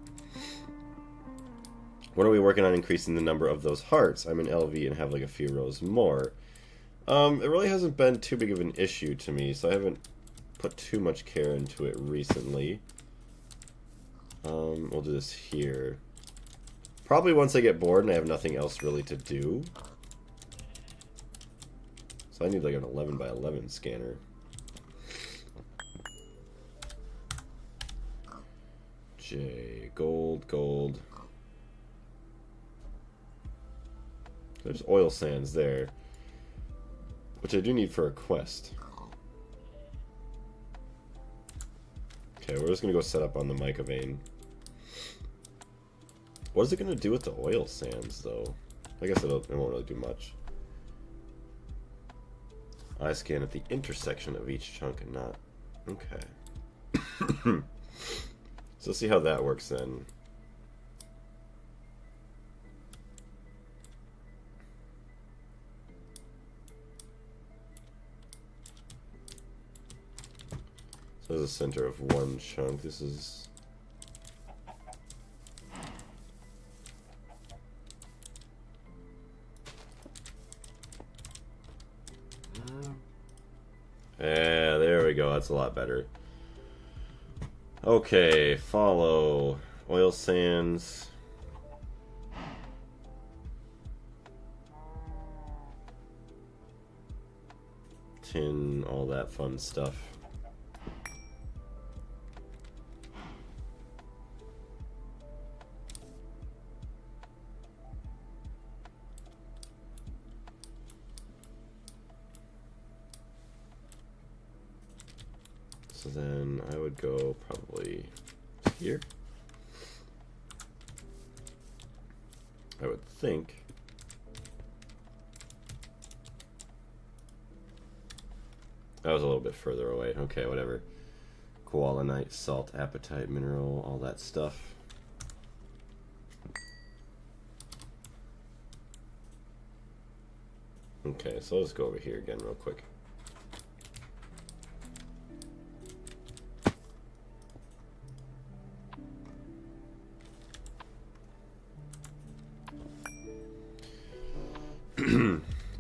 What are we working on increasing the number of those hearts? I'm in LV and have like a few rows more. It really hasn't been too big of an issue to me, so I haven't put too much care into it recently. We'll do this here. Probably once I get bored and I have nothing else really to do. So I need like an 11x11 scanner. J, gold, gold. There's oil sands there, which I do need for a quest. Okay, we're just gonna go set up on the mica vein. What is it gonna do with the oil sands, though? I guess it won't really do much. I scan at the intersection of each chunk and not. Okay. So let's see how that works then. So there's a center of one chunk. This is... Yeah, there we go. That's a lot better. Okay, follow. Oil sands. Tin, all that fun stuff. So then I would go probably here. I would think. That was a little bit further away. Okay, whatever. Koalinite, salt, apatite, mineral, all that stuff. Okay, so let's go over here again real quick.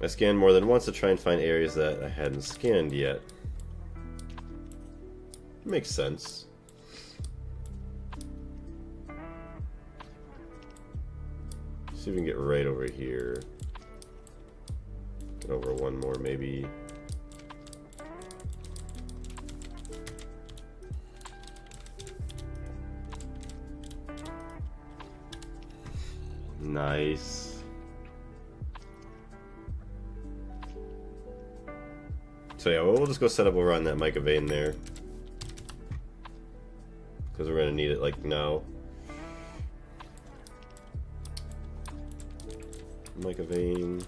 I scanned more than once to try and find areas that I hadn't scanned yet. Makes sense. See if we can get right over here. Get over one more, maybe. Nice. So yeah, we'll just go set up over on that mica vein there. Because we're going to need it, like, now. Mica vein.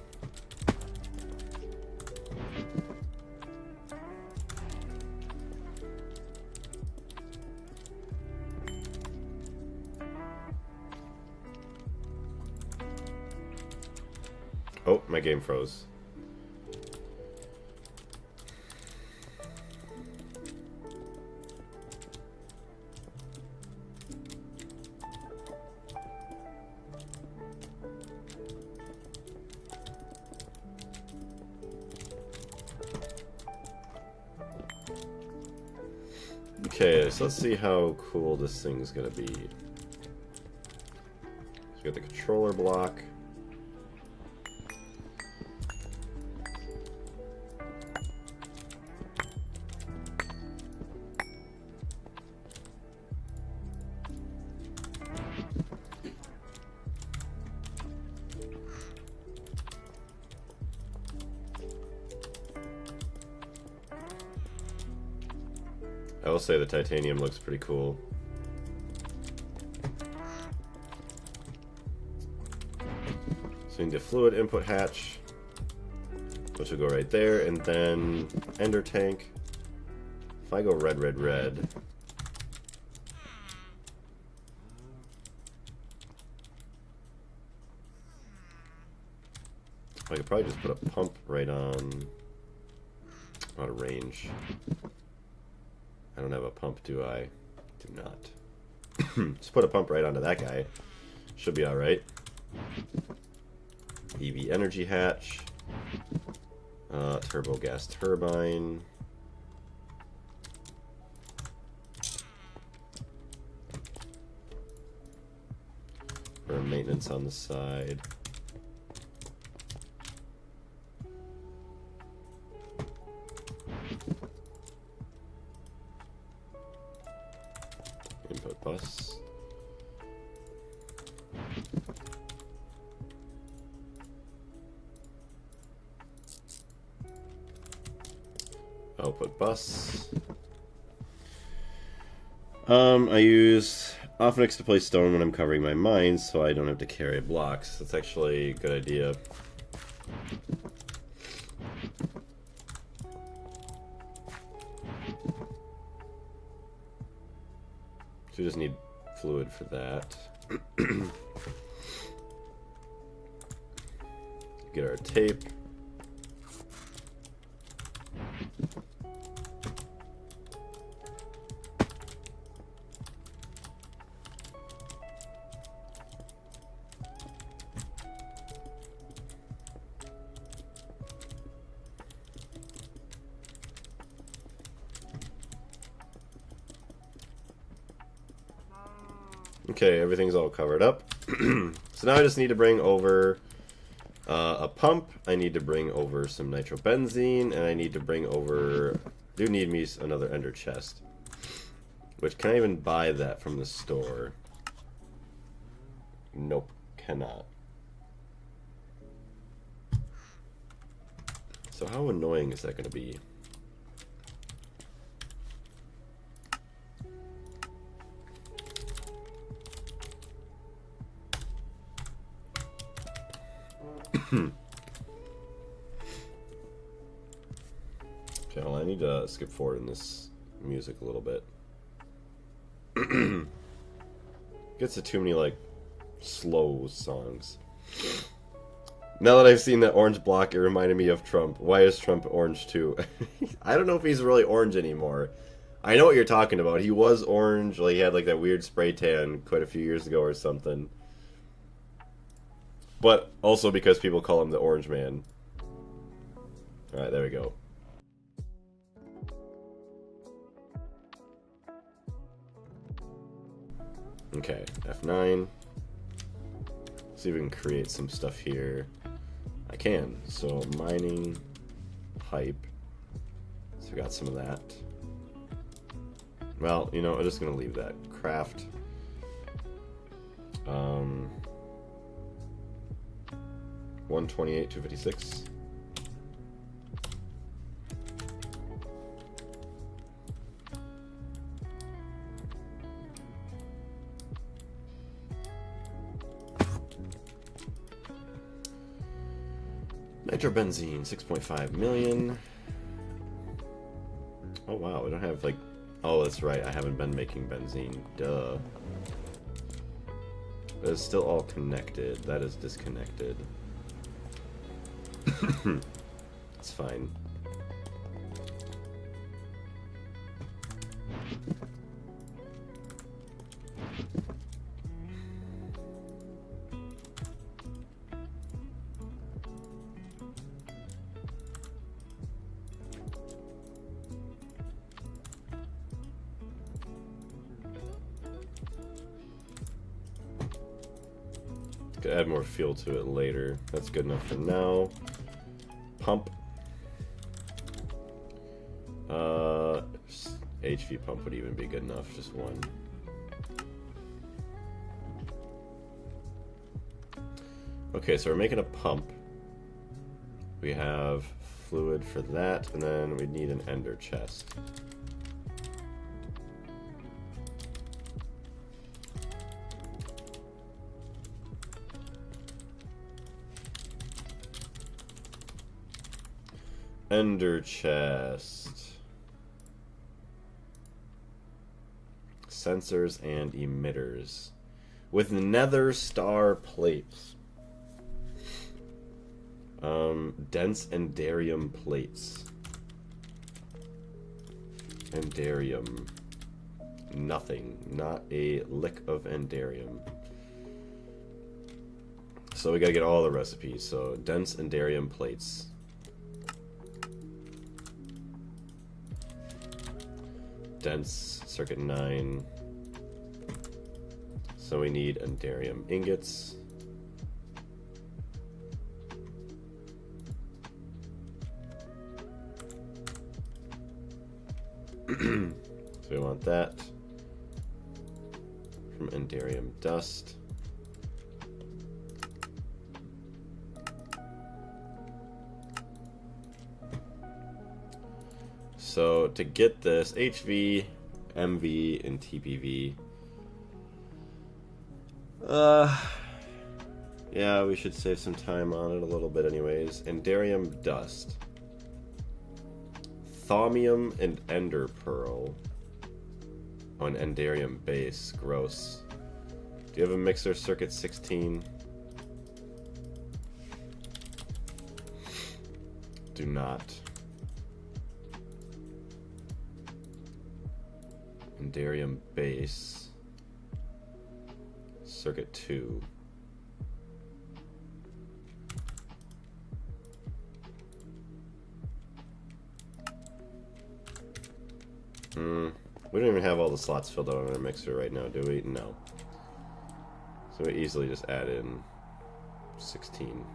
Oh, my game froze. Okay, so let's see how cool this thing's gonna be. So we got the controller block. I will say the titanium looks pretty cool. So we need the fluid input hatch, which will go right there, and then ender tank. If I go red, red, red, I could probably just put a pump right on out of range. I don't have a pump, do I? Do not. Just put a pump right onto that guy. Should be alright. EV energy hatch. Turbo gas turbine. For maintenance on the side. Input bus. Output bus. I use Ophenix to place stone when I'm covering my mines, so I don't have to carry blocks. That's actually a good idea. So we just need fluid for that. Get our tape. Okay, everything's all covered up. So now I just need to bring over a pump. I need to bring over some nitrobenzene, and I need to bring over... do need me another ender chest. Which, can I even buy that from the store? Nope, cannot. So how annoying is that going to be? Okay, well, I need to skip forward in this music a little bit. Gets to too many, like, slow songs. Now that I've seen that orange block, it reminded me of Trump. Why is Trump orange too? I don't know if he's really orange anymore. I know what you're talking about. He was orange, like he had like that weird spray tan quite a few years ago or something. But also because people call him the Orange Man. Alright, there we go. Okay, F9. See if we can create some stuff here. I can. So mining pipe. So we got some of that. Well, you know, I'm just gonna leave that. Craft. 128, 256. Nitrobenzene, 6.5 million. Oh wow, we don't have like... oh, that's right, I haven't been making benzene. Duh. But it's still all connected. That is disconnected. It's fine. Could add more fuel to it later. That's good enough for now. Pump. HV pump would even be good enough, just one. Okay, so we're making a pump. We have fluid for that, and then we need an ender chest. Ender chest. Sensors and emitters. With nether star plates. Dense endarium plates. Endarium. Nothing. Not a lick of endarium. So we gotta get all the recipes. So dense endarium plates. Dense circuit 9. So we need endarium ingots. So we want that from endarium dust. So to get this, HV, MV, and TPV. Yeah, we should save some time on it a little bit anyways. Endarium dust. Thaumium and ender pearl. Oh, an endarium base. Gross. Do you have a mixer circuit 16? Do not. Endarium base. Circuit 2. We don't even have all the slots filled out on our mixer right now, do we? No. So we easily just add in 16.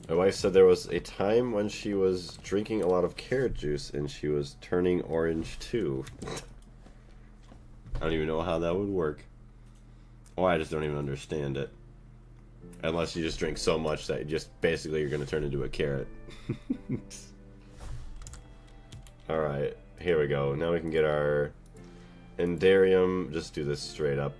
My wife said there was a time when she was drinking a lot of carrot juice and she was turning orange too. I don't even know how that would work. Or I just don't even understand it. Unless you just drink so much that basically you're going to turn into a carrot. Alright, here we go. Now we can get our Endarium. Just do this straight up.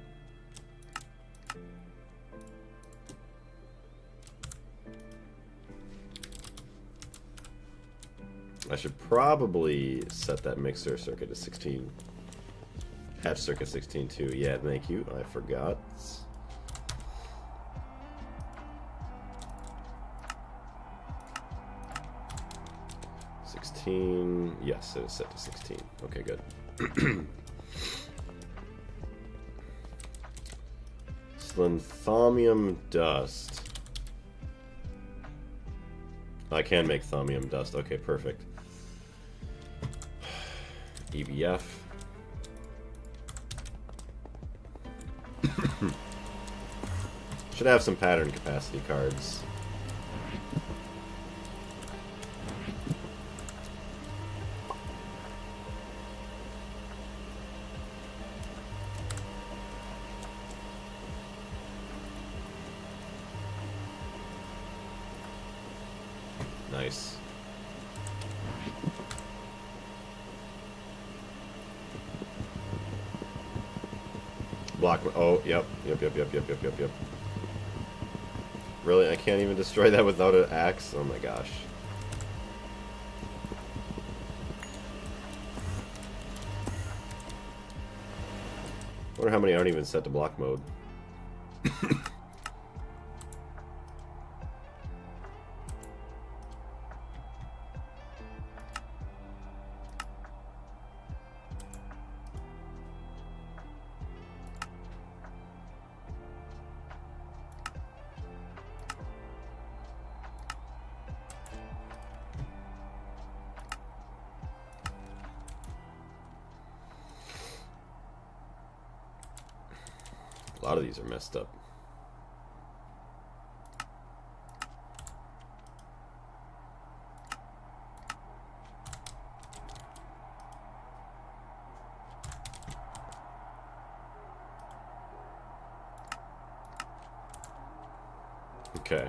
I should probably set that mixer circuit to 16. Hatch circuit 16 too. Yeah, thank you. I forgot. 16. Yes, it is set to 16. Okay, good. Slanthomium dust. I can make thaumium dust. Okay, perfect. EBF. Should have some pattern capacity cards. Nice. Block. Oh, yep. Really? I can't even destroy that without an axe? Oh my gosh. I wonder how many aren't even set to block mode. A lot of these are messed up. Okay.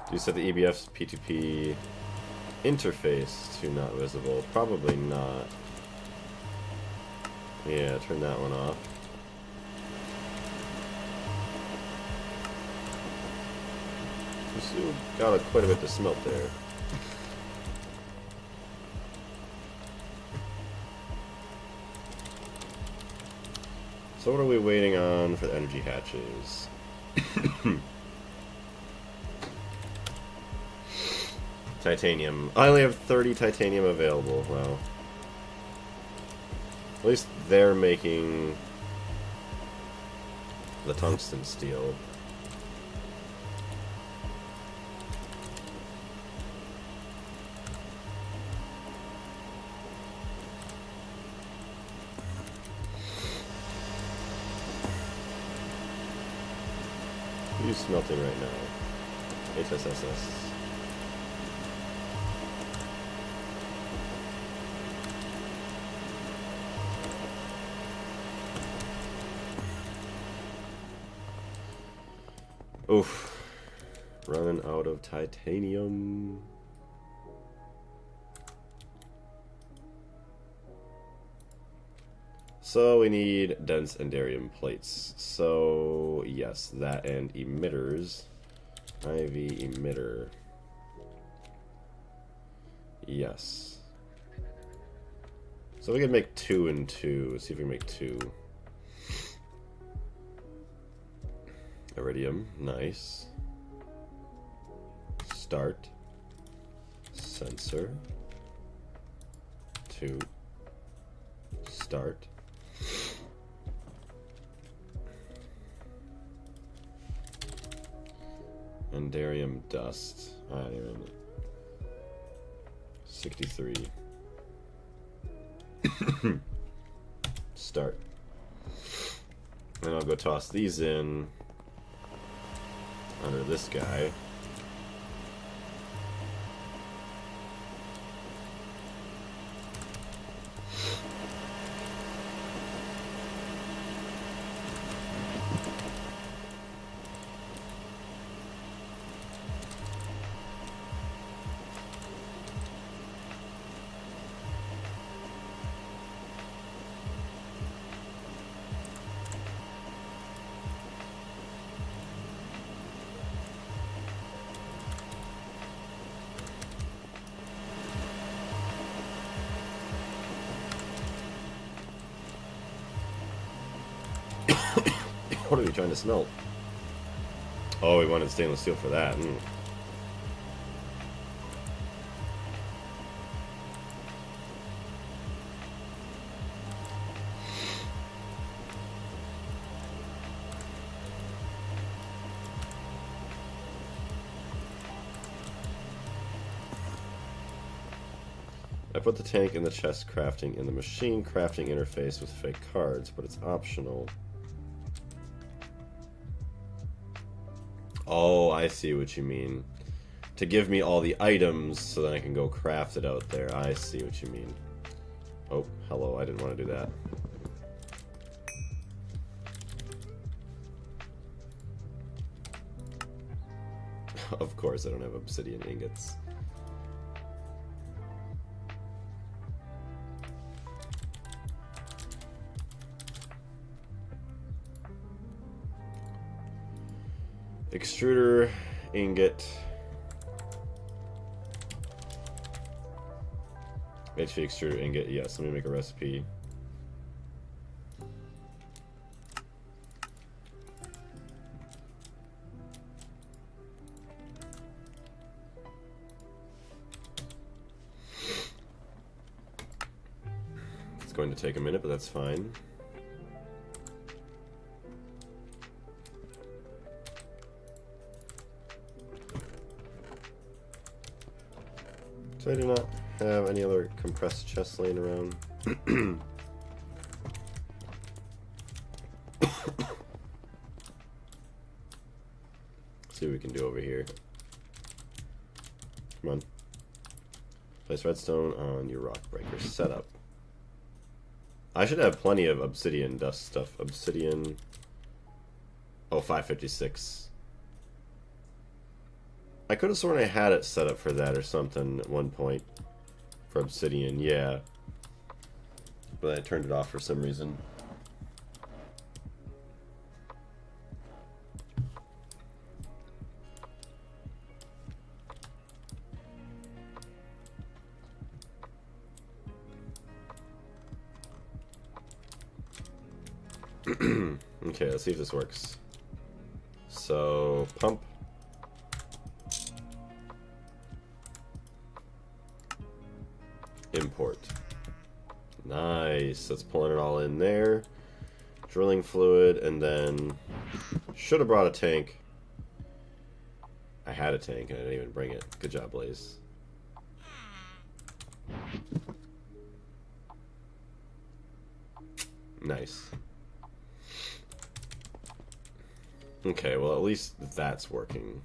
Do you set the EBF's P2P interface to not visible? Probably not. Yeah, turn that one off. We still got quite a bit to smelt there. So what are we waiting on for the energy hatches? Titanium. I only have 30 titanium available. Wow. At least they're making the tungsten steel. Who's smelting right now? HSSS. Oof. Running out of titanium. So we need dense endarium plates. So yes, that and emitters. IV emitter. Yes. So we can make 2 and 2. Let's see if we can make 2. Iridium, nice. Start. Sensor. to start. Andarium dust. I don't even. 63. Start. And I'll go toss these in under this guy. What are we trying to smelt? Oh, we wanted stainless steel for that. I put the tank in the chest crafting in the machine crafting interface with fake cards, but it's optional. Oh, I see what you mean. To give me all the items so that I can go craft it out there. I see what you mean. Oh, hello, I didn't want to do that. Of course I don't have obsidian ingots. Extruder, ingot, HP extruder ingot. Yes, let me make a recipe. It's going to take a minute, but that's fine. So I do not have any other compressed chests laying around. See what we can do over here. Come on. Place redstone on your rock breaker setup. I should have plenty of obsidian dust stuff. Obsidian. Oh, 556. I could have sworn I had it set up for that or something at one point. For obsidian, yeah. But I turned it off for some reason. Okay, let's see if this works. So, pump. Import. Nice. That's pulling it all in there. Drilling fluid, and then should have brought a tank. I had a tank and I didn't even bring it. Good job, Blaze. Nice. Okay, well at least that's working.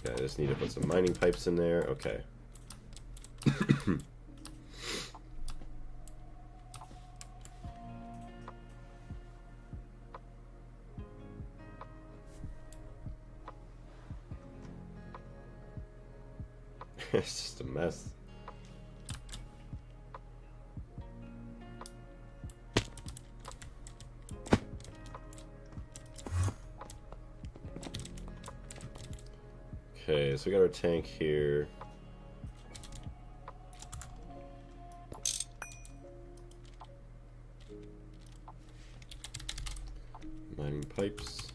Okay, I just need to put some mining pipes in there. Okay. It's just a mess. Okay, so we got our tank here. Mining pipes.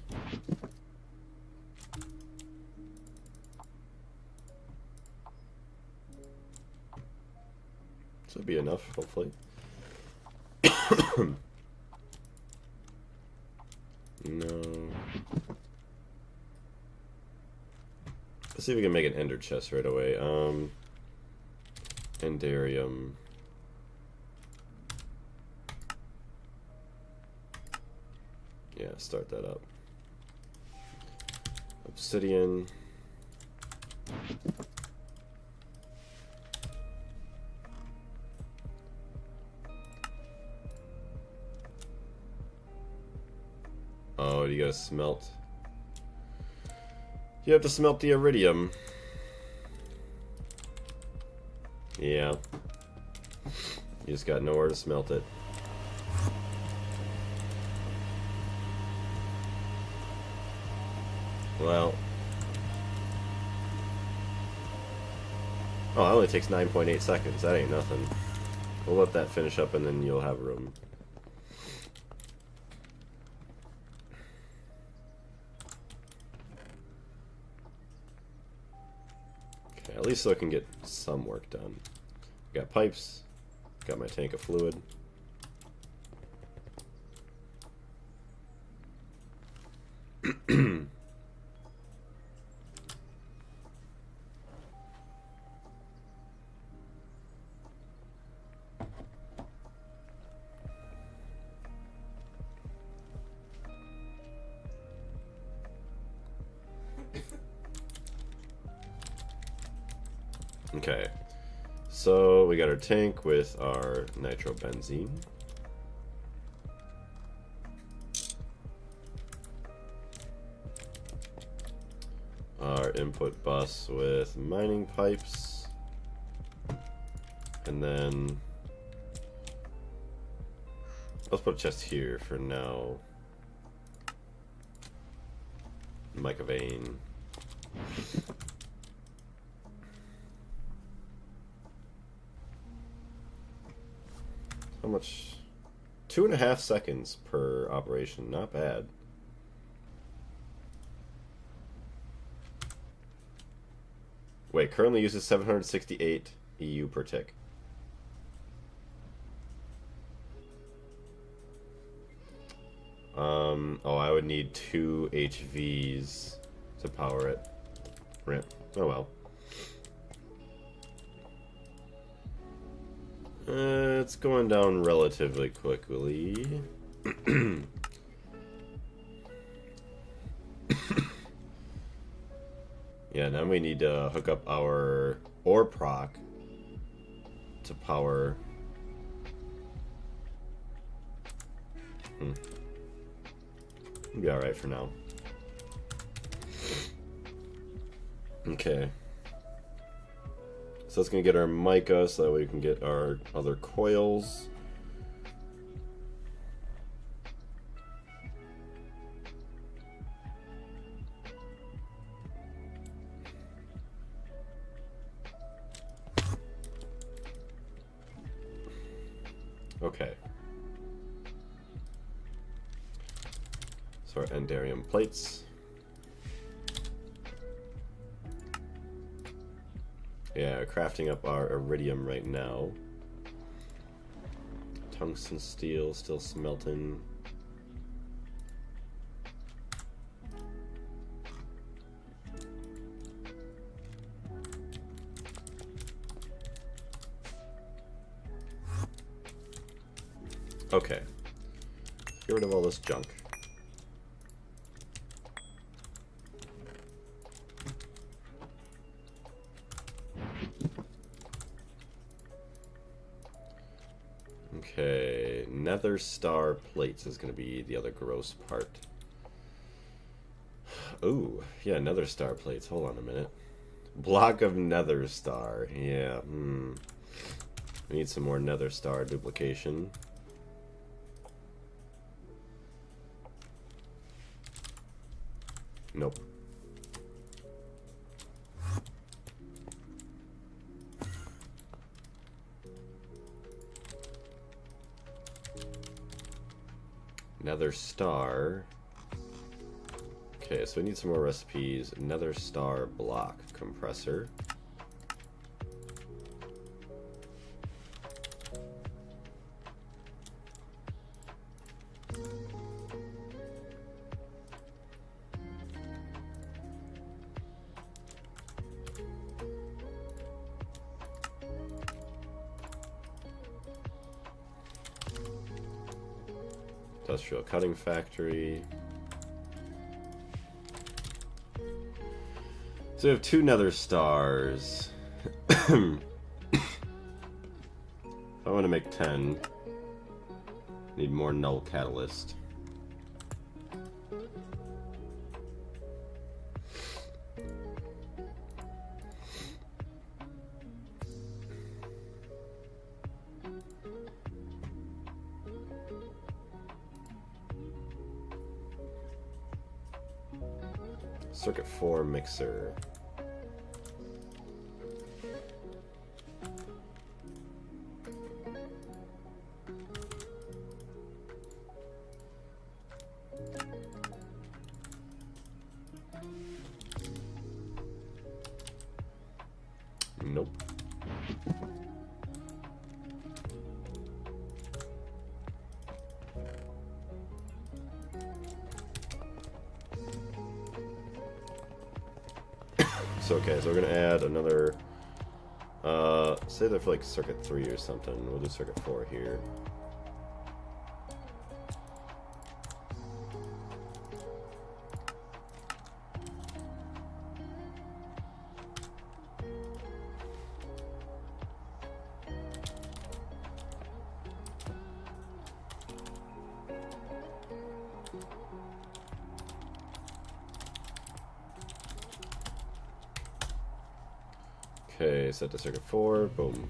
Should be enough, hopefully. No. Let's see if we can make an ender chest right away. Endarium. Yeah, start that up. Obsidian. Oh, you gotta smelt. You have to smelt the iridium. Yeah. You just got nowhere to smelt it. Well. Oh, it only takes 9.8 seconds. That ain't nothing. We'll let that finish up and then you'll have room. Okay, at least so I can get some work done. Got pipes. Got my tank of fluid. Okay, so we got our tank with our nitrobenzene. Our input bus with mining pipes. And then let's put a chest here for now. Mica vein. How much? 2.5 seconds per operation. Not bad. Wait, currently uses 768 EU per tick. Oh, I would need 2 HVs to power it. Rip. Oh well. It's going down relatively quickly. Yeah, now we need to hook up our ore proc to power. We'll be alright for now. Okay. So that's going to get our mica so that we can get our other coils. Okay. So our endarium plates. Yeah, crafting up our iridium right now. Tungsten steel still smelting. Okay. Get rid of all this junk. Okay, nether star plates is going to be the other gross part. Ooh, yeah, nether star plates. Hold on a minute. Block of nether star. Yeah, We need some more nether star duplication. Nope. Nether star. Okay, so we need some more recipes. Nether star block compressor. Industrial cutting factory. So we have 2 nether stars. I want to make 10. Need more null catalyst. Circuit 4 mixer. Nope. So okay, so we're gonna add another say they're for like circuit 3 or something. We'll do circuit 4 here. Okay, set to circuit 4, boom.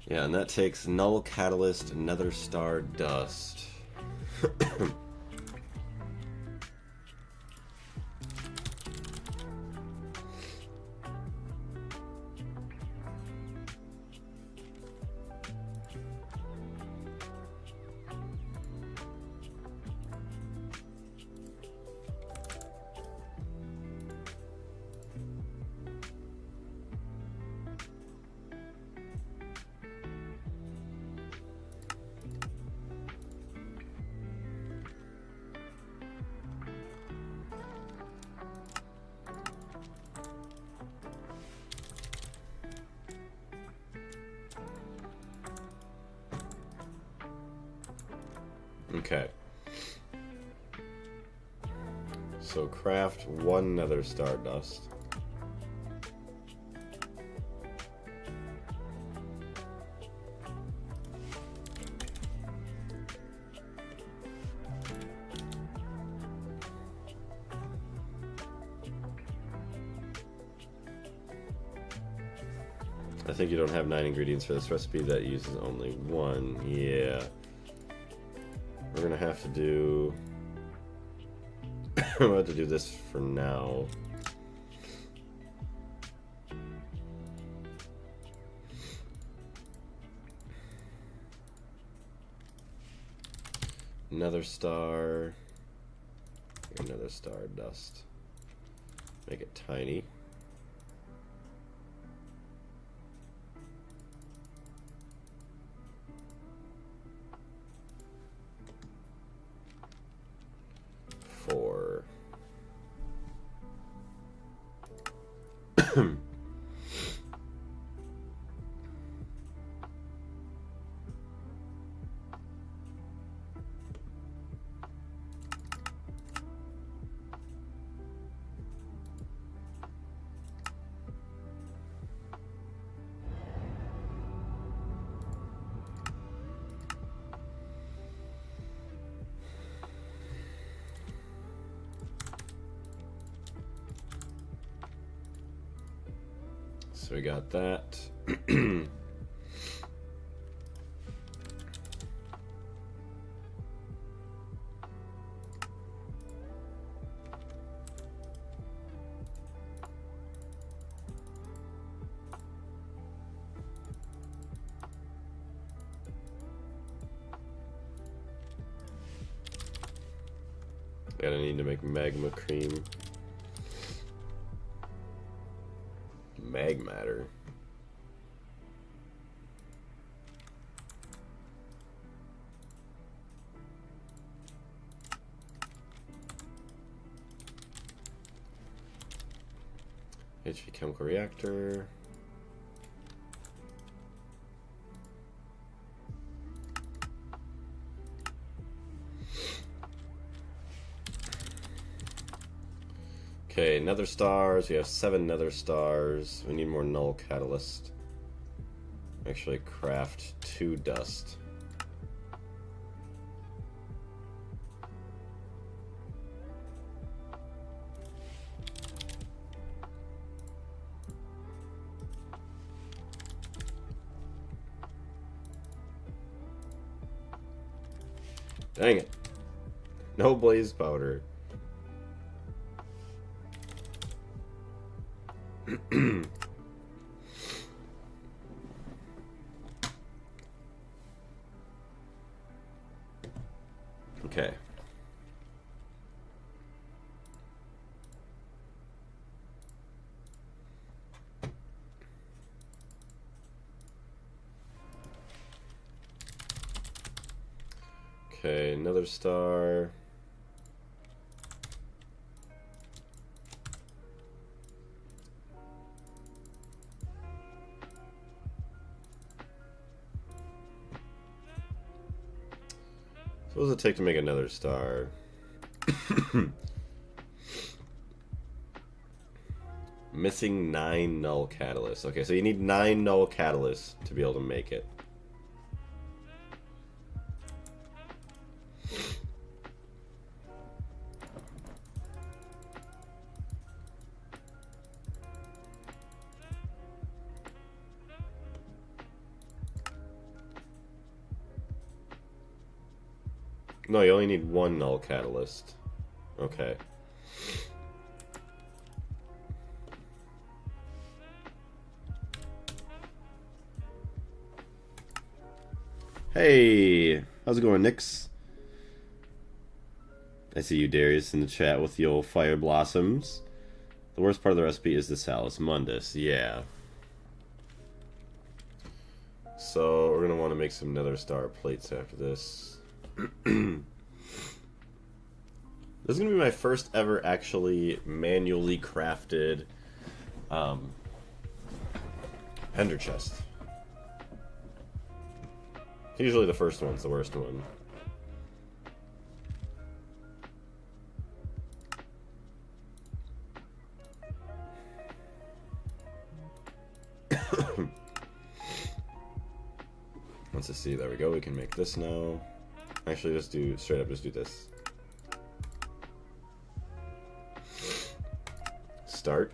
Yeah, and that takes null catalyst, nether star dust. Okay. So craft 1 nether star dust. I think you don't have 9 ingredients for this recipe. That uses only 1. Yeah. We're gonna have to do... we'll have to do this for now. Another star. Another star dust. Make it tiny. So we got that. Gonna need to make magma cream. Mag matter. HP chemical reactor. Okay, nether stars. We have 7 nether stars. We need more null catalyst. Actually, craft 2 dust. Dang it. No blaze powder. Okay. Okay, another star. So what does it take to make another star? Missing 9 null catalysts. Okay, so you need 9 null catalysts to be able to make it. No, you only need 1 null catalyst. Okay. Hey, how's it going, Nix? I see you, Darius, in the chat with the old fire blossoms. The worst part of the recipe is the Salus Mundus. Yeah. So we're gonna want to make some nether star plates after this. This is gonna be my first ever actually manually crafted ender chest. Usually the first one's the worst one. Let's just see. There we go. We can make this now. Actually, just do straight up. Just do this. Start.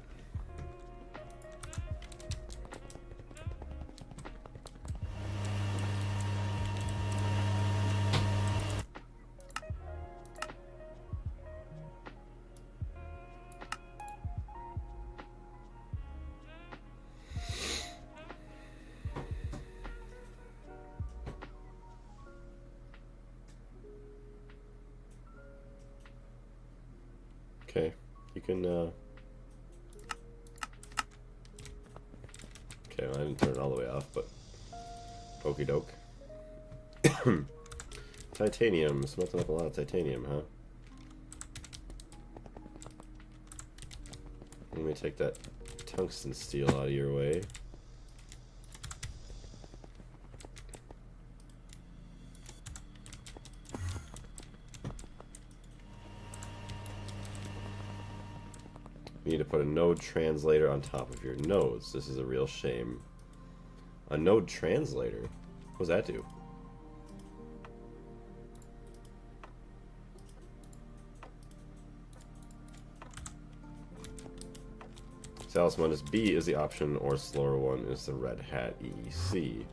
Okay, you can, okay, well, I didn't turn it all the way off, but okie doke. Titanium, smelting up a lot of titanium, huh? Let me take that tungsten steel out of your way. You need to put a node translator on top of your nodes. This is a real shame. A node translator? What does that do? Salus Mundus B is the option, or slower one is the Red Hat EEC.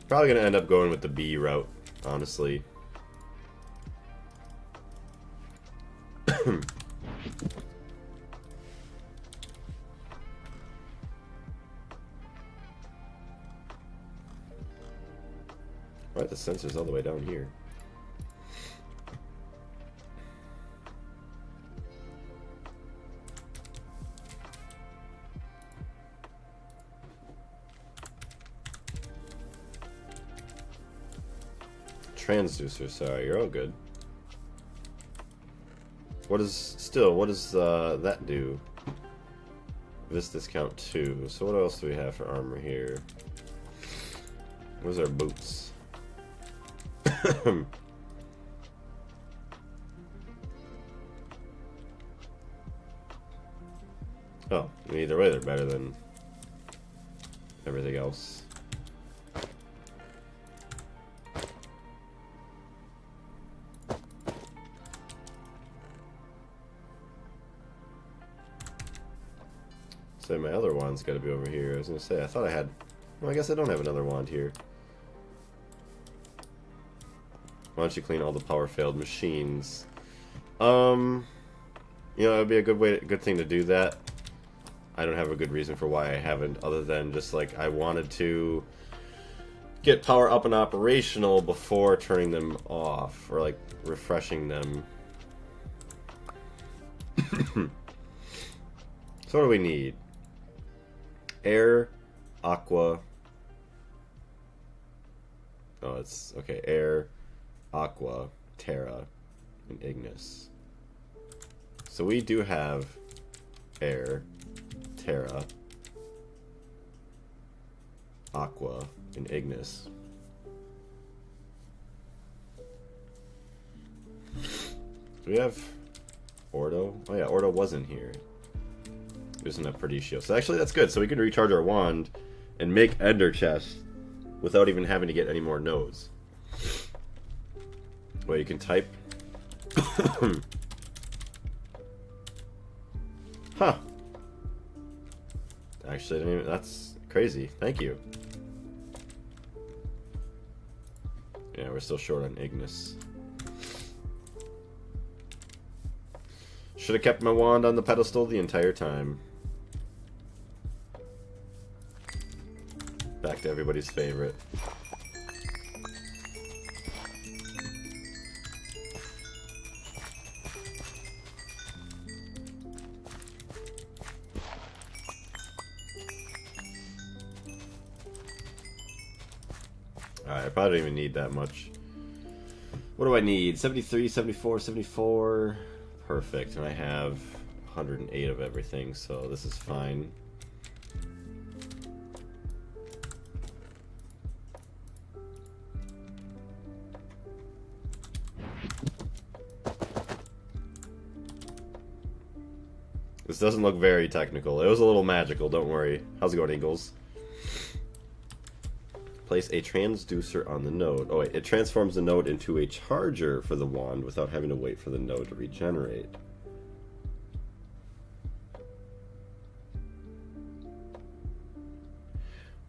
Probably going to end up going with the B route, honestly. Right, the sensor's all the way down here. Transducer, sorry, you're all good. What does that do? This discount too. So what else do we have for armor here? Those are boots. Oh, either way they're better than everything else. So my other wand's got to be over here. I was gonna say, I thought I had. Well, I guess I don't have another wand here. Why don't you clean all the power failed machines? You know, it'd be a good thing to do that. I don't have a good reason for why I haven't, other than just like I wanted to get power up and operational before turning them off or like refreshing them. So what do we need? Air, aqua. Oh, it's okay. Air, aqua, terra, and ignis. So we do have air, terra, aqua, and ignis. Do we have Ordo? Oh yeah, Ordo wasn't here. Using a pretty shield. So actually that's good. So we can recharge our wand and make ender chests without even having to get any more nodes. Well, you can type. Huh. Actually, I didn't even, that's crazy. Thank you. Yeah, we're still short on Ignis. Should have kept my wand on the pedestal the entire time. Back to everybody's favorite. Alright, I probably don't even need that much. What do I need? 73, 74, 74. Perfect. And I have 108 of everything, so this is fine. This doesn't look very technical. It was a little magical, don't worry. How's it going, Eagles? Place a transducer on the node. Oh wait, it transforms the node into a charger for the wand without having to wait for the node to regenerate.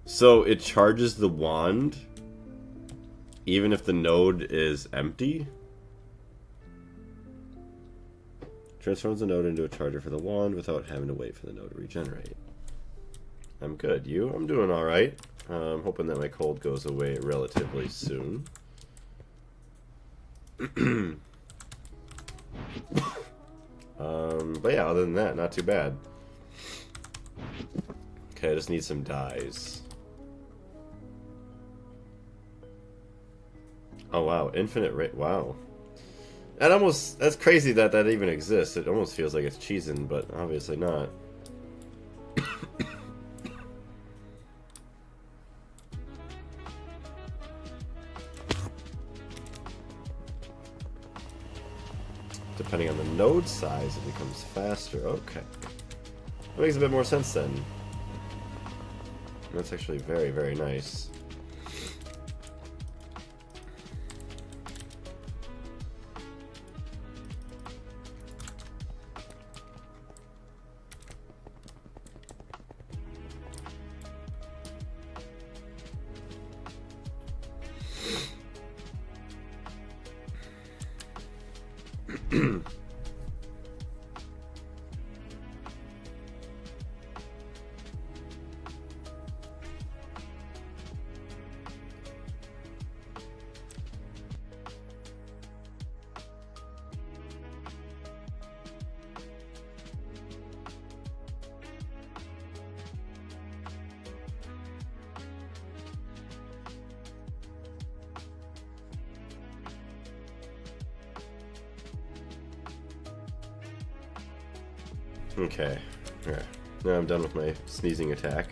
So it charges the wand even if the node is empty? Transforms the node into a charger for the wand without having to wait for the node to regenerate. I'm good. You? I'm doing alright. I'm hoping that my cold goes away relatively soon. But yeah, other than that, not too bad. Okay, I just need some dyes. Oh wow, infinite rate. Wow. That's crazy that that even exists. It almost feels like it's cheesing, but obviously not. Depending on the node size, it becomes faster. Okay. That makes a bit more sense then. That's actually very, very nice. Okay. Yeah. now I'm done with my sneezing attack.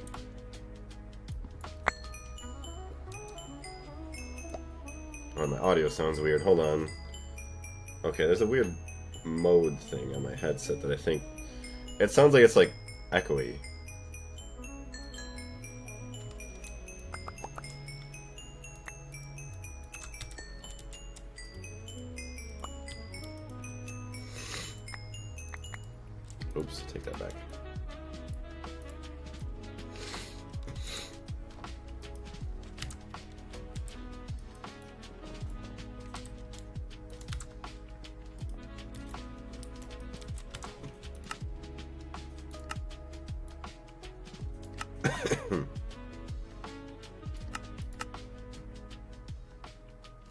Oh, my audio sounds weird. Hold on. Okay, there's a weird mode thing on my headset that I think... It sounds like it's, like, echoey. Oops, take that back.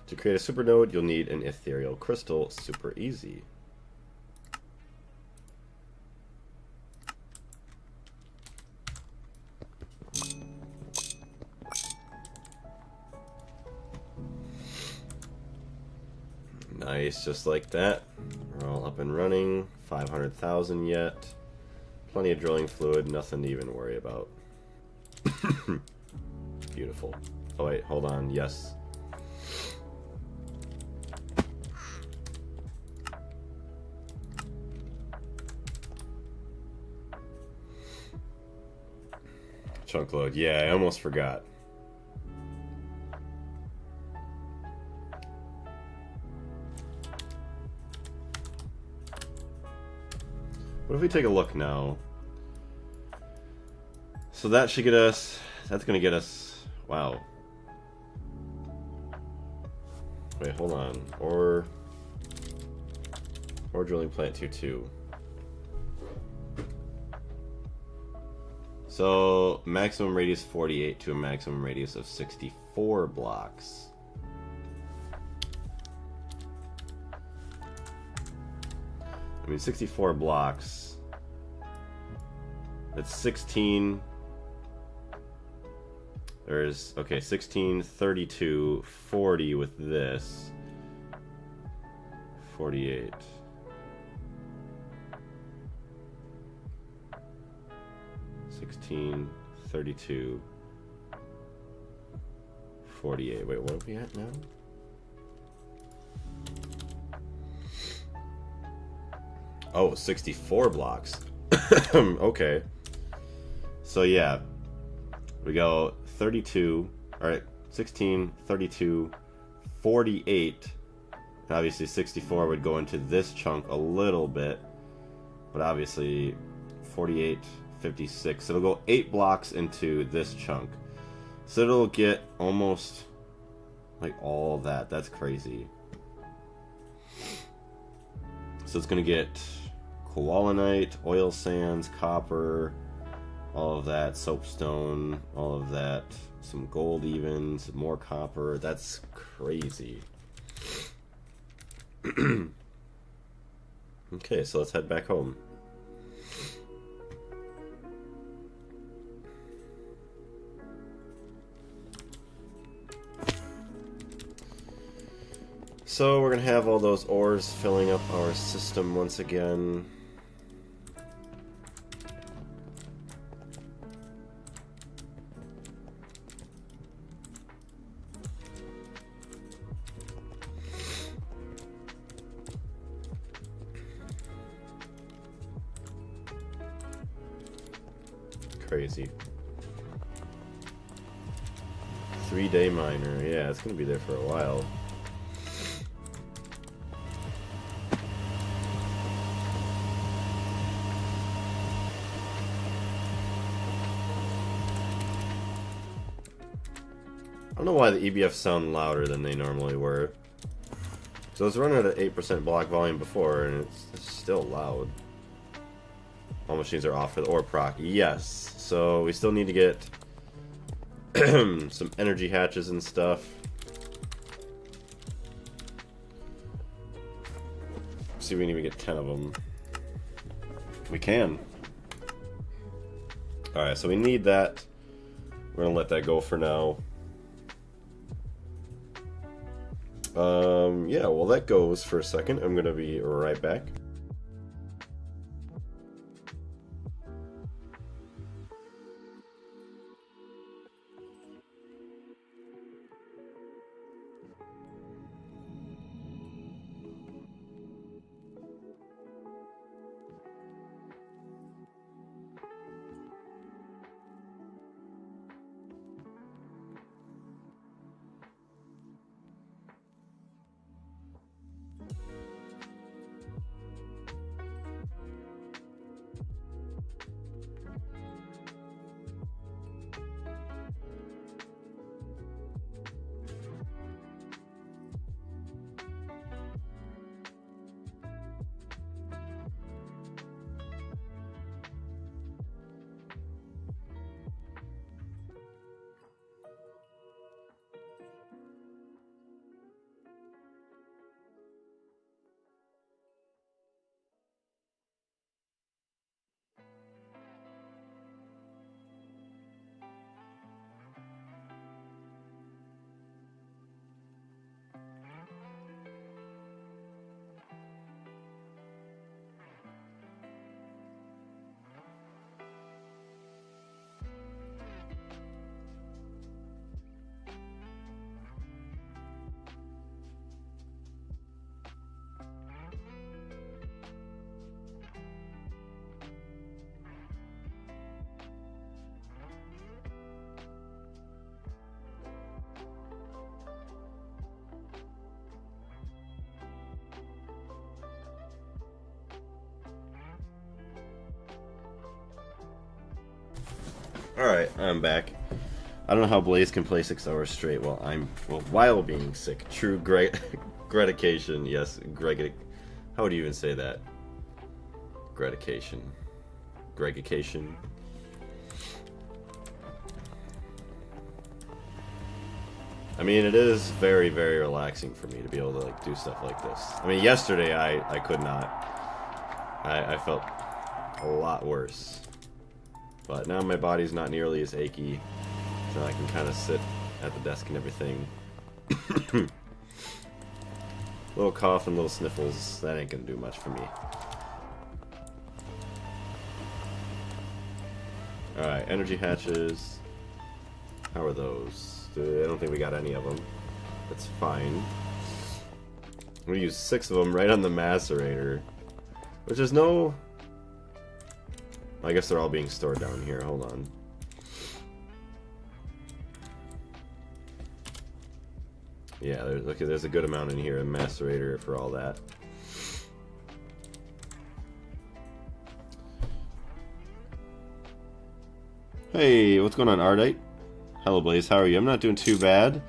To create a supernode, you'll need an ethereal crystal. Super easy. Nice, just like that. We're all up and running. 500,000 yet. Plenty of drilling fluid, nothing to even worry about. Beautiful. Oh wait, hold on, yes. Chunk load, yeah, I almost forgot. What if we take a look now? So that should get us, that's gonna get us, wow. Wait, hold on, or drilling plant 2-2. So maximum radius 48 to a maximum radius of 64 blocks. I mean, 64 blocks. That's 16. There's, okay, 16, 32, 40 with this. 48. $16, 32, 48. Wait, what are we at now? Oh, 64 blocks. Okay. So yeah, we go 32, alright, 16, 32, 48. Obviously 64 would go into this chunk a little bit, but obviously 48, 56. It'll go 8 blocks into this chunk. So it'll get almost like all of that. That's crazy. So it's going to get koalinite, oil sands, copper, all of that, soapstone, all of that, some gold even, some more copper. That's crazy. Okay, so let's head back home. So we're going to have all those ores filling up our system once again. Crazy. 3-day miner. Yeah, it's going to be there for a while. I don't know why the EBFs sound louder than they normally were. So I was running at 8% block volume before, and it's still loud. All machines are off for the ore proc. Yes. So we still need to get some energy hatches and stuff. See if we can even get 10 of them. We can. Alright, so we need that. We're going to let that go for now. Yeah, well that goes for a second. I'm gonna be right back. Alright, I'm back. I don't know how Blaze can play 6 hours straight while being sick. True gratification. Yes, how would you even say that? Gratification. Gregication. I mean, it is very, very relaxing for me to be able to like do stuff like this. I mean, yesterday I could not. I felt a lot worse. But now my body's not nearly as achy, so I can kind of sit at the desk and everything. Little cough and little sniffles, that ain't gonna do much for me. Alright, energy hatches. How are those? I don't think we got any of them. That's fine. We use 6 of them right on the macerator, which is no... I guess they're all being stored down here. Hold on. Yeah, there's a good amount in here, a macerator for all that. Hey, what's going on, Ardite? Hello, Blaze. How are you? I'm not doing too bad.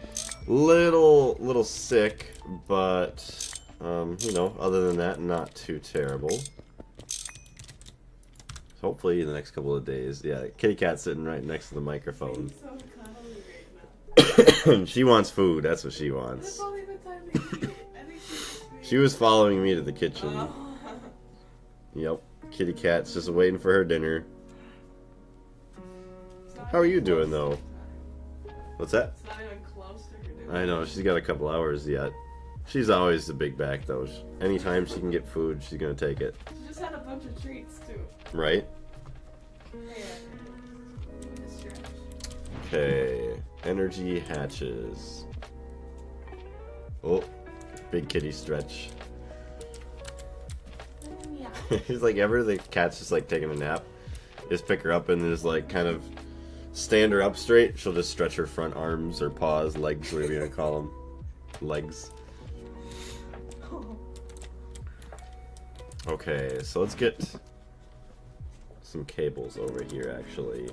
Little sick, but you know, other than that, not too terrible. So hopefully, in the next couple of days, yeah. Kitty cat sitting right next to the microphone. So right now. She wants food. That's what she wants. That's only the time to eat. I think she was following me to the kitchen. Oh. Yep. Kitty cat's just waiting for her dinner. How are you doing, though? What's that? It's not even close to her dinner. I know, she's got a couple hours yet. She's always the big back, though. Anytime she can get food, she's gonna take it. She just had a bunch of treats, too. Right? Okay. Energy hatches. Oh, big kitty stretch. He's like, ever the cat's just like taking a nap, just pick her up and just like kind of stand her up straight. She'll just stretch her front arms or paws, legs, whatever you want to call them. Legs. Okay, so let's get some cables over here, actually.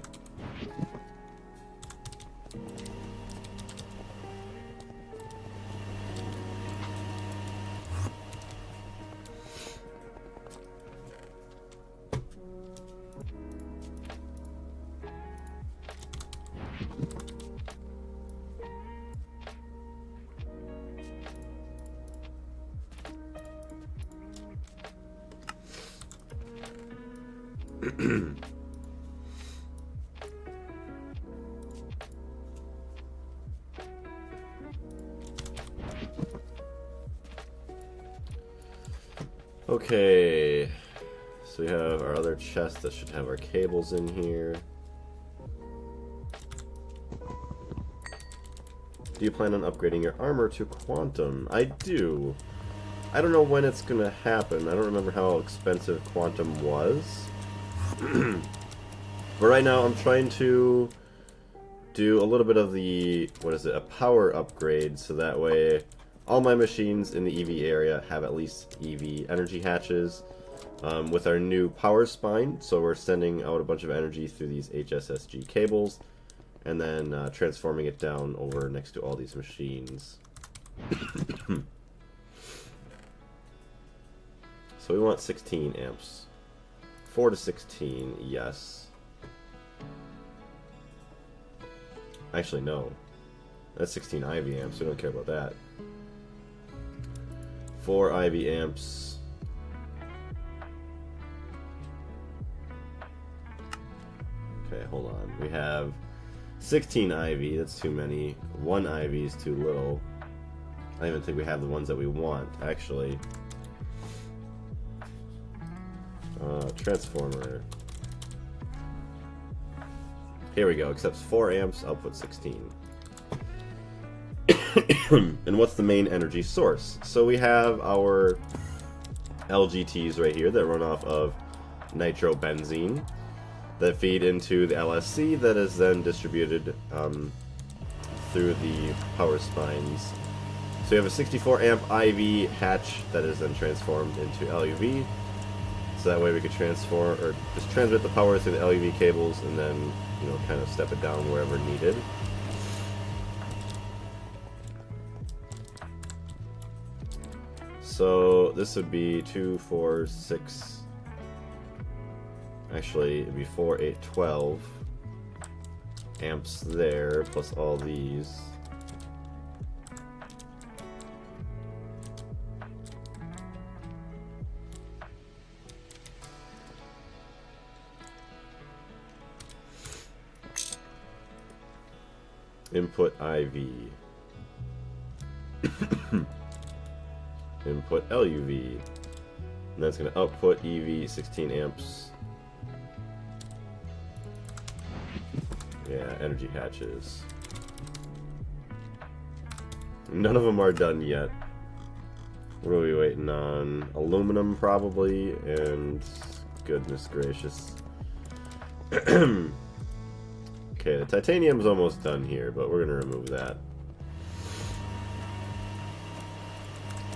Okay, so we have our other chest that should have our cables in here. Do you plan on upgrading your armor to quantum? I do. I don't know when it's gonna happen. I don't remember how expensive quantum was. But right now I'm trying to do a little bit of the, a power upgrade, so that way all my machines in the EV area have at least EV energy hatches with our new power spine. So we're sending out a bunch of energy through these HSSG cables and then transforming it down over next to all these machines. So we want 16 amps. 4 to 16, yes. Actually, no. That's 16 IV amps, we don't care about that. 4 IV amps. Okay, hold on. We have 16 IV, that's too many. 1 IV is too little. I don't even think we have the ones that we want, actually. Transformer. Here we go, accepts 4 amps, output 16. And what's the main energy source? So we have our LGTs right here that run off of nitrobenzene that feed into the LSC that is then distributed through the power spines. So we have a 64 amp IV hatch that is then transformed into LUV. So that way we could transform or just transmit the power through the LUV cables and then you know, kind of step it down wherever needed. So this would be 2, 4, 6. Actually, it'd be 4, 8, 12 amps there, plus all these. Input IV. Input LUV. And that's going to output EV 16 amps. Yeah, energy hatches. None of them are done yet. What are we waiting on? Aluminum, probably, and goodness gracious. Okay, the titanium's almost done here, but we're going to remove that.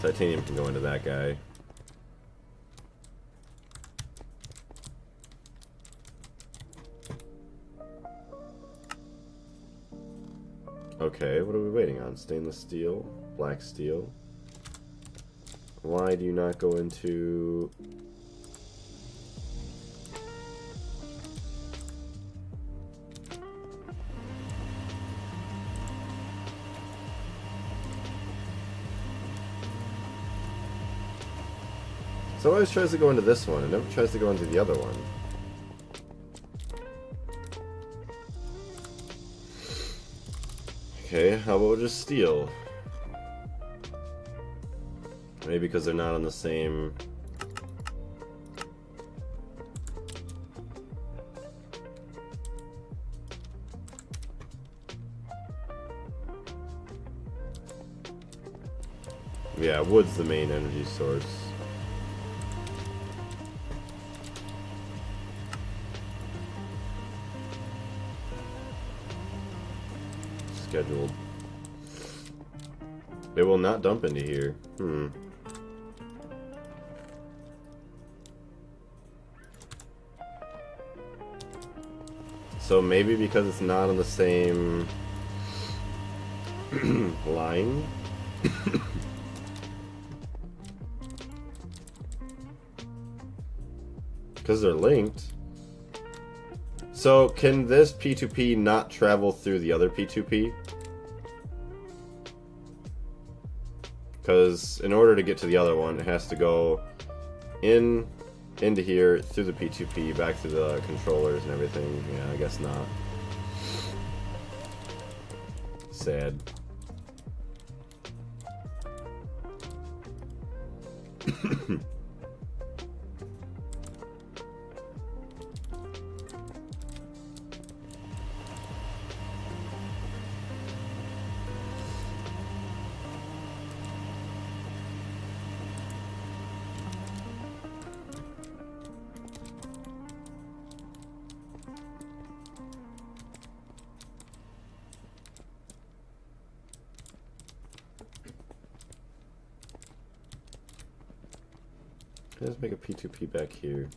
Titanium can go into that guy. Okay, what are we waiting on? Stainless steel, black steel. Why do you not go into... So it always tries to go into this one, it never tries to go into the other one. Okay, how about just steel? Maybe because they're not on the same... Yeah, wood's the main energy source. Scheduled. It will not dump into here. So maybe because it's not on the same line. Because they're linked. So, can this P2P not travel through the other P2P? Because in order to get to the other one, it has to go into here, through the P2P, back through the controllers and everything. Yeah, I guess not. Sad. Let's make a P2P back here.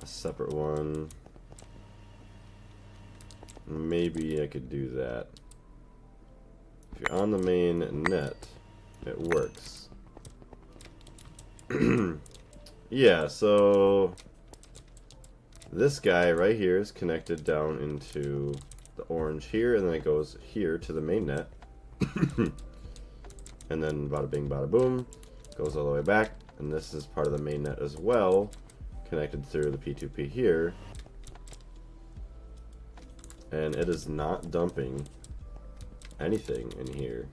A separate one. Maybe I could do that. If you're on the main net, it works. Yeah, so this guy right here is connected down into the orange here, and then it goes here to the main net. And then bada bing bada boom, goes all the way back. And this is part of the main net as well, connected through the P2P here. And it is not dumping anything in here.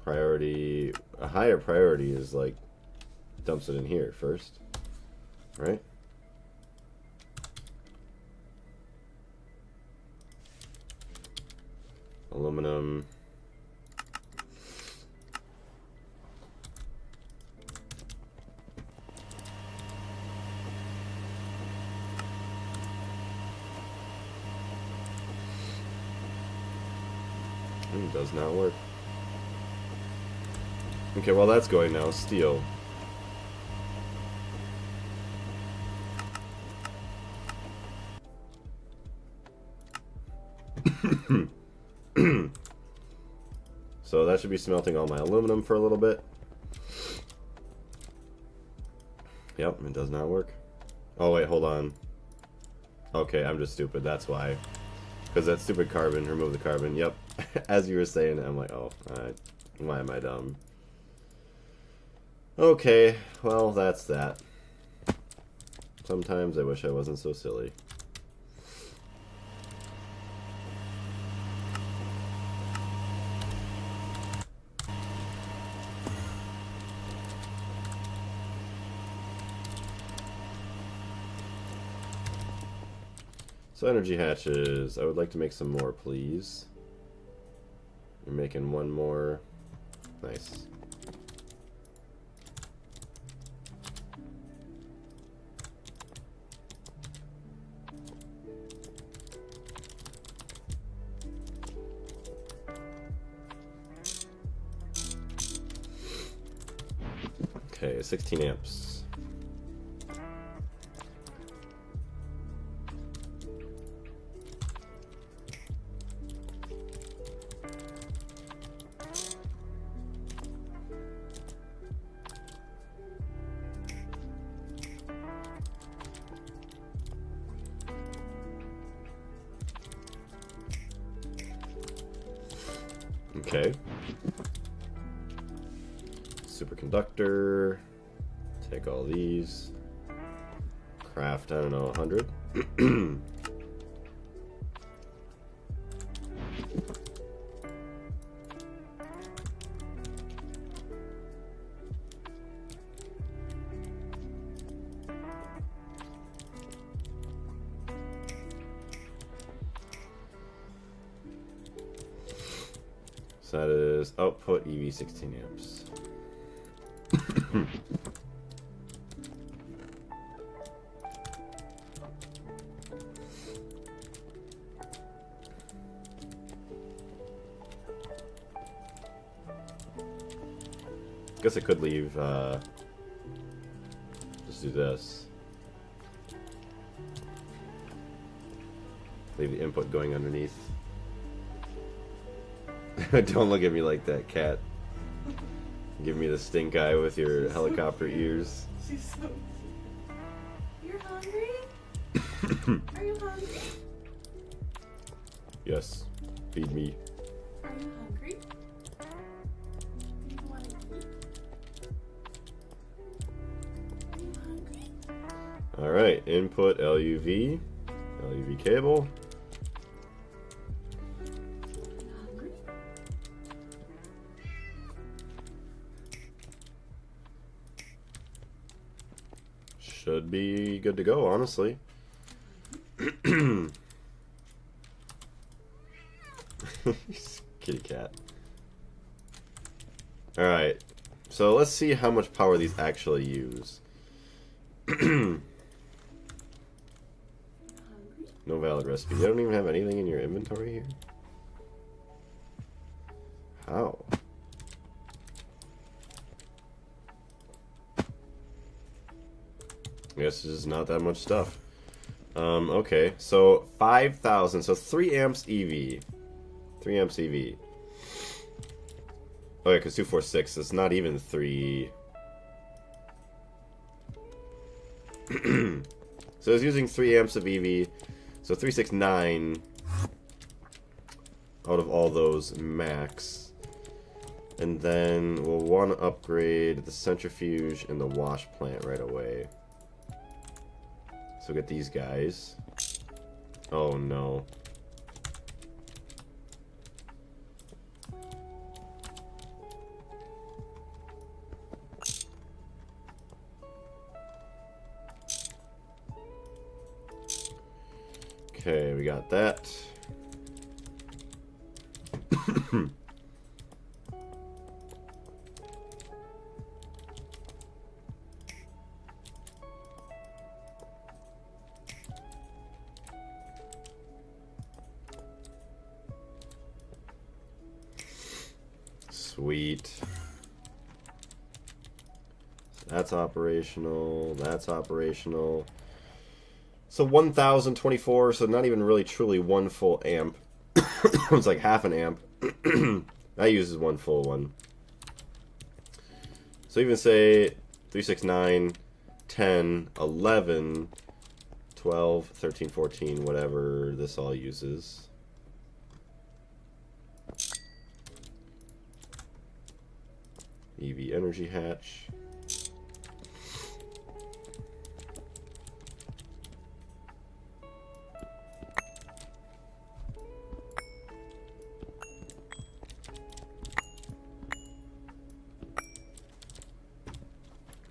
Priority, a higher priority is like, dumps it in here first, right? Aluminum. Does not work. Okay, well that's going now. Steel. So that should be smelting all my aluminum for a little bit. Yep, it does not work. Oh wait, hold on. Okay, I'm just stupid, that's why. Because that stupid carbon, remove the carbon, yep. As you were saying, I'm like, oh, why am I dumb? Okay, well, that's that. Sometimes I wish I wasn't so silly. So energy hatches, I would like to make some more, please. You're making one more. Nice. Okay, 16 amps. Okay. Superconductor. Take all these. Craft, I don't know, 100. So that is output EV 16 amps. Guess I could leave, just do this. Leave the input going underneath. Don't look at me like that, cat. Give me the stink eye with your helicopter ears. She's so cute. You're hungry? Are you hungry? Yes. Feed me. Are you hungry? Do you want to eat? Are you hungry? Alright, input LUV. LUV cable. Should be good to go, honestly. Kitty cat. Alright, so let's see how much power these actually use. No valid recipe. You don't even have anything in your inventory here? How? I guess there's not that much stuff. Okay, so 5,000, so 3 amps EV. 3 amps EV. Oh yeah, because 246, it's not even 3. So it's using 3 amps of EV, so 369 out of all those max. And then we'll want to upgrade the centrifuge and the wash plant right away. So get these guys. Oh no. Okay, we got that. Sweet. That's operational. That's operational. So 1,024, so not even really truly one full amp. It's like half an amp. That uses one full one. So even say 3, 6, 9, 10, 11, 12, 13, 14, whatever this all uses. EV energy hatch.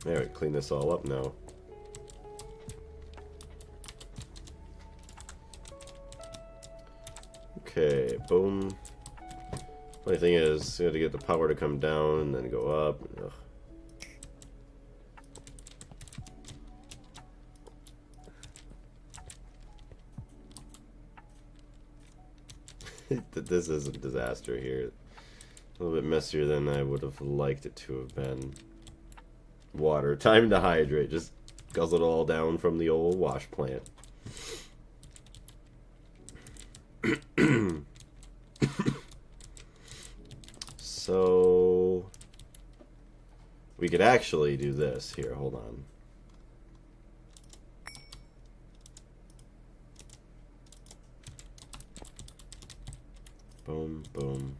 There, we clean this all up now. Okay, boom. Funny thing is, you have to get the power to come down and then go up. Ugh. This is a disaster here. A little bit messier than I would have liked it to have been. Water. Time to hydrate. Just guzzle it all down from the old wash plant. So we could actually do this here. Hold on. Boom, boom.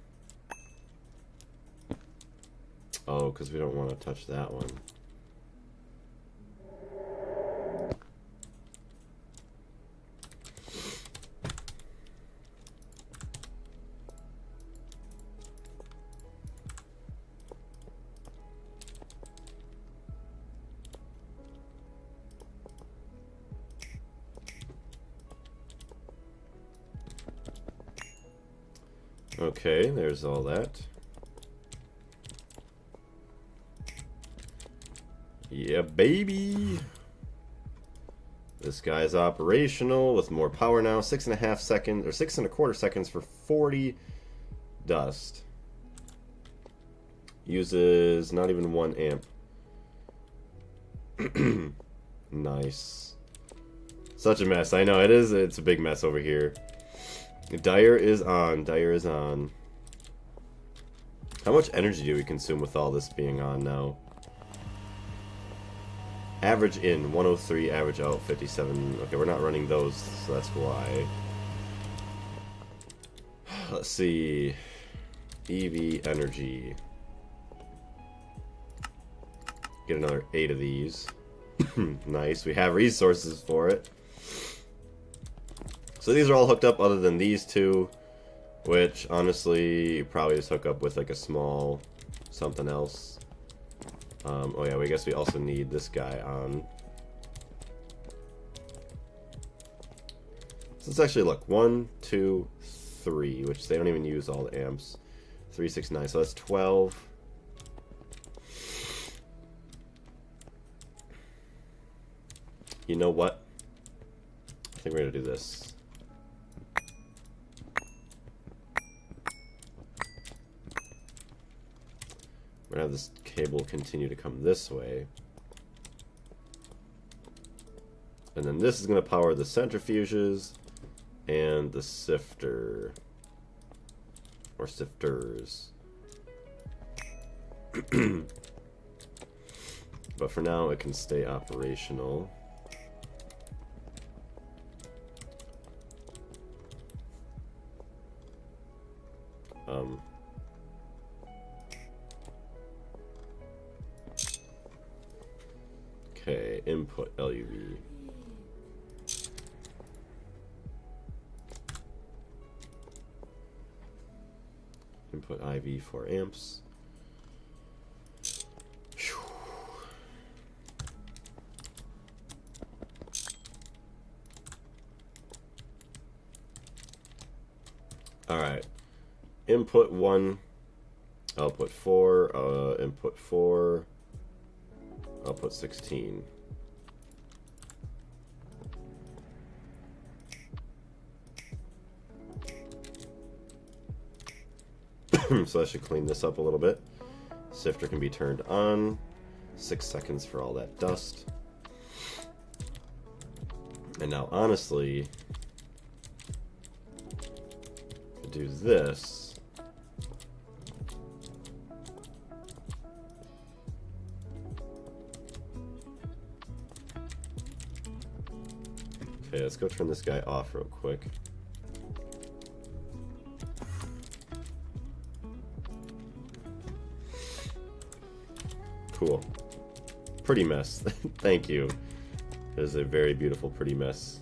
Oh, because we don't want to touch that one. Okay, there's all that. Yeah, baby! This guy's operational with more power now. 6.5 seconds, or 6.25 seconds for 40 dust. Uses not even 1 amp. Nice. Such a mess. I know, it is. It's a big mess over here. Dyer is on. Dyer is on. How much energy do we consume with all this being on now? Average in 103, average out 57. Okay, we're not running those, so that's why. Let's see. EV energy. Get another 8 of these. Nice. We have resources for it. So these are all hooked up other than these two, which honestly you probably just hook up with like a small something else. Oh yeah, I guess we also need this guy on. So let's actually look. 1, 2, 3, which they don't even use all the amps. 3, 6, 9, so that's 12. You know what? I think we're gonna do this. We're gonna have this cable continue to come this way. And then this is gonna power the centrifuges and the sifter. Or sifters. But for now it can stay operational. Okay, input LUV. Input IV 4 amps. Alright. Input 1, output 4, input 4, output 16. So I should clean this up a little bit. Sifter can be turned on. 6 seconds for all that dust. And now honestly, do this. Okay, let's go turn this guy off real quick. Cool. Pretty mess. Thank you. It is a very beautiful, pretty mess.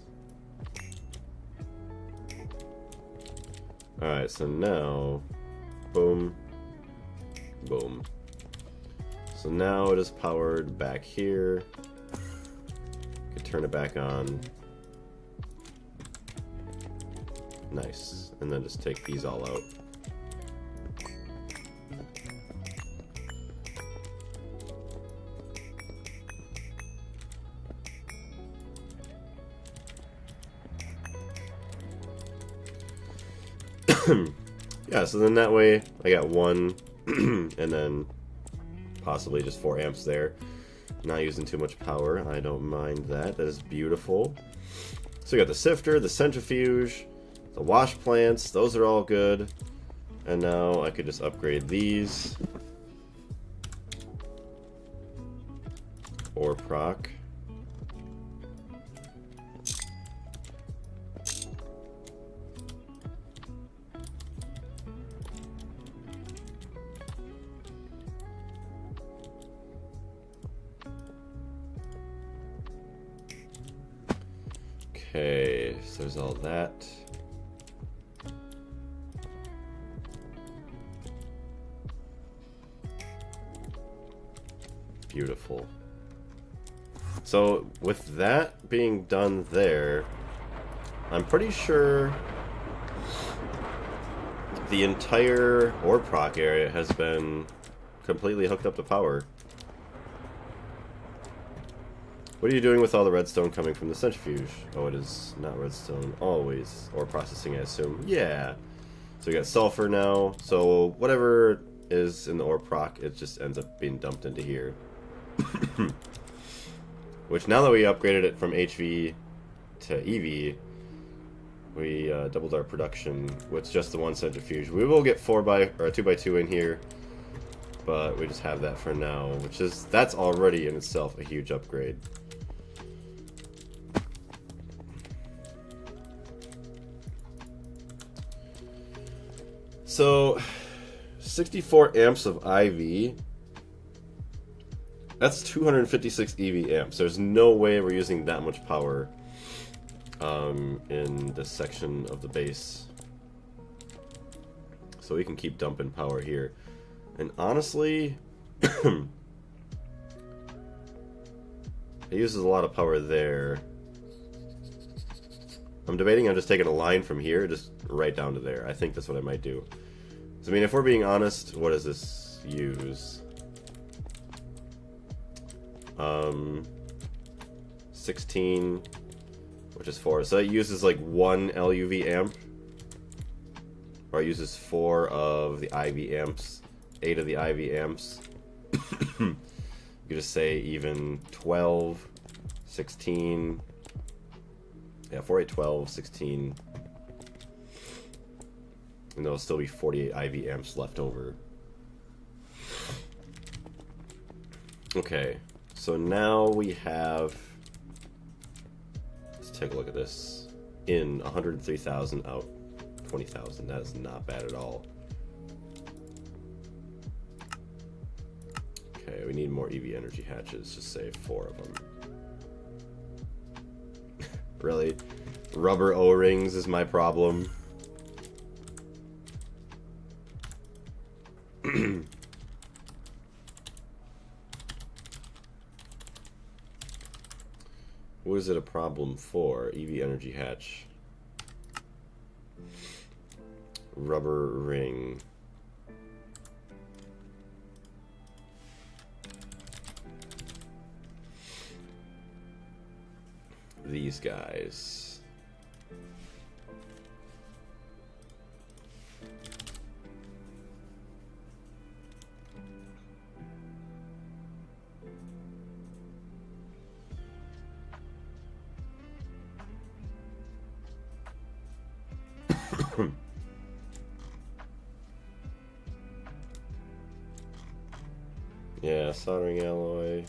Alright, so now, boom, boom. So now it is powered back here. Could turn it back on. Nice. And then just take these all out. Yeah, so then that way I got 1 and then possibly just 4 amps there. Not using too much power. I don't mind that. That is beautiful. So we got the sifter, the centrifuge, the wash plants. Those are all good. And now I could just upgrade these. Or proc. Okay, so there's all that. Beautiful. So with that being done there, I'm pretty sure the entire ore proc area has been completely hooked up to power. What are you doing with all the redstone coming from the centrifuge? Oh, it is not redstone. Always. Ore processing, I assume. Yeah. So we got sulfur now. So whatever is in the ore proc, it just ends up being dumped into here. Which, now that we upgraded it from HV to EV, we doubled our production with just the 1 centrifuge. We will get 2x2 in here, but we just have that for now, that's already in itself a huge upgrade. So 64 amps of IV, that's 256 EV amps. There's no way we're using that much power in this section of the base. So we can keep dumping power here. And honestly, it uses a lot of power there. I'm debating on just taking a line from here, just right down to there. I think that's what I might do. So, I mean, if we're being honest, what does this use? 16, which is 4. So it uses like 1 LUV amp. Or it uses 4 of the IV amps, 8 of the IV amps. You could just say even 12, 16. Yeah, 4, 8, 12, 16. And there'll still be 48 IV amps left over. Okay, so now we have... Let's take a look at this. In 103,000, out 20,000. That is not bad at all. Okay, we need more EV energy hatches. Just say 4 of them. Really? Rubber O-rings is my problem. What is it a problem for? EV energy hatch. Rubber ring. These guys. Yeah, soldering alloy.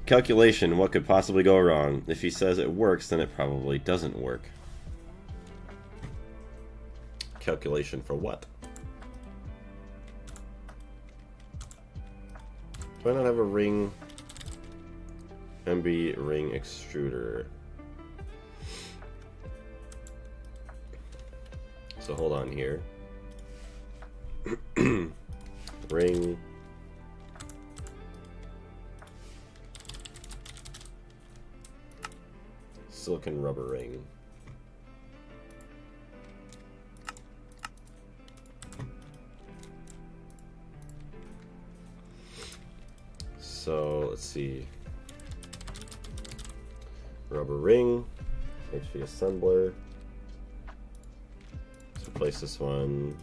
Calculation, what could possibly go wrong? If he says it works, then it probably doesn't work. Calculation for what? Do I not have a ring? MB ring extruder. So hold on here. Ring. Silicon rubber ring. So let's see. Rubber ring, HV assembler. Let's replace this one.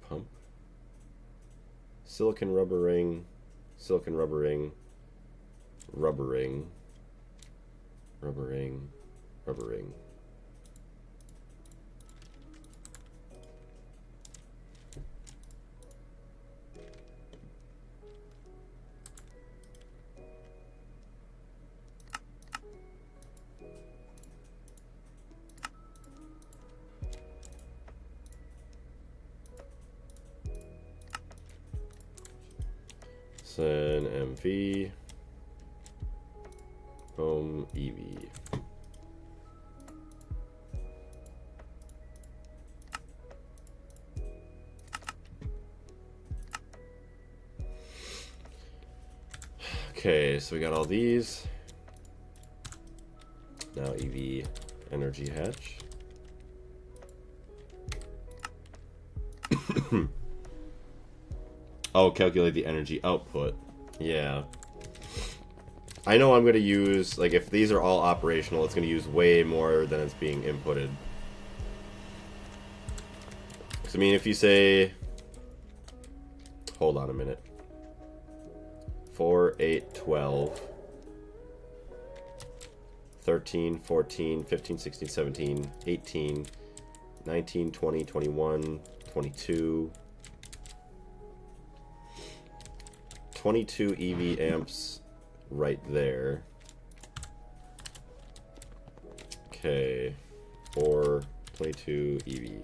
Pump. Silicon rubber ring, silicon rubber ring, rubber ring, rubber ring, rubber ring. Then MV, boom, EV. Okay, so we got all these. Now EV energy hatch. Oh, calculate the energy output. Yeah. I know I'm going to use, like, if these are all operational, it's going to use way more than it's being inputted. Because, I mean, if you say... Hold on a minute. 4, 8, 12... 13, 14, 15, 16, 17, 18, 19, 20, 21, 22... 22 EV amps right there. Okay, or 22 EV.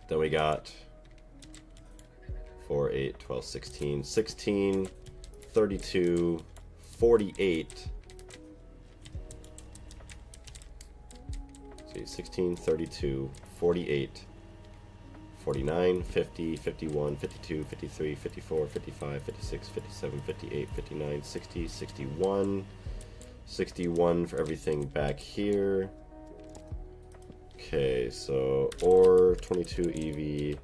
Then we got 4, 8, 12, 16, 16, 32, 48. See, 16, 32, 48. 49, 50, 51, 52, 53, 54, 55, 56, 57, 58, 59, 60, 61. 61 for everything back here. Okay, so or 22 EV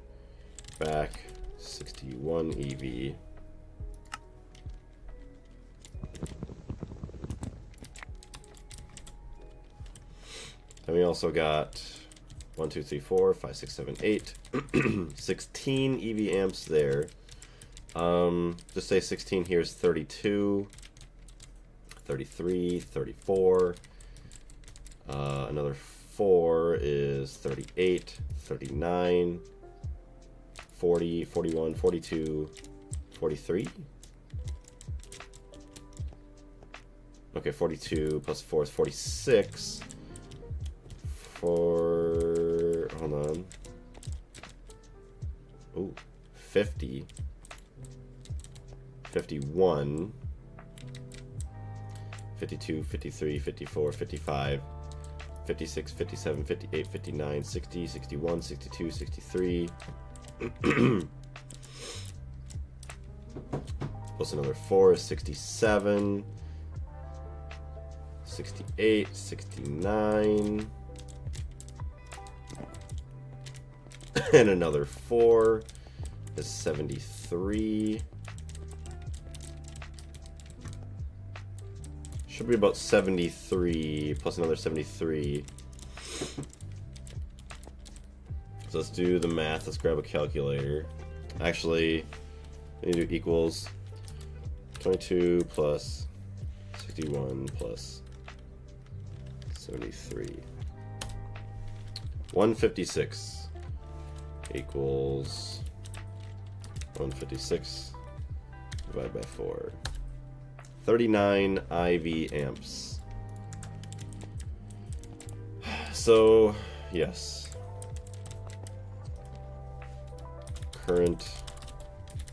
back 61 EV. Then we also got 1, 2, 3, 4, 5, 6, 7, 8. 16 EV amps there. Just say 16 here is 32, 33, 34. Another 4 is 38, 39, 40, 41, 42, 43. Okay, 42 plus 4 is 46. Hold on. Ooh, 50. 51. 52, 53, 54, 55, 56, 57, 58, 59, 60, 61, 62, 63. Plus another 4 is 67. 68, 69. And another 4 is 73. Should be about 73 plus another 73. So let's do the math. Let's grab a calculator. Actually, we need to do equals 22 plus 61 plus 73. 156 equals 156 divided by 4. 39 IV amps. So, yes. Current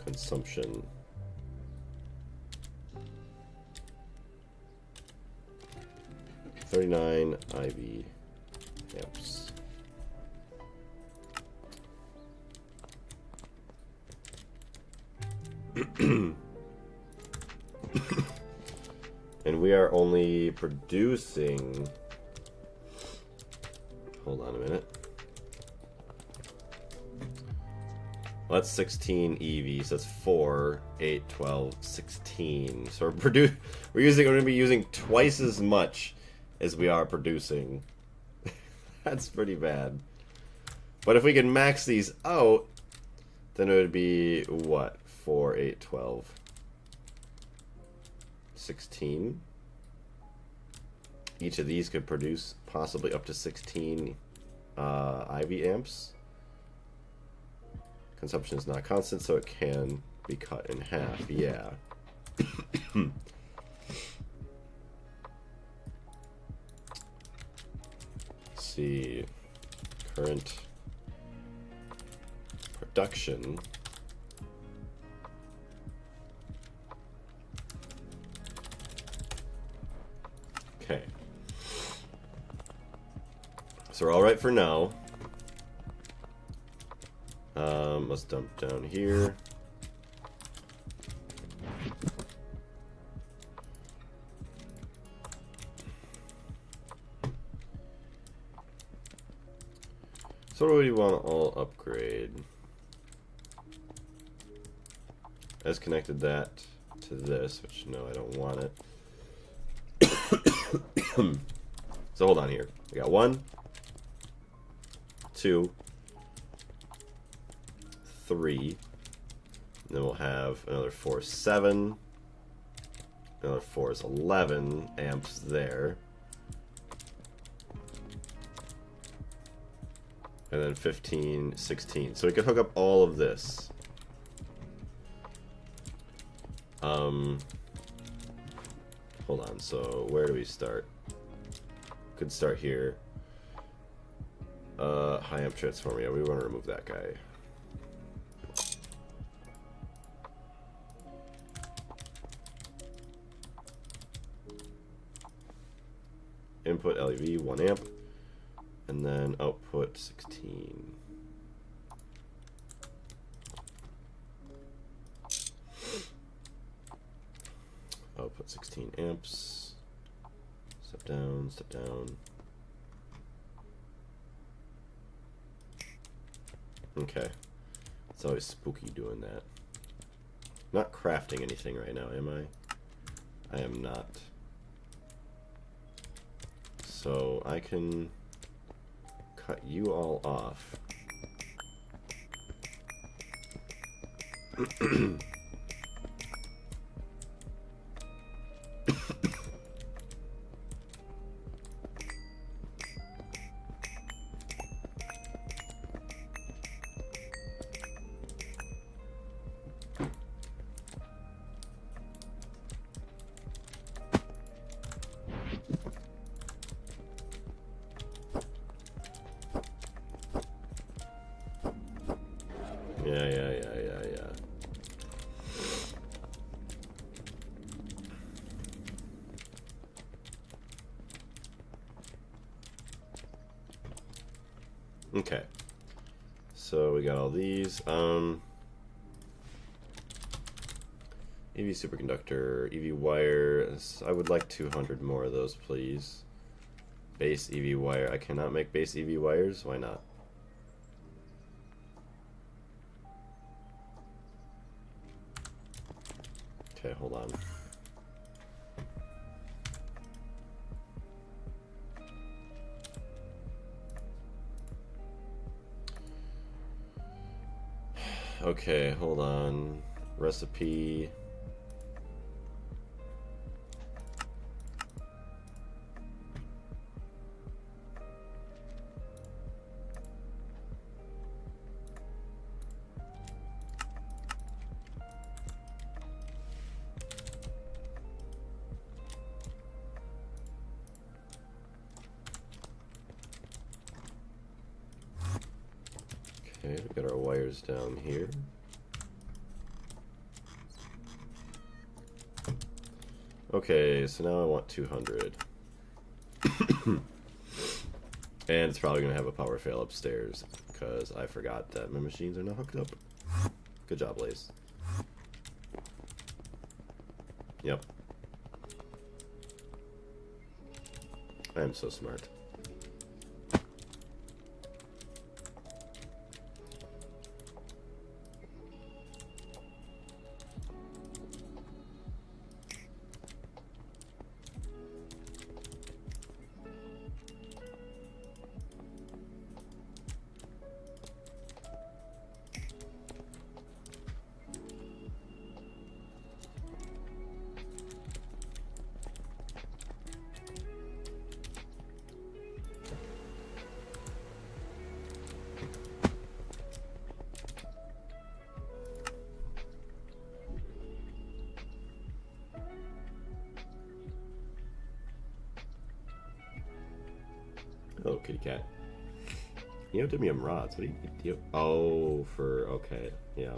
consumption. $39 IV amps. And we are only producing, hold on a minute. Well, that's 16 EV, so that's 4, 8, 12, 16. So we're going to be using twice as much as we are producing. That's pretty bad. But if we can max these out, then it would be what? 4, 8, 12, 16. Each of these could produce possibly up to 16 IV amps. Consumption is not constant, so it can be cut in half. Yeah. Let's see. Current production. Okay. So we're all right for now. Let's dump down here. So what do we want to all upgrade? I just connected that to this, which no, I don't want it. So hold on here. We got 1, 2, 3. And then we'll have another 4, 7. Another 4 is 11 amps there. And then 15, 16. So we could hook up all of this. Hold on, so where do we start? Could start here. High amp transformer, yeah, we want to remove that guy. Input LEV 1 amp, and then output 16. Output 16 amps. Step down, step down. Okay. It's always spooky doing that. Not crafting anything right now, am I? I am not. So I can cut you all off. Yeah. Okay. So we got all these. EV superconductor, EV wires. I would like 200 more of those, please. Base EV wire. I cannot make base EV wires. Why not? Okay, hold on. Okay, hold on. Recipe. Okay, we got our wires down here. Okay, so now I want 200. And it's probably going to have a power fail upstairs because I forgot that my machines are not hooked up. Good job, Lace. Yep. I am so smart. Oh, kitty cat. Neodymium rods. What do you... Oh, for... Okay. Yeah.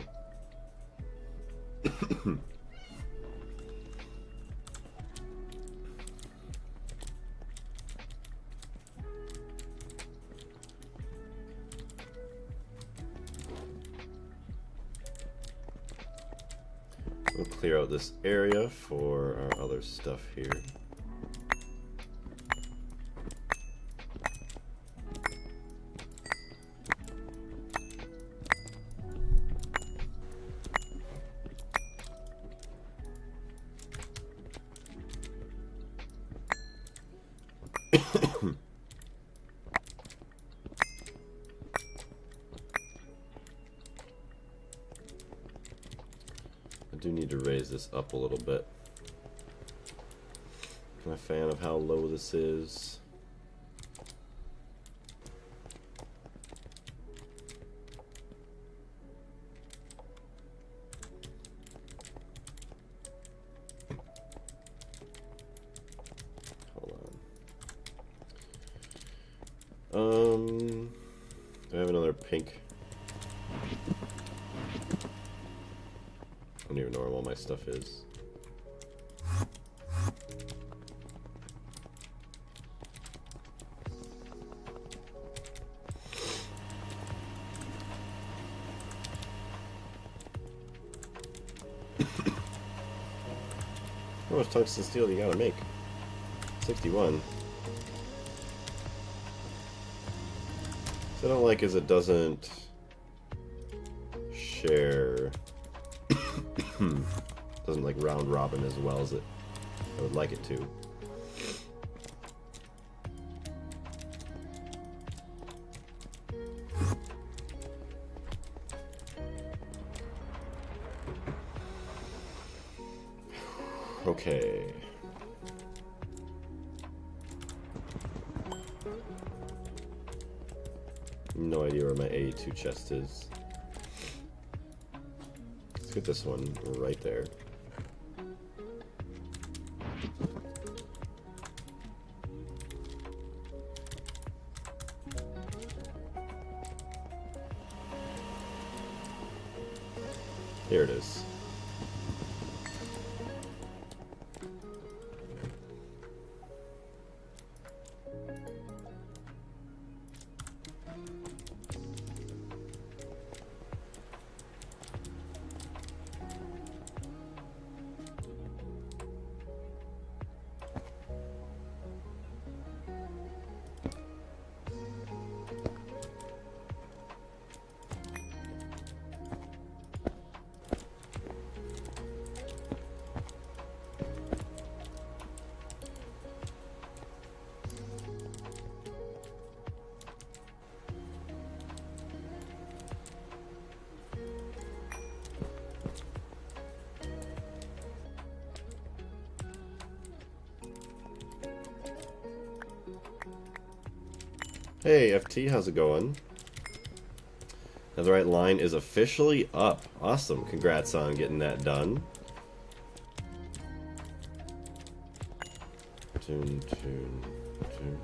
We'll clear out this area for our other stuff here. I do need to raise this up a little bit. I'm a fan of how low this is. Hold on. Do I have another pink? I don't even know where all my stuff is. How much tungsten steel do you gotta make? 61. What I don't like is it doesn't share. Doesn't like round robin as well as I would like it to. Okay. No idea where my A2 chest is. Let's get this one right there. Here it is. Hey, FT, how's it going? Netherite line is officially up. Awesome. Congrats on getting that done. Tune, tune, tune.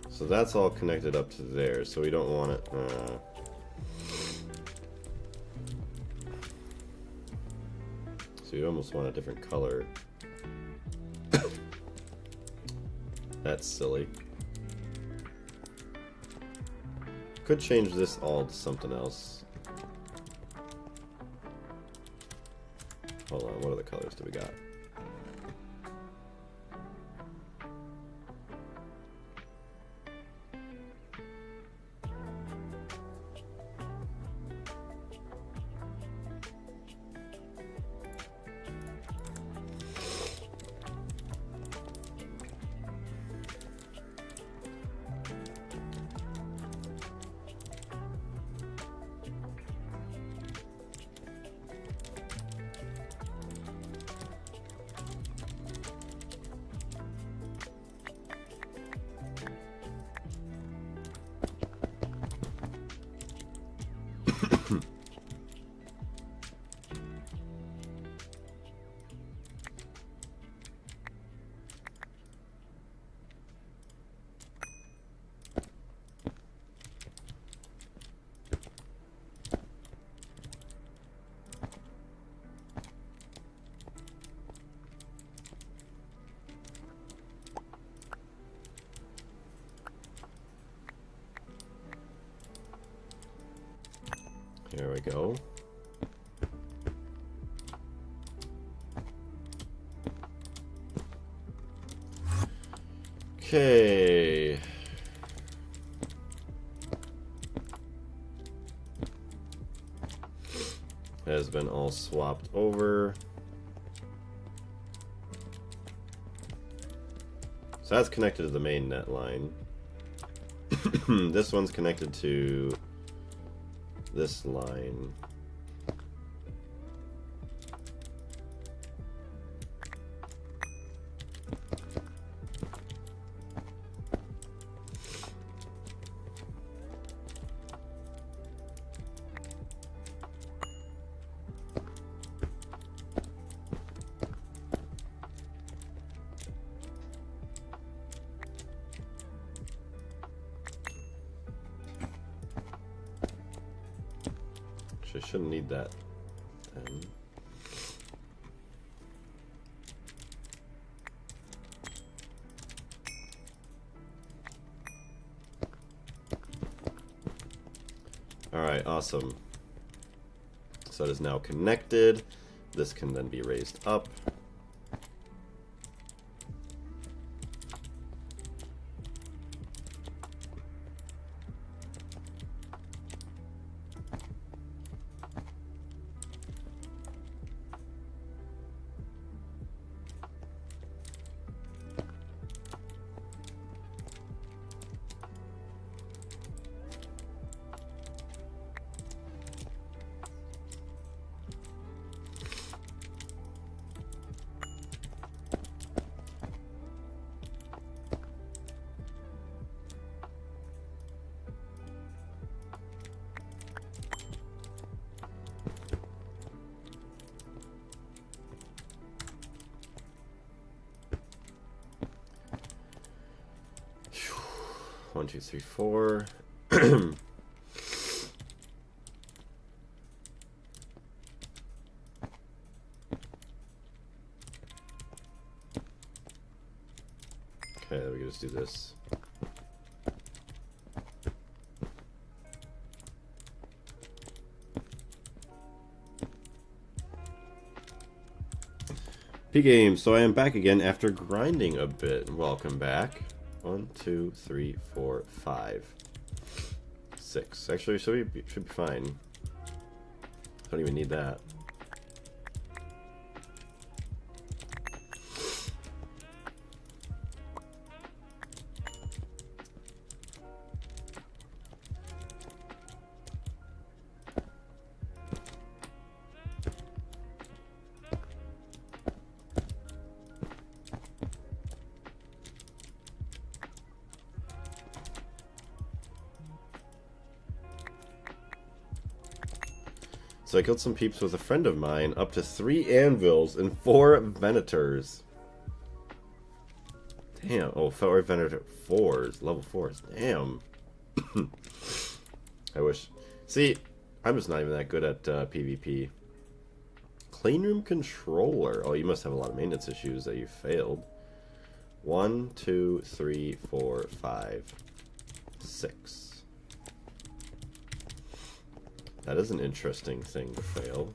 So that's all connected up to there, so we don't want it. So you almost want a different color. That's silly. Could change this all to something else. Hold on, what other colors do we got? There we go. Okay. Has been all swapped over. So that's connected to the main net line. This one's connected to this line. I shouldn't need that then. Alright, awesome. So it is now connected. This can then be raised up. One, two, three, four. Okay, we can just do this. P-Game, so I am back again after grinding a bit. Welcome back. 1, 2, 3, 4, 5, 6. Actually, should be fine. Don't even need that. So I killed some peeps with a friend of mine, up to 3 anvils and 4 venators. Damn. Oh, 4 venator 4s, level 4s. Damn. I wish. See, I'm just not even that good at PvP. Cleanroom controller. Oh, you must have a lot of maintenance issues that you failed. 1, 2, 3, 4, 5, 6. That is an interesting thing to fail.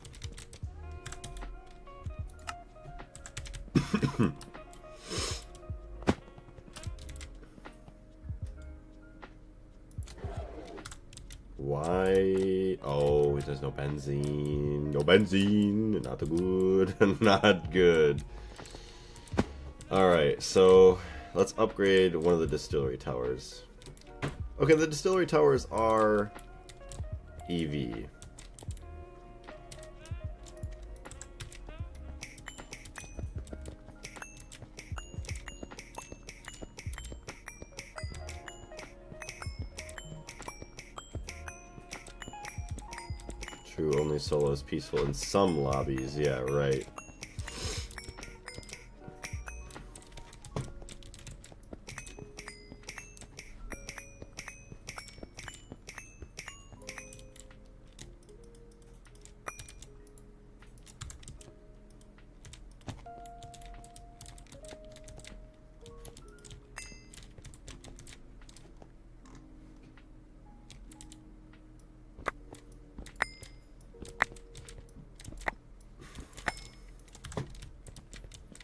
Why? Oh, there's no benzene. No benzene. Not good. Not good. Alright, so let's upgrade one of the distillery towers. Okay, the distillery towers are EV. True, only solo is peaceful in some lobbies. Yeah, right.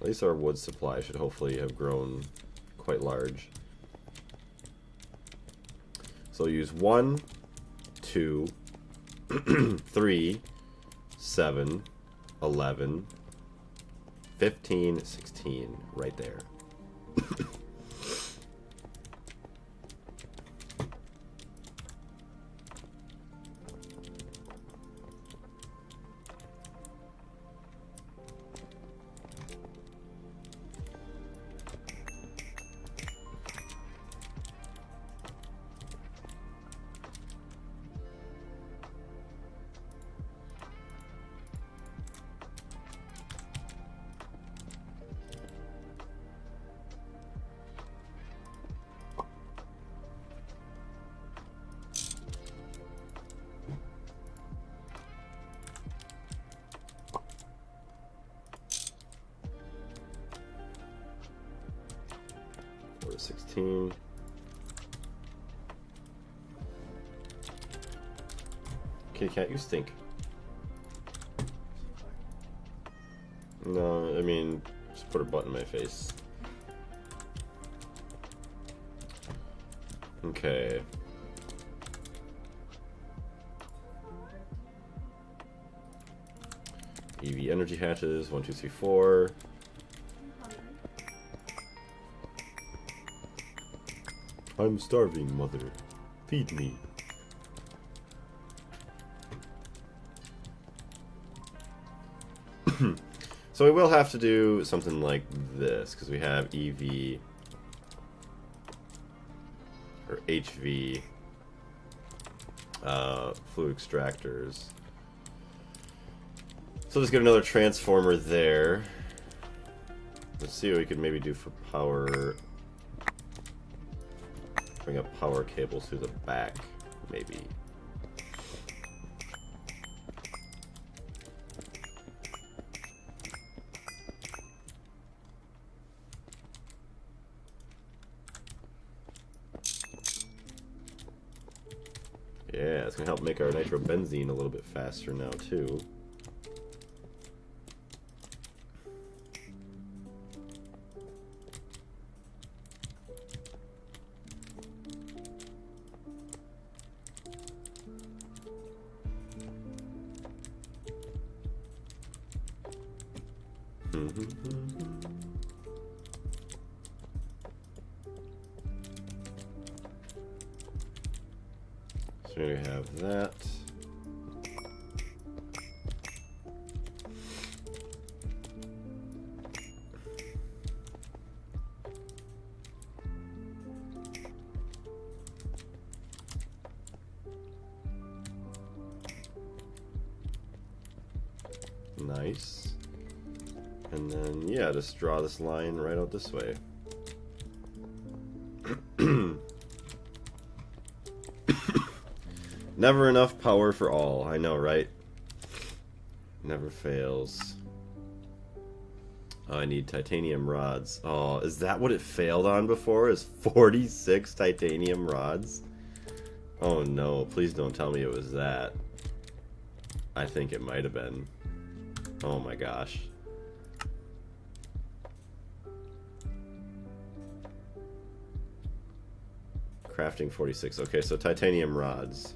At least our wood supply should hopefully have grown quite large. So use 1, 2, 3, 7, 11, 15, 16, right there. Go to 16. Kitty cat, you stink. No, I mean, just put a butt in my face. Okay. EV energy hatches, 1, 2, 3, 4. I'm starving, mother. Feed me. So we will have to do something like this, because we have EV or HV fluid extractors. So let's get another transformer there. Let's see what we could maybe do for power. Bring up power cables through the back, maybe. Yeah, it's gonna help make our nitrobenzene a little bit faster now too. So we have that. Nice. And then, yeah, just draw this line right out this way. Never enough power for all. I know, right? Never fails. Oh, I need titanium rods. Oh, is that what it failed on before? Is 46 titanium rods? Oh no, please don't tell me it was that. I think it might have been. Oh my gosh. Crafting 46. Okay, so titanium rods.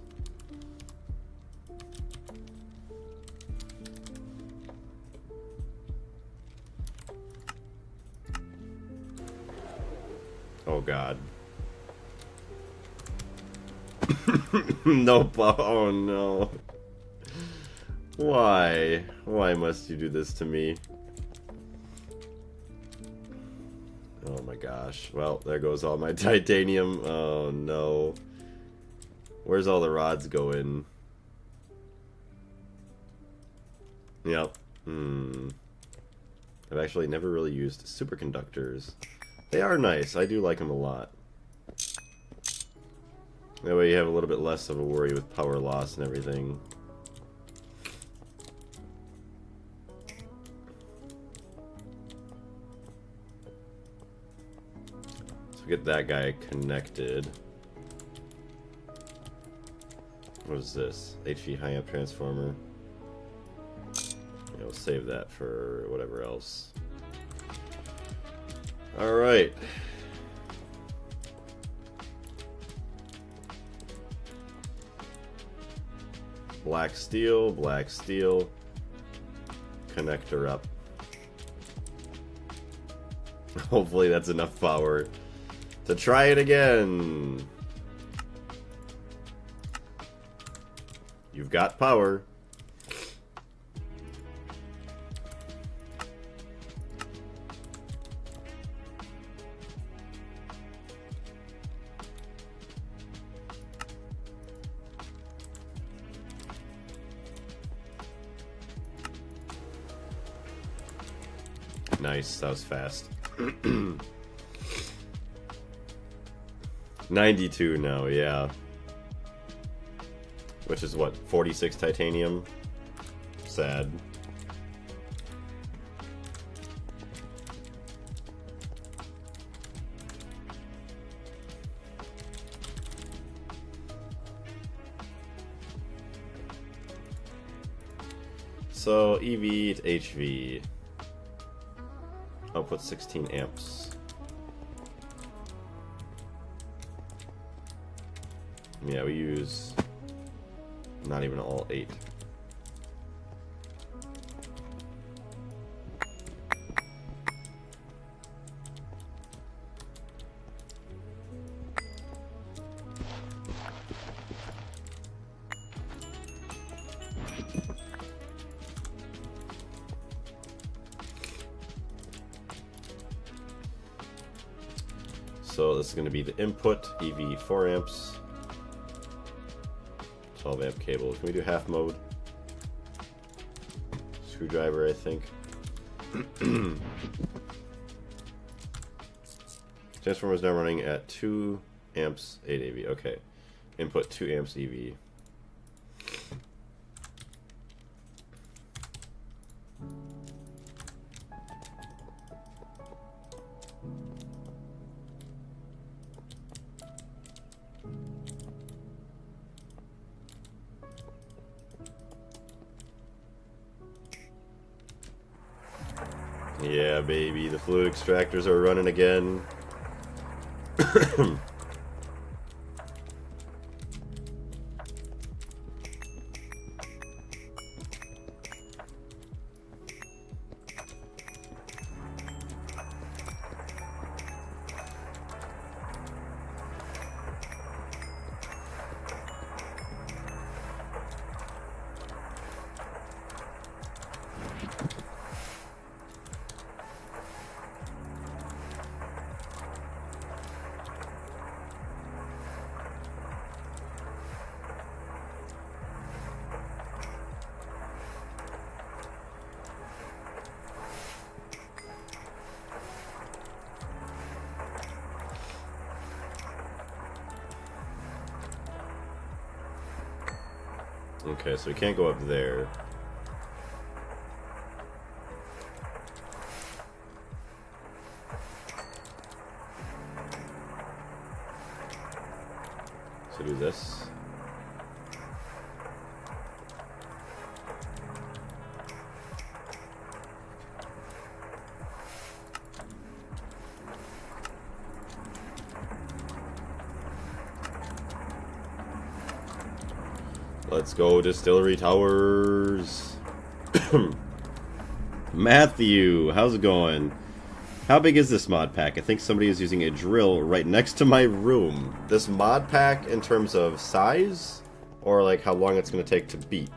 Oh god. Nope. Oh no. Why? Why must you do this to me? Oh my gosh. Well, there goes all my titanium. Oh no. Where's all the rods going? Yep. I've actually never really used superconductors. They are nice. I do like them a lot. That way you have a little bit less of a worry with power loss and everything. So get that guy connected. What is this? HV high amp transformer. Yeah, we'll save that for whatever else. Alright. Black steel, connector up. Hopefully that's enough power to try it again. You've got power. Nice, that was fast. 92 now, yeah. Which is what, 46 titanium? Sad. So, EV to HV. Output 16 amps. Yeah, we use not even all 8. So this is going to be the input, EV 4 amps, 12 amp cable. Can we do half mode? Screwdriver, I think. Transformer is now running at 2 amps, 8 AV. Okay. Input 2 amps EV. Yeah, baby, the fluid extractors are running again. Okay, so we can't go up there. So do this. Let's go, Distillery Towers. Matthew, how's it going? How big is this mod pack? I think somebody is using a drill right next to my room. This mod pack in terms of size, or like how long it's going to take to beat?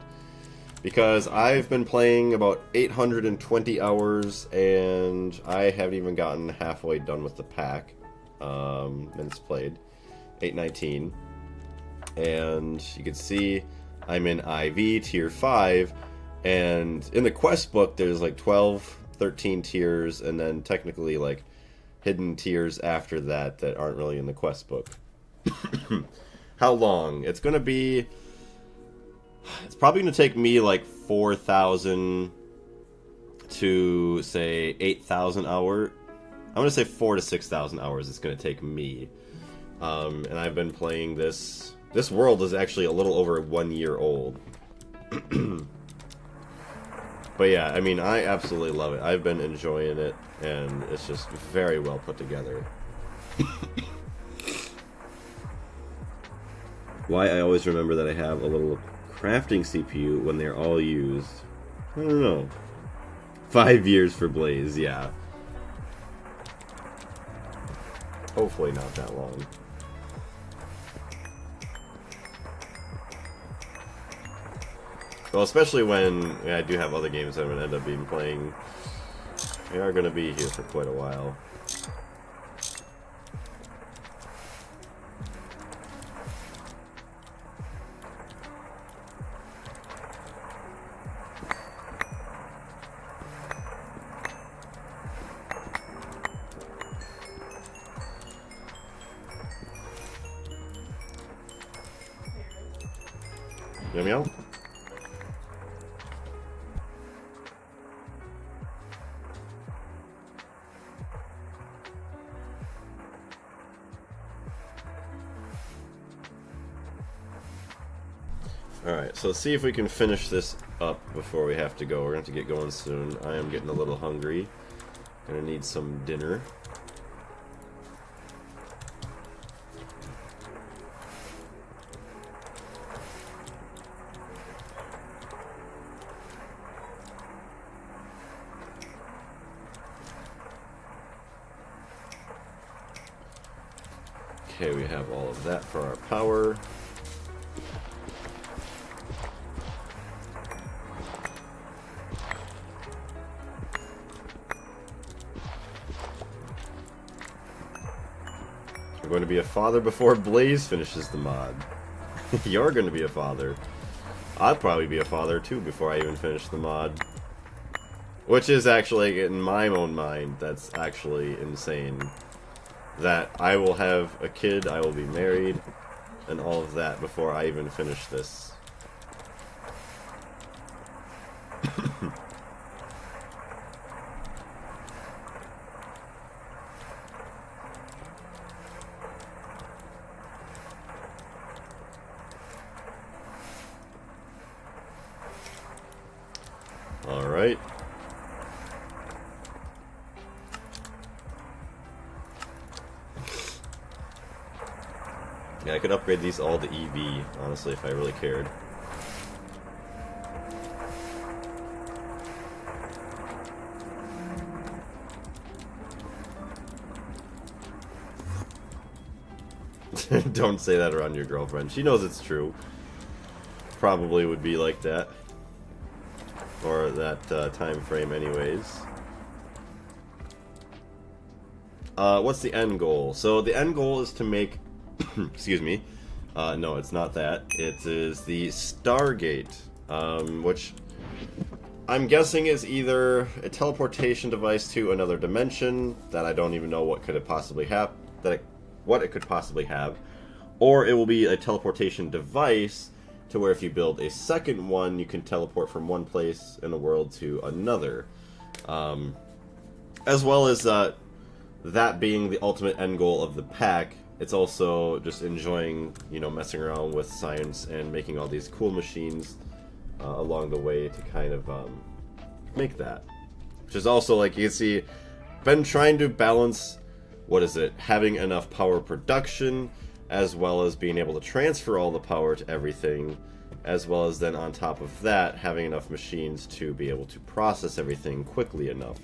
Because I've been playing about 820 hours, and I haven't even gotten halfway done with the pack. Minutes played. 819. And you can see I'm in IV tier 5, and in the quest book there's like 12, 13 tiers, and then technically like hidden tiers after that that aren't really in the quest book. How long? It's probably going to take me like 4,000 to say 8,000 hours. I'm going to say 4,000 to 6,000 hours it's going to take me. And I've been playing this. This world is actually a little over 1 year old. But yeah, I mean, I absolutely love it. I've been enjoying it, and it's just very well put together. Why I always remember that I have a little crafting CPU when they're all used. I don't know. 5 years for Blaze, yeah. Hopefully not that long. Well, especially when I do have other games I'm going to end up being playing. They are going to be here for quite a while. Hear me out? Alright, so let's see if we can finish this up before we have to go. We're going to have to get going soon. I am getting a little hungry. Gonna need some dinner. Okay, we have all of that for our power. I'm going to be a father before Blaze finishes the mod. You're going to be a father. I'll probably be a father too before I even finish the mod. Which is actually, in my own mind, that's actually insane. That I will have a kid, I will be married, and all of that before I even finish this. Alright. Yeah, I could upgrade these all to EV, honestly, if I really cared. Don't say that around your girlfriend. She knows it's true. Probably would be like that. Or that time frame anyways. What's the end goal? So the end goal is to make... excuse me. No, it's not that. It is the Stargate, which I'm guessing is either a teleportation device to another dimension that I don't even know what could it possibly have, what it could possibly have, or it will be a teleportation device to where if you build a second one, you can teleport from one place in the world to another, as well as that being the ultimate end goal of the pack. It's also just enjoying, you know, messing around with science and making all these cool machines along the way to kind of make that. Which is also, like you can see, been trying to balance, what is it, having enough power production, as well as being able to transfer all the power to everything, as well as then on top of that, having enough machines to be able to process everything quickly enough.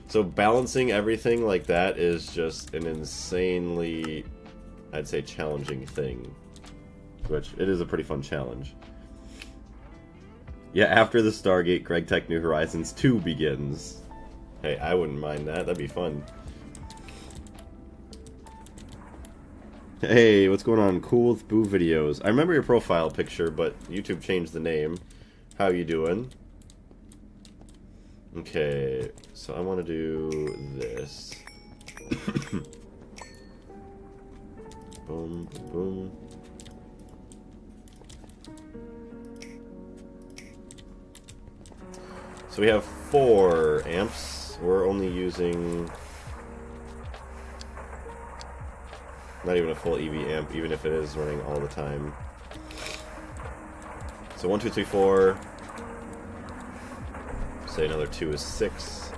So balancing everything like that is just an insanely, I'd say, challenging thing. Which, it is a pretty fun challenge. Yeah, after the Stargate, Gregtech New Horizons 2 begins. Hey, I wouldn't mind that. That'd be fun. Hey, what's going on? Cool with Boo Videos. I remember your profile picture, but YouTube changed the name. How you doing? Okay, so I want to do this. Boom, boom. So we have 4 amps. We're only using not even a full EV amp, even if it is running all the time. So 1, 2, 3, 4. Say another 2 is 6.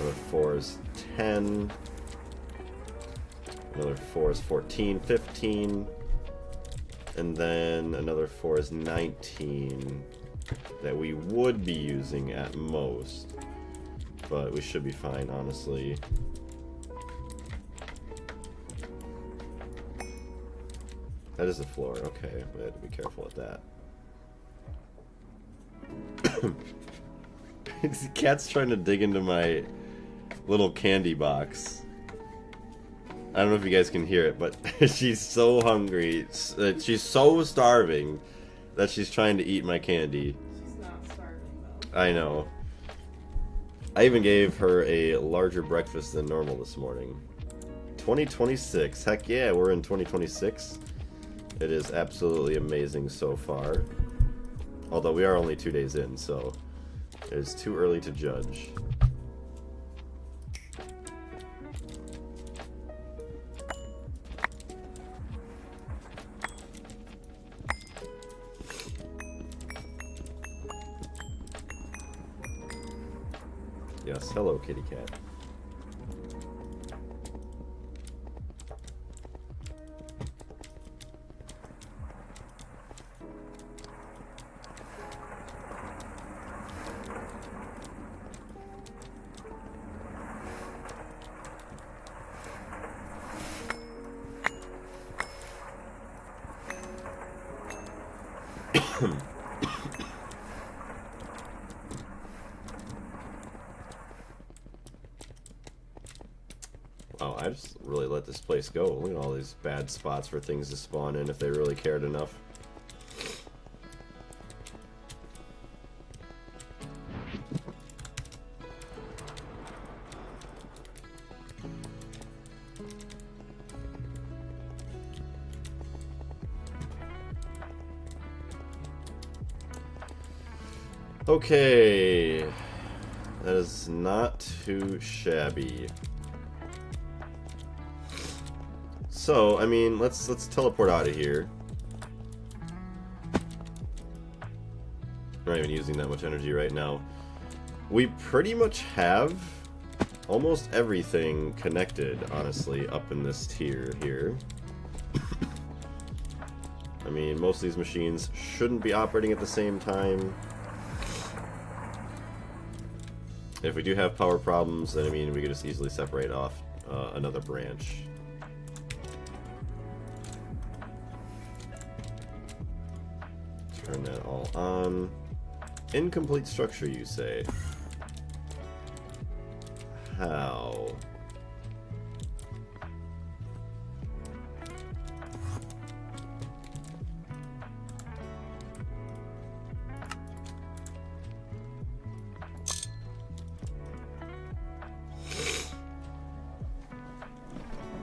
Another 4 is 10. Another 4 is 14, 15. And then another 4 is 19 that we would be using at most. But we should be fine, honestly. That is the floor. Okay, we have to be careful with that. The cat's trying to dig into my little candy box. I don't know if you guys can hear it, but she's so hungry. She's so starving that she's trying to eat my candy. She's not starving though. I know. I even gave her a larger breakfast than normal this morning. 2026. Heck yeah, we're in 2026. It is absolutely amazing so far. Although we are only 2 days in, so it is too early to judge. Yes, hello, kitty cat. Wow, I just really let this place go. Look at all these bad spots for things to spawn in if they really cared enough. Okay, that is not too shabby. So, I mean, let's teleport out of here. I'm not even using that much energy right now. We pretty much have almost everything connected, honestly, up in this tier here. I mean, most of these machines shouldn't be operating at the same time. If we do have power problems, then I mean, we could just easily separate off another branch. Turn that all on. Incomplete structure, you say? How?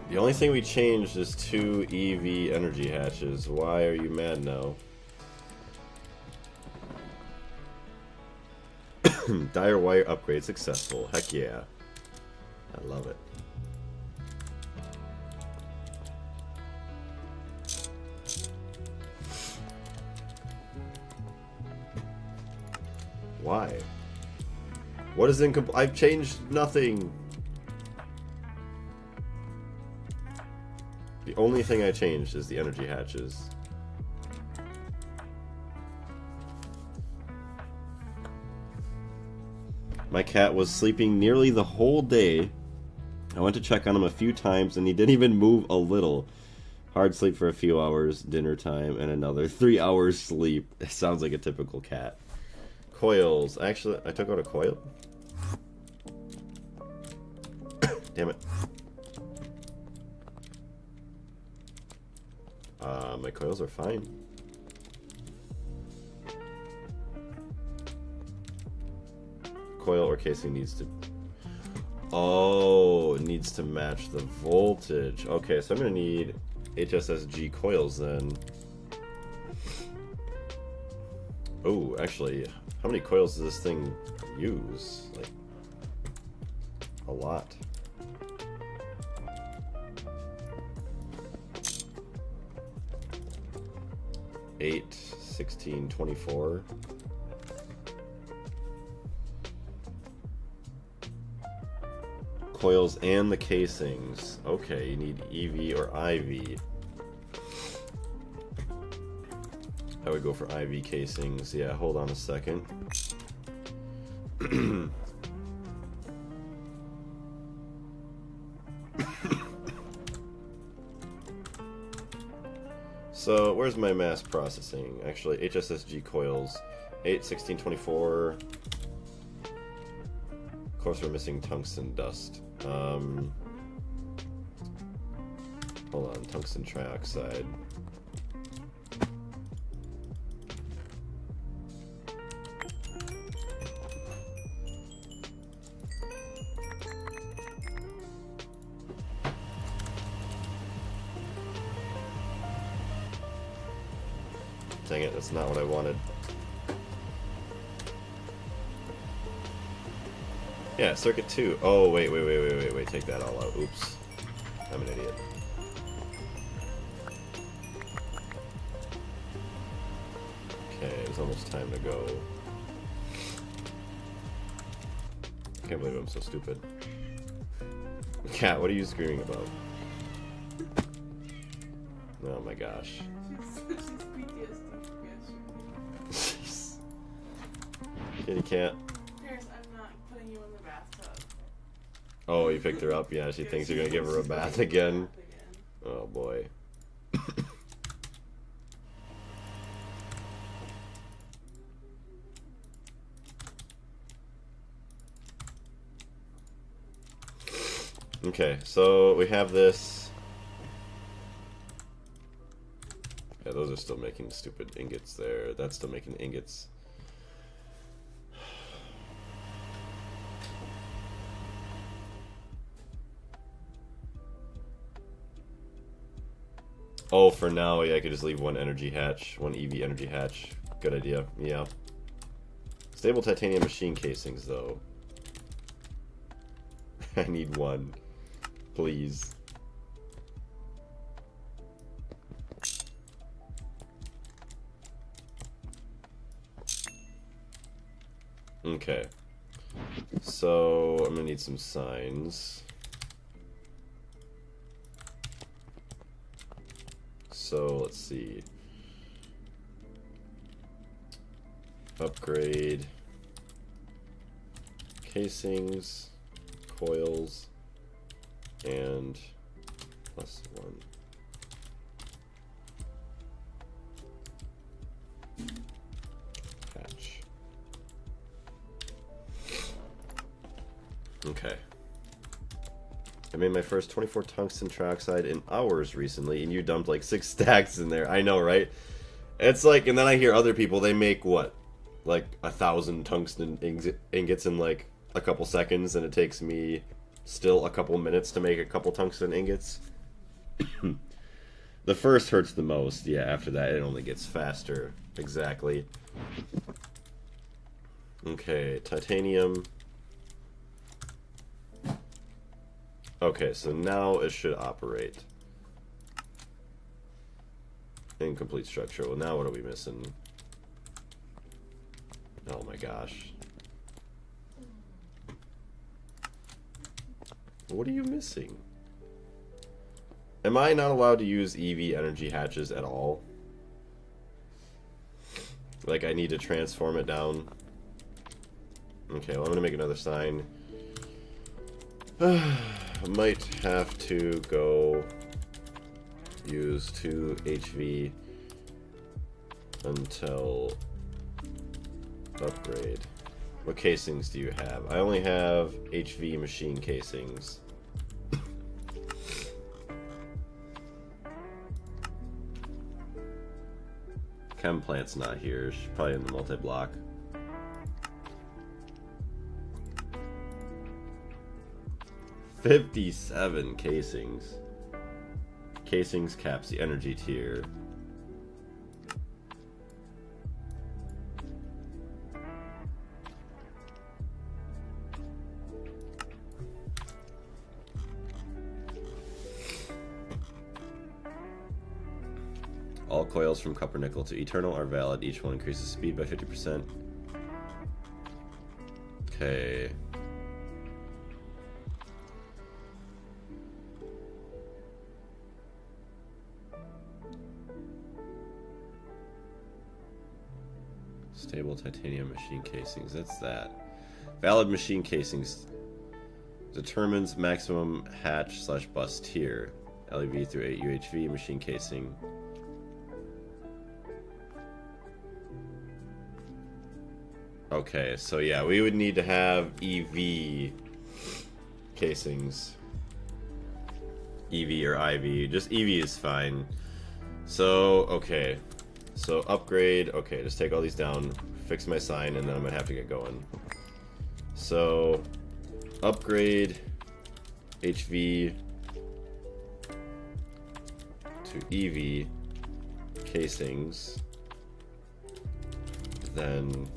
The only thing we changed is 2 EV energy hatches. Why are you mad now? Dire wire upgrade successful. Heck yeah. I love it. Why? What is incomplete? I've changed nothing. The only thing I changed is the energy hatches. My cat was sleeping nearly the whole day. I went to check on him a few times and he didn't even move a little. Hard sleep for a few hours, dinner time, and another 3 hours sleep. It sounds like a typical cat. Coils. Actually, I took out a coil? Damn it. My coils are fine. Coil or casing needs to... Oh, it needs to match the voltage. Okay, so I'm going to need HSSG coils then. Oh, actually, how many coils does this thing use? Like, a lot. Eight, 16, 24. Coils and the casings. Okay, you need EV or IV. I would go for IV casings. Yeah, hold on a second. So, where's my mass processing? Actually, HSSG coils. 8, 16, 24. Of course, we're missing tungsten dust. Hold on, tungsten trioxide. Dang it, that's not what I wanted. Yeah, circuit 2. Oh, wait, take that all out. Oops. I'm an idiot. Okay, it's almost time to go. I can't believe I'm so stupid. Cat, what are you screaming about? Oh my gosh. Jeez. Kitty cat. Oh, you picked her up? Yeah, she thinks you're gonna give her a bath again. Oh boy. Okay, so we have this. Yeah, those are still making stupid ingots there. That's still making ingots. Oh, for now, yeah, I could just leave one energy hatch, one EV energy hatch. Good idea, yeah. Stable titanium machine casings, though. I need one. Please. Okay. So, I'm gonna need some signs. So, let's see. upgrade casings, coils, and +1. Hatch. Okay. I made my first 24 tungsten trioxide in hours recently, and you dumped like 6 stacks in there. I know, right? It's like, and then I hear other people, they make what? Like 1,000 tungsten ingots in like a couple seconds, and it takes me still a couple minutes to make a couple tungsten ingots. The first hurts the most. Yeah, after that it only gets faster. Exactly. Okay, titanium. Okay, so now it should operate. Incomplete structure. Well, now what are we missing? Oh my gosh. What are you missing? Am I not allowed to use EV energy hatches at all? Like, I need to transform it down. Okay, well, I'm gonna make another sign. I might have to go use 2 HV until upgrade. What casings do you have? I only have HV machine casings. Chem plant's not here. She's probably in the multi-block. $57 casings. Casings caps the energy tier. All coils from copper nickel to eternal are valid. Each one increases speed by 50%. Okay. Stable titanium machine casings. That's that. Valid machine casings determines maximum hatch/bust tier. LEV through 8 UHV machine casing. Okay, so yeah, we would need to have EV casings. EV or IV. Just EV is fine. So, okay. So, upgrade. Okay, just take all these down, fix my sign, and then I'm going to have to get going. So, upgrade HV to EV casings. Then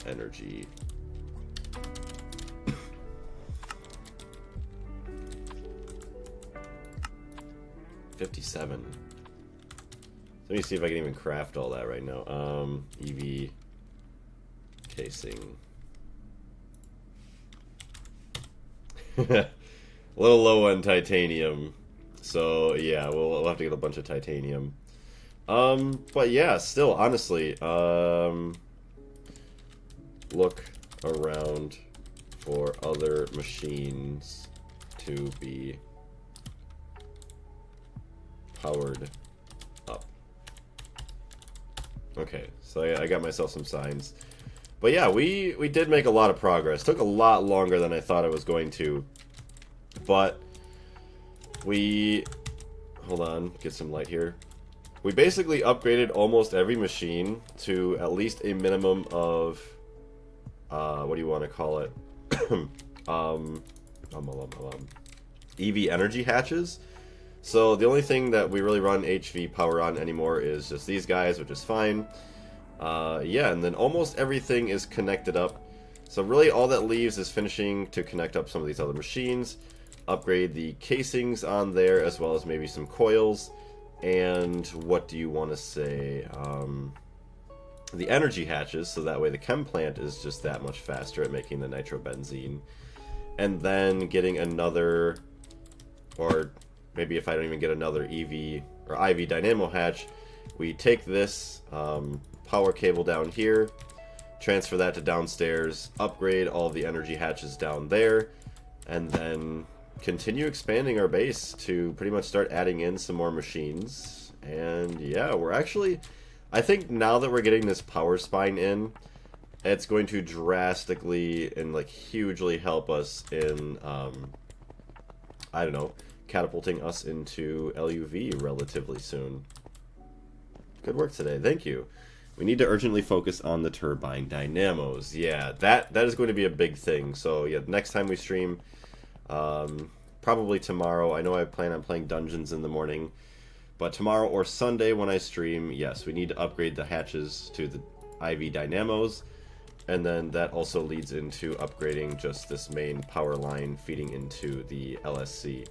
energy. $57. Let me see if I can even craft all that right now. EV casing. A little low on titanium. So yeah, we'll have to get a bunch of titanium. But yeah, still, honestly, look around for other machines to be powered up. Okay, so I got myself some signs. But yeah, we did make a lot of progress. Took a lot longer than I thought it was going to. But we... Hold on, get some light here. We basically upgraded almost every machine to at least a minimum of... what do you want to call it? EV energy hatches. So the only thing that we really run HV power on anymore is just these guys, which is fine. Yeah, and then almost everything is connected up. So really all that leaves is finishing to connect up some of these other machines, upgrade the casings on there, as well as maybe some coils. And what do you want to say? The energy hatches, so that way the chem plant is just that much faster at making the nitrobenzene. And then getting another, or maybe if I don't even get another EV or IV dynamo hatch, we take this power cable down here, transfer that to downstairs, upgrade all the energy hatches down there, and then continue expanding our base to pretty much start adding in some more machines. And yeah, we're actually, I think now that we're getting this power spine in, it's going to drastically and like hugely help us in, I don't know, catapulting us into LUV relatively soon. Good work today, thank you. We need to urgently focus on the turbine dynamos. Yeah, that is going to be a big thing. So yeah, next time we stream, probably tomorrow. I know I plan on playing dungeons in the morning, but tomorrow or Sunday when I stream, yes, we need to upgrade the hatches to the IV dynamos, and then that also leads into upgrading just this main power line feeding into the LSC.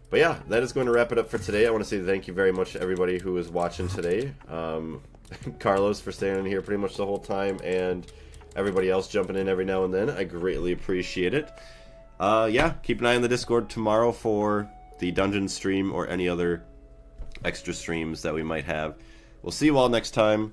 But yeah, that is going to wrap it up for today. I want to say thank you very much to everybody who is watching today. Carlos for staying in here pretty much the whole time, and everybody else jumping in every now and then. I greatly appreciate it. Yeah, keep an eye on the Discord tomorrow for the dungeon stream or any other extra streams that we might have. We'll see you all next time.